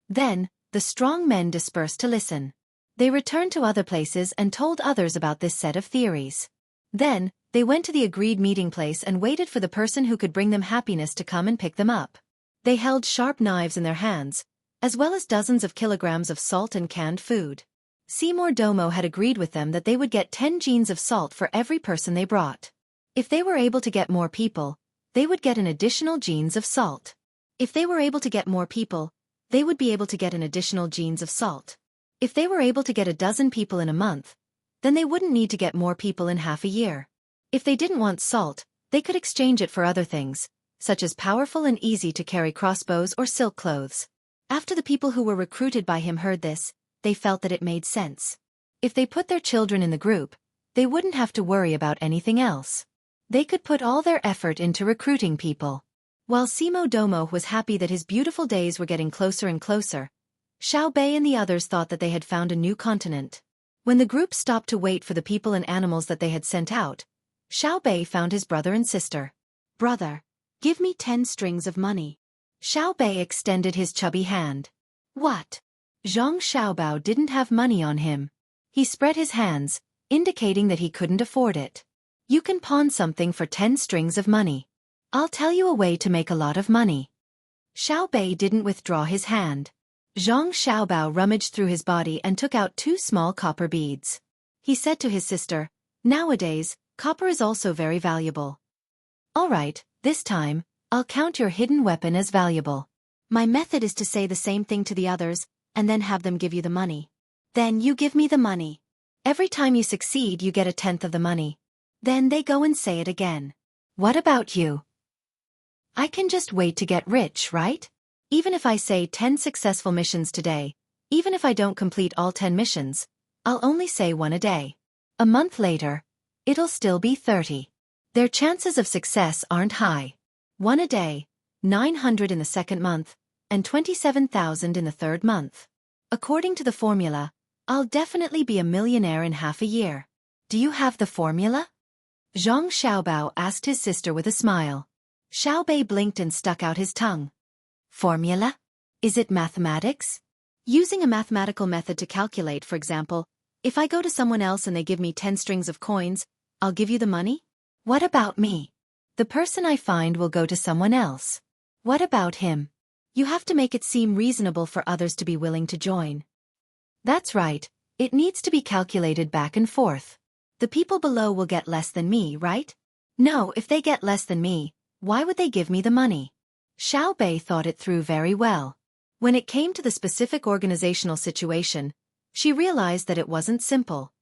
A: Then, the strong men dispersed to listen. They returned to other places and told others about this set of theories. Then, they went to the agreed meeting place and waited for the person who could bring them happiness to come and pick them up. They held sharp knives in their hands, as well as dozens of kilograms of salt and canned food. Seymour Domo had agreed with them that they would get 10 jeans of salt for every person they brought. If they were able to get more people, they would get an additional jeans of salt. If they were able to get more people, they would be able to get an additional jeans of salt. If they were able to get a dozen people in a month, then they wouldn't need to get more people in half a year. If they didn't want salt, they could exchange it for other things, such as powerful and easy-to-carry crossbows or silk clothes. After the people who were recruited by him heard this, they felt that it made sense. If they put their children in the group, they wouldn't have to worry about anything else. They could put all their effort into recruiting people. While Seymour Domo was happy that his beautiful days were getting closer and closer, Xiao Bei and the others thought that they had found a new continent. When the group stopped to wait for the people and animals that they had sent out, Xiao Bei found his brother and sister. Brother, give me 10 strings of money. Xiao Bei extended his chubby hand. What? Zhang Xiaobao didn't have money on him. He spread his hands, indicating that he couldn't afford it. You can pawn something for 10 strings of money. I'll tell you a way to make a lot of money. Xiao Bei didn't withdraw his hand. Zhang Xiaobao rummaged through his body and took out 2 small copper beads. He said to his sister, nowadays, copper is also very valuable. All right, this time, I'll count your hidden weapon as valuable. My method is to say the same thing to the others, and then have them give you the money. Then you give me the money. Every time you succeed you get 1/10 of the money. Then they go and say it again. What about you? I can just wait to get rich, right? Even if I say 10 successful missions today, even if I don't complete all 10 missions, I'll only say 1 a day. A month later, it'll still be 30. Their chances of success aren't high. 1 a day, 900 in the second month, and 27,000 in the third month. According to the formula, I'll definitely be a millionaire in half a year. Do you have the formula? Zhang Xiaobao asked his sister with a smile. Xiao Bei blinked and stuck out his tongue. Formula? Is it mathematics? Using a mathematical method to calculate, for example, if I go to someone else and they give me 10 strings of coins, I'll give you the money? What about me? The person I find will go to someone else. What about him? You have to make it seem reasonable for others to be willing to join. That's right, it needs to be calculated back and forth. The people below will get less than me, right? No, if they get less than me, why would they give me the money? Xiao Bei thought it through very well. When it came to the specific organizational situation, she realized that it wasn't simple.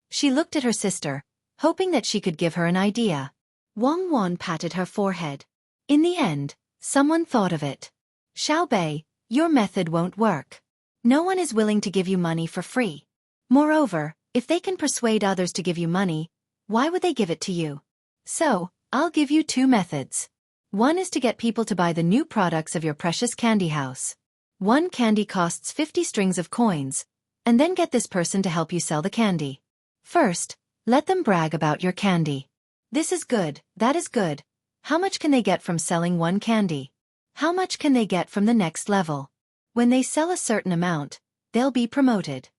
A: She looked at her sister, hoping that she could give her an idea. Wang Wan patted her forehead. In the end, someone thought of it. Xiao Bei, your method won't work. No one is willing to give you money for free. Moreover, if they can persuade others to give you money, why would they give it to you? So, I'll give you two methods. One is to get people to buy the new products of your precious candy house. One candy costs 50 strings of coins, and then get this person to help you sell the candy. First, let them brag about your candy. This is good, that is good. How much can they get from selling one candy? How much can they get from the next level? When they sell a certain amount, they'll be promoted.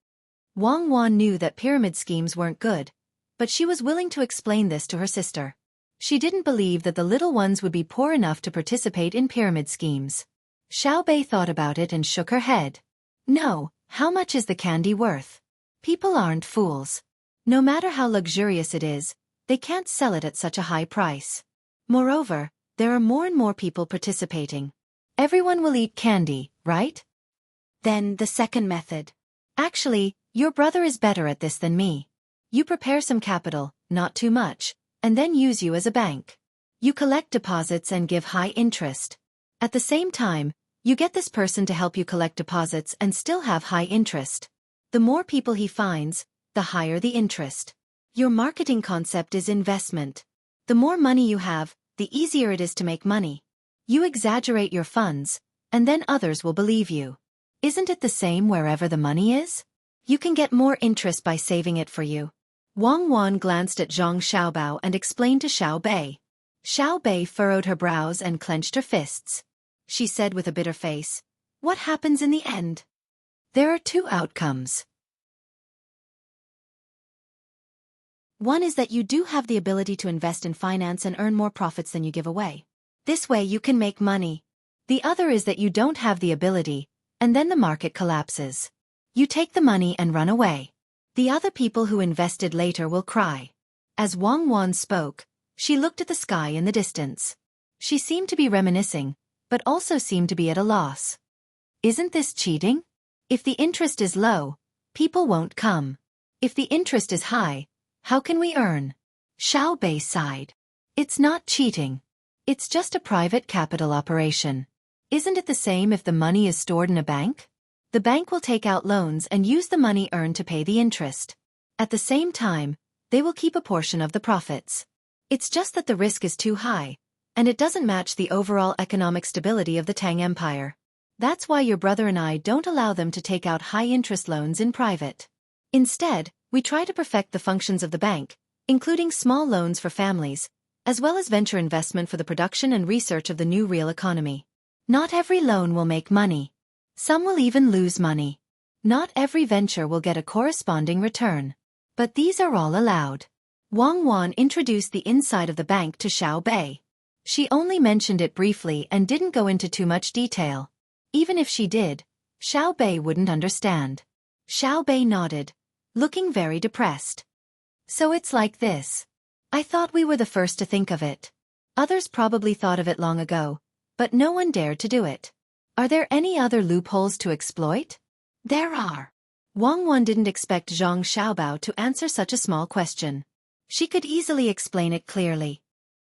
A: Wang Wan knew that pyramid schemes weren't good, but she was willing to explain this to her sister. She didn't believe that the little ones would be poor enough to participate in pyramid schemes. Xiao Bei thought about it and shook her head. No, how much is the candy worth? People aren't fools. No matter how luxurious it is, they can't sell it at such a high price. Moreover, there are more and more people participating. Everyone will eat candy, right? Then the second method. Actually, your brother is better at this than me. You prepare some capital, not too much, and then use you as a bank. You collect deposits and give high interest. At the same time, you get this person to help you collect deposits and still have high interest. The more people he finds, the higher the interest. Your marketing concept is investment. The more money you have, the easier it is to make money. You exaggerate your funds, and then others will believe you. Isn't it the same wherever the money is? You can get more interest by saving it for you. Wang Wan glanced at Zhang Xiaobao and explained to Xiao Bei. Xiao Bei furrowed her brows and clenched her fists. She said with a bitter face, "What happens in the end?" There are two outcomes. One is that you do have the ability to invest in finance and earn more profits than you give away. This way you can make money. The other is that you don't have the ability, and then the market collapses. You take the money and run away. The other people who invested later will cry. As Wang Wan spoke, she looked at the sky in the distance. She seemed to be reminiscing, but also seemed to be at a loss. Isn't this cheating? If the interest is low, people won't come. If the interest is high, how can we earn? Xiao Bei sighed. It's not cheating. It's just a private capital operation. Isn't it the same if the money is stored in a bank? The bank will take out loans and use the money earned to pay the interest. At the same time, they will keep a portion of the profits. It's just that the risk is too high, and it doesn't match the overall economic stability of the Tang Empire. That's why your brother and I don't allow them to take out high-interest loans in private. Instead, we try to perfect the functions of the bank, including small loans for families, as well as venture investment for the production and research of the new real economy. Not every loan will make money. Some will even lose money. Not every venture will get a corresponding return. But these are all allowed. Wang Wan introduced the inside of the bank to Xiao Bei. She only mentioned it briefly and didn't go into too much detail. Even if she did, Xiao Bei wouldn't understand. Xiao Bei nodded, looking very depressed. So it's like this. I thought we were the first to think of it. Others probably thought of it long ago, but no one dared to do it. Are there any other loopholes to exploit? There are. Wang Wan didn't expect Zhang Xiaobao to answer such a small question. She could easily explain it clearly.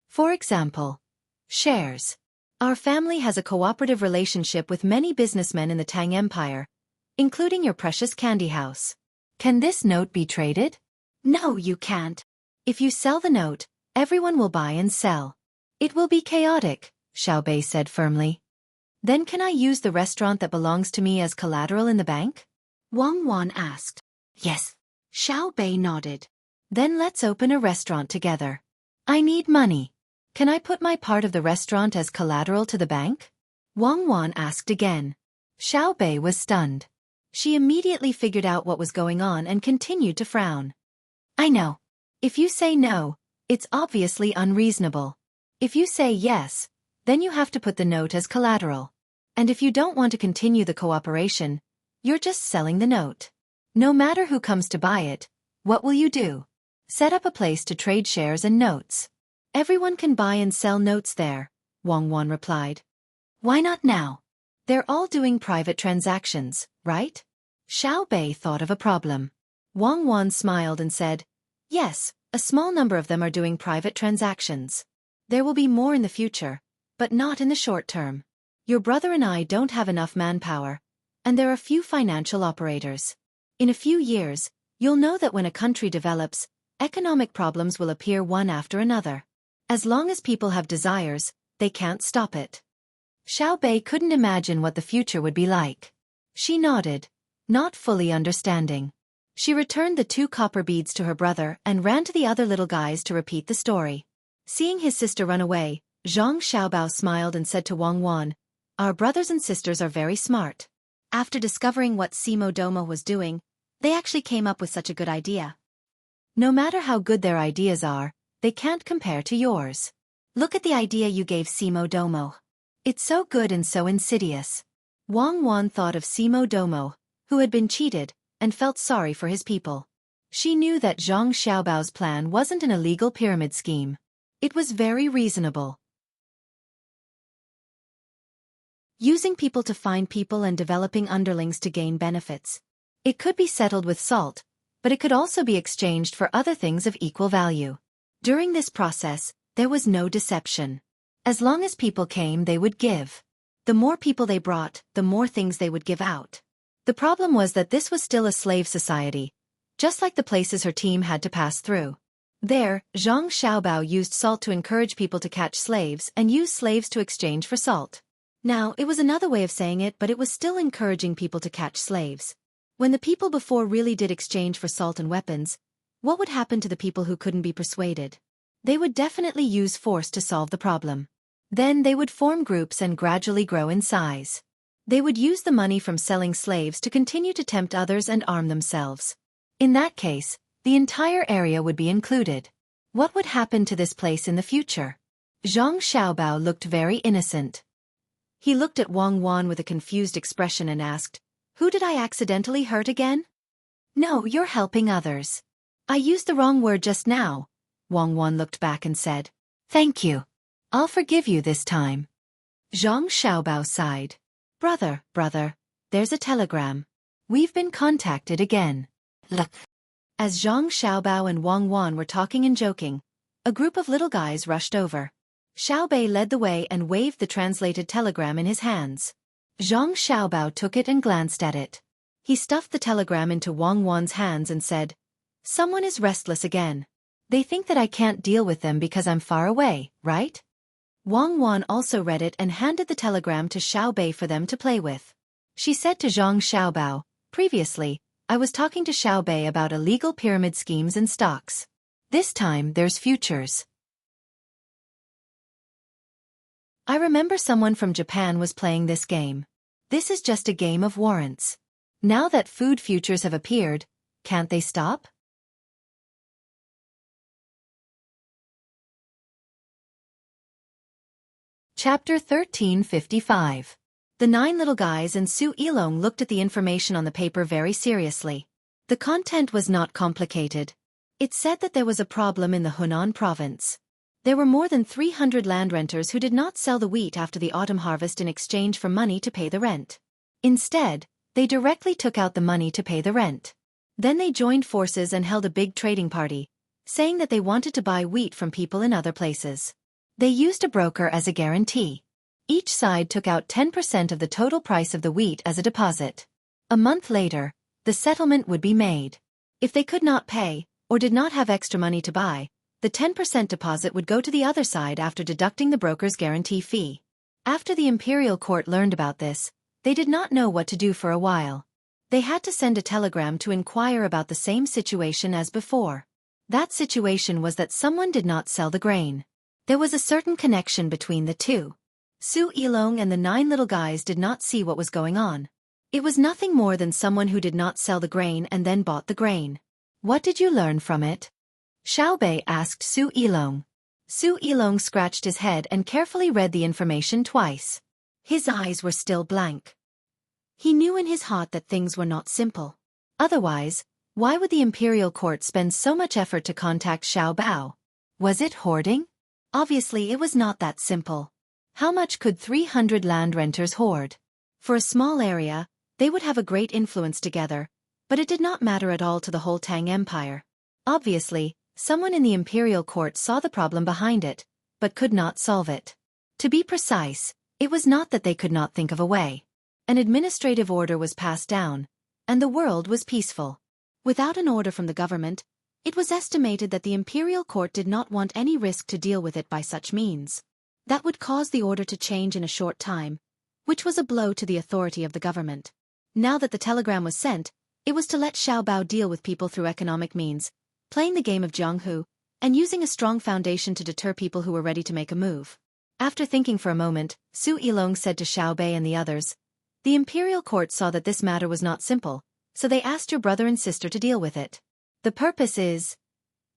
A: For example, shares. Our family has a cooperative relationship with many businessmen in the Tang Empire, including your precious candy house. Can this note be traded? No, you can't. If you sell the note, everyone will buy and sell. It will be chaotic, Xiao Bei said firmly. Then can I use the restaurant that belongs to me as collateral in the bank? Wang Wan asked. Yes. Xiao Bei nodded. Then let's open a restaurant together. I need money. Can I put my part of the restaurant as collateral to the bank? Wang Wan asked again. Xiao Bei was stunned. She immediately figured out what was going on and continued to frown. I know. If you say no, it's obviously unreasonable. If you say yes, then you have to put the note as collateral. And if you don't want to continue the cooperation, you're just selling the note. No matter who comes to buy it, what will you do? Set up a place to trade shares and notes. Everyone can buy and sell notes there, Wang Wan replied. Why not now? They're all doing private transactions, right? Xiao Bei thought of a problem. Wang Wan smiled and said, yes, a small number of them are doing private transactions. There will be more in the future, but not in the short term. Your brother and I don't have enough manpower, and there are few financial operators. In a few years, you'll know that when a country develops, economic problems will appear one after another. As long as people have desires, they can't stop it. Xiao Bei couldn't imagine what the future would be like. She nodded, not fully understanding. She returned the 2 copper beads to her brother and ran to the other little guys to repeat the story. Seeing his sister run away, Zhang Xiaobao smiled and said to Wang Wan, our brothers and sisters are very smart. After discovering what Simo Domo was doing, they actually came up with such a good idea. No matter how good their ideas are, they can't compare to yours. Look at the idea you gave Simo Domo. It's so good and so insidious. Wang Wan thought of Simo Domo, who had been cheated, and felt sorry for his people. She knew that Zhang Xiaobao's plan wasn't an illegal pyramid scheme. It was very reasonable. Using people to find people and developing underlings to gain benefits. It could be settled with salt, but it could also be exchanged for other things of equal value. During this process, there was no deception. As long as people came, they would give. The more people they brought, the more things they would give out. The problem was that this was still a slave society, just like the places her team had to pass through. There, Zhang Xiaobao used salt to encourage people to catch slaves and use slaves to exchange for salt. Now, it was another way of saying it, but it was still encouraging people to catch slaves. When the people before really did exchange for salt and weapons, what would happen to the people who couldn't be persuaded? They would definitely use force to solve the problem. Then they would form groups and gradually grow in size. They would use the money from selling slaves to continue to tempt others and arm themselves. In that case, the entire area would be included. What would happen to this place in the future? Zhang Xiaobao looked very innocent. He looked at Wang Wan with a confused expression and asked, who did I accidentally hurt again? No, you're helping others. I used the wrong word just now. Wang Wan looked back and said, thank you. I'll forgive you this time. Zhang Xiaobao sighed. Brother, there's a telegram. We've been contacted again. Look. As Zhang Xiaobao and Wang Wan were talking and joking, a group of little guys rushed over. Xiao Bei led the way and waved the translated telegram in his hands. Zhang Xiaobao took it and glanced at it. He stuffed the telegram into Wang Wan's hands and said, someone is restless again. They think that I can't deal with them because I'm far away, right? Wang Wan also read it and handed the telegram to Xiao Bei for them to play with. She said to Zhang Xiaobao, previously, I was talking to Xiao Bei about illegal pyramid schemes and stocks. This time there's futures. I remember someone from Japan was playing this game. This is just a game of warrants. Now that food futures have appeared, can't they stop? Chapter 1355. The 9 little guys and Su Ilong looked at the information on the paper very seriously. The content was not complicated. It said that there was a problem in the Hunan province. There were more than 300 land renters who did not sell the wheat after the autumn harvest in exchange for money to pay the rent. Instead, they directly took out the money to pay the rent. Then they joined forces and held a big trading party, saying that they wanted to buy wheat from people in other places. They used a broker as a guarantee. Each side took out 10% of the total price of the wheat as a deposit. A month later, the settlement would be made. If they could not pay, or did not have extra money to buy, the 10% deposit would go to the other side after deducting the broker's guarantee fee. After the imperial court learned about this, they did not know what to do for a while. They had to send a telegram to inquire about the same situation as before. That situation was that someone did not sell the grain. There was a certain connection between the two. Su Ilong and the 9 little guys did not see what was going on. It was nothing more than someone who did not sell the grain and then bought the grain. What did you learn from it? Xiao Bei asked Su Ilong. Su Ilong scratched his head and carefully read the information twice. His eyes were still blank. He knew in his heart that things were not simple. Otherwise, Why would the imperial court spend so much effort to contact Xiao Bao? Was it hoarding? Obviously it was not that simple. How much could 300 land renters hoard? For a small area, they would have a great influence together, but it did not matter at all to the whole Tang Empire. Obviously, someone in the imperial court saw the problem behind it, but could not solve it. To be precise, it was not that they could not think of a way. An administrative order was passed down, and the world was peaceful. Without an order from the government, it was estimated that the imperial court did not want any risk to deal with it by such means. That would cause the order to change in a short time, which was a blow to the authority of the government. Now that the telegram was sent, it was to let Xiao Bao deal with people through economic means, playing the game of Jianghu, and using a strong foundation to deter people who were ready to make a move. After thinking for a moment, Xueqi said to Xiao Bei and the others, "The imperial court saw that this matter was not simple, so they asked your brother and sister to deal with it. The purpose is..."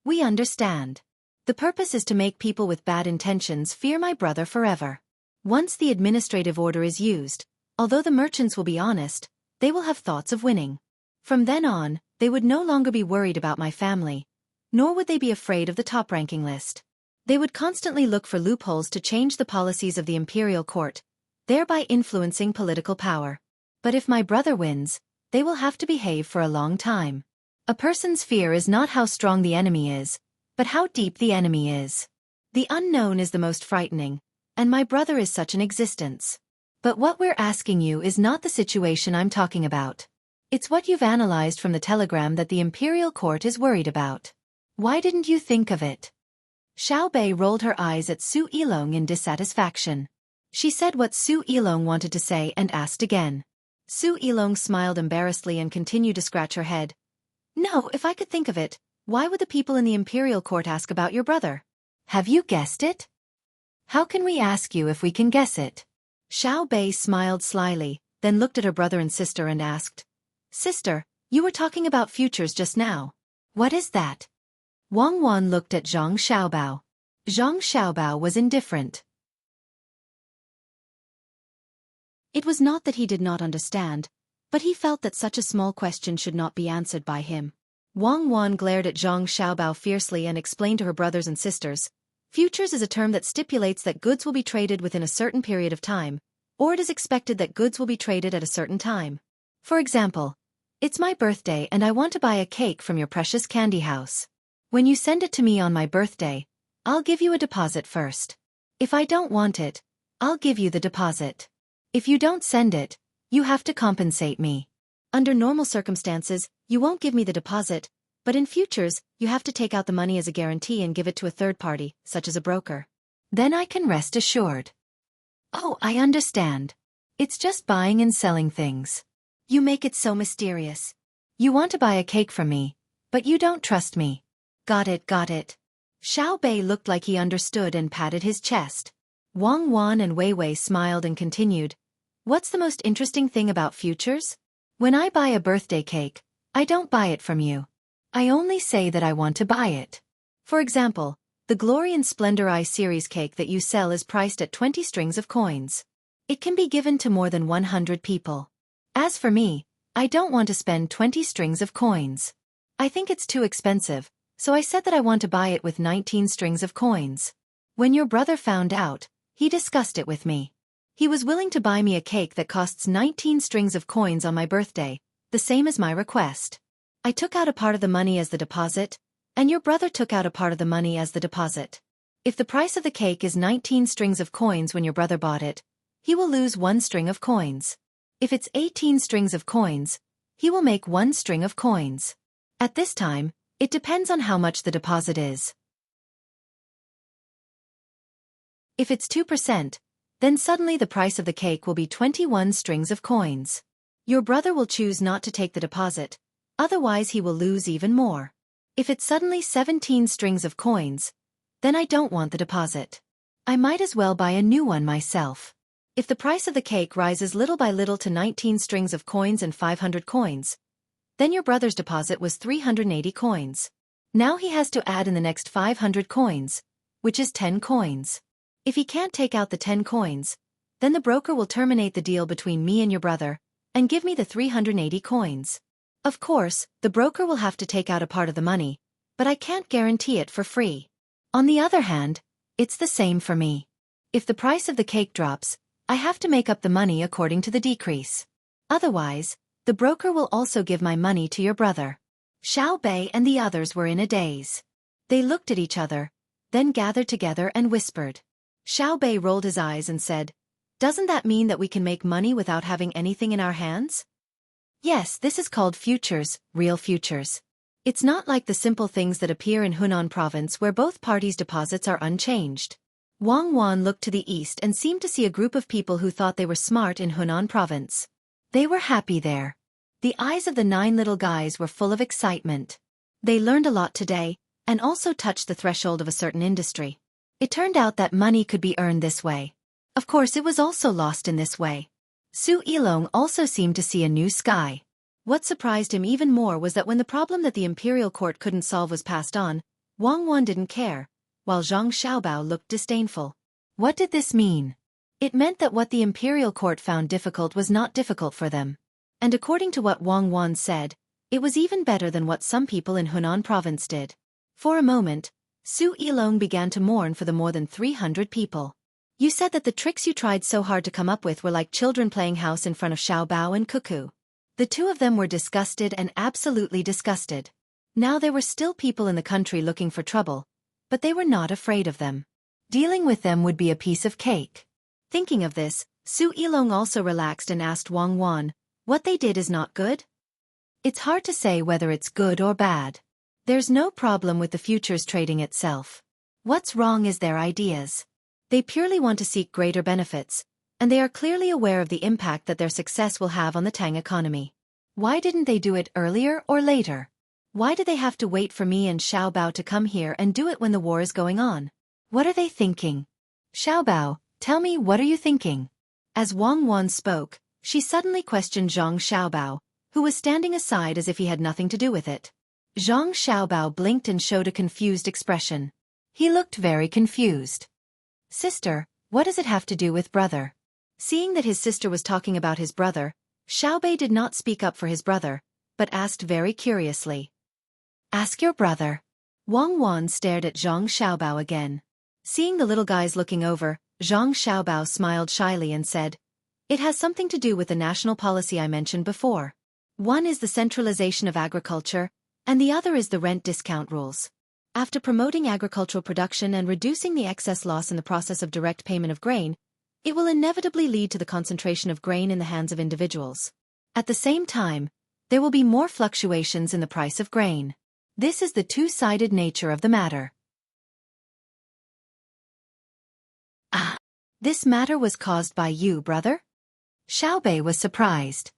A: "We understand. The purpose is to make people with bad intentions fear my brother forever. Once the administrative order is used, although the merchants will be honest, they will have thoughts of winning. From then on, they would no longer be worried about my family, nor would they be afraid of the top-ranking list. They would constantly look for loopholes to change the policies of the imperial court, thereby influencing political power. But if my brother wins, they will have to behave for a long time. A person's fear is not how strong the enemy is, but how deep the enemy is. The unknown is the most frightening, and my brother is such an existence. But what we're asking you is not the situation I'm talking about. It's what you've analyzed from the telegram that the imperial court is worried about. Why didn't you think of it?" Xiao Bei rolled her eyes at Su Yilong in dissatisfaction. She said what Su Yilong wanted to say and asked again. Su Yilong smiled embarrassedly and continued to scratch her head. "No, if I could think of it, why would the people in the imperial court ask about your brother? Have you guessed it?" "How can we ask you if we can guess it?" Xiao Bei smiled slyly, then looked at her brother and sister and asked, "Sister, you were talking about futures just now. What is that?" Wang Wan looked at Zhang Xiaobao. Zhang Xiaobao was indifferent. It was not that he did not understand, but he felt that such a small question should not be answered by him. Wang Wan glared at Zhang Xiaobao fiercely and explained to her brothers and sisters, "Futures is a term that stipulates that goods will be traded within a certain period of time, or it is expected that goods will be traded at a certain time. For example, it's my birthday and I want to buy a cake from your precious candy house. When you send it to me on my birthday, I'll give you a deposit first. If I don't want it, I'll give you the deposit. If you don't send it, you have to compensate me. Under normal circumstances, you won't give me the deposit, but in futures, you have to take out the money as a guarantee and give it to a third party, such as a broker. Then I can rest assured." "Oh, I understand. It's just buying and selling things. You make it so mysterious. You want to buy a cake from me, but you don't trust me. Got it, got it." Xiao Bei looked like he understood and patted his chest. Wang Wan and Wei Wei smiled and continued, "What's the most interesting thing about futures? When I buy a birthday cake, I don't buy it from you. I only say that I want to buy it. For example, the Glory and Splendor I series cake that you sell is priced at 20 strings of coins. It can be given to more than 100 people. As for me, I don't want to spend 20 strings of coins. I think it's too expensive, so I said that I want to buy it with 19 strings of coins. When your brother found out, he discussed it with me. He was willing to buy me a cake that costs 19 strings of coins on my birthday, the same as my request. I took out a part of the money as the deposit, and your brother took out a part of the money as the deposit. If the price of the cake is 19 strings of coins when your brother bought it, he will lose 1 string of coins. If it's 18 strings of coins, he will make 1 string of coins. At this time, it depends on how much the deposit is. If it's 2%, then suddenly the price of the cake will be 21 strings of coins. Your brother will choose not to take the deposit, otherwise he will lose even more. If it's suddenly 17 strings of coins, then I don't want the deposit. I might as well buy a new one myself. If the price of the cake rises little by little to 19 strings of coins and 500 coins, then your brother's deposit was 380 coins. Now he has to add in the next 500 coins, which is 10 coins. If he can't take out the 10 coins, then the broker will terminate the deal between me and your brother, and give me the 380 coins. Of course, the broker will have to take out a part of the money, but I can't guarantee it for free. On the other hand, it's the same for me. If the price of the cake drops, I have to make up the money according to the decrease. Otherwise, the broker will also give my money to your brother. Xiao Bei and the others were in a daze. They looked at each other, then gathered together and whispered. Xiao Bei rolled his eyes and said, "Doesn't that mean that we can make money without having anything in our hands?" Yes, this is called futures, real futures. It's not like the simple things that appear in Hunan province where both parties' deposits are unchanged. Wang Wan looked to the east and seemed to see a group of people who thought they were smart in Hunan province. They were happy there. The eyes of the 9 little guys were full of excitement. They learned a lot today, and also touched the threshold of a certain industry. It turned out that money could be earned this way. Of course, it was also lost in this way. Su Yilong also seemed to see a new sky. What surprised him even more was that when the problem that the imperial court couldn't solve was passed on, Wang Wan didn't care, while Zhang Xiaobao looked disdainful. What did this mean? It meant that what the imperial court found difficult was not difficult for them. And according to what Wang Wan said, it was even better than what some people in Hunan province did. For a moment, Su Yilong began to mourn for the more than 300 people. You said that the tricks you tried so hard to come up with were like children playing house in front of Xiaobao and Cuckoo. The two of them were disgusted and absolutely disgusted. Now there were still people in the country looking for trouble, but they were not afraid of them. Dealing with them would be a piece of cake. Thinking of this, Su Yilong also relaxed and asked Wang Wan, "What they did is not good?" It's hard to say whether it's good or bad. There's no problem with the futures trading itself. What's wrong is their ideas. They purely want to seek greater benefits, and they are clearly aware of the impact that their success will have on the Tang economy. Why didn't they do it earlier or later? Why do they have to wait for me and Xiaobao to come here and do it when the war is going on? What are they thinking? Xiaobao, tell me, what are you thinking? As Wang Wan spoke, she suddenly questioned Zhang Xiaobao, who was standing aside as if he had nothing to do with it. Zhang Xiaobao blinked and showed a confused expression. He looked very confused. Sister, what does it have to do with brother? Seeing that his sister was talking about his brother, Xiaobei did not speak up for his brother, but asked very curiously. Ask your brother. Wang Wan stared at Zhang Xiaobao again. Seeing the little guys looking over, Zhang Xiaobao smiled shyly and said, "It has something to do with the national policy I mentioned before. One is the centralization of agriculture, and the other is the rent discount rules. After promoting agricultural production and reducing the excess loss in the process of direct payment of grain, it will inevitably lead to the concentration of grain in the hands of individuals. At the same time, there will be more fluctuations in the price of grain. This is the two-sided nature of the matter." Ah, this matter was caused by you, brother? Xiaobei was surprised.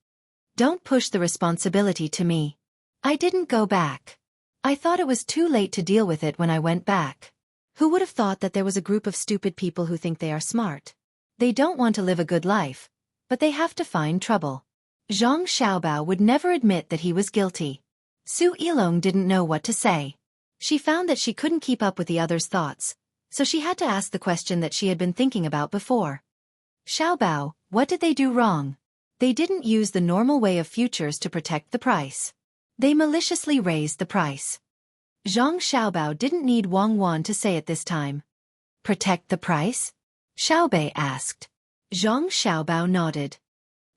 A: Don't push the responsibility to me. I didn't go back. I thought it was too late to deal with it when I went back. Who would have thought that there was a group of stupid people who think they are smart? They don't want to live a good life, but they have to find trouble. Zhang Xiaobao would never admit that he was guilty. Su Yilong didn't know what to say. She found that she couldn't keep up with the others' thoughts, so she had to ask the question that she had been thinking about before. Xiaobao, what did they do wrong? They didn't use the normal way of futures to protect the price. They maliciously raised the price. Zhang Xiaobao didn't need Wang Wan to say it this time. Protect the price? Xiaobei asked. Zhang Xiaobao nodded.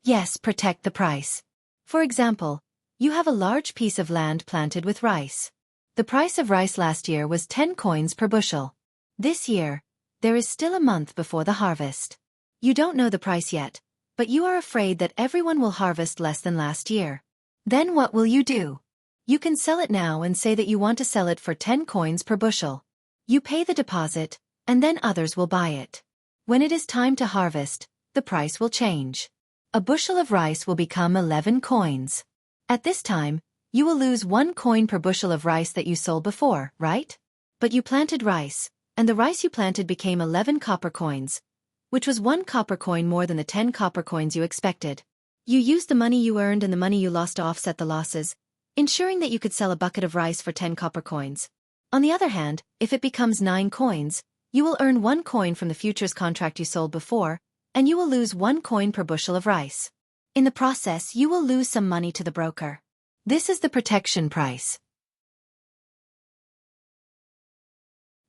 A: Yes, protect the price. For example, you have a large piece of land planted with rice. The price of rice last year was 10 coins per bushel. This year, there is still a month before the harvest. You don't know the price yet, but you are afraid that everyone will harvest less than last year. Then what will you do? You can sell it now and say that you want to sell it for 10 coins per bushel. You pay the deposit, and then others will buy it. When it is time to harvest, the price will change. A bushel of rice will become 11 coins. At this time, you will lose 1 coin per bushel of rice that you sold before, right? But you planted rice, and the rice you planted became 11 copper coins, which was 1 copper coin more than the 10 copper coins you expected. You used the money you earned and the money you lost to offset the losses, ensuring that you could sell a bucket of rice for 10 copper coins. On the other hand, if it becomes 9 coins, you will earn 1 coin from the futures contract you sold before, and you will lose 1 coin per bushel of rice. In the process, you will lose some money to the broker. This is the protection price.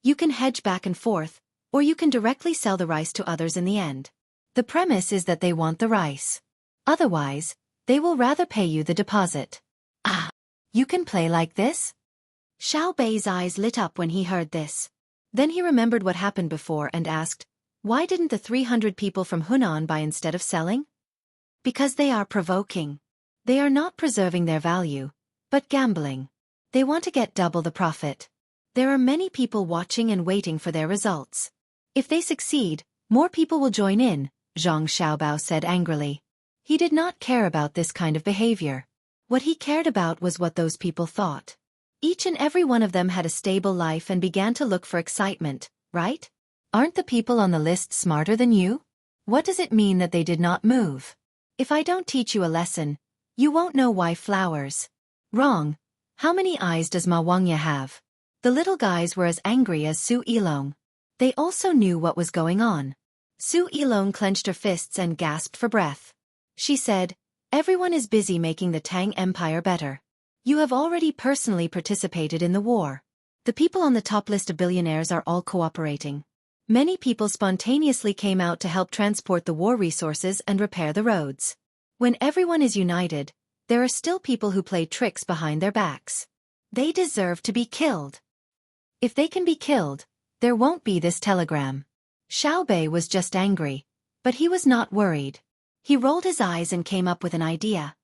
A: You can hedge back and forth, or you can directly sell the rice to others in the end. The premise is that they want the rice. Otherwise, they will rather pay you the deposit. Ah, you can play like this? Xiao Bei's eyes lit up when he heard this. Then he remembered what happened before and asked, why didn't the 300 people from Hunan buy instead of selling? Because they are provoking. They are not preserving their value, but gambling. They want to get double the profit. There are many people watching and waiting for their results. If they succeed, more people will join in, Zhang Xiaobao said angrily. He did not care about this kind of behavior. What he cared about was what those people thought. Each and every one of them had a stable life and began to look for excitement, right? Aren't the people on the list smarter than you? What does it mean that they did not move? If I don't teach you a lesson, you won't know why flowers. Wrong. How many eyes does Ma Wangya have? The little guys were as angry as Su Yilong. They also knew what was going on. Su Yilong clenched her fists and gasped for breath. She said, everyone is busy making the Tang Empire better. You have already personally participated in the war. The people on the top list of billionaires are all cooperating. Many people spontaneously came out to help transport the war resources and repair the roads. When everyone is united, there are still people who play tricks behind their backs. They deserve to be killed. If they can be killed, there won't be this telegram. Xiao Bei was just angry, but he was not worried. He rolled his eyes and came up with an idea.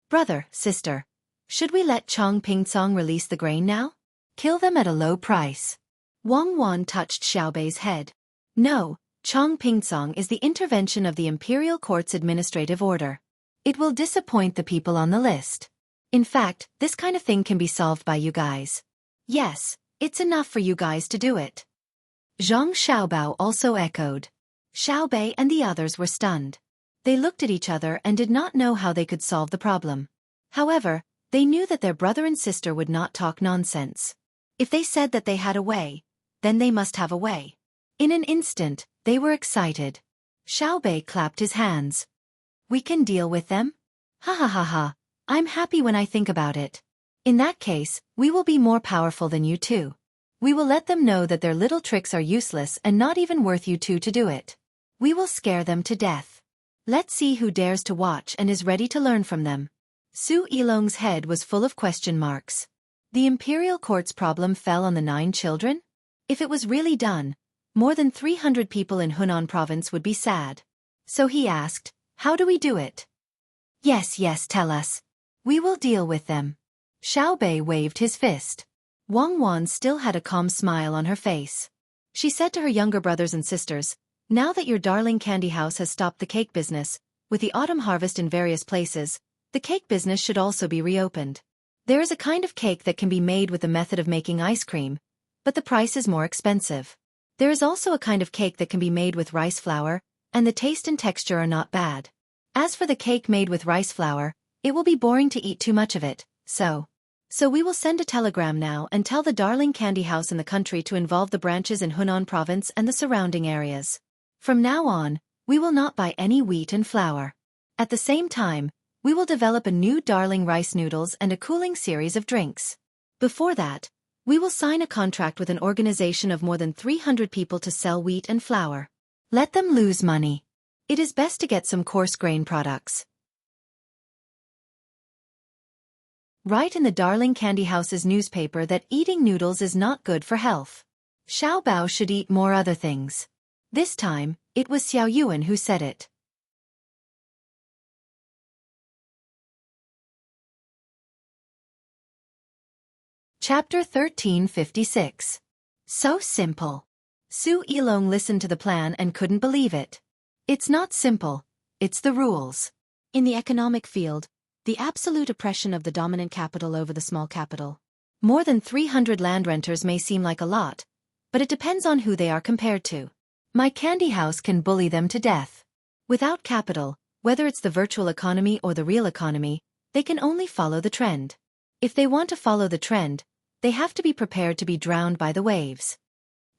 A: Brother, sister, should we let Chong Pingsong release the grain now? Kill them at a low price. Wang Wan touched Xiao Bei's head. No, Chong Pingsong is the intervention of the Imperial Court's administrative order. It will disappoint the people on the list. In fact, this kind of thing can be solved by you guys. Yes, it's enough for you guys to do it. Zhang Xiaobao also echoed. Xiao Bei and the others were stunned. They looked at each other and did not know how they could solve the problem. However, they knew that their brother and sister would not talk nonsense. If they said that they had a way, then they must have a way. In an instant, they were excited. Xiao Bei clapped his hands. We can deal with them? Ha ha ha ha, I'm happy when I think about it. In that case, we will be more powerful than you two. We will let them know that their little tricks are useless and not even worth you two to do it. We will scare them to death. Let's see who dares to watch and is ready to learn from them. Su Yilong's head was full of question marks. The Imperial Court's problem fell on the 9 children? If it was really done, more than 300 people in Hunan province would be sad. So he asked, how do we do it? Yes, tell us. We will deal with them. Xiao Bei waved his fist. Wang Wan still had a calm smile on her face. She said to her younger brothers and sisters, now that your darling candy house has stopped the cake business, with the autumn harvest in various places, the cake business should also be reopened. There is a kind of cake that can be made with the method of making ice cream, but the price is more expensive. There is also a kind of cake that can be made with rice flour, and the taste and texture are not bad. As for the cake made with rice flour, it will be boring to eat too much of it, so we will send a telegram now and tell the darling candy house in the country to involve the branches in Hunan province and the surrounding areas. From now on, we will not buy any wheat and flour. At the same time, we will develop a new darling rice noodles and a cooling series of drinks. Before that, we will sign a contract with an organization of more than 300 people to sell wheat and flour. Let them lose money. It is best to get some coarse grain products. Write in the darling candy house's newspaper that eating noodles is not good for health. Xiao Bao should eat more other things. This time, it was Xiao Yuan who said it. Chapter 1356. So simple. Su Yilong listened to the plan and couldn't believe it. It's not simple, it's the rules. In the economic field, the absolute oppression of the dominant capital over the small capital. More than 300 land renters may seem like a lot, but it depends on who they are compared to. My candy house can bully them to death. Without capital, whether it's the virtual economy or the real economy, they can only follow the trend. If they want to follow the trend, they have to be prepared to be drowned by the waves.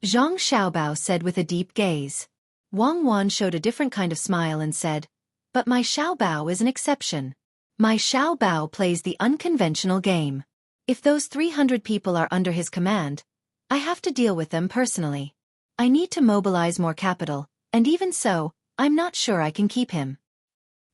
A: Zhang Xiaobao said with a deep gaze. Wang Wan showed a different kind of smile and said, but my Xiaobao is an exception. My Xiao Bao plays the unconventional game. If those 300 people are under his command, I have to deal with them personally. I need to mobilize more capital, and even so, I'm not sure I can keep him.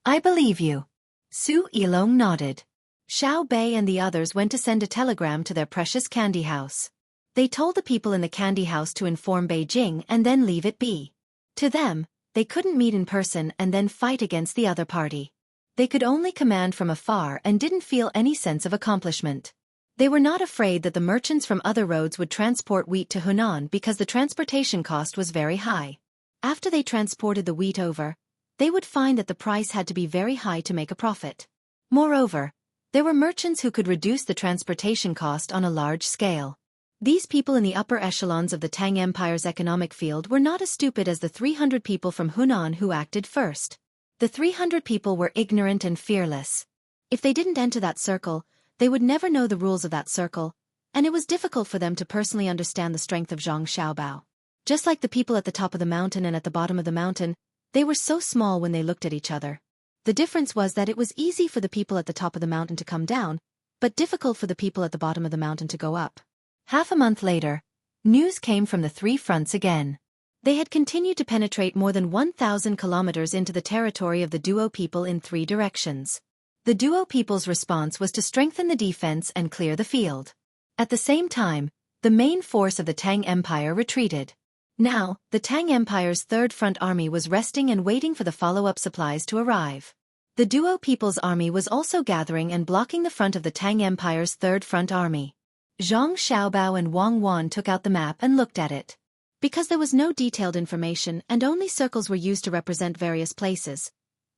A: I believe you. Su Yilong nodded. Xiao Bei and the others went to send a telegram to their precious candy house. They told the people in the candy house to inform Beijing and then leave it be. To them, they couldn't meet in person and then fight against the other party. They could only command from afar and didn't feel any sense of accomplishment. They were not afraid that the merchants from other roads would transport wheat to Hunan because the transportation cost was very high. After they transported the wheat over, they would find that the price had to be very high to make a profit. Moreover, there were merchants who could reduce the transportation cost on a large scale. These people in the upper echelons of the Tang Empire's economic field were not as stupid as the 300 people from Hunan who acted first. The 300 people were ignorant and fearless. If they didn't enter that circle, they would never know the rules of that circle, and it was difficult for them to personally understand the strength of Zhang Xiaobao. Just like the people at the top of the mountain and at the bottom of the mountain, they were so small when they looked at each other. The difference was that it was easy for the people at the top of the mountain to come down, but difficult for the people at the bottom of the mountain to go up. Half a month later, news came from the three fronts again. They had continued to penetrate more than 1,000 kilometers into the territory of the Duo people in 3 directions. The Duo people's response was to strengthen the defense and clear the field. At the same time, the main force of the Tang Empire retreated. Now, the Tang Empire's Third Front Army was resting and waiting for the follow-up supplies to arrive. The Duo people's army was also gathering and blocking the front of the Tang Empire's Third Front Army. Zhang Xiaobao and Wang Wan took out the map and looked at it. Because there was no detailed information and only circles were used to represent various places,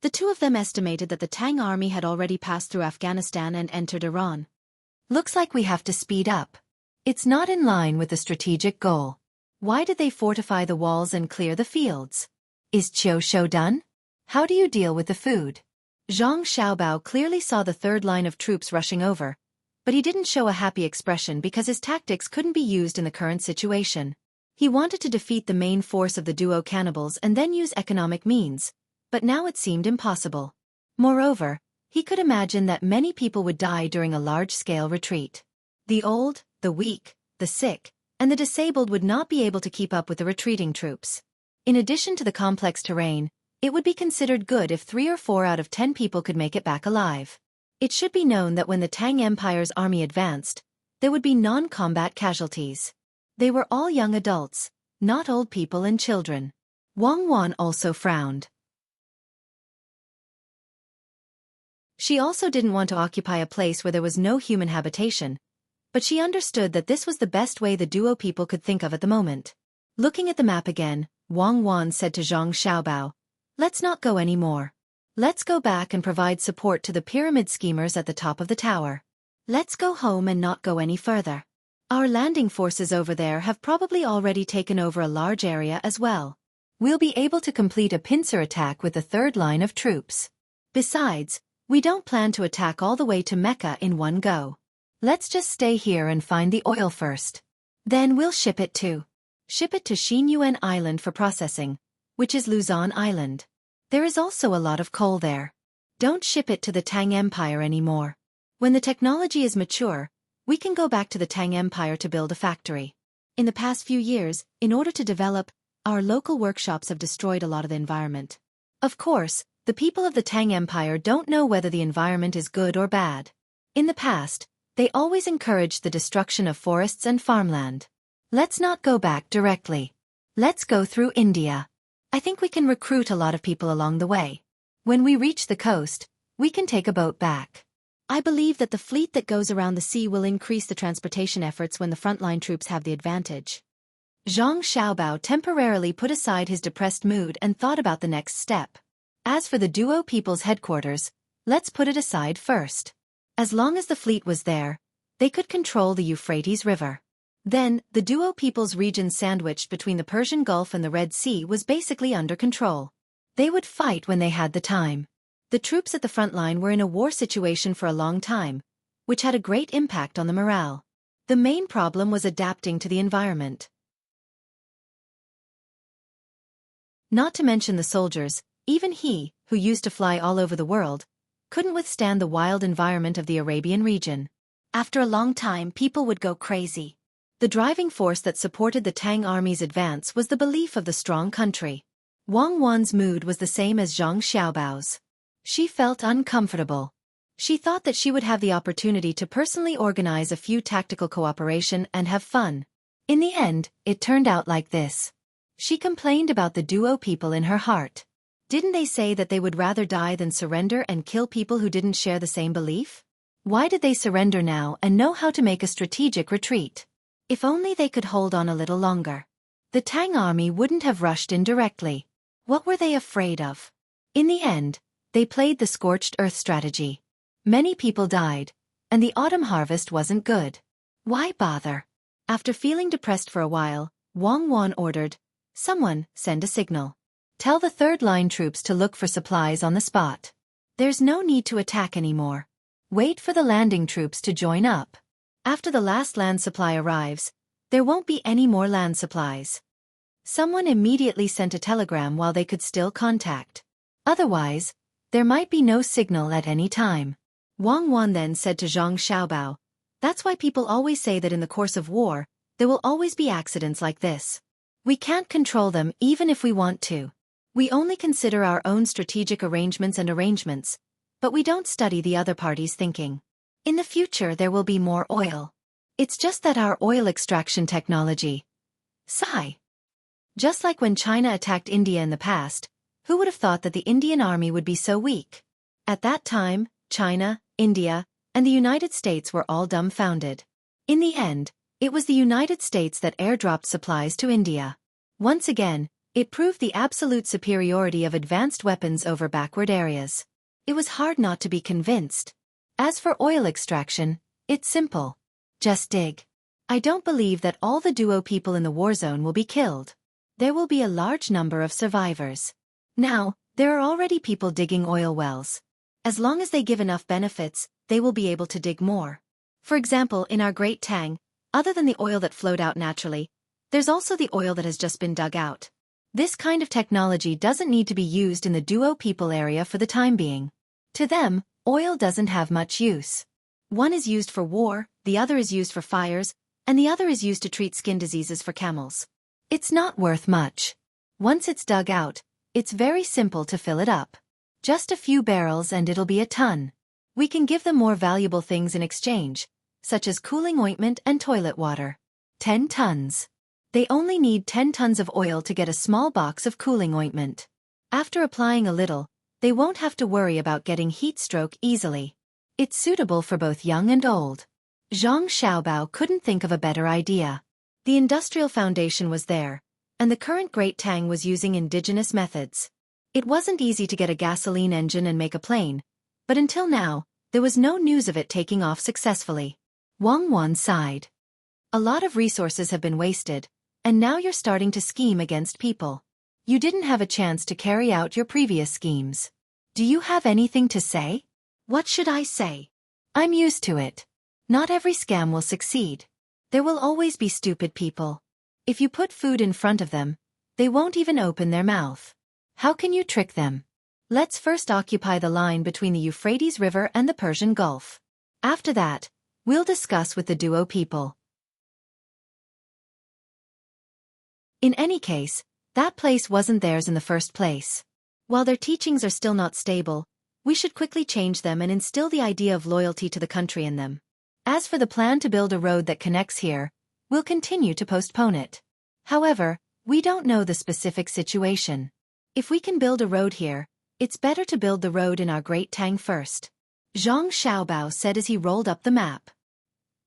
A: the two of them estimated that the Tang army had already passed through Afghanistan and entered Iran. Looks like we have to speed up. It's not in line with the strategic goal. Why did they fortify the walls and clear the fields? Is Qiu done? How do you deal with the food? Zhang Xiaobao clearly saw the third line of troops rushing over, but he didn't show a happy expression because his tactics couldn't be used in the current situation. He wanted to defeat the main force of the Duo cannibals and then use economic means, but now it seemed impossible. Moreover, he could imagine that many people would die during a large-scale retreat. The old, the weak, the sick, and the disabled would not be able to keep up with the retreating troops. In addition to the complex terrain, it would be considered good if 3 or 4 out of 10 people could make it back alive. It should be known that when the Tang Empire's army advanced, there would be non-combat casualties. They were all young adults, not old people and children. Wang Wan also frowned. She also didn't want to occupy a place where there was no human habitation, but she understood that this was the best way the Duo people could think of at the moment. Looking at the map again, Wang Wan said to Zhang Xiaobao, "Let's not go any more. Let's go back and provide support to the pyramid schemers at the top of the tower. Let's go home and not go any further. Our landing forces over there have probably already taken over a large area as well. We'll be able to complete a pincer attack with the third line of troops. Besides, we don't plan to attack all the way to Mecca in one go. Let's just stay here and find the oil first. Then we'll ship it to Xinyuan Island for processing, which is Luzon Island. There is also a lot of coal there. Don't ship it to the Tang Empire anymore. When the technology is mature, we can go back to the Tang Empire to build a factory. In the past few years, in order to develop, our local workshops have destroyed a lot of the environment. Of course, the people of the Tang Empire don't know whether the environment is good or bad. In the past, they always encouraged the destruction of forests and farmland. Let's not go back directly. Let's go through India. I think we can recruit a lot of people along the way. When we reach the coast, we can take a boat back. I believe that the fleet that goes around the sea will increase the transportation efforts when the frontline troops have the advantage." Zhang Xiaobao temporarily put aside his depressed mood and thought about the next step. As for the Duo people's headquarters, let's put it aside first. As long as the fleet was there, they could control the Euphrates River. Then, the Duo people's region sandwiched between the Persian Gulf and the Red Sea was basically under control. They would fight when they had the time. The troops at the front line were in a war situation for a long time, which had a great impact on the morale. The main problem was adapting to the environment. Not to mention the soldiers, even he, who used to fly all over the world, couldn't withstand the wild environment of the Arabian region. After a long time, people would go crazy. The driving force that supported the Tang army's advance was the belief of the strong country. Wang Wan's mood was the same as Zhang Xiaobao's. She felt uncomfortable. She thought that she would have the opportunity to personally organize a few tactical cooperation and have fun. In the end, it turned out like this. She complained about the duo people in her heart. Didn't they say that they would rather die than surrender and kill people who didn't share the same belief? Why did they surrender now and know how to make a strategic retreat? If only they could hold on a little longer. The Tang army wouldn't have rushed in directly. What were they afraid of? In the end, they played the scorched earth strategy. Many people died, and the autumn harvest wasn't good. Why bother? After feeling depressed for a while, Wang Wan ordered, "Someone, send a signal. Tell the third-line troops to look for supplies on the spot. There's no need to attack anymore. Wait for the landing troops to join up. After the last land supply arrives, there won't be any more land supplies." Someone immediately sent a telegram while they could still contact. Otherwise, there might be no signal at any time. Wang Wan then said to Zhang Xiaobao, "That's why people always say that in the course of war, there will always be accidents like this. We can't control them even if we want to. We only consider our own strategic arrangements, but we don't study the other party's thinking. In the future there will be more oil. It's just that our oil extraction technology." Sigh. Just like when China attacked India in the past, who would have thought that the Indian army would be so weak? At that time, China, India, and the United States were all dumbfounded. In the end, it was the United States that airdropped supplies to India. Once again, it proved the absolute superiority of advanced weapons over backward areas. It was hard not to be convinced. As for oil extraction, it's simple. Just dig. I don't believe that all the duo people in the war zone will be killed. There will be a large number of survivors. Now, there are already people digging oil wells. As long as they give enough benefits, they will be able to dig more. For example, in our Great Tang, other than the oil that flowed out naturally, there's also the oil that has just been dug out. This kind of technology doesn't need to be used in the duo people area for the time being. To them, oil doesn't have much use. One is used for war, the other is used for fires, and the other is used to treat skin diseases for camels. It's not worth much. Once it's dug out, it's very simple to fill it up. Just a few barrels and it'll be a ton. We can give them more valuable things in exchange, such as cooling ointment and toilet water. 10 tons. They only need 10 tons of oil to get a small box of cooling ointment. After applying a little, they won't have to worry about getting heat stroke easily. It's suitable for both young and old. Zhang Xiaobao couldn't think of a better idea. The industrial foundation was there, and the current Great Tang was using indigenous methods. It wasn't easy to get a gasoline engine and make a plane, but until now, there was no news of it taking off successfully. Wang Wan sighed. A lot of resources have been wasted, and now you're starting to scheme against people. You didn't have a chance to carry out your previous schemes. Do you have anything to say? What should I say? I'm used to it. Not every scam will succeed. There will always be stupid people. If you put food in front of them, they won't even open their mouth. How can you trick them? Let's first occupy the line between the Euphrates River and the Persian Gulf. After that, we'll discuss with the duo people. In any case, that place wasn't theirs in the first place. While their teachings are still not stable, we should quickly change them and instill the idea of loyalty to the country in them. As for the plan to build a road that connects here, we'll continue to postpone it. However, we don't know the specific situation. If we can build a road here, it's better to build the road in our Great Tang first. Zhang Xiaobao said as he rolled up the map.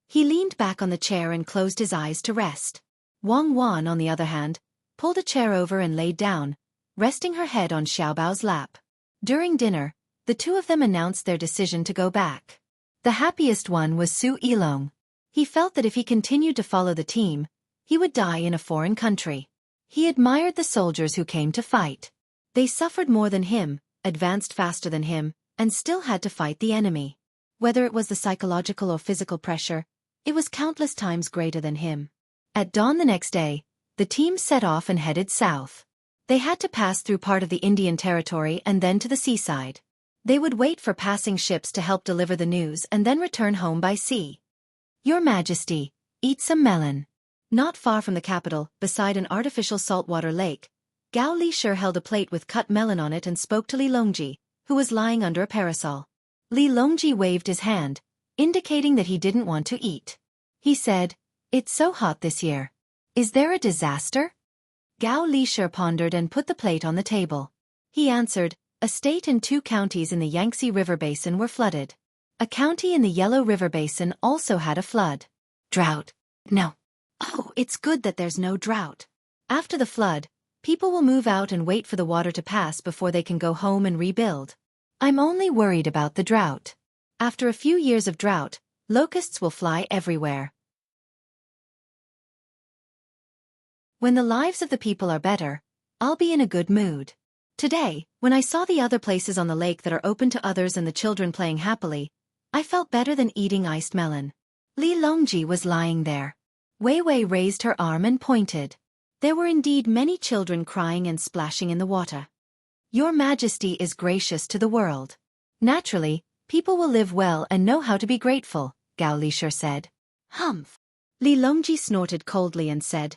A: He leaned back on the chair and closed his eyes to rest. Wang Wan, on the other hand, pulled a chair over and laid down, resting her head on Xiaobao's lap. During dinner, the two of them announced their decision to go back. The happiest one was Su Yilong. He felt that if he continued to follow the team, he would die in a foreign country. He admired the soldiers who came to fight. They suffered more than him, advanced faster than him, and still had to fight the enemy. Whether it was the psychological or physical pressure, it was countless times greater than him. At dawn the next day, the team set off and headed south. They had to pass through part of the Indian territory and then to the seaside. They would wait for passing ships to help deliver the news and then return home by sea. Your Majesty, eat some melon. Not far from the capital, beside an artificial saltwater lake, Gao Lisher held a plate with cut melon on it and spoke to Li Longji, who was lying under a parasol. Li Longji waved his hand, indicating that he didn't want to eat. He said, "It's so hot this year. Is there a disaster?" Gao Lisher pondered and put the plate on the table. He answered, "A state and 2 counties in the Yangtze River Basin were flooded. A county in the Yellow River Basin also had a flood. Drought? No. Oh, it's good that there's no drought. After the flood, people will move out and wait for the water to pass before they can go home and rebuild. I'm only worried about the drought. After a few years of drought, locusts will fly everywhere. When the lives of the people are better, I'll be in a good mood. Today, when I saw the other places on the lake that are open to others and the children playing happily, I felt better than eating iced melon." Li Longji was lying there. Wei Wei raised her arm and pointed. There were indeed many children crying and splashing in the water. "Your Majesty is gracious to the world. Naturally, people will live well and know how to be grateful," Gao Lisher said. "Humph." Li Longji snorted coldly and said,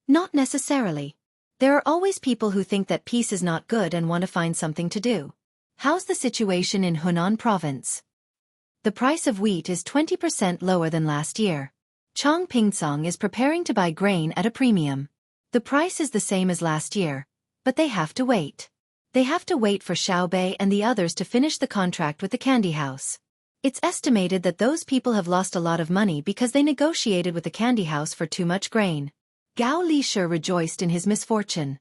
A: "Not necessarily. There are always people who think that peace is not good and want to find something to do. How's the situation in Hunan province?" "The price of wheat is 20% lower than last year. Chongpingsong is preparing to buy grain at a premium. The price is the same as last year, but they have to wait. They have to wait for Xiaobei and the others to finish the contract with the candy house. It's estimated that those people have lost a lot of money because they negotiated with the candy house for too much grain." Gao Lisher rejoiced in his misfortune.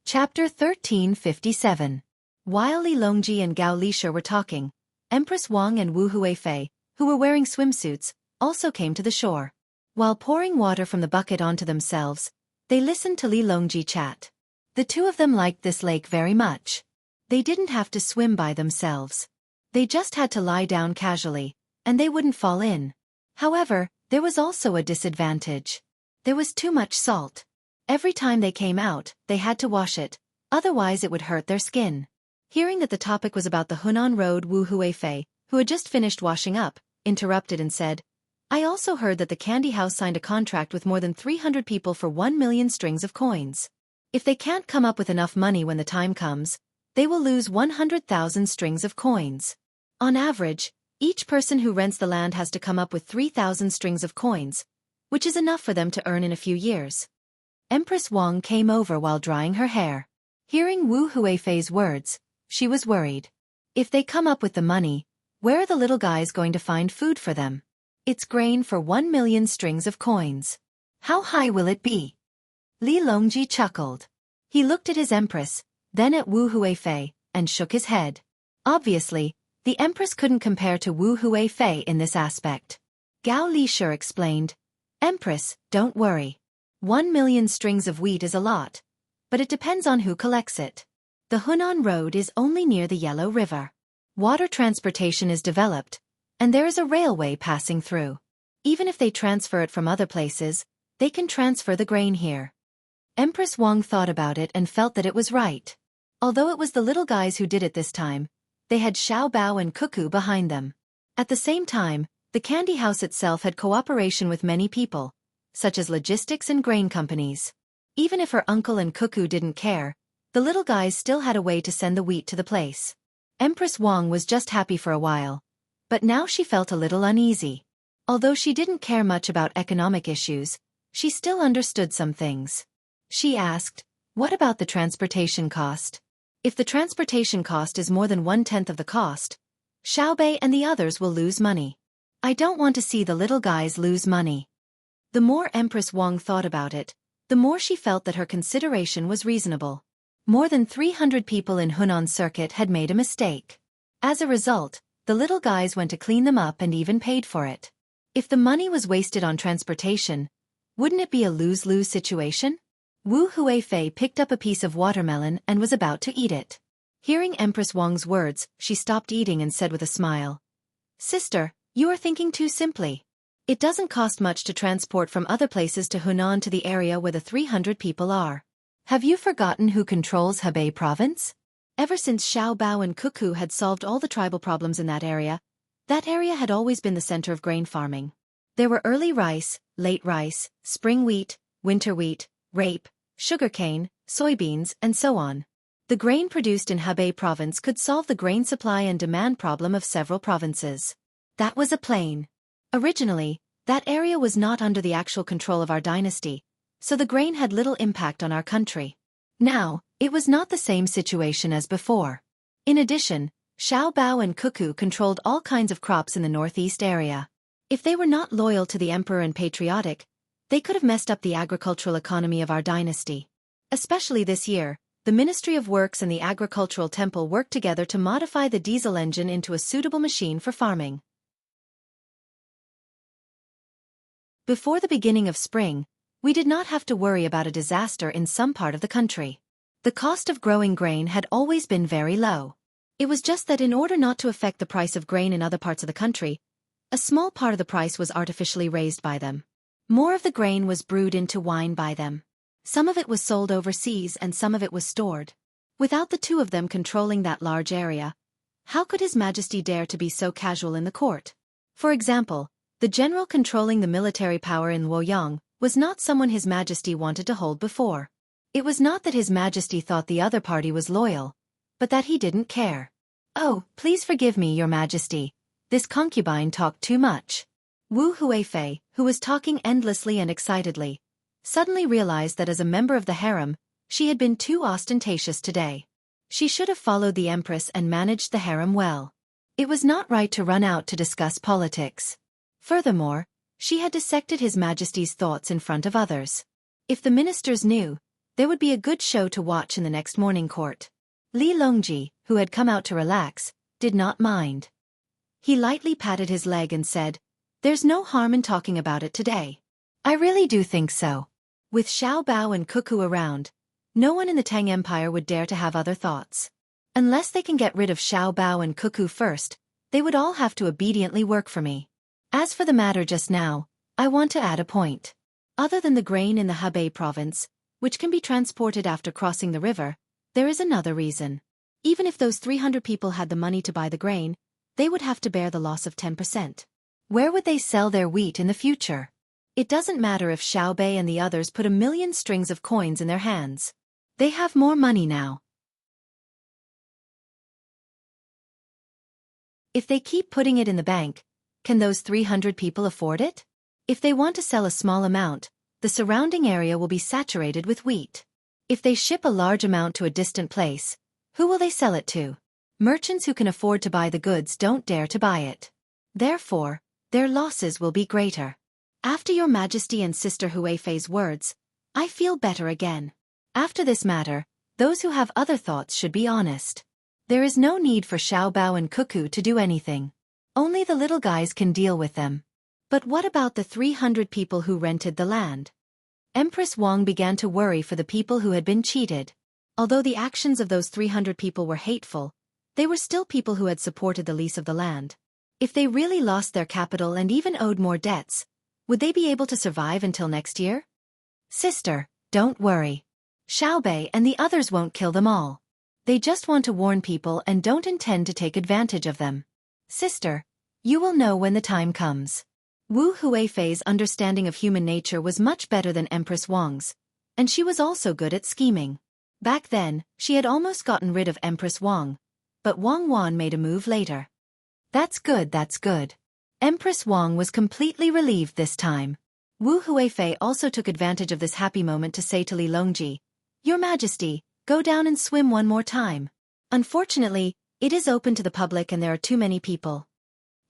A: Chapter 1357. While Li Longji and Gao Lisher were talking, Empress Wang and Wu Huifei, who were wearing swimsuits, also came to the shore. While pouring water from the bucket onto themselves, they listened to Li Longji chat. The two of them liked this lake very much. They didn't have to swim by themselves. They just had to lie down casually, and they wouldn't fall in. However, there was also a disadvantage. There was too much salt. Every time they came out, they had to wash it, otherwise it would hurt their skin. Hearing that the topic was about the Hunan Road, Wu Huifei, who had just finished washing up, interrupted and said, "I also heard that the candy house signed a contract with more than 300 people for 1 million strings of coins. If they can't come up with enough money when the time comes, they will lose 100,000 strings of coins. On average, each person who rents the land has to come up with 3,000 strings of coins, which is enough for them to earn in a few years." Empress Wang came over while drying her hair. Hearing Wu Huifei's words, she was worried. If they come up with the money, where are the little guys going to find food for them? It's grain for 1 million strings of coins. How high will it be? Li Longji chuckled. He looked at his empress, then at Wu Huifei, and shook his head. Obviously, the empress couldn't compare to Wu Huifei in this aspect. Gao Lisher explained, "Empress, don't worry. 1 million strings of wheat is a lot, but it depends on who collects it. The Hunan Road is only near the Yellow River. Water transportation is developed, and there is a railway passing through. Even if they transfer it from other places, they can transfer the grain here." Empress Wang thought about it and felt that it was right. Although it was the little guys who did it this time, they had Xiao Bao and Cuckoo behind them. At the same time, the candy house itself had cooperation with many people, such as logistics and grain companies. Even if her uncle and Cuckoo didn't care, the little guys still had a way to send the wheat to the place. Empress Wang was just happy for a while, but now she felt a little uneasy. Although she didn't care much about economic issues, she still understood some things. She asked, "What about the transportation cost? If the transportation cost is more than 1/10 of the cost, Xiaobei and the others will lose money. I don't want to see the little guys lose money." The more Empress Wang thought about it, the more she felt that her consideration was reasonable. More than 300 people in Hunan Circuit had made a mistake. As a result, the little guys went to clean them up and even paid for it. If the money was wasted on transportation, wouldn't it be a lose-lose situation? Wu Huifei picked up a piece of watermelon and was about to eat it. Hearing Empress Wang's words, she stopped eating and said with a smile, "Sister, you are thinking too simply. It doesn't cost much to transport from other places to Hunan to the area where the 300 people are. Have you forgotten who controls Hebei province? Ever since Xiao Bao and Cuckoo had solved all the tribal problems in that area had always been the center of grain farming. There were early rice, late rice, spring wheat, winter wheat, rape, sugarcane, soybeans, and so on. The grain produced in Hebei province could solve the grain supply and demand problem of several provinces. That was a plain. Originally, that area was not under the actual control of our dynasty, so the grain had little impact on our country. Now, it was not the same situation as before. In addition, Xiao Bao and Cuckoo controlled all kinds of crops in the northeast area. If they were not loyal to the emperor and patriotic, they could have messed up the agricultural economy of our dynasty. Especially this year, the Ministry of Works and the Agricultural Temple worked together to modify the diesel engine into a suitable machine for farming. Before the beginning of spring, we did not have to worry about a disaster in some part of the country. The cost of growing grain had always been very low. It was just that in order not to affect the price of grain in other parts of the country, a small part of the price was artificially raised by them. More of the grain was brewed into wine by them. Some of it was sold overseas and some of it was stored. Without the two of them controlling that large area, how could His Majesty dare to be so casual in the court? For example, the general controlling the military power in Luoyang was not someone His Majesty wanted to hold before. It was not that His Majesty thought the other party was loyal, but that he didn't care. "Oh, please forgive me, Your Majesty. This concubine talked too much." Wu Huifei, who was talking endlessly and excitedly, suddenly realized that as a member of the harem, she had been too ostentatious today. She should have followed the empress and managed the harem well. It was not right to run out to discuss politics. Furthermore, she had dissected His Majesty's thoughts in front of others. If the ministers knew, there would be a good show to watch in the next morning court. Li Longji, who had come out to relax, did not mind. He lightly patted his leg and said, "There's no harm in talking about it today." "I really do think so." With Xiao Bao and Cuckoo around, no one in the Tang Empire would dare to have other thoughts. Unless they can get rid of Xiao Bao and Cuckoo first, they would all have to obediently work for me. As for the matter just now, I want to add a point. Other than the grain in the Hebei province, which can be transported after crossing the river, there is another reason. Even if those 300 people had the money to buy the grain, they would have to bear the loss of 10%. Where would they sell their wheat in the future? It doesn't matter if Xiao Bei and the others put 1,000,000 strings of coins in their hands. They have more money now. If they keep putting it in the bank, can those 300 people afford it? If they want to sell a small amount, the surrounding area will be saturated with wheat. If they ship a large amount to a distant place, who will they sell it to? Merchants who can afford to buy the goods don't dare to buy it. Therefore, their losses will be greater. After Your Majesty and Sister Huifei's words, I feel better again. After this matter, those who have other thoughts should be honest. There is no need for Xiao Bao and Cuckoo to do anything. Only the little guys can deal with them. But what about the 300 people who rented the land? Empress Wang began to worry for the people who had been cheated. Although the actions of those 300 people were hateful, they were still people who had supported the lease of the land. If they really lost their capital and even owed more debts, would they be able to survive until next year? Sister, don't worry. Xiao Bei and the others won't kill them all. They just want to warn people and don't intend to take advantage of them. Sister, you will know when the time comes. Wu Huifei's understanding of human nature was much better than Empress Wang's, and she was also good at scheming. Back then, she had almost gotten rid of Empress Wang, but Wang Wan made a move later. That's good, that's good. Empress Wang was completely relieved this time. Wu Huifei also took advantage of this happy moment to say to Li Longji, "Your Majesty, go down and swim one more time. Unfortunately, it is open to the public and there are too many people."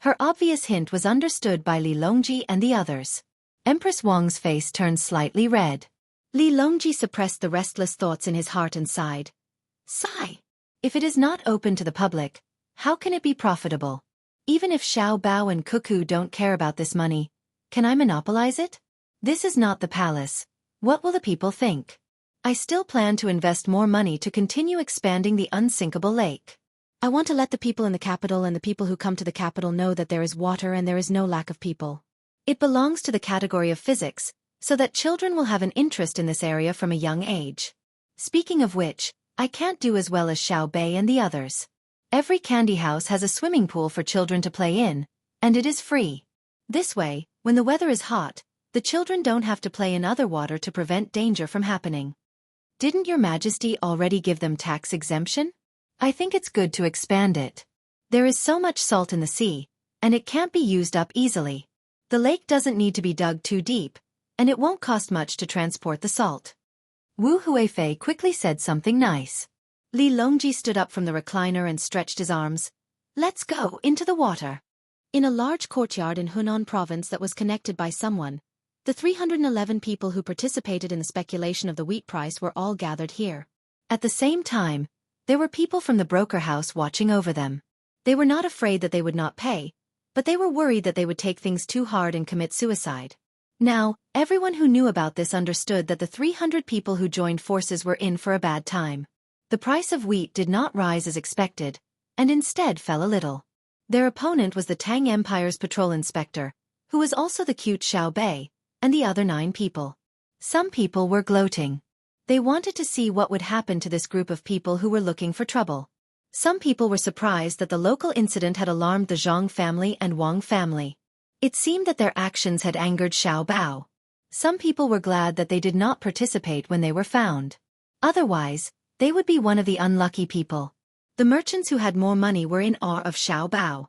A: Her obvious hint was understood by Li Longji and the others. Empress Wang's face turned slightly red. Li Longji suppressed the restless thoughts in his heart and sighed. Sigh. If it is not open to the public, how can it be profitable? Even if Xiao Bao and Cuckoo don't care about this money, can I monopolize it? This is not the palace. What will the people think? I still plan to invest more money to continue expanding the unsinkable lake. I want to let the people in the capital and the people who come to the capital know that there is water and there is no lack of people. It belongs to the category of physics, so that children will have an interest in this area from a young age. Speaking of which, I can't do as well as Xiao Bei and the others. Every candy house has a swimming pool for children to play in, and it is free. This way, when the weather is hot, the children don't have to play in other water to prevent danger from happening. Didn't Your Majesty already give them tax exemption? I think it's good to expand it. There is so much salt in the sea, and it can't be used up easily. The lake doesn't need to be dug too deep, and it won't cost much to transport the salt. Wu Huifei quickly said something nice. Li Longji stood up from the recliner and stretched his arms. Let's go into the water. In a large courtyard in Hunan province that was connected by someone, the 311 people who participated in the speculation of the wheat price were all gathered here. At the same time, there were people from the broker house watching over them. They were not afraid that they would not pay, but they were worried that they would take things too hard and commit suicide. Now, everyone who knew about this understood that the 300 people who joined forces were in for a bad time. The price of wheat did not rise as expected, and instead fell a little. Their opponent was the Tang Empire's patrol inspector, who was also the cute Xiao Bei, and the other 9 people. Some people were gloating. They wanted to see what would happen to this group of people who were looking for trouble. Some people were surprised that the local incident had alarmed the Zhang family and Wang family. It seemed that their actions had angered Xiao Bao. Some people were glad that they did not participate when they were found. Otherwise, they would be one of the unlucky people. The merchants who had more money were in awe of Xiao Bao.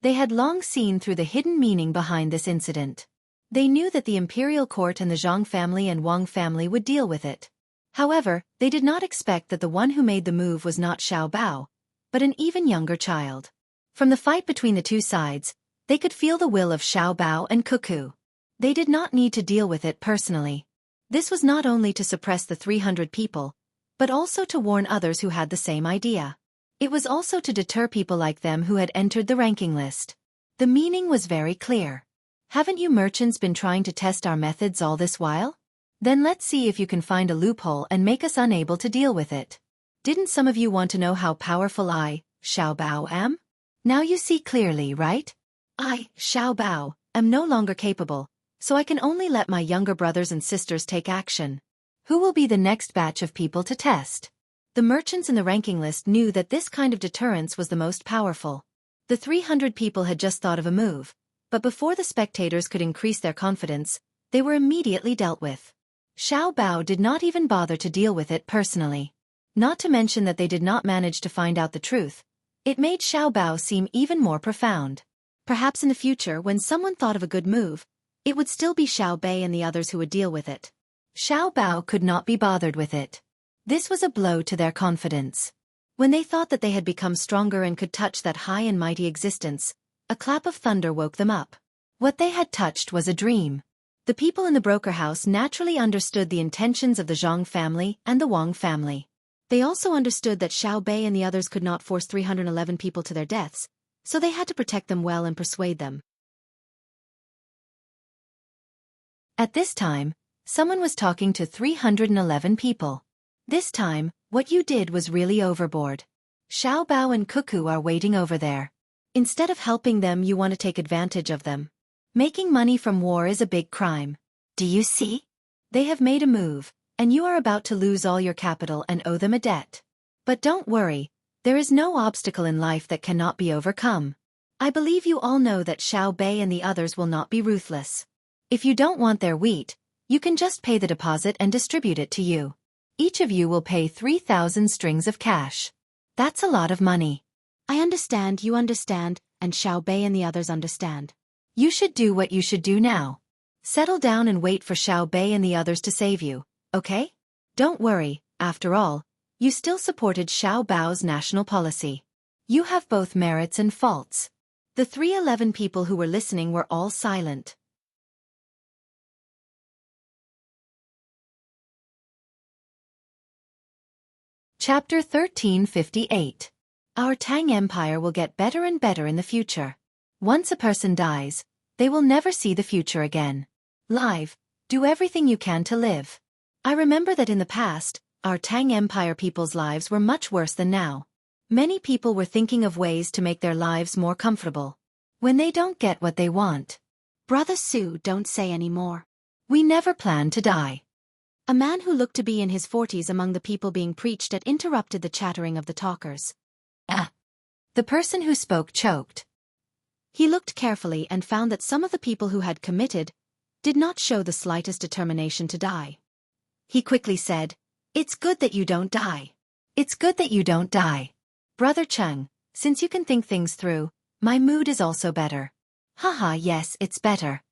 A: They had long seen through the hidden meaning behind this incident. They knew that the imperial court and the Zhang family and Wang family would deal with it. However, they did not expect that the one who made the move was not Xiao Bao, but an even younger child. From the fight between the two sides, they could feel the will of Xiao Bao and Xueqi. They did not need to deal with it personally. This was not only to suppress the 300 people, but also to warn others who had the same idea. It was also to deter people like them who had entered the ranking list. The meaning was very clear. Haven't you merchants been trying to test our methods all this while? Then let's see if you can find a loophole and make us unable to deal with it. Didn't some of you want to know how powerful I, Xiao Bao, am? Now you see clearly, right? I, Xiao Bao, am no longer capable, so I can only let my younger brothers and sisters take action. Who will be the next batch of people to test? The merchants in the ranking list knew that this kind of deterrence was the most powerful. The 300 people had just thought of a move, but before the spectators could increase their confidence, they were immediately dealt with. Xiao Bao did not even bother to deal with it personally. Not to mention that they did not manage to find out the truth. It made Xiao Bao seem even more profound. Perhaps in the future, when someone thought of a good move, it would still be Xiao Bei and the others who would deal with it. Xiao Bao could not be bothered with it. This was a blow to their confidence. When they thought that they had become stronger and could touch that high and mighty existence, a clap of thunder woke them up. What they had touched was a dream. The people in the broker house naturally understood the intentions of the Zhang family and the Wang family. They also understood that Xiao Bei and the others could not force 311 people to their deaths, so they had to protect them well and persuade them. At this time, someone was talking to 311 people. This time, what you did was really overboard. Xiao Bao and Xueqi are waiting over there. Instead of helping them, you want to take advantage of them. Making money from war is a big crime. Do you see? They have made a move, and you are about to lose all your capital and owe them a debt. But don't worry, there is no obstacle in life that cannot be overcome. I believe you all know that Xiao Bei and the others will not be ruthless. If you don't want their wheat, you can just pay the deposit and distribute it to you. Each of you will pay 3,000 strings of cash. That's a lot of money. I understand, you understand, and Xiao Bei and the others understand. You should do what you should do now. Settle down and wait for Xiao Bei and the others to save you, okay? Don't worry, after all, you still supported Xiao Bao's national policy. You have both merits and faults. The 311 people who were listening were all silent. Chapter 1358. Our Tang Empire will get better and better in the future. Once a person dies, they will never see the future again. Live, do everything you can to live. I remember that in the past, our Tang Empire people's lives were much worse than now. Many people were thinking of ways to make their lives more comfortable. When they don't get what they want.
B: Brother Su, don't say any more.
A: We never planned to die.
B: A man who looked to be in his 40s among the people being preached at interrupted the chattering of the talkers.
A: The person who spoke choked.
B: He looked carefully and found that some of the people who had committed did not show the slightest determination to die.
A: He quickly said, "It's good that you don't die. It's good that you don't die. Brother Cheng, since you can think things through, my mood is also better." Haha, yes, it's better.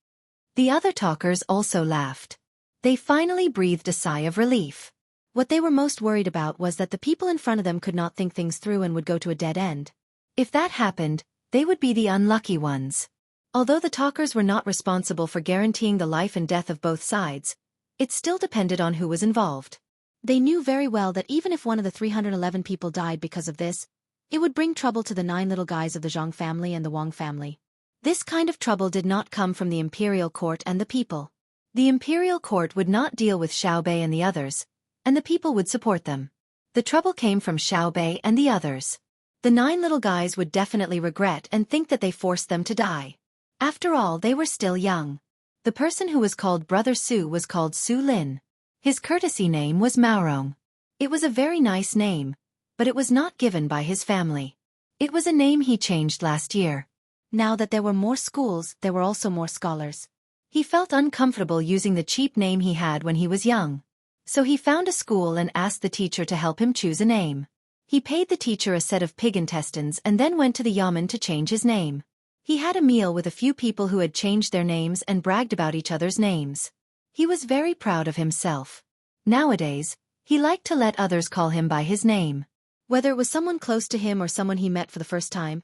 A: The other talkers also laughed. They finally breathed a sigh of relief.
B: What they were most worried about was that the people in front of them could not think things through and would go to a dead end.
A: If that happened, they would be the unlucky ones. Although the talkers were not responsible for guaranteeing the life and death of both sides, it still depended on who was involved.
B: They knew very well that even if one of the 311 people died because of this, it would bring trouble to the 9 little guys of the Zhang family and the Wang family.
A: This kind of trouble did not come from the imperial court and the people. The imperial court would not deal with Xiaobei and the others, and the people would support them. The trouble came from Xiaobei and the others. The 9 little guys would definitely regret and think that they forced them to die. After all, they were still young. The person who was called Brother Su was called Su Lin. His courtesy name was Maorong. It was a very nice name, but it was not given by his family. It was a name he changed last year.
B: Now that there were more schools, there were also more scholars.
A: He felt uncomfortable using the cheap name he had when he was young. So he found a school and asked the teacher to help him choose a name. He paid the teacher a set of pig intestines and then went to the yamen to change his name. He had a meal with a few people who had changed their names and bragged about each other's names. He was very proud of himself. Nowadays, he liked to let others call him by his name.
B: Whether it was someone close to him or someone he met for the first time,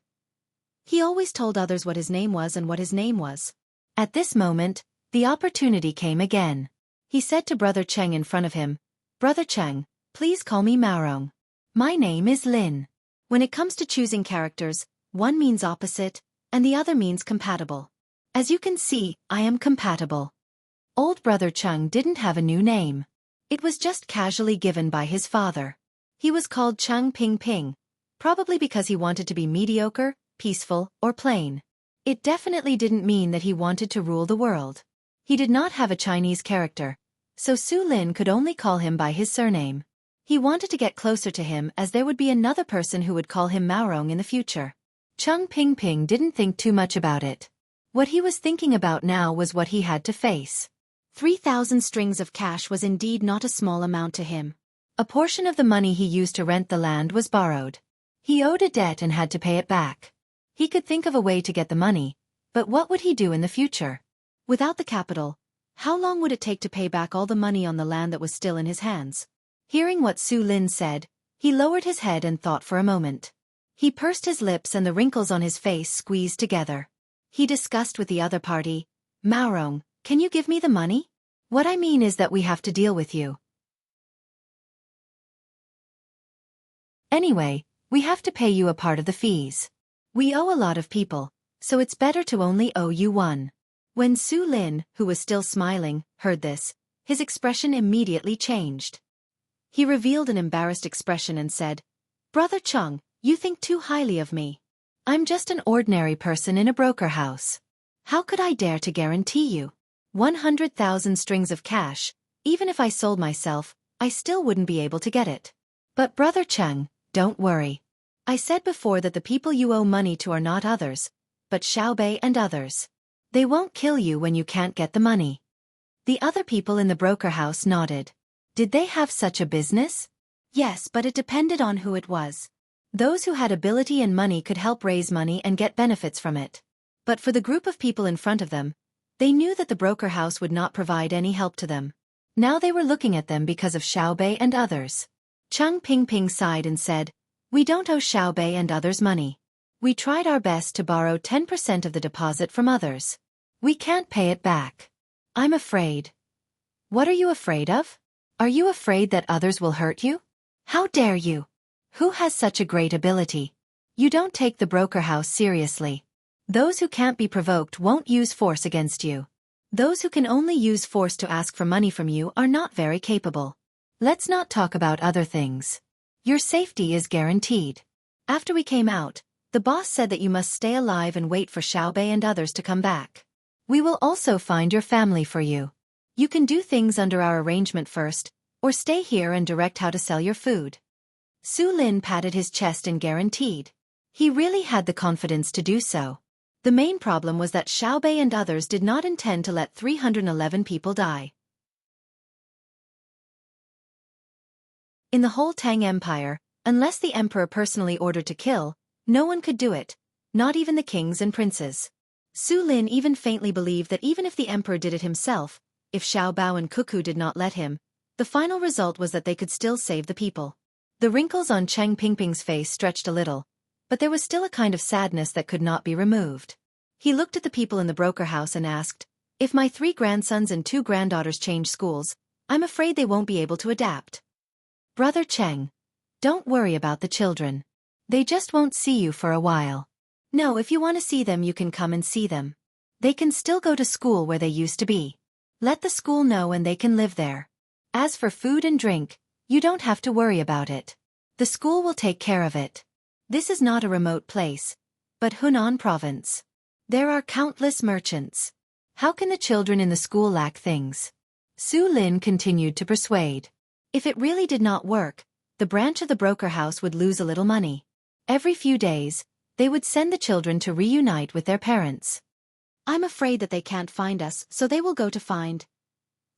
B: he always told others what his name was and what his name was.
A: At this moment, the opportunity came again. He said to Brother Cheng in front of him, "Brother Cheng, please call me Maorong. My name is Lin." When it comes to choosing characters, one means opposite, and the other means compatible. As you can see, I am compatible. Old Brother Cheng didn't have a new name. It was just casually given by his father. He was called Cheng Ping Ping, probably because he wanted to be mediocre, peaceful, or plain. It definitely didn't mean that he wanted to rule the world. He did not have a Chinese character, so Su Lin could only call him by his surname. He wanted to get closer to him as there would be another person who would call him Maorong in the future. Cheng Ping Ping didn't think too much about it. What he was thinking about now was what he had to face.
B: 3,000 strings of cash was indeed not a small amount to him.
A: A portion of the money he used to rent the land was borrowed. He owed a debt and had to pay it back. He could think of a way to get the money, but what would he do in the future?
B: Without the capital, how long would it take to pay back all the money on the land that was still in his hands?
A: Hearing what Su Lin said, he lowered his head and thought for a moment. He pursed his lips and the wrinkles on his face squeezed together. He discussed with the other party, "Maorong, can you give me the money? What I mean is that we have to deal with you. Anyway, we have to pay you a part of the fees. We owe a lot of people, so it's better to only owe you one." When Su Lin, who was still smiling, heard this, his expression immediately changed. He revealed an embarrassed expression and said, "Brother Cheng, you think too highly of me. I'm just an ordinary person in a broker house. How could I dare to guarantee you 100,000 strings of cash? Even if I sold myself, I still wouldn't be able to get it. But Brother Cheng, don't worry. I said before that the people you owe money to are not others, but Xiaobei and others. They won't kill you when you can't get the money." The other people in the broker house nodded. Did they have such a business?
B: Yes, but it depended on who it was.
A: Those who had ability and money could help raise money and get benefits from it. But for the group of people in front of them, they knew that the broker house would not provide any help to them. Now they were looking at them because of Xiaobei and others. Cheng Ping Ping sighed and said, "We don't owe Xiaobei and others money. We tried our best to borrow 10% of the deposit from others. We can't pay it back. I'm afraid." "What are you afraid of? Are you afraid that others will hurt you? How dare you? Who has such a great ability? You don't take the broker house seriously. Those who can't be provoked won't use force against you. Those who can only use force to ask for money from you are not very capable. Let's not talk about other things. Your safety is guaranteed." After we came out, the boss said that you must stay alive and wait for Xiaobei and others to come back. We will also find your family for you. You can do things under our arrangement first, or stay here and direct how to sell your food." Su Lin patted his chest and guaranteed. He really had the confidence to do so. The main problem was that Xiaobei and others did not intend to let 311 people die. In the whole Tang Empire, unless the emperor personally ordered to kill, no one could do it, not even the kings and princes. Su Lin even faintly believed that even if the emperor did it himself, if Xiao Bao and Cuckoo did not let him, the final result was that they could still save the people. The wrinkles on Cheng Pingping's face stretched a little, but there was still a kind of sadness that could not be removed. He looked at the people in the broker house and asked, "If my 3 grandsons and 2 granddaughters change schools, I'm afraid they won't be able to adapt." "Brother Cheng, don't worry about the children. They just won't see you for a while. No, if you want to see them you can come and see them. They can still go to school where they used to be. Let the school know and they can live there. As for food and drink, you don't have to worry about it. The school will take care of it. This is not a remote place, but Hunan province. There are countless merchants. How can the children in the school lack things?" Su Lin continued to persuade. If it really did not work, the branch of the broker house would lose a little money. Every few days, they would send the children to reunite with their parents.
B: "I'm afraid that they can't find us, so they will go to find.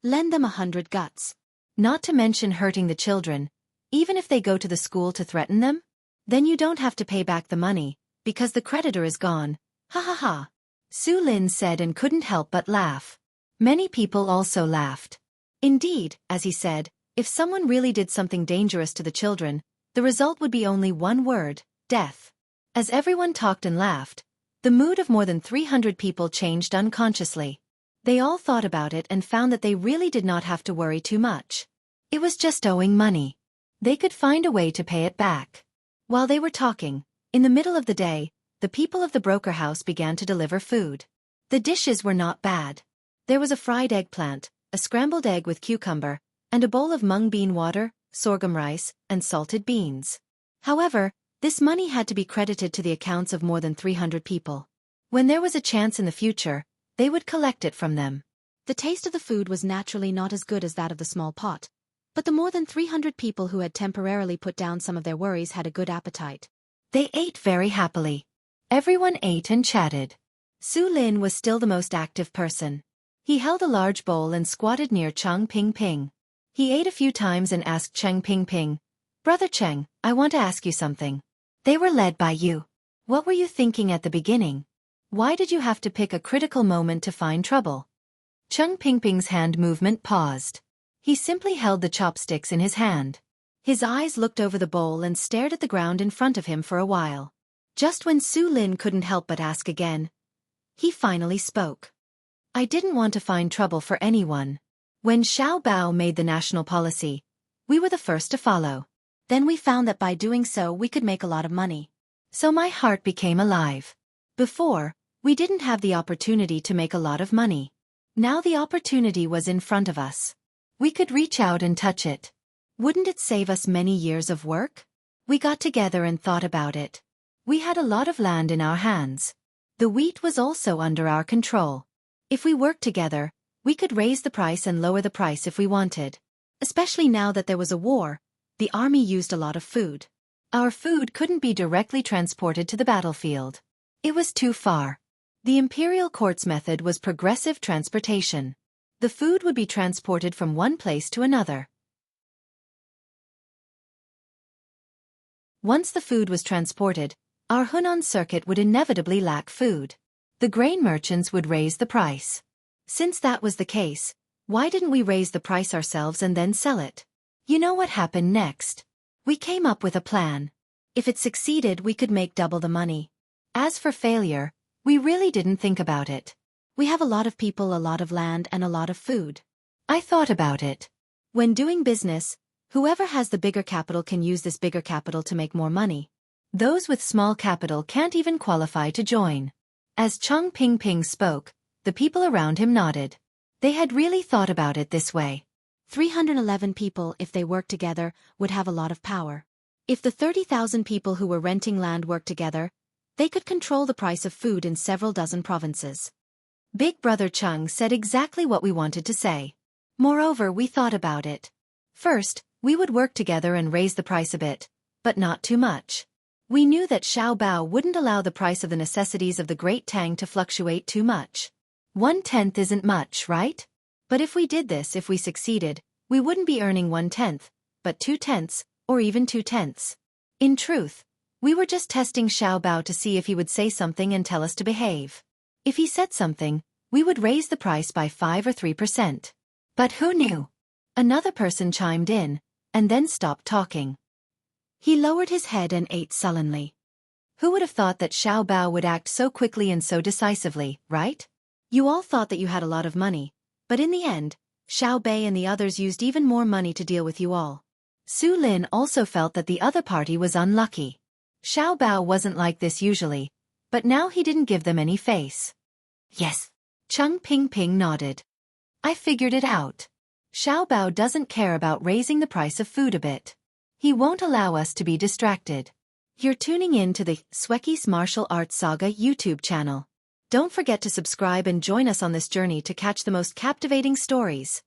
B: Lend them 100 guts.
A: Not to mention hurting the children, even if they go to the school to threaten them? Then you don't have to pay back the money, because the creditor is gone. Ha ha ha." Su Lin said and couldn't help but laugh. Many people also laughed. Indeed, as he said, if someone really did something dangerous to the children, the result would be only one word: death. As everyone talked and laughed, the mood of more than 300 people changed unconsciously. They all thought about it and found that they really did not have to worry too much. It was just owing money. They could find a way to pay it back. While they were talking, in the middle of the day, the people of the broker house began to deliver food. The dishes were not bad. There was a fried eggplant, a scrambled egg with cucumber, and a bowl of mung bean water, sorghum rice, and salted beans. However, this money had to be credited to the accounts of more than 300 people. When there was a chance in the future, they would collect it from them.
B: The taste of the food was naturally not as good as that of the small pot, but the more than 300 people who had temporarily put down some of their worries had a good appetite.
A: They ate very happily. Everyone ate and chatted. Su Lin was still the most active person. He held a large bowl and squatted near Cheng Pingping. He ate a few times and asked Cheng Pingping, "Brother Cheng, I want to ask you something. They were led by you. What were you thinking at the beginning? Why did you have to pick a critical moment to find trouble?" Cheng Pingping's hand movement paused. He simply held the chopsticks in his hand. His eyes looked over the bowl and stared at the ground in front of him for a while. Just when Su Lin couldn't help but ask again, he finally spoke. "I didn't want to find trouble for anyone. When Xiao Bao made the national policy, we were the first to follow.
B: Then we found that by doing so we could make a lot of money.
A: So my heart became alive. Before, we didn't have the opportunity to make a lot of money. Now the opportunity was in front of us. We could reach out and touch it. Wouldn't it save us many years of work? We got together and thought about it. We had a lot of land in our hands. The wheat was also under our control. If we worked together, we could raise the price and lower the price if we wanted.
B: Especially now that there was a war, the army used a lot of food.
A: Our food couldn't be directly transported to the battlefield. It was too far. The imperial court's method was progressive transportation. The food would be transported from one place to another. Once the food was transported, our Hunan circuit would inevitably lack food. The grain merchants would raise the price. Since that was the case, why didn't we raise the price ourselves and then sell it? You know what happened next? We came up with a plan. If it succeeded, we could make double the money. As for failure, we really didn't think about it.
B: We have a lot of people, a lot of land, and a lot of food.
A: I thought about it. When doing business, whoever has the bigger capital can use this bigger capital to make more money. Those with small capital can't even qualify to join. As Cheng Pingping spoke, the people around him nodded. They had really thought about it this way.
B: 311 people, if they worked together, would have a lot of power. If the 30,000 people who were renting land worked together, they could control the price of food in several dozen provinces.
A: Big Brother Chung said exactly what we wanted to say. Moreover, we thought about it. First, we would work together and raise the price a bit, but not too much. We knew that Xiao Bao wouldn't allow the price of the necessities of the Great Tang to fluctuate too much. 1/10 isn't much, right? But if we did this, if we succeeded, we wouldn't be earning 1/10, but 2/10, or even 2/10. In truth, we were just testing Xiao Bao to see if he would say something and tell us to behave. If he said something, we would raise the price by 5 or 3%. But who knew? Another person chimed in, and then stopped talking. He lowered his head and ate sullenly. Who would have thought that Xiao Bao would act so quickly and so decisively, right? You all thought that you had a lot of money, but in the end, Xiao Bei and the others used even more money to deal with you all. Su Lin also felt that the other party was unlucky. Xiao Bao wasn't like this usually, but now he didn't give them any face. Yes. Chung Ping Ping nodded. I figured it out. Xiao Bao doesn't care about raising the price of food a bit. He won't allow us to be distracted. You're tuning in to the Xueqi's Martial Arts Saga YouTube channel. Don't forget to subscribe and join us on this journey to catch the most captivating stories.